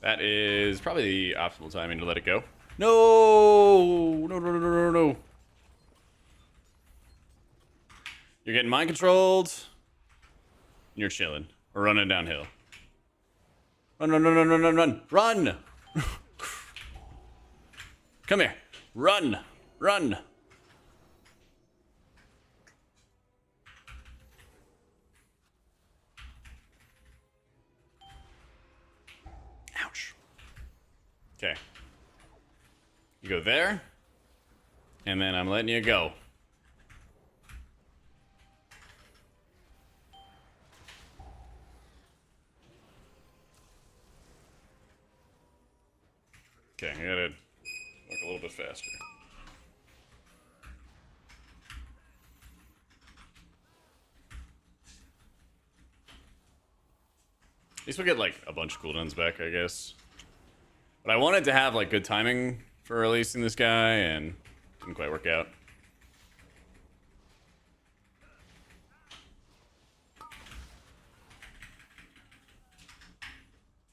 That is probably the optimal timing to let it go. No! No, no, no, no, no, no. You're getting mind controlled. You're chilling. Or running downhill. Run, run, run, run, run, run, run. Run! Come here. Run! Run! Ouch. Okay. You go there, and then I'm letting you go. Okay, I gotta work a little bit faster. At least we'll get like a bunch of cooldowns back, I guess. But I wanted to have like good timing for releasing this guy, and didn't quite work out.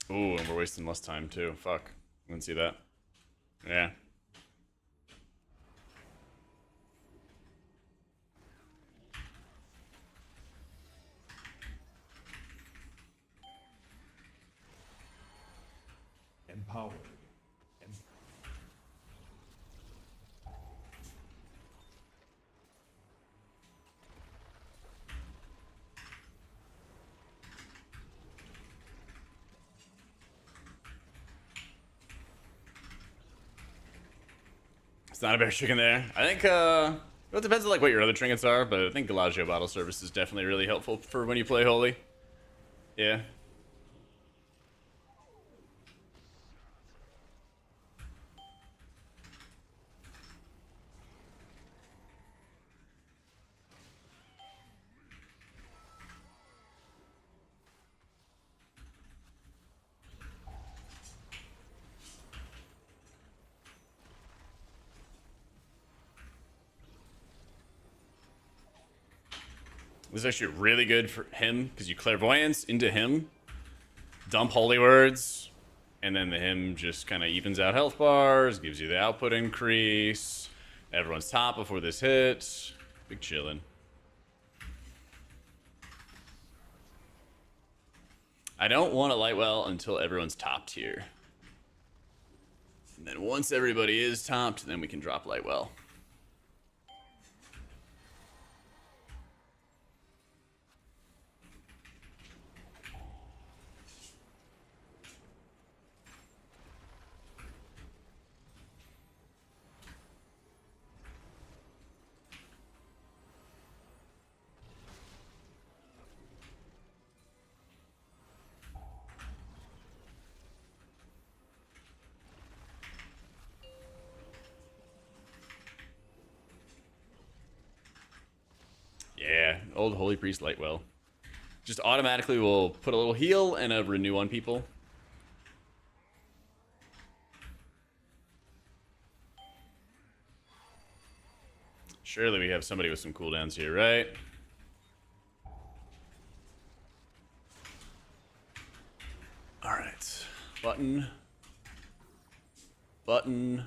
Ooh, and we're wasting less time too. Fuck. Didn't see that. Yeah. Empowered. It's not a bear chicken there. I think, well, it depends on like what your other trinkets are, but I think Galagio bottle service is definitely really helpful for when you play Holy. Yeah. This is actually really good for him because you clairvoyance into him, dump holy words, and then the him just kind of evens out health bars, gives you the output increase. Everyone's top before this hit. Big chillin'. I don't want to light well until everyone's topped here. And then once everybody is topped, then we can drop light well. Yeah, old Holy Priest Lightwell. Just automatically will put a little heal and a renew on people. Surely we have somebody with some cooldowns here, right? Alright. Button. Button.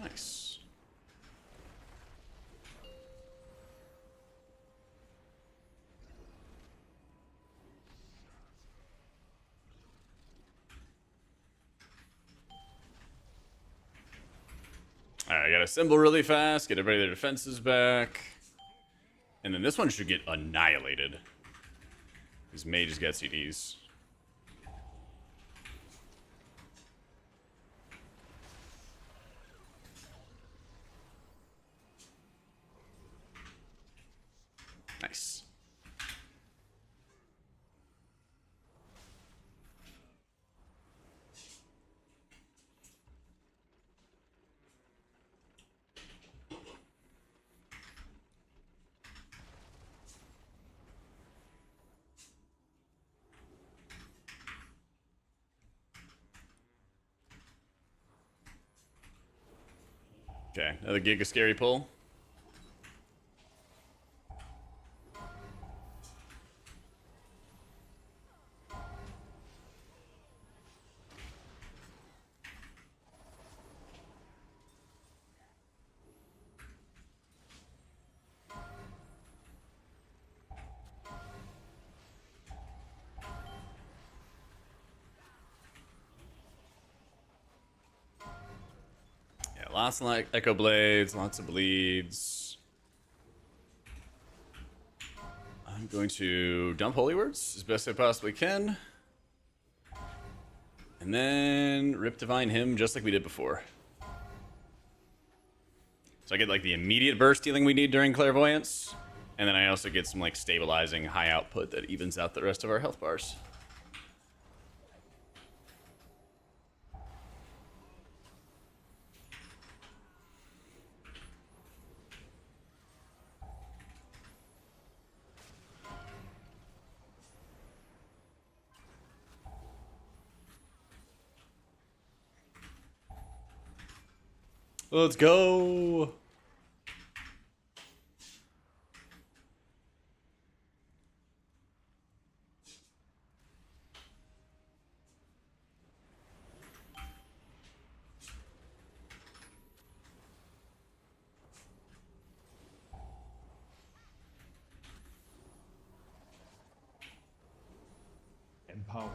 Nice. Alright, I gotta assemble really fast, get everybody their defenses back. And then this one should get annihilated. These mages get CDs. Nice. Okay, another Giga Scary pull. Yeah, lots of like Echo Blades, lots of bleeds. I'm going to dump Holy Words as best I possibly can. And then Rip Divine him just like we did before. So I get like the immediate burst healing we need during Clairvoyance. And then I also get some like stabilizing high output that evens out the rest of our health bars. Let's go. Empowered.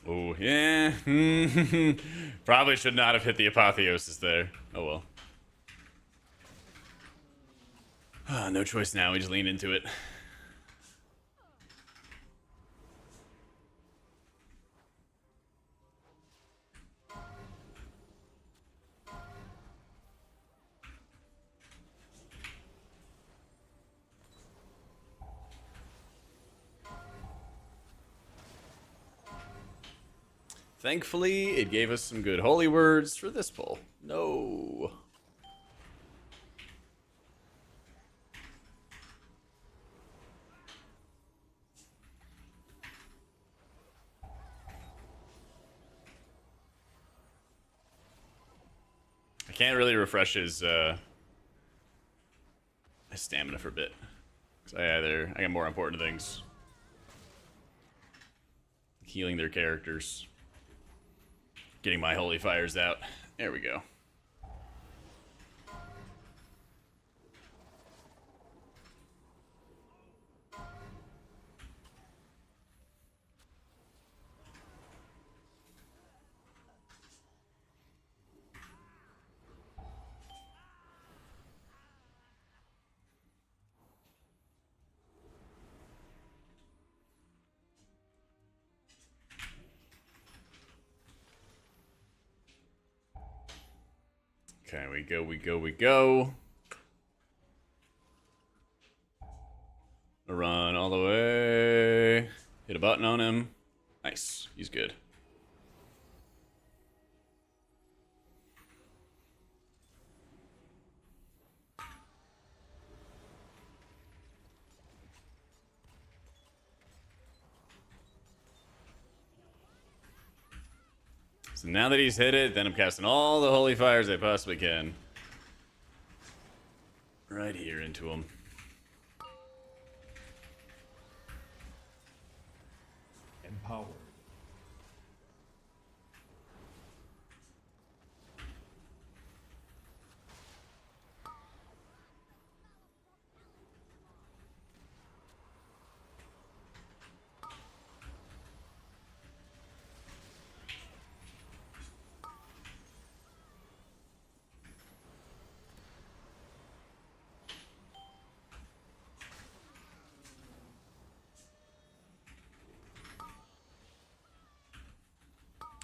Oh, yeah. Probably should not have hit the Apotheosis there. Oh well. No choice now. We just lean into it. Thankfully, it gave us some good holy words for this pull. No. I can't really refresh his stamina for a bit. 'Cause I got more important things. Healing their characters. Getting my holy fires out. There we go. Okay, we go, we go, we go. A run all the way. Hit a button on him. Nice. He's good. So now that he's hit it, then I'm casting all the holy fires I possibly can. Right here into him. Empowered.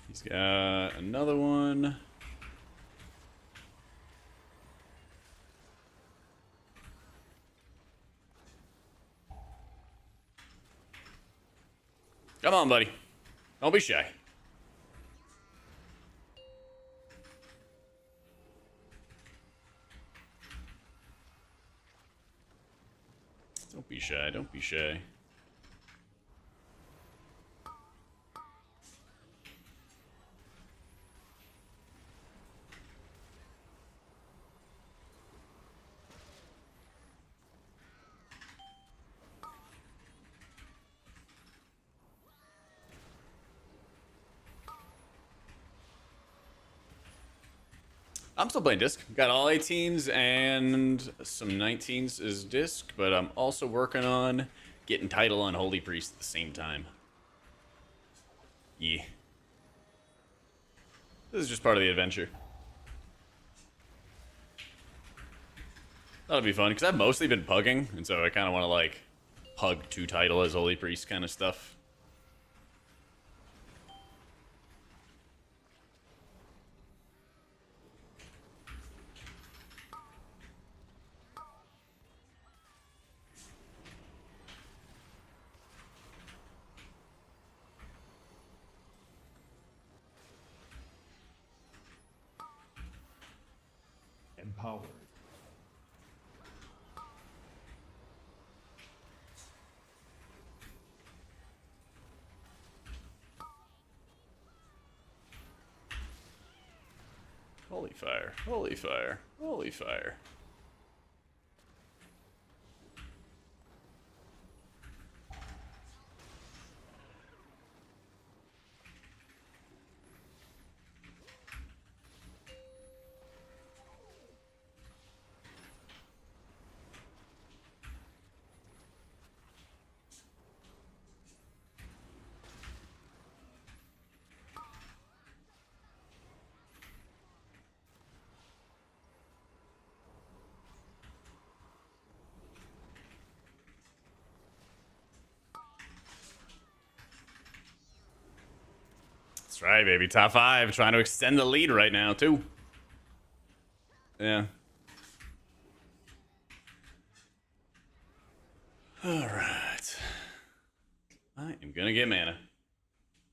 He's got another one. Come on, buddy. Don't be shy. Don't be shy. Don't be shy. I'm still playing disc. Got all 18s and some 19s as disc, but I'm also working on getting title on Holy Priest at the same time. Yeah. This is just part of the adventure. That'll be fun, because I've mostly been pugging, and so I kind of want to, like, pug 2 title as Holy Priest kind of stuff. Empowered. Holy fire, holy fire, holy fire. That's right, baby. Top 5. Trying to extend the lead right now, too. Yeah. Alright. I am gonna get mana.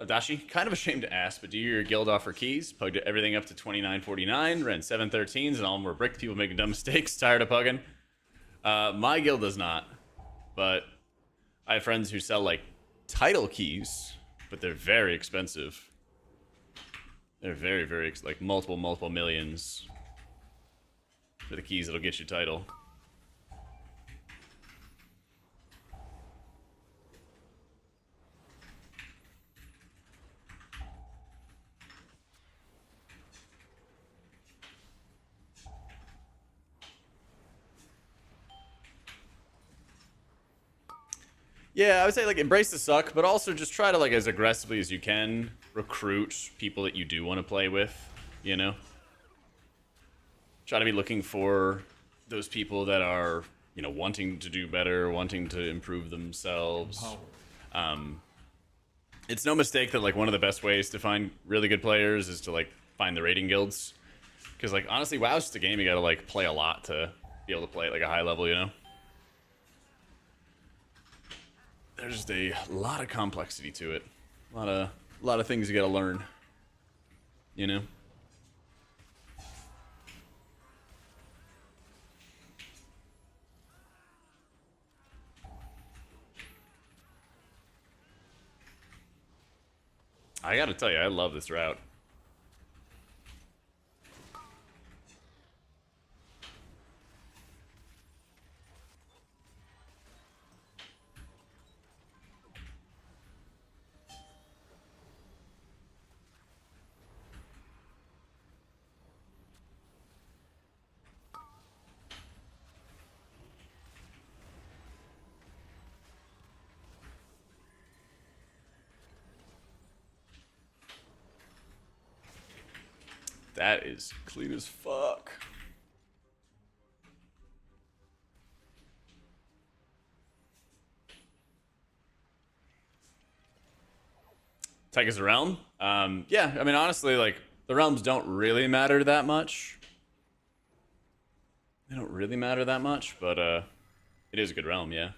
Adashi, kind of ashamed to ask, but do your guild offer keys? Pugged everything up to 29.49, ran 7.13s, and all more brick people making dumb mistakes. Tired of pugging. My guild does not, but I have friends who sell, like, title keys, but they're very expensive. They're very, very, like, multiple millions for the keys that'll get you title. Yeah, I would say, like, embrace the suck, but also just try to, like, as aggressively as you can, recruit people that you do want to play with, you know? Try to be looking for those people that are, you know, wanting to do better, wanting to improve themselves. It's no mistake that, like, one of the best ways to find really good players is to, like, find the raiding guilds. Because, like, honestly, WoW's just a game you gotta, like, play a lot to be able to play at, like, a high level, you know? There's just a lot of complexity to it. A lot of things you gotta learn. You know? I gotta tell you, I love this route. That is clean as fuck. Tychus a realm? Yeah, I mean, honestly, like, the realms don't really matter that much. They don't really matter that much, but, it is a good realm, yeah.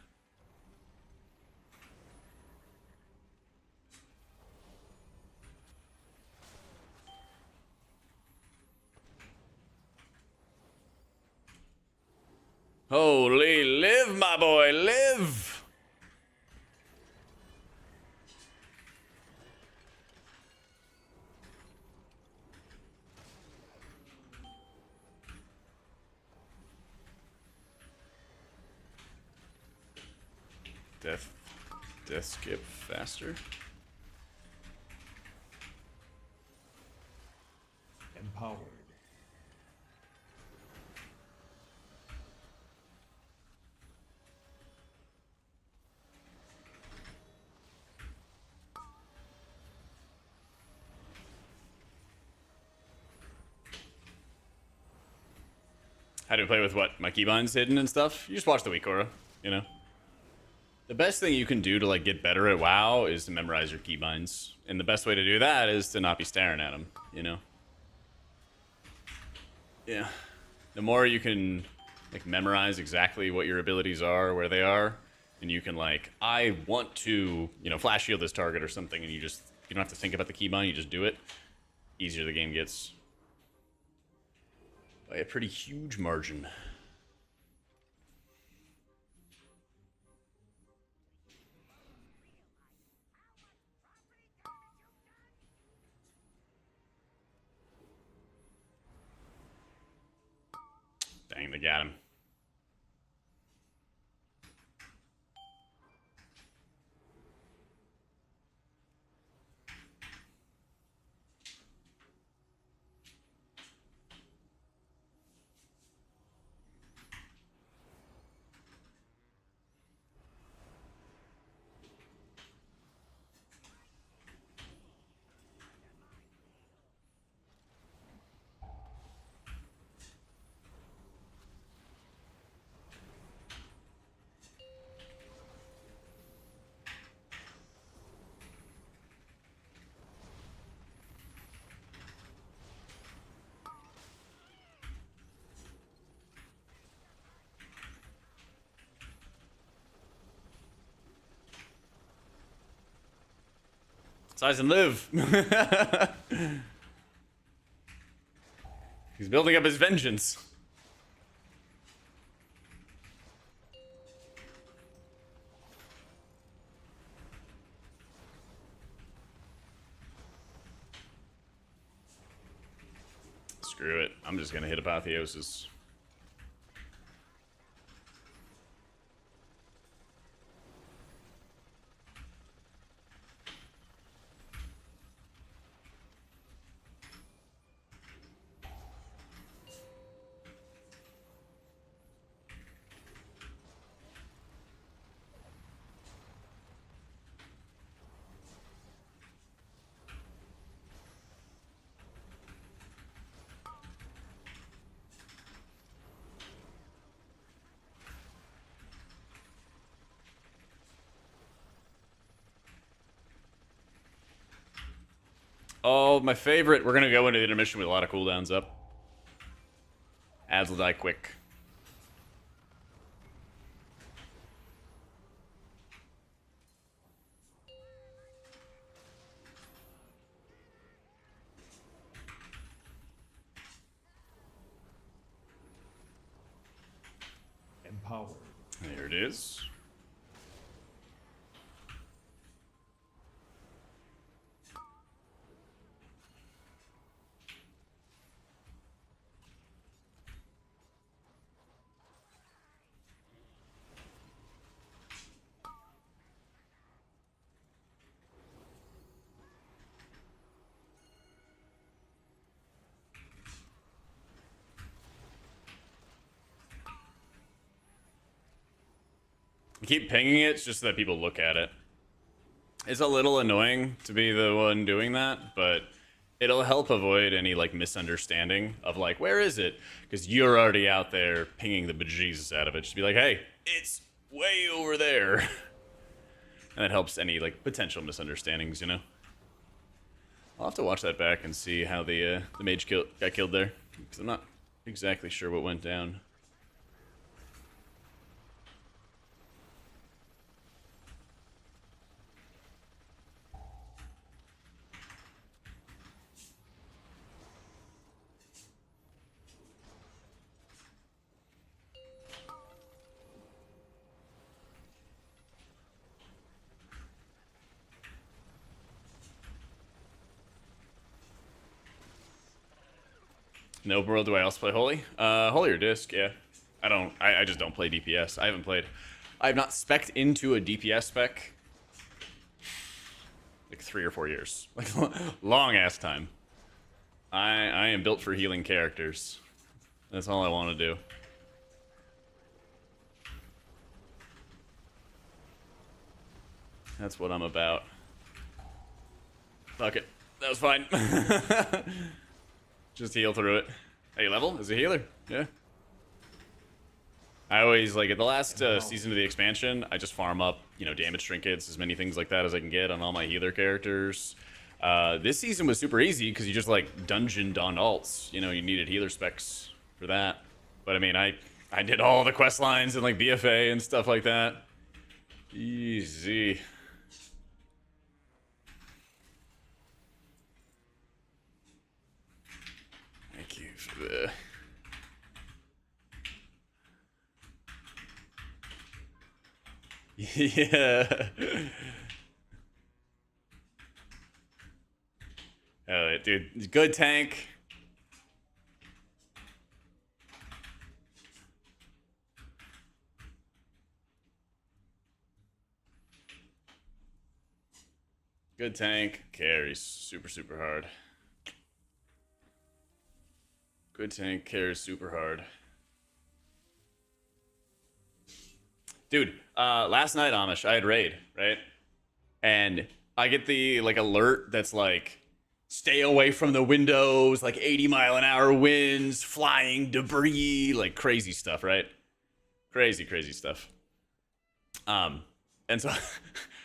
Holy, live, my boy, live! Death skip faster. Empowered. How do I play with what? My keybinds hidden and stuff? You just watch the week aura, you know? The best thing you can do to like get better at WoW is to memorize your keybinds. And the best way to do that is to not be staring at them, you know? Yeah. The more you can like memorize exactly what your abilities are, where they are, and you can like, I want to, you know, flash shield this target or something, and you don't have to think about the keybind, you just do it. Easier the game gets. By a pretty huge margin. Dang, they got him. Size and live. He's building up his vengeance. Screw it. I'm just gonna hit Apotheosis. Oh, my favorite. We're gonna go into the intermission with a lot of cooldowns up. Ads will die quick. Empowered. There it is. I keep pinging it just so that people look at it. It's a little annoying to be the one doing that, but it'll help avoid any like misunderstanding of like, where is it? Because you're already out there pinging the bejesus out of it. Just be like, hey, it's way over there. And that helps any like potential misunderstandings, you know? I'll have to watch that back and see how the mage got killed there, because I'm not exactly sure what went down. No, bro, do I also play Holy? Holy or Disc, yeah. I just don't play DPS. I have not spec'd into a DPS spec like 3 or 4 years. Like, long ass time. I am built for healing characters. That's all I want to do. That's what I'm about. Fuck it. That was fine. Just heal through it. Hey, level? Is a healer? Yeah. I always, like, at the last season of the expansion, I just farm up, you know, damage trinkets, as many things like that as I can get on all my healer characters. This season was super easy because you just, like, dungeoned on alts. You know, you needed healer specs for that. But, I mean, I did all the quest lines and, like, BFA and stuff like that. Easy. Thank you for the... Yeah. Oh, dude, good tank. Good tank. Carries super, super hard. Good tank carries super hard. Dude, last night, Amish, I had raid, right? And I get the, like, alert that's like, stay away from the windows, like 80-mile-an-hour winds, flying debris, like crazy stuff, right? Crazy, crazy stuff. And so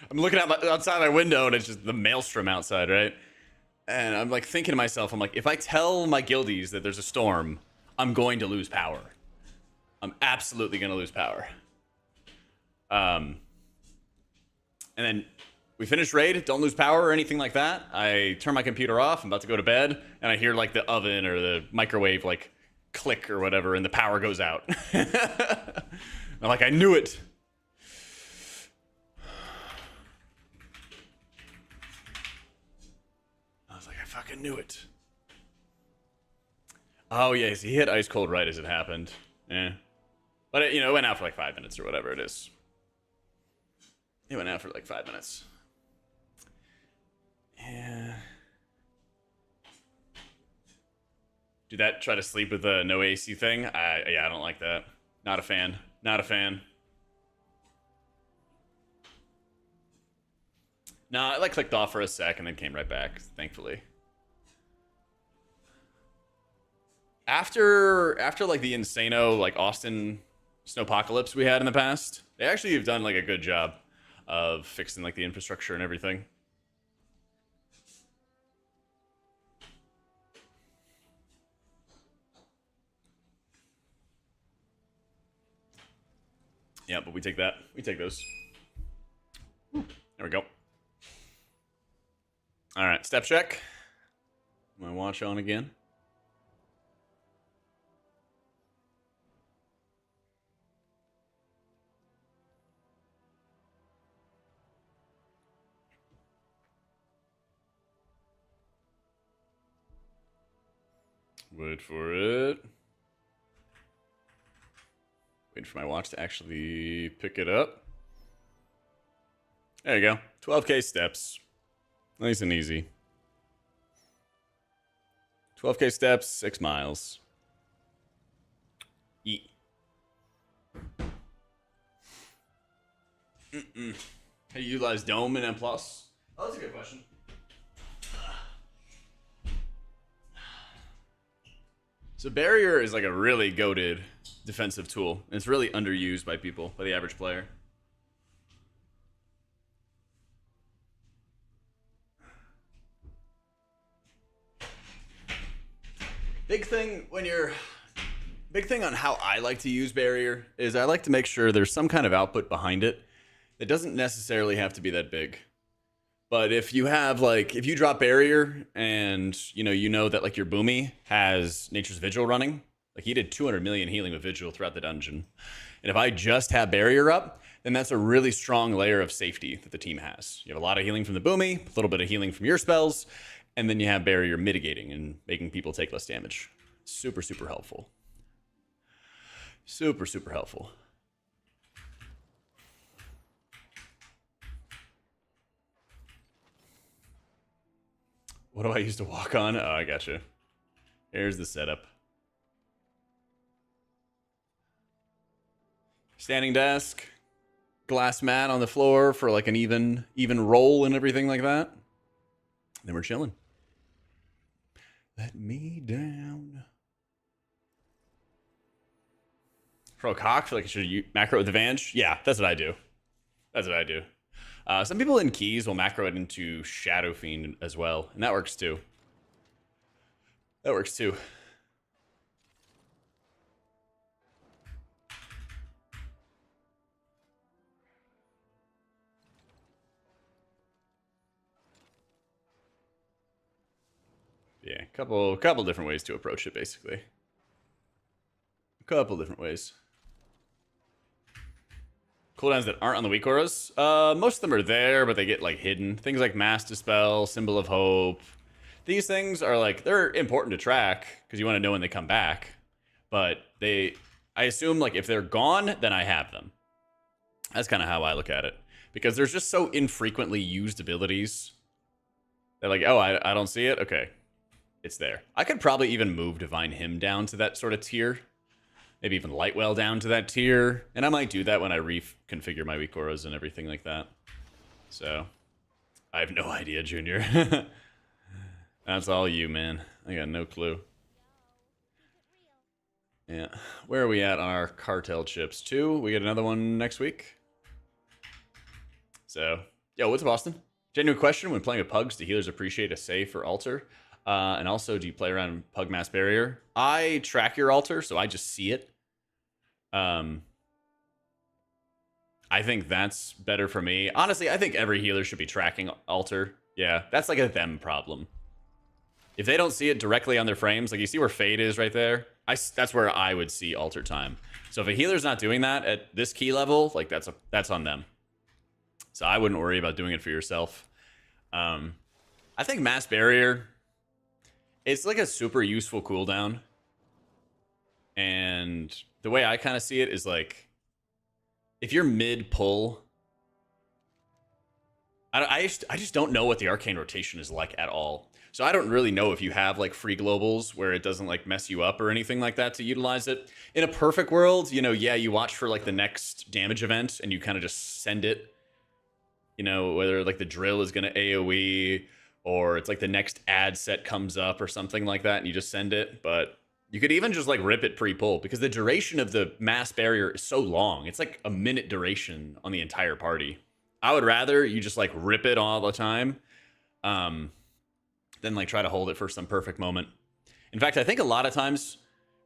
I'm looking outside my window, and it's just the maelstrom outside, right? And I'm like thinking to myself, I'm like, if I tell my guildies that there's a storm, I'm going to lose power. I'm absolutely going to lose power. And then we finish raid, don't lose power or anything like that. I turn my computer off, I'm about to go to bed, and I hear like the oven or the microwave like click or whatever, and the power goes out. I'm like, I knew it. I was like, I fucking knew it. Oh yeah, he hit ice cold right as it happened. Yeah. But it, you know, it went out for like 5 minutes or whatever it is. It went out for like 5 minutes. Yeah. Do that, try to sleep with the no AC thing? Yeah, I don't like that. Not a fan. Not a fan. No, I like clicked off for a sec and then came right back, thankfully. After like the Insano, like Austin Snowpocalypse we had in the past, they actually have done like a good job of fixing like the infrastructure and everything. Yeah, but we take that. We take those. There we go. All right, step check. My watch on again. Wait for it. Wait for my watch to actually pick it up. There you go. 12K steps. Nice and easy. 12K steps, 6 miles. Yeet. How do you utilize Dome in M+? Oh, that's a good question. So Barrier is like a really goated defensive tool. And it's really underused by people, by the average player. Big thing on how I like to use Barrier is I like to make sure there's some kind of output behind it. It doesn't necessarily have to be that big. But if you have like, if you drop Barrier and you know that like your Boomy has Nature's Vigil running, like he did 200 million healing with Vigil throughout the dungeon. And if I just have Barrier up, then that's a really strong layer of safety that the team has. You have a lot of healing from the Boomy, a little bit of healing from your spells, and then you have Barrier mitigating and making people take less damage. Super, super helpful. Super, super helpful. What do I use to walk on? Oh, I gotcha. Here's the setup. Standing desk, glass mat on the floor for like an even roll and everything like that. Then we're chilling. Let me down. Pro cock, feel like I should macro with advantage. Yeah, that's what I do. That's what I do. Some people in keys will macro it into Shadow Fiend as well, and that works too. That works too. Yeah, couple different ways to approach it, basically. A couple different ways. Cooldowns that aren't on the weak auras. Most of them are there, but they get like hidden. Things like Mass Dispel, Symbol of Hope. These things are like, they're important to track because you want to know when they come back. But I assume like if they're gone, then I have them. That's kind of how I look at it. Because there's just so infrequently used abilities. They're like, oh, I don't see it? Okay. It's there. I could probably even move Divine Hymn down to that sort of tier. Maybe even Lightwell down to that tier. And I might do that when I reconfigure my weak auras and everything like that. So, I have no idea, Junior. That's all you, man. I got no clue. Yeah. Where are we at on our cartel chips? 2. We get another one next week. So, yo, what's up, Austin? Genuine question. When playing with pugs, do healers appreciate a save for altar? And also, do you play around Pug Mass Barrier? I track your altar, so I just see it. I think that's better for me. Honestly, I think every healer should be tracking altar. Yeah, that's like a them problem. If they don't see it directly on their frames, like you see where Fade is right there, that's where I would see altar time. So if a healer's not doing that at this key level, like that's on them. So I wouldn't worry about doing it for yourself. I think Mass Barrier, it's like a super useful cooldown. And the way I kind of see it is like, if you're mid-pull, I just don't know what the Arcane rotation is like at all. So I don't really know if you have like free globals where it doesn't like mess you up or anything like that to utilize it. In a perfect world, you know, yeah, you watch for like the next damage event and you kind of just send it. You know, whether like the drill is going to AoE or it's like the next ad set comes up or something like that and you just send it. But you could even just like rip it pre-pull because the duration of the Mass Barrier is so long. It's like a minute duration on the entire party. I would rather you just like rip it all the time than like try to hold it for some perfect moment. In fact, I think a lot of times,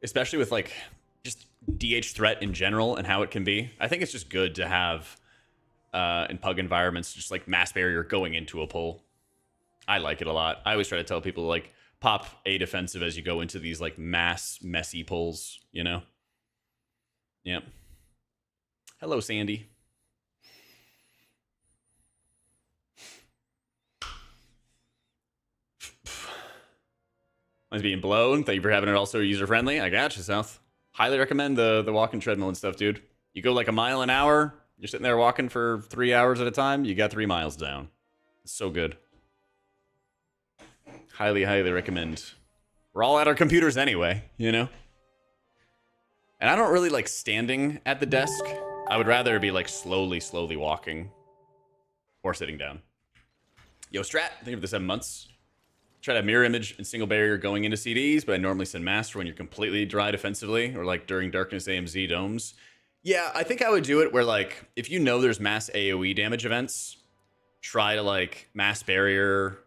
especially with like just DH threat in general and how it can be, I think it's just good to have in pug environments just like Mass Barrier going into a pull. I like it a lot. I always try to tell people like pop a defensive as you go into these like mass messy pulls, you know? Yep. Hello, Sandy. Mine's being blown. Thank you for having it also user-friendly. I got you, South. Highly recommend the walking treadmill and stuff, dude. You go like a mile an hour. You're sitting there walking for 3 hours at a time. You got 3 miles down. It's so good. Highly, highly recommend. We're all at our computers anyway, you know? And I don't really like standing at the desk. I would rather be like slowly walking. Or sitting down. Yo, Strat, thank you for the 7 months. Try to have mirror image and single barrier going into CDs, but I normally send master when you're completely dry defensively, or like during Darkness AMZ domes. Yeah, I think I would do it where like, if you know there's mass AoE damage events, try to like mass barrier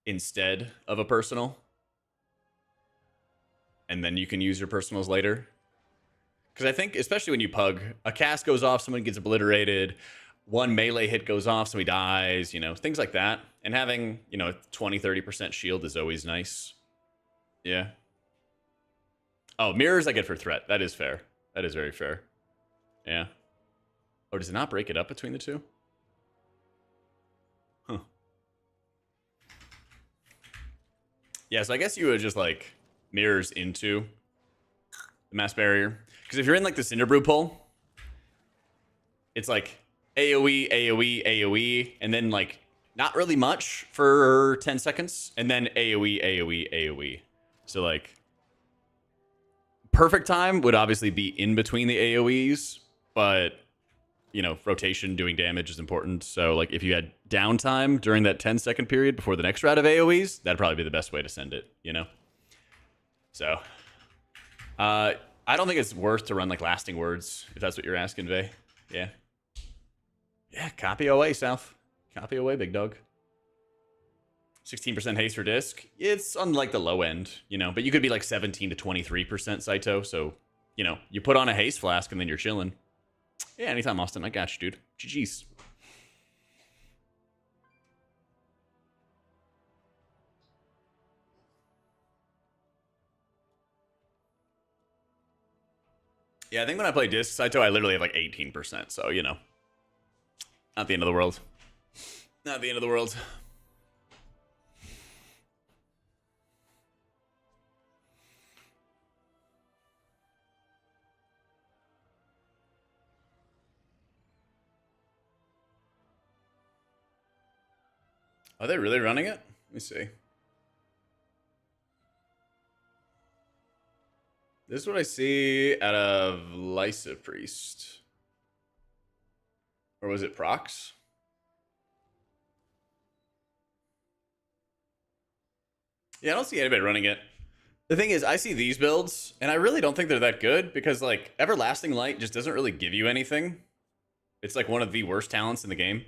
instead of a personal. And then you can use your personals later. Because I think, especially when you pug, a cast goes off, someone gets obliterated, one melee hit goes off, somebody dies, you know, things like that. And having, you know, 20-30% shield is always nice. Yeah. Oh, mirrors I get for threat. That is fair. That is very fair. Yeah. Oh, does it not break it up between the two? Huh. Yeah, so I guess you would just, like, mirrors into the mass barrier. Because if you're in, like, the Cinderbrew pull, it's, like, AoE, AoE, AoE, and then, like, not really much for 10 seconds, and then AoE, AoE, AoE. So, like, perfect time would obviously be in between the AoEs, but, you know, rotation, doing damage is important. So, like, if you had downtime during that 10-second period before the next round of AoEs, that'd probably be the best way to send it, you know? So, I don't think it's worth to run like lasting words, if that's what you're asking, Vay. Yeah. Yeah, copy away, South. Copy away, big dog. 16% haste for disc. It's on like the low end, you know, but you could be like 17 to 23% Saito. So, you know, you put on a haste flask and then you're chilling. Yeah, anytime, Austin. I got you, dude. GG's. Yeah, I think when I play disc Saito, I literally have like 18%. So, you know, not the end of the world. Not the end of the world. Are they really running it? Let me see. This is what I see out of HPriest. Or was it Prox? Yeah, I don't see anybody running it. The thing is, I see these builds, and I really don't think they're that good, because, like, Everlasting Light just doesn't really give you anything. It's, like, one of the worst talents in the game.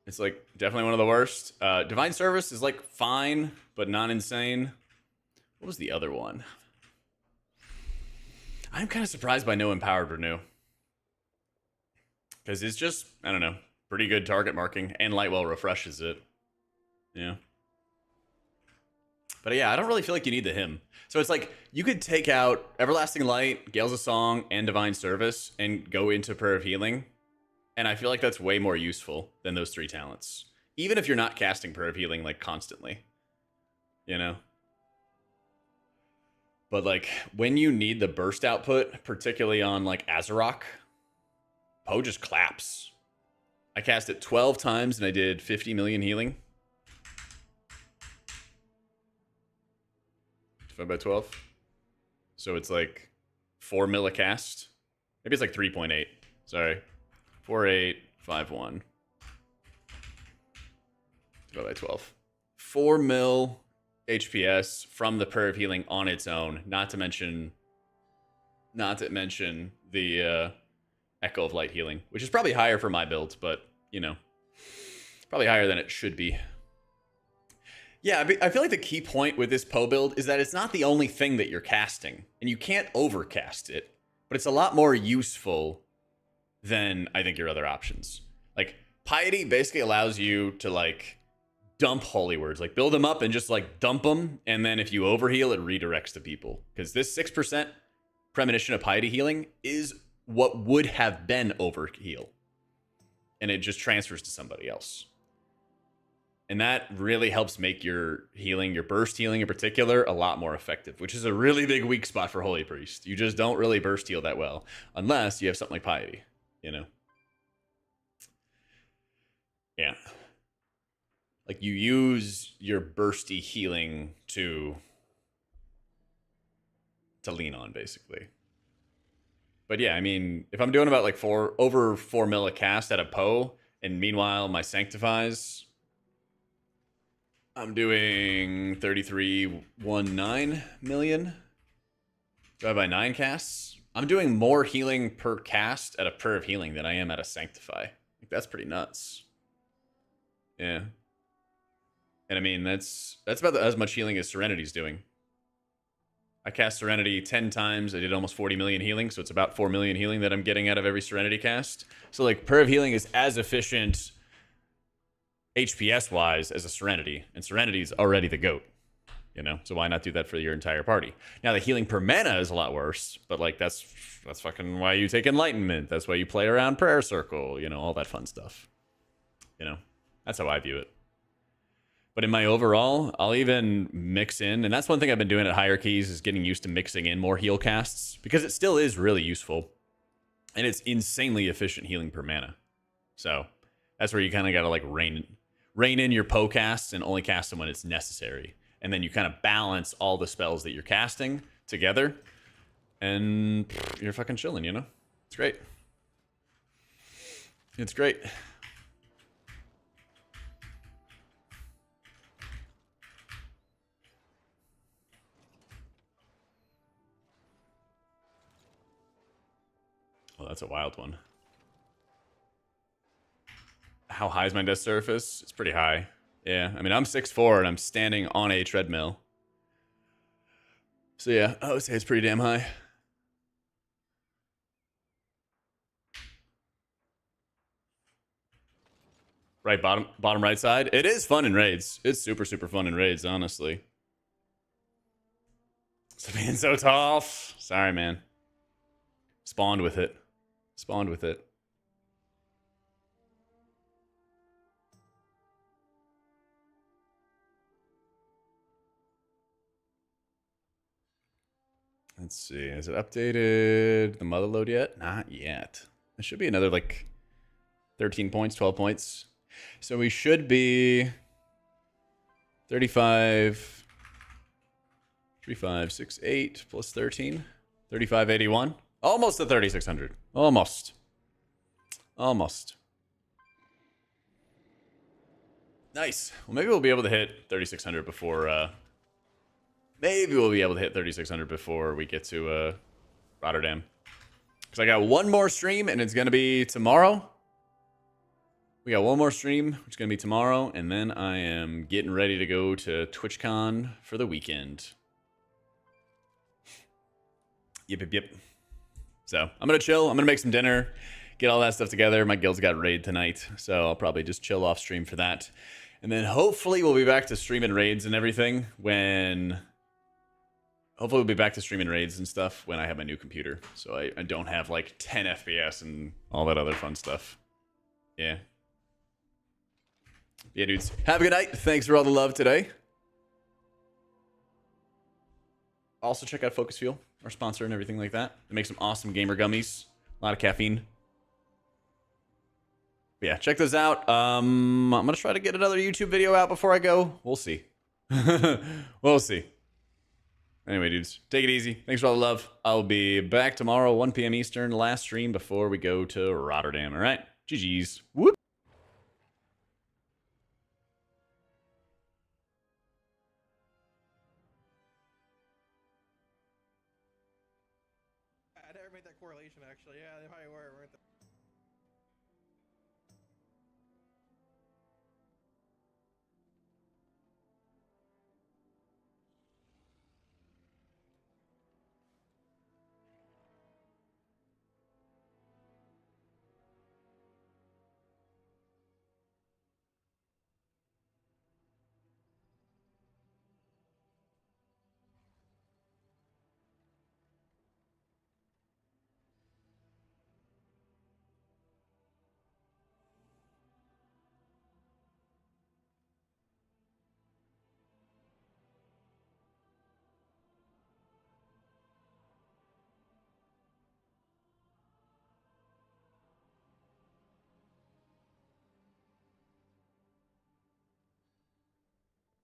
It's, like, definitely one of the worst. Divine Service is, like, fine, but not insane. What was the other one? I'm kind of surprised by no Empowered Renew. Because it's just, I don't know, pretty good target marking, and Lightwell refreshes it. Yeah. But yeah, I don't really feel like you need the hymn. So it's like, you could take out Everlasting Light, Gales of Song, and Divine Service, and go into Prayer of Healing. And I feel like that's way more useful than those three talents. Even if you're not casting Prayer of Healing, like, constantly. You know? But, like, when you need the burst output, particularly on, like, Azarok, Poe just claps. I cast it 12 times, and I did 50 million healing. Divided by 12. So it's, like, 4 millicast. Maybe it's, like, 3.8. Sorry. 4851. Divided by 12. 4 mil HPS from the Prayer of Healing on its own, not to mention the Echo of Light healing, which is probably higher for my build, but, you know, probably higher than it should be. Yeah, I feel like the key point with this Poe build is that it's not the only thing that you're casting, and you can't overcast it, but it's a lot more useful than, I think, your other options. Like, Piety basically allows you to, like, dump holy words, like build them up and just like dump them, and then if you overheal, it redirects to people, because this 6% premonition of piety healing is what would have been overheal, and it just transfers to somebody else, and that really helps make your healing, your burst healing in particular, a lot more effective, which is a really big weak spot for Holy Priest. You just don't really burst heal that well unless you have something like piety, you know. Yeah. Like, you use your bursty healing to lean on, basically. But yeah, I mean, if I'm doing about like over 4 mil a cast at a Poe, and meanwhile my Sanctifies, I'm doing 33.19 million divided by 9 casts. I'm doing more healing per cast at a Prayer of Healing than I am at a Sanctify. Like, that's pretty nuts. Yeah. And I mean, that's about as much healing as Serenity's doing. I cast Serenity 10 times. I did almost 40 million healing, so it's about 4 million healing that I'm getting out of every Serenity cast. So, like, Prayer of Healing is as efficient HPS-wise as a Serenity, and Serenity's already the GOAT, you know? So why not do that for your entire party? Now, the healing per mana is a lot worse, but, like, that's fucking why you take Enlightenment. That's why you play around Prayer Circle, you know, all that fun stuff. You know? That's how I view it. But in my overall, I'll even mix in, and that's one thing I've been doing at higher keys, is getting used to mixing in more heal casts, because it still is really useful, and it's insanely efficient healing per mana. So that's where you kind of got to, like, rein in your Poe casts and only cast them when it's necessary, and then you kind of balance all the spells that you're casting together, and you're fucking chilling, you know? It's great. It's great. Oh, that's a wild one. How high is my desk surface? It's pretty high. Yeah, I mean, I'm 6'4", and I'm standing on a treadmill. So yeah, I would say it's pretty damn high. Right, bottom right side. It is fun in raids. It's super, super fun in raids, honestly. So being so tough. Sorry, man. Spawned with it. Spawned with it. Let's see. Is it updated the mother load yet? Not yet. It should be another like 13 points, 12 points. So we should be 35, 3568 plus 13, 3581. Almost to 3600. Almost. Almost. Nice. Well, maybe we'll be able to hit 3600 before maybe we'll be able to hit 3600 before we get to Rotterdam. Because I got one more stream, and it's going to be tomorrow. We got one more stream, which is going to be tomorrow. And then I am getting ready to go to TwitchCon for the weekend. Yep. So I'm going to chill. I'm going to make some dinner, get all that stuff together. My guild's got raid tonight, so I'll probably just chill off stream for that. And then hopefully we'll be back to streaming raids and everything when... Hopefully we'll be back to streaming raids and stuff when I have my new computer. So I don't have like 10 FPS and all that other fun stuff. Yeah. Yeah, dudes. Have a good night. Thanks for all the love today. Also check out Focus Fuel, our sponsor and everything like that. They make some awesome gamer gummies. A lot of caffeine. But yeah, check those out. I'm going to try to get another YouTube video out before I go. We'll see. We'll see. Anyway, dudes, take it easy. Thanks for all the love. I'll be back tomorrow, 1 p.m. Eastern, last stream before we go to Rotterdam. All right? GG's. Whoop. I never made that correlation, actually. Yeah, they probably were, weren't they?